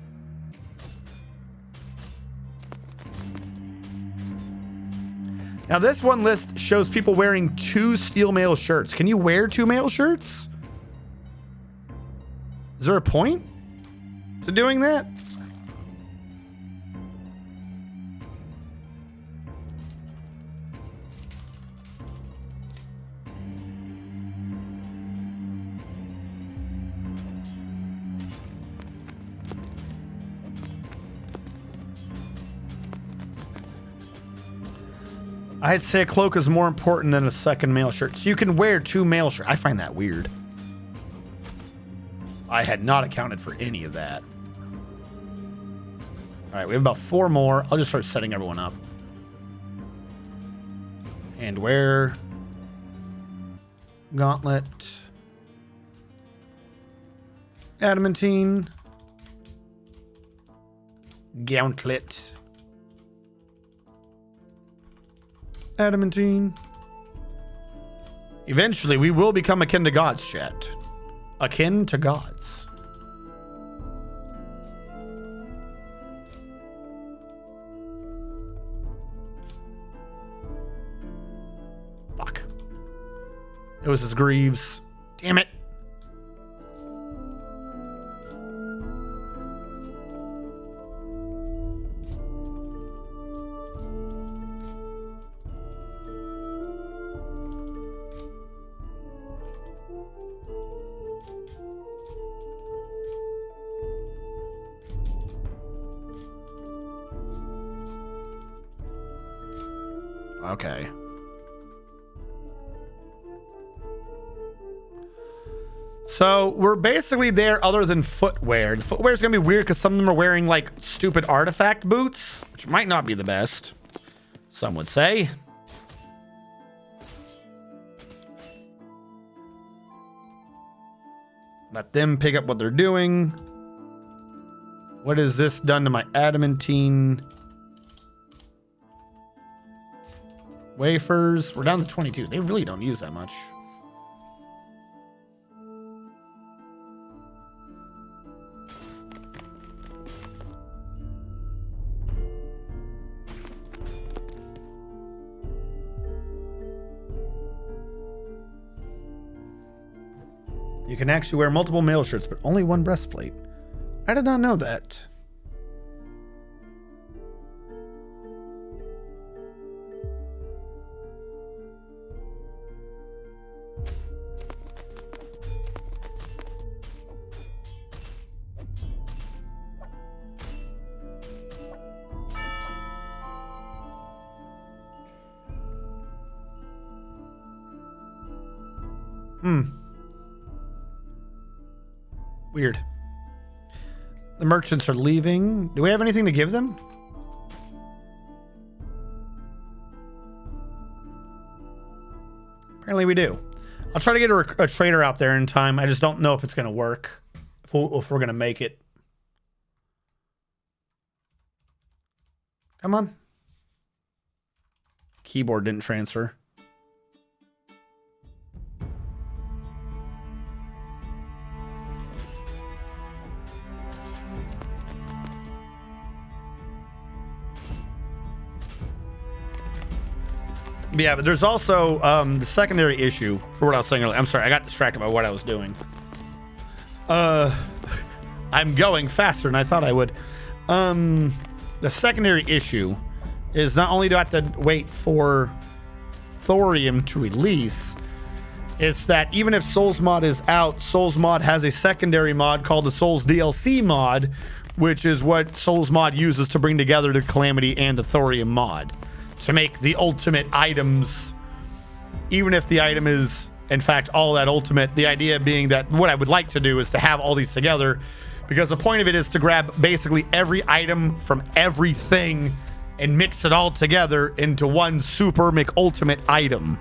Now, this one list shows people wearing 2 steel mail shirts. Can you wear 2 mail shirts? Is there a point to doing that? I'd say a cloak is more important than a second mail shirt. So you can wear 2 mail shirts. I find that weird. I had not accounted for any of that. All right, we have about 4 more. I'll just start setting everyone up. And wear. Gauntlet. Adamantine. Gauntlet. Adamantine. Eventually, we will become akin to gods, chat. Akin to gods. Fuck. It was his Greaves. Damn it. Okay. So we're basically there other than footwear. The footwear is going to be weird because some of them are wearing like stupid artifact boots, which might not be the best. Some would say. Let them pick up what they're doing. What has this done to my adamantine? Wafers. We're down to 22. They really don't use that much. You can actually wear multiple male shirts, but only one breastplate. I did not know that. Weird. The merchants are leaving. Do we have anything to give them? Apparently we do. I'll try to get a trader out there in time. I just don't know if it's going to work. If we're going to make it. Come on. Keyboard didn't transfer. Yeah, but there's also the secondary issue for what I was saying earlier. I'm sorry, I got distracted by what I was doing. I'm going faster than I thought I would. The secondary issue is not only do I have to wait for thorium to release, it's that even if Souls Mod is out, Souls Mod has a secondary mod called the Souls DLC mod, which is what Souls Mod uses to bring together the Calamity and the thorium mod to make the ultimate items. Even if the item is in fact all that ultimate, the idea being that what I would like to do is to have all these together, because the point of it is to grab basically every item from everything and mix it all together into one super ultimate item,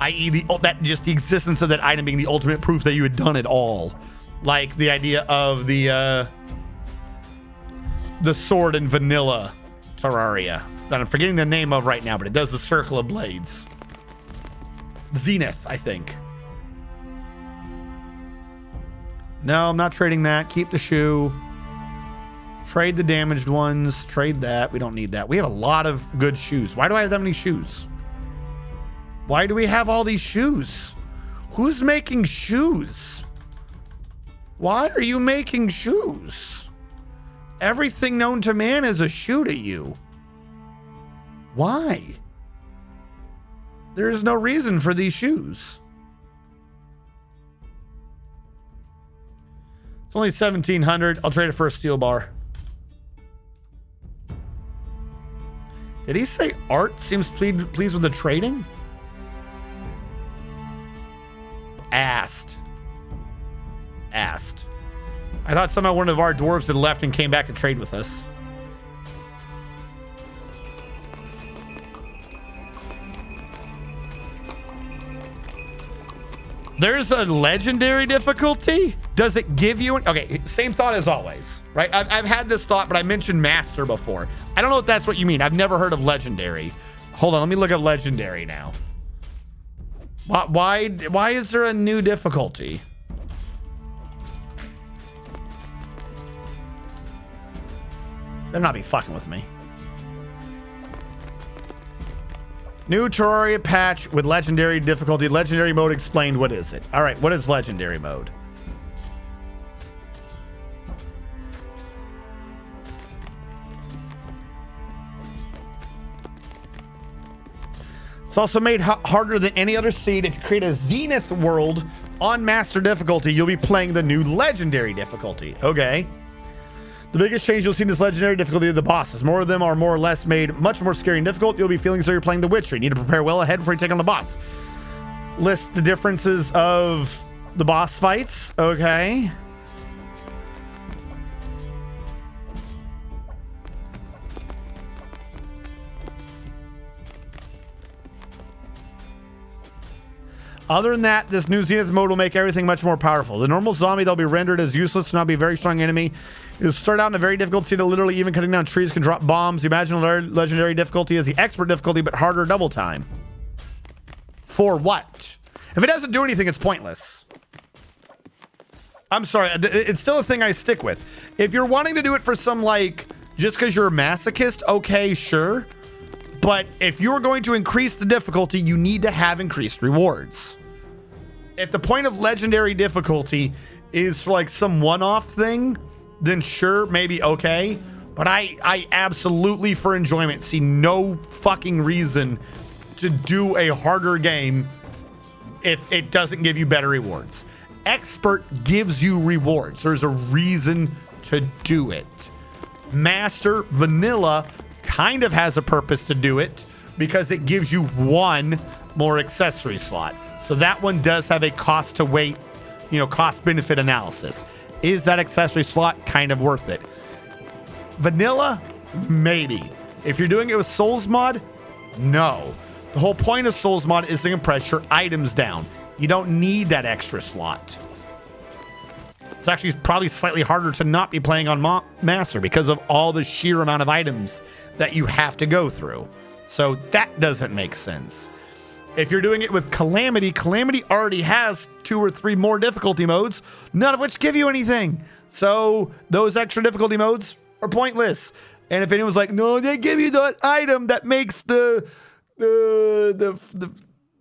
i.e. just the existence of that item being the ultimate proof that you had done it all. Like the idea of the sword in vanilla Terraria that I'm forgetting the name of right now, but it does the circle of blades. Zenith, I think. No, I'm not trading that. Keep the shoe. Trade the damaged ones. Trade that. We don't need that. We have a lot of good shoes. Why do I have that many shoes? Why do we have all these shoes? Who's making shoes? Why are you making shoes? Everything known to man is a shoe to you. Why? There is no reason for these shoes. It's only 1,700. I'll trade it for a steel bar. Did he say Art seems pleased with the trading? Asked. I thought somehow one of our dwarves had left and came back to trade with us. There's a legendary difficulty? Does it give you an... Okay, same thought as always, right? I've had this thought, but I mentioned master before. I don't know if that's what you mean. I've never heard of legendary. Hold on, let me look up legendary now. Why is there a new difficulty? They'll not be fucking with me. New Terraria patch with legendary difficulty. Legendary mode explained. What is it? All right, what is legendary mode? It's also made harder than any other seed. If you create a Zenith world on master difficulty, you'll be playing the new legendary difficulty. Okay. The biggest change you'll see in this legendary difficulty are the bosses. More of them are more or less made much more scary and difficult. You'll be feeling as though you're playing The Witcher. You need to prepare well ahead before you take on the boss. List the differences of the boss fights. Okay. Other than that, this new Zenith mode will make everything much more powerful. The normal zombie that'll be rendered as useless to now be a very strong enemy. You'll start out in a very difficult scene that literally even cutting down trees can drop bombs. The imaginary legendary difficulty is the expert difficulty, but harder double time. For what? If it doesn't do anything, it's pointless. I'm sorry. It's still a thing I stick with. If you're wanting to do it for some, like, just because you're a masochist, okay, sure. But if you're going to increase the difficulty, you need to have increased rewards. If the point of legendary difficulty is for like some one-off thing, then sure, maybe okay. But I absolutely, for enjoyment, see no fucking reason to do a harder game if it doesn't give you better rewards. Expert gives you rewards. There's a reason to do it. Master Vanilla kind of has a purpose to do it because it gives you one more accessory slot. So that one does have a cost to weight, cost benefit analysis. Is that accessory slot kind of worth it? Vanilla, maybe. If you're doing it with Souls Mod, no. The whole point of Souls Mod is to compress your items down. You don't need that extra slot. It's actually probably slightly harder to not be playing on Master because of all the sheer amount of items that you have to go through. So that doesn't make sense. If you're doing it with Calamity, Calamity already has 2 or 3 more difficulty modes, none of which give you anything. So those extra difficulty modes are pointless. And if anyone's like, no, they give you the item that makes the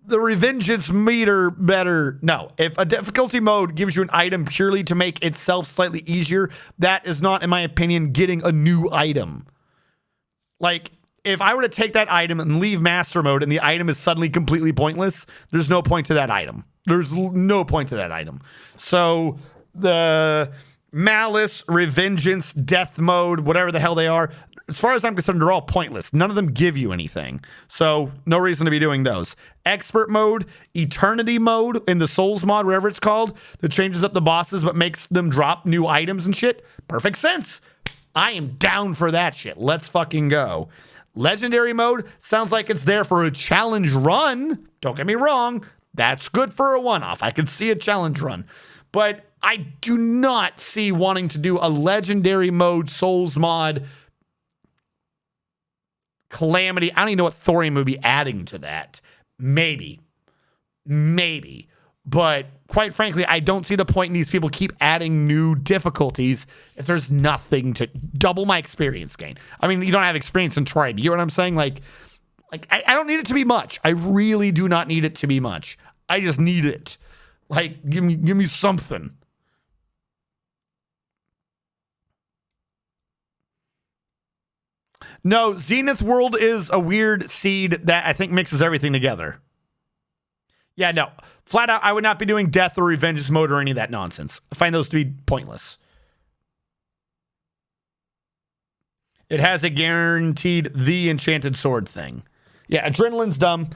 revengeance meter better. No, if a difficulty mode gives you an item purely to make itself slightly easier, that is not, in my opinion, getting a new item. Like, if I were to take that item and leave master mode and the item is suddenly completely pointless, there's no point to that item. There's no point to that item. So the malice, revengeance, death mode, whatever the hell they are, as far as I'm concerned, they're all pointless. None of them give you anything. So no reason to be doing those. Expert mode, eternity mode in the Souls mod, whatever it's called, that changes up the bosses but makes them drop new items and shit. Perfect sense. I am down for that shit. Let's fucking go. Legendary mode sounds like it's there for a challenge run. Don't get me wrong. That's good for a one-off. I could see a challenge run. But I do not see wanting to do a legendary mode Souls mod Calamity. I don't even know what thorium would be adding to that. Maybe. But quite frankly, I don't see the point in these people keep adding new difficulties if there's nothing to double my experience gain. I mean, you don't have experience in Tribe. You know what I'm saying? Like I don't need it to be much. I really do not need it to be much. I just need it. Like, give me something. No, Zenith World is a weird seed that I think mixes everything together. Yeah, no. Flat out, I would not be doing Death or Revengeance mode or any of that nonsense. I find those to be pointless. It has a guaranteed the enchanted sword thing. Yeah, Adrenaline's dumb.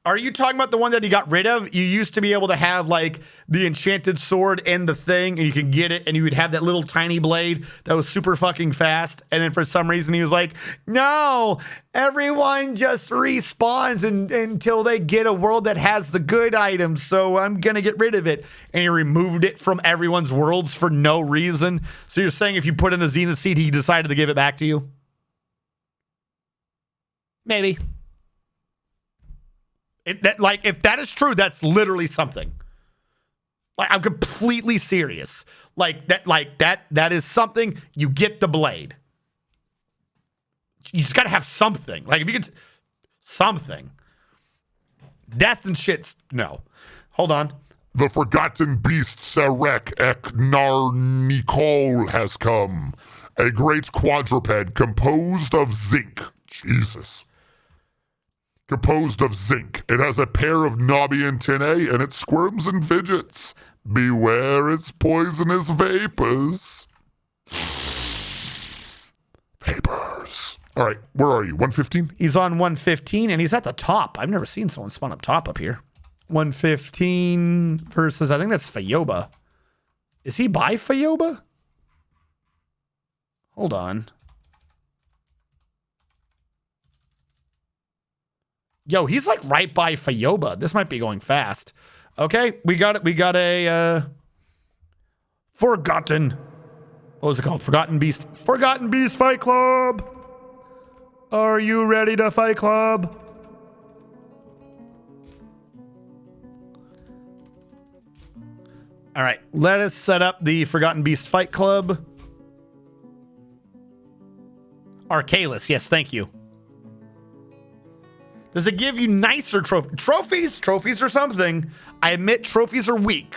Are you talking about the one that he got rid of? You used to be able to have like the enchanted sword and the thing, and you could get it, and you would have that little tiny blade that was super fucking fast. And then for some reason he was like, no, everyone just respawns until they get a world that has the good items. So I'm going to get rid of it. And he removed it from everyone's worlds for no reason. So you're saying if you put in a Zenith seed, he decided to give it back to you? Maybe. If that is true, that's literally something. Like, I'm completely serious. That is something. You get the blade. You just gotta have something. Like, if you get something. Death and shit's no. Hold on. The forgotten beast Sarek Eknar has come. A great quadruped composed of zinc. Jesus. Composed of zinc. It has a pair of knobby antennae and it squirms and fidgets. Beware its poisonous vapors. Vapors. All right, where are you? 115? He's on 115 and he's at the top. I've never seen someone spawn up here. 115 versus, I think that's Fayoba. Is he by Fayoba? Hold on. Yo, he's like right by Fayoba. This might be going fast. Okay, we got it. We got a Forgotten. What was it called? Forgotten Beast. Forgotten Beast Fight Club. Are you ready to fight club? All right, let us set up the Forgotten Beast Fight Club. Arcalis, yes, thank you. Does it give you nicer trophies? Trophies are something. I admit trophies are weak.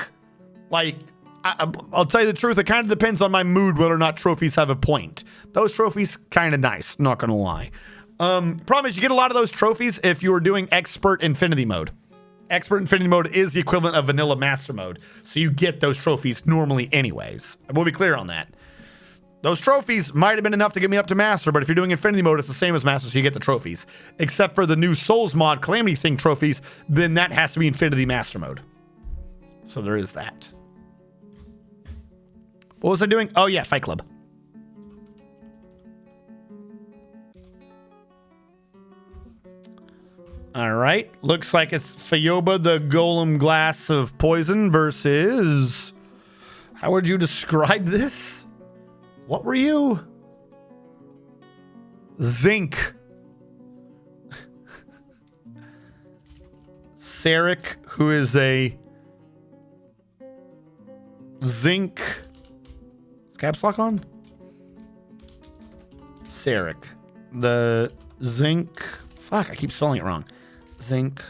Like, I'll tell you the truth. It kind of depends on my mood whether or not trophies have a point. Those trophies, kind of nice. Not going to lie. Problem is you get a lot of those trophies if you're doing expert infinity mode. Expert infinity mode is the equivalent of vanilla master mode. So you get those trophies normally anyways. We'll be clear on that. Those trophies might have been enough to get me up to master, but if you're doing infinity mode, it's the same as master, so you get the trophies. Except for the new Souls mod Calamity Thing trophies, then that has to be infinity master mode. So there is that. What was I doing? Oh yeah, Fight Club. All right. Looks like it's Fayoba the Golem Glass of Poison versus... How would you describe this? What were you? Zinc. Sarek, who is a zinc... Is caps lock on? Sarek. The zinc... Fuck, I keep spelling it wrong. Zinc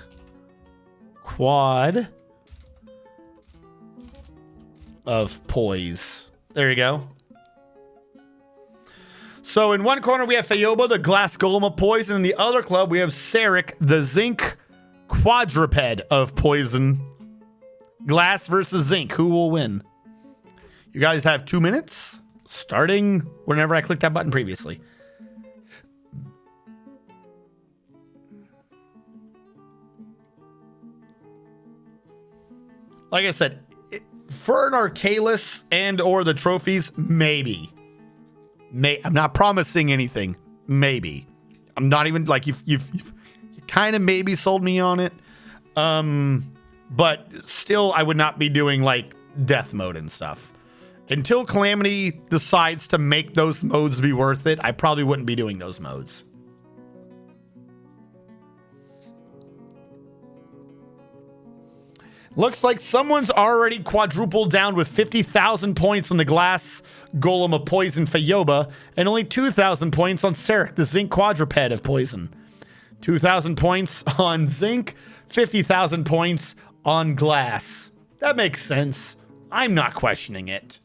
quad of poise. There you go. So in one corner we have Fayoba, the glass golem of poison. In the other club we have Sarek, the zinc quadruped of poison. Glass versus zinc. Who will win? You guys have 2 minutes, starting whenever I clicked that button previously. Like I said, for an Arcalis and or the trophies, maybe. I'm not promising anything. Maybe. I'm not even like you kind of maybe sold me on it. But still, I would not be doing like death mode and stuff. Until Calamity decides to make those modes be worth it, I probably wouldn't be doing those modes. Looks like someone's already quadrupled down with 50,000 points on the glass golem of poison Fayoba and only 2,000 points on Sarek, the zinc quadruped of poison. 2,000 points on zinc, 50,000 points on glass. That makes sense. I'm not questioning it.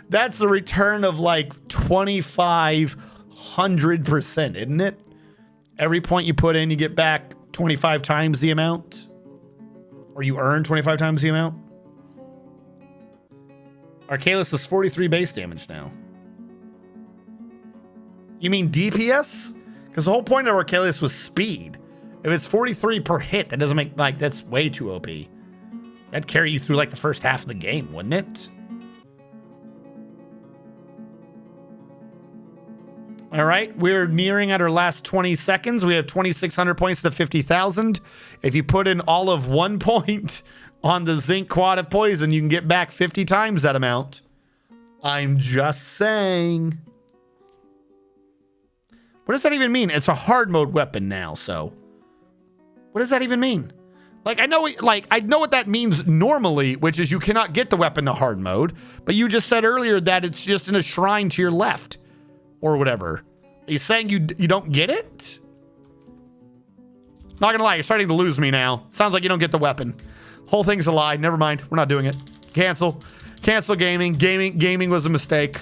That's a return of like 2,500%, isn't it? Every point you put in, you get back 25 times the amount, or you earn 25 times the amount. Arcalis is 43 base damage now. You mean DPS? Because the whole point of Arcalis was speed. If it's 43 per hit, that doesn't make, like, that's way too OP. That'd carry you through like the first half of the game, wouldn't it? All right, we're nearing at our last 20 seconds. We have 2,600 points to 50,000. If you put in all of 1 point on the zinc quad of poison, you can get back 50 times that amount. I'm just saying. What does that even mean? It's a hard mode weapon now, so. What does that even mean? Like, I know what that means normally, which is you cannot get the weapon to hard mode, but you just said earlier that it's just in a shrine to your left. Or whatever. Are you saying you don't get it? Not gonna lie, you're starting to lose me now. Sounds like you don't get the weapon. Whole thing's a lie. Never mind. We're not doing it. Cancel. Cancel gaming. Gaming was a mistake.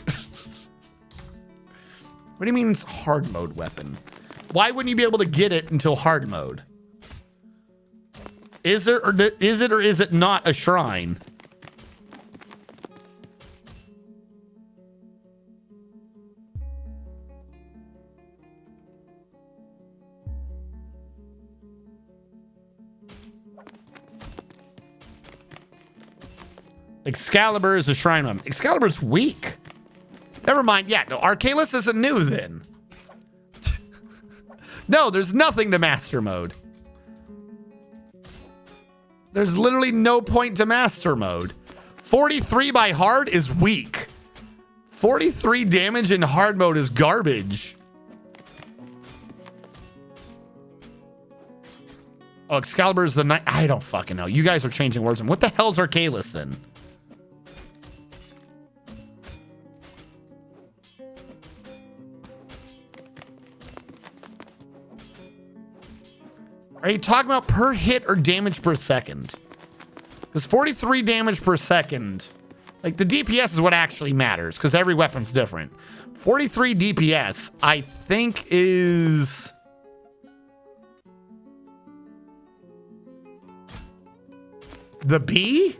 What do you mean it's hard mode weapon? Why wouldn't you be able to get it until hard mode? Is it or is it not a shrine? Excalibur is a shrine weapon. Excalibur's weak. Never mind. Yeah, no, Arcalis isn't new then. No, there's nothing to master mode. There's literally no point to master mode. 43 by hard is weak. 43 damage in hard mode is garbage. Oh, Excalibur is the night. I don't fucking know. You guys are changing words. And what the hell's Arcalis then? Are you talking about per hit or damage per second? Because 43 damage per second, like the DPS is what actually matters because every weapon's different. 43 DPS, I think is... the B?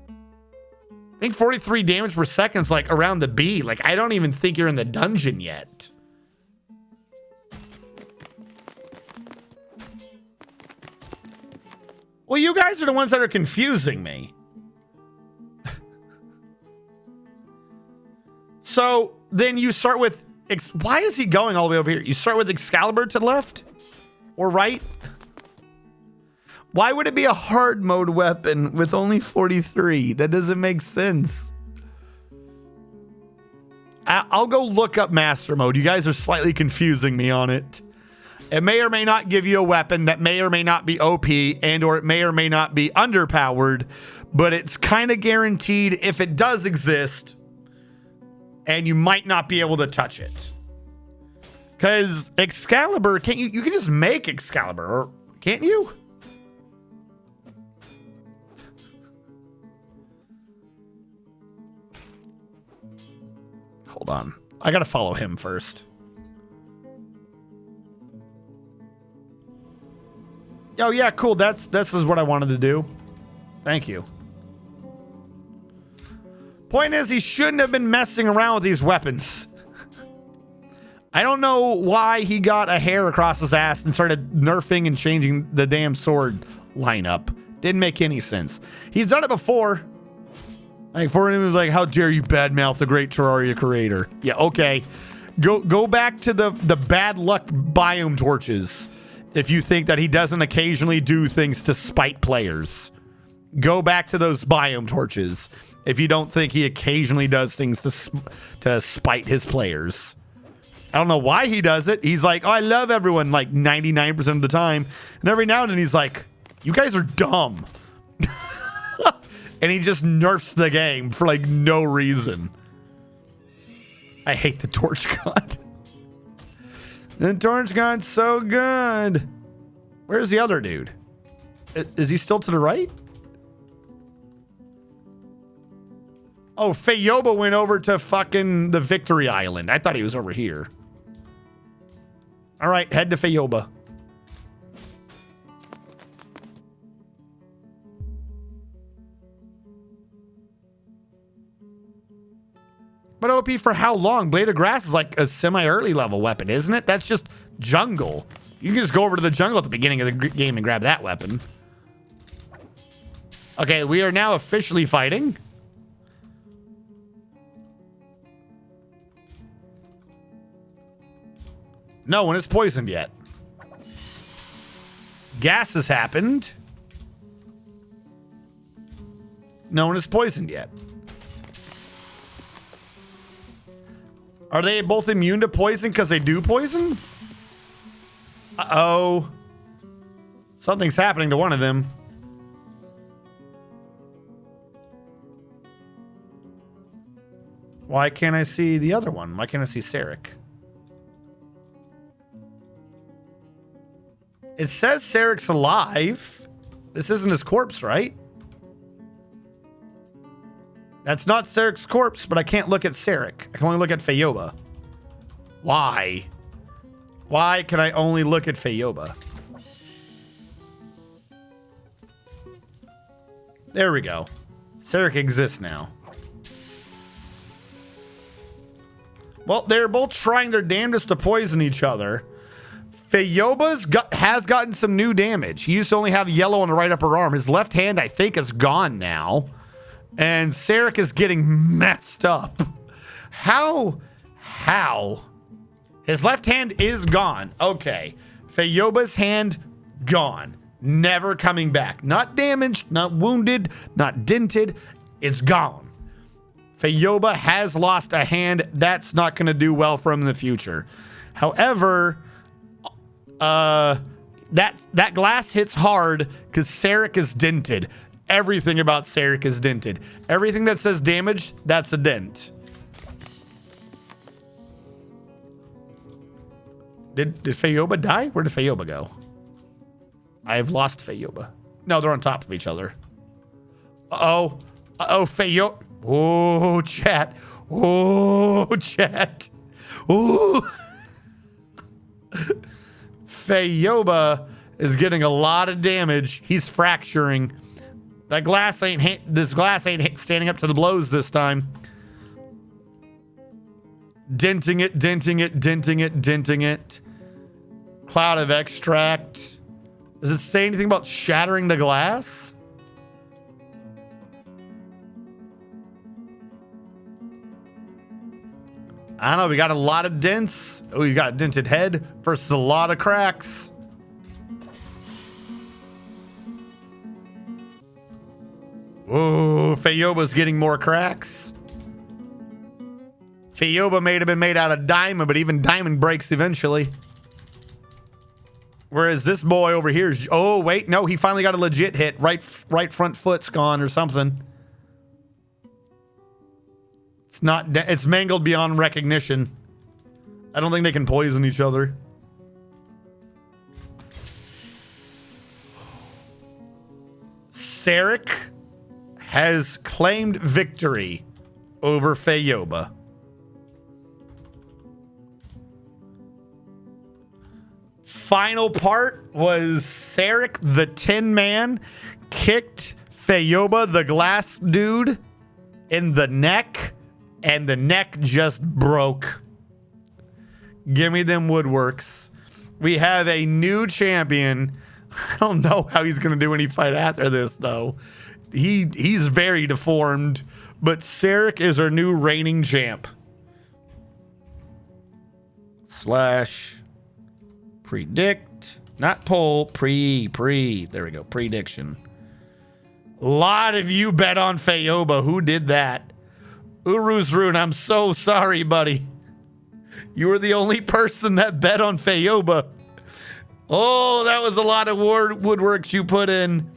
I think 43 damage per second is like around the B. Like, I don't even think you're in the dungeon yet. Well, you guys are the ones that are confusing me. So then you start with... why is he going all the way over here? You start with Excalibur to the left? Or right? Why would it be a hard mode weapon with only 43? That doesn't make sense. I'll go look up master mode. You guys are slightly confusing me on it. It may or may not give you a weapon that may or may not be OP and or it may or may not be underpowered, but it's kind of guaranteed if it does exist and you might not be able to touch it. Because Excalibur, can't you can just make Excalibur, or can't you? Hold on. I gotta follow him first. Oh yeah, cool. This is what I wanted to do. Thank you. Point is, he shouldn't have been messing around with these weapons. I don't know why he got a hair across his ass and started nerfing and changing the damn sword lineup. Didn't make any sense. He's done it before. Like, for him, it was like, how dare you badmouth the great Terraria creator? Yeah, okay. Go back to the bad luck biome torches if you think that he doesn't occasionally do things to spite players. Go back to those biome torches if you don't think he occasionally does things to spite his players. I don't know why he does it. He's like, oh, I love everyone like 99% of the time. And every now and then he's like, you guys are dumb. And he just nerfs the game for like no reason. I hate the Torch God. The Torch God's so good. Where's the other dude? Is he still to the right? Oh, Fayoba went over to fucking the Victory Island. I thought he was over here. All right, head to Fayoba. But OP for how long? Blade of Grass is like a semi-early level weapon, isn't it? That's just jungle. You can just go over to the jungle at the beginning of the game and grab that weapon. Okay, we are now officially fighting. No one is poisoned yet. Gas has happened. No one is poisoned yet. Are they both immune to poison because they do poison? Uh-oh. Something's happening to one of them. Why can't I see the other one? Why can't I see Sarek? It says Sarek's alive. This isn't his corpse, right? That's not Sarek's corpse, but I can't look at Sarek. I can only look at Fayoba. Why? Why can I only look at Fayoba? There we go. Sarek exists now. Well, they're both trying their damnedest to poison each other. Fayoba's has gotten some new damage. He used to only have yellow on the right upper arm. His left hand, I think, is gone now. And Sarek is getting messed up. How? His left hand is gone. Okay. Fayoba's hand, gone. Never coming back. Not damaged, not wounded, not dented. It's gone. Fayoba has lost a hand. That's not going to do well for him in the future. However, that glass hits hard because Sarek is dented. Everything about Sarek is dented. Everything that says damage, that's a dent. Did Fayoba die? Where did Fayoba go? I have lost Fayoba. No, they're on top of each other. Uh-oh. Uh-oh, Fayoba. Oh, chat. Oh, chat. Ooh. Fayoba is getting a lot of damage. He's fracturing. This glass ain't standing up to the blows this time. Denting it, denting it, denting it, denting it. Cloud of extract. Does it say anything about shattering the glass? I don't know. We got a lot of dents. Oh, you got a dented head versus a lot of cracks. Oh, Fayoba's getting more cracks. Fayoba may have been made out of diamond, but even diamond breaks eventually. Whereas this boy over here is... Oh, wait. No, he finally got a legit hit. Right front foot's gone or something. It's not... It's mangled beyond recognition. I don't think they can poison each other. Sarek has claimed victory over Fayoba. Final part was Sarek, the Tin Man, kicked Fayoba, the glass dude, in the neck, and the neck just broke. Give me them woodworks. We have a new champion. I don't know how he's going to do any fight after this, though. He's very deformed, but Sarek is our new reigning champ. / predict, not poll, there we go, prediction. A lot of you bet on Fayoba. Who did that? Uru's Rune, I'm so sorry, buddy. You were the only person that bet on Fayoba. Oh, that was a lot of woodworks you put in.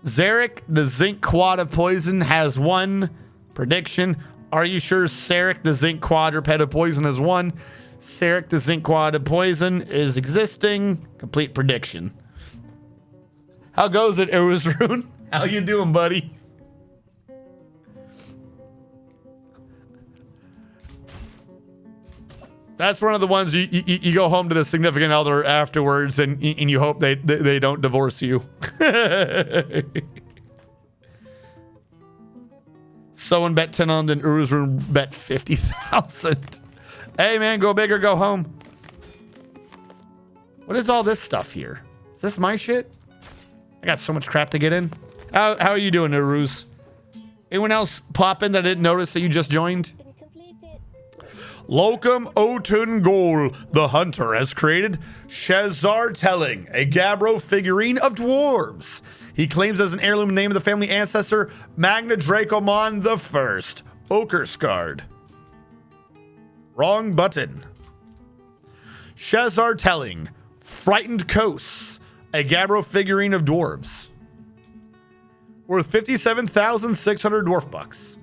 Zarek, the zinc quad of poison, has one prediction. Are you sure Sarek, the zinc quadruped of poison, has one? Sarek, the zinc quad of poison, is existing. Complete prediction. How goes it, Eruzrune? How you doing, buddy? That's one of the ones you go home to the significant other afterwards, and you hope they don't divorce you. Someone bet 10 on, then Uruzrune bet 50,000. Hey man, go big or go home. What is all this stuff here? Is this my shit? I got so much crap to get in. How are you doing, Uruz? Anyone else pop in that didn't notice that you just joined? Locum Otun Gol, the Hunter, has created Shazar Telling, a Gabbro figurine of dwarves. He claims as an heirloom name of the family ancestor Magna Dracomon I, Okerscard. Wrong button. Shazar Telling, Frightened Coasts, a Gabbro figurine of dwarves. Worth 57,600 dwarf bucks.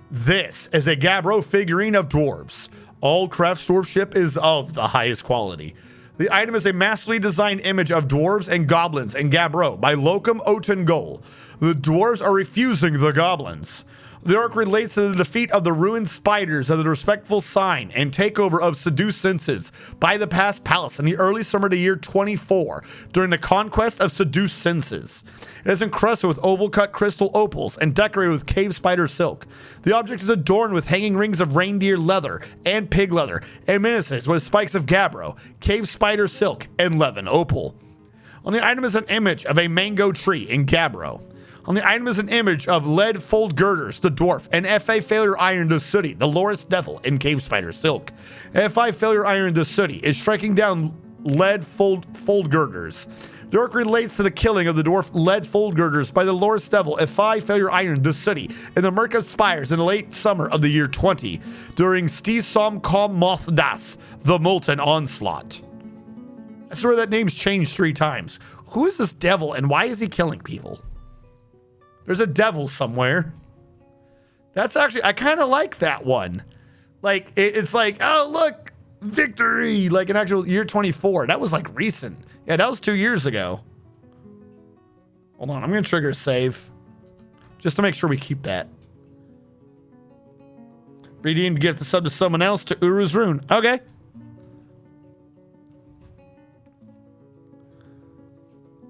This is a Gabbro figurine of dwarves. All craft dwarfship is of the highest quality. The item is a masterly designed image of dwarves and goblins in Gabbro by Locum Otun Gol. The dwarves are refusing the goblins. The arc relates to the defeat of the ruined spiders of the respectful sign and takeover of seduced senses by the past palace in the early summer of the year 24 during the conquest of seduced senses. It is encrusted with oval-cut crystal opals and decorated with cave spider silk. The object is adorned with hanging rings of reindeer leather and pig leather and menaces with spikes of gabbro, cave spider silk, and levin opal. On the item is an image of a mango tree in gabbro. On the item is an image of lead fold girders, the dwarf, and F.A. failure iron, the sooty, the Loris devil, in cave spider silk. F.I. failure iron, the sooty, is striking down lead fold girders. The arc relates to the killing of the dwarf lead fold girders by the Loris devil, F.I. failure iron, the sooty, in the Murk of Spires in the late summer of the year 20 during Stisom Kom Moth Das, the molten onslaught. I swear that name's changed 3 times. Who is this devil and why is he killing people? There's a devil somewhere. That's actually, I kind of like that one. Like, it's like, oh, look, Victory! Like an actual year 24. That was like recent. Yeah, that was 2 years ago. Hold on, I'm gonna trigger a save. Just to make sure we keep that. Redeem to get the sub to someone else to Uru's Rune. Okay.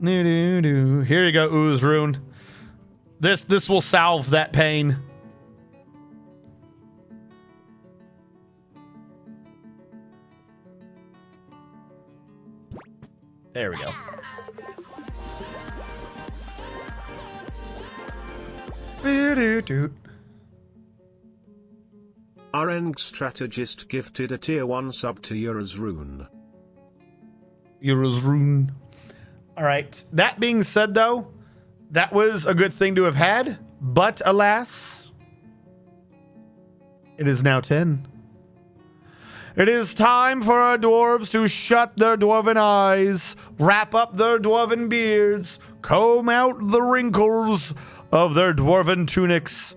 Here you go, Uru's Rune. This will salve that pain. There we go. RNG Strategist gifted a tier 1 sub to Ura's Rune. Ura's Rune. All right. That being said, though, that was a good thing to have had. But alas, it is now 10. It is time for our dwarves to shut their dwarven eyes, wrap up their dwarven beards, comb out the wrinkles of their dwarven tunics,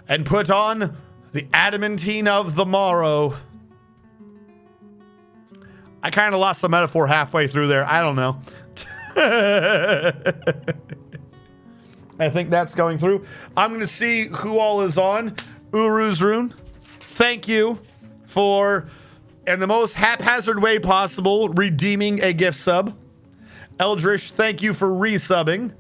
and put on the adamantine of the morrow. I kind of lost the metaphor halfway through there. I don't know. I think that's going through. I'm going to see who all is on Uru's Rune. Thank you for, in the most haphazard way possible, redeeming a gift sub. Eldritch, thank you for resubbing.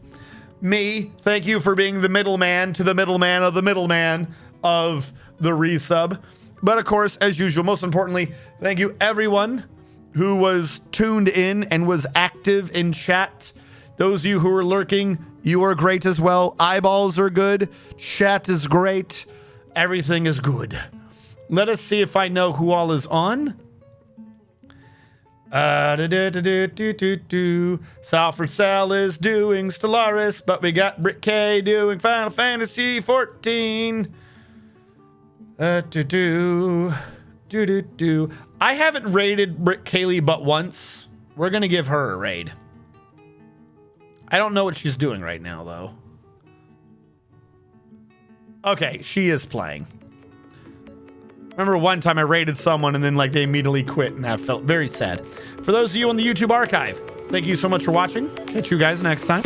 Me, thank you for being the middleman to the middleman of the middleman of the resub. But of course, as usual, most importantly, thank you everyone who was tuned in and was active in chat. Those of you who are lurking, you are great as well. Eyeballs are good. Chat is great. Everything is good. Let us see if I know who all is on. Salford Cell is doing Stellaris, but we got Britt K doing Final Fantasy 14. I haven't raided Britt Kaylee but once. We're gonna give her a raid. I don't know what she's doing right now, though. Okay, she is playing. Remember one time I raided someone and then like they immediately quit, and that felt very sad. For those of you on the YouTube archive, thank you so much for watching. Catch you guys next time.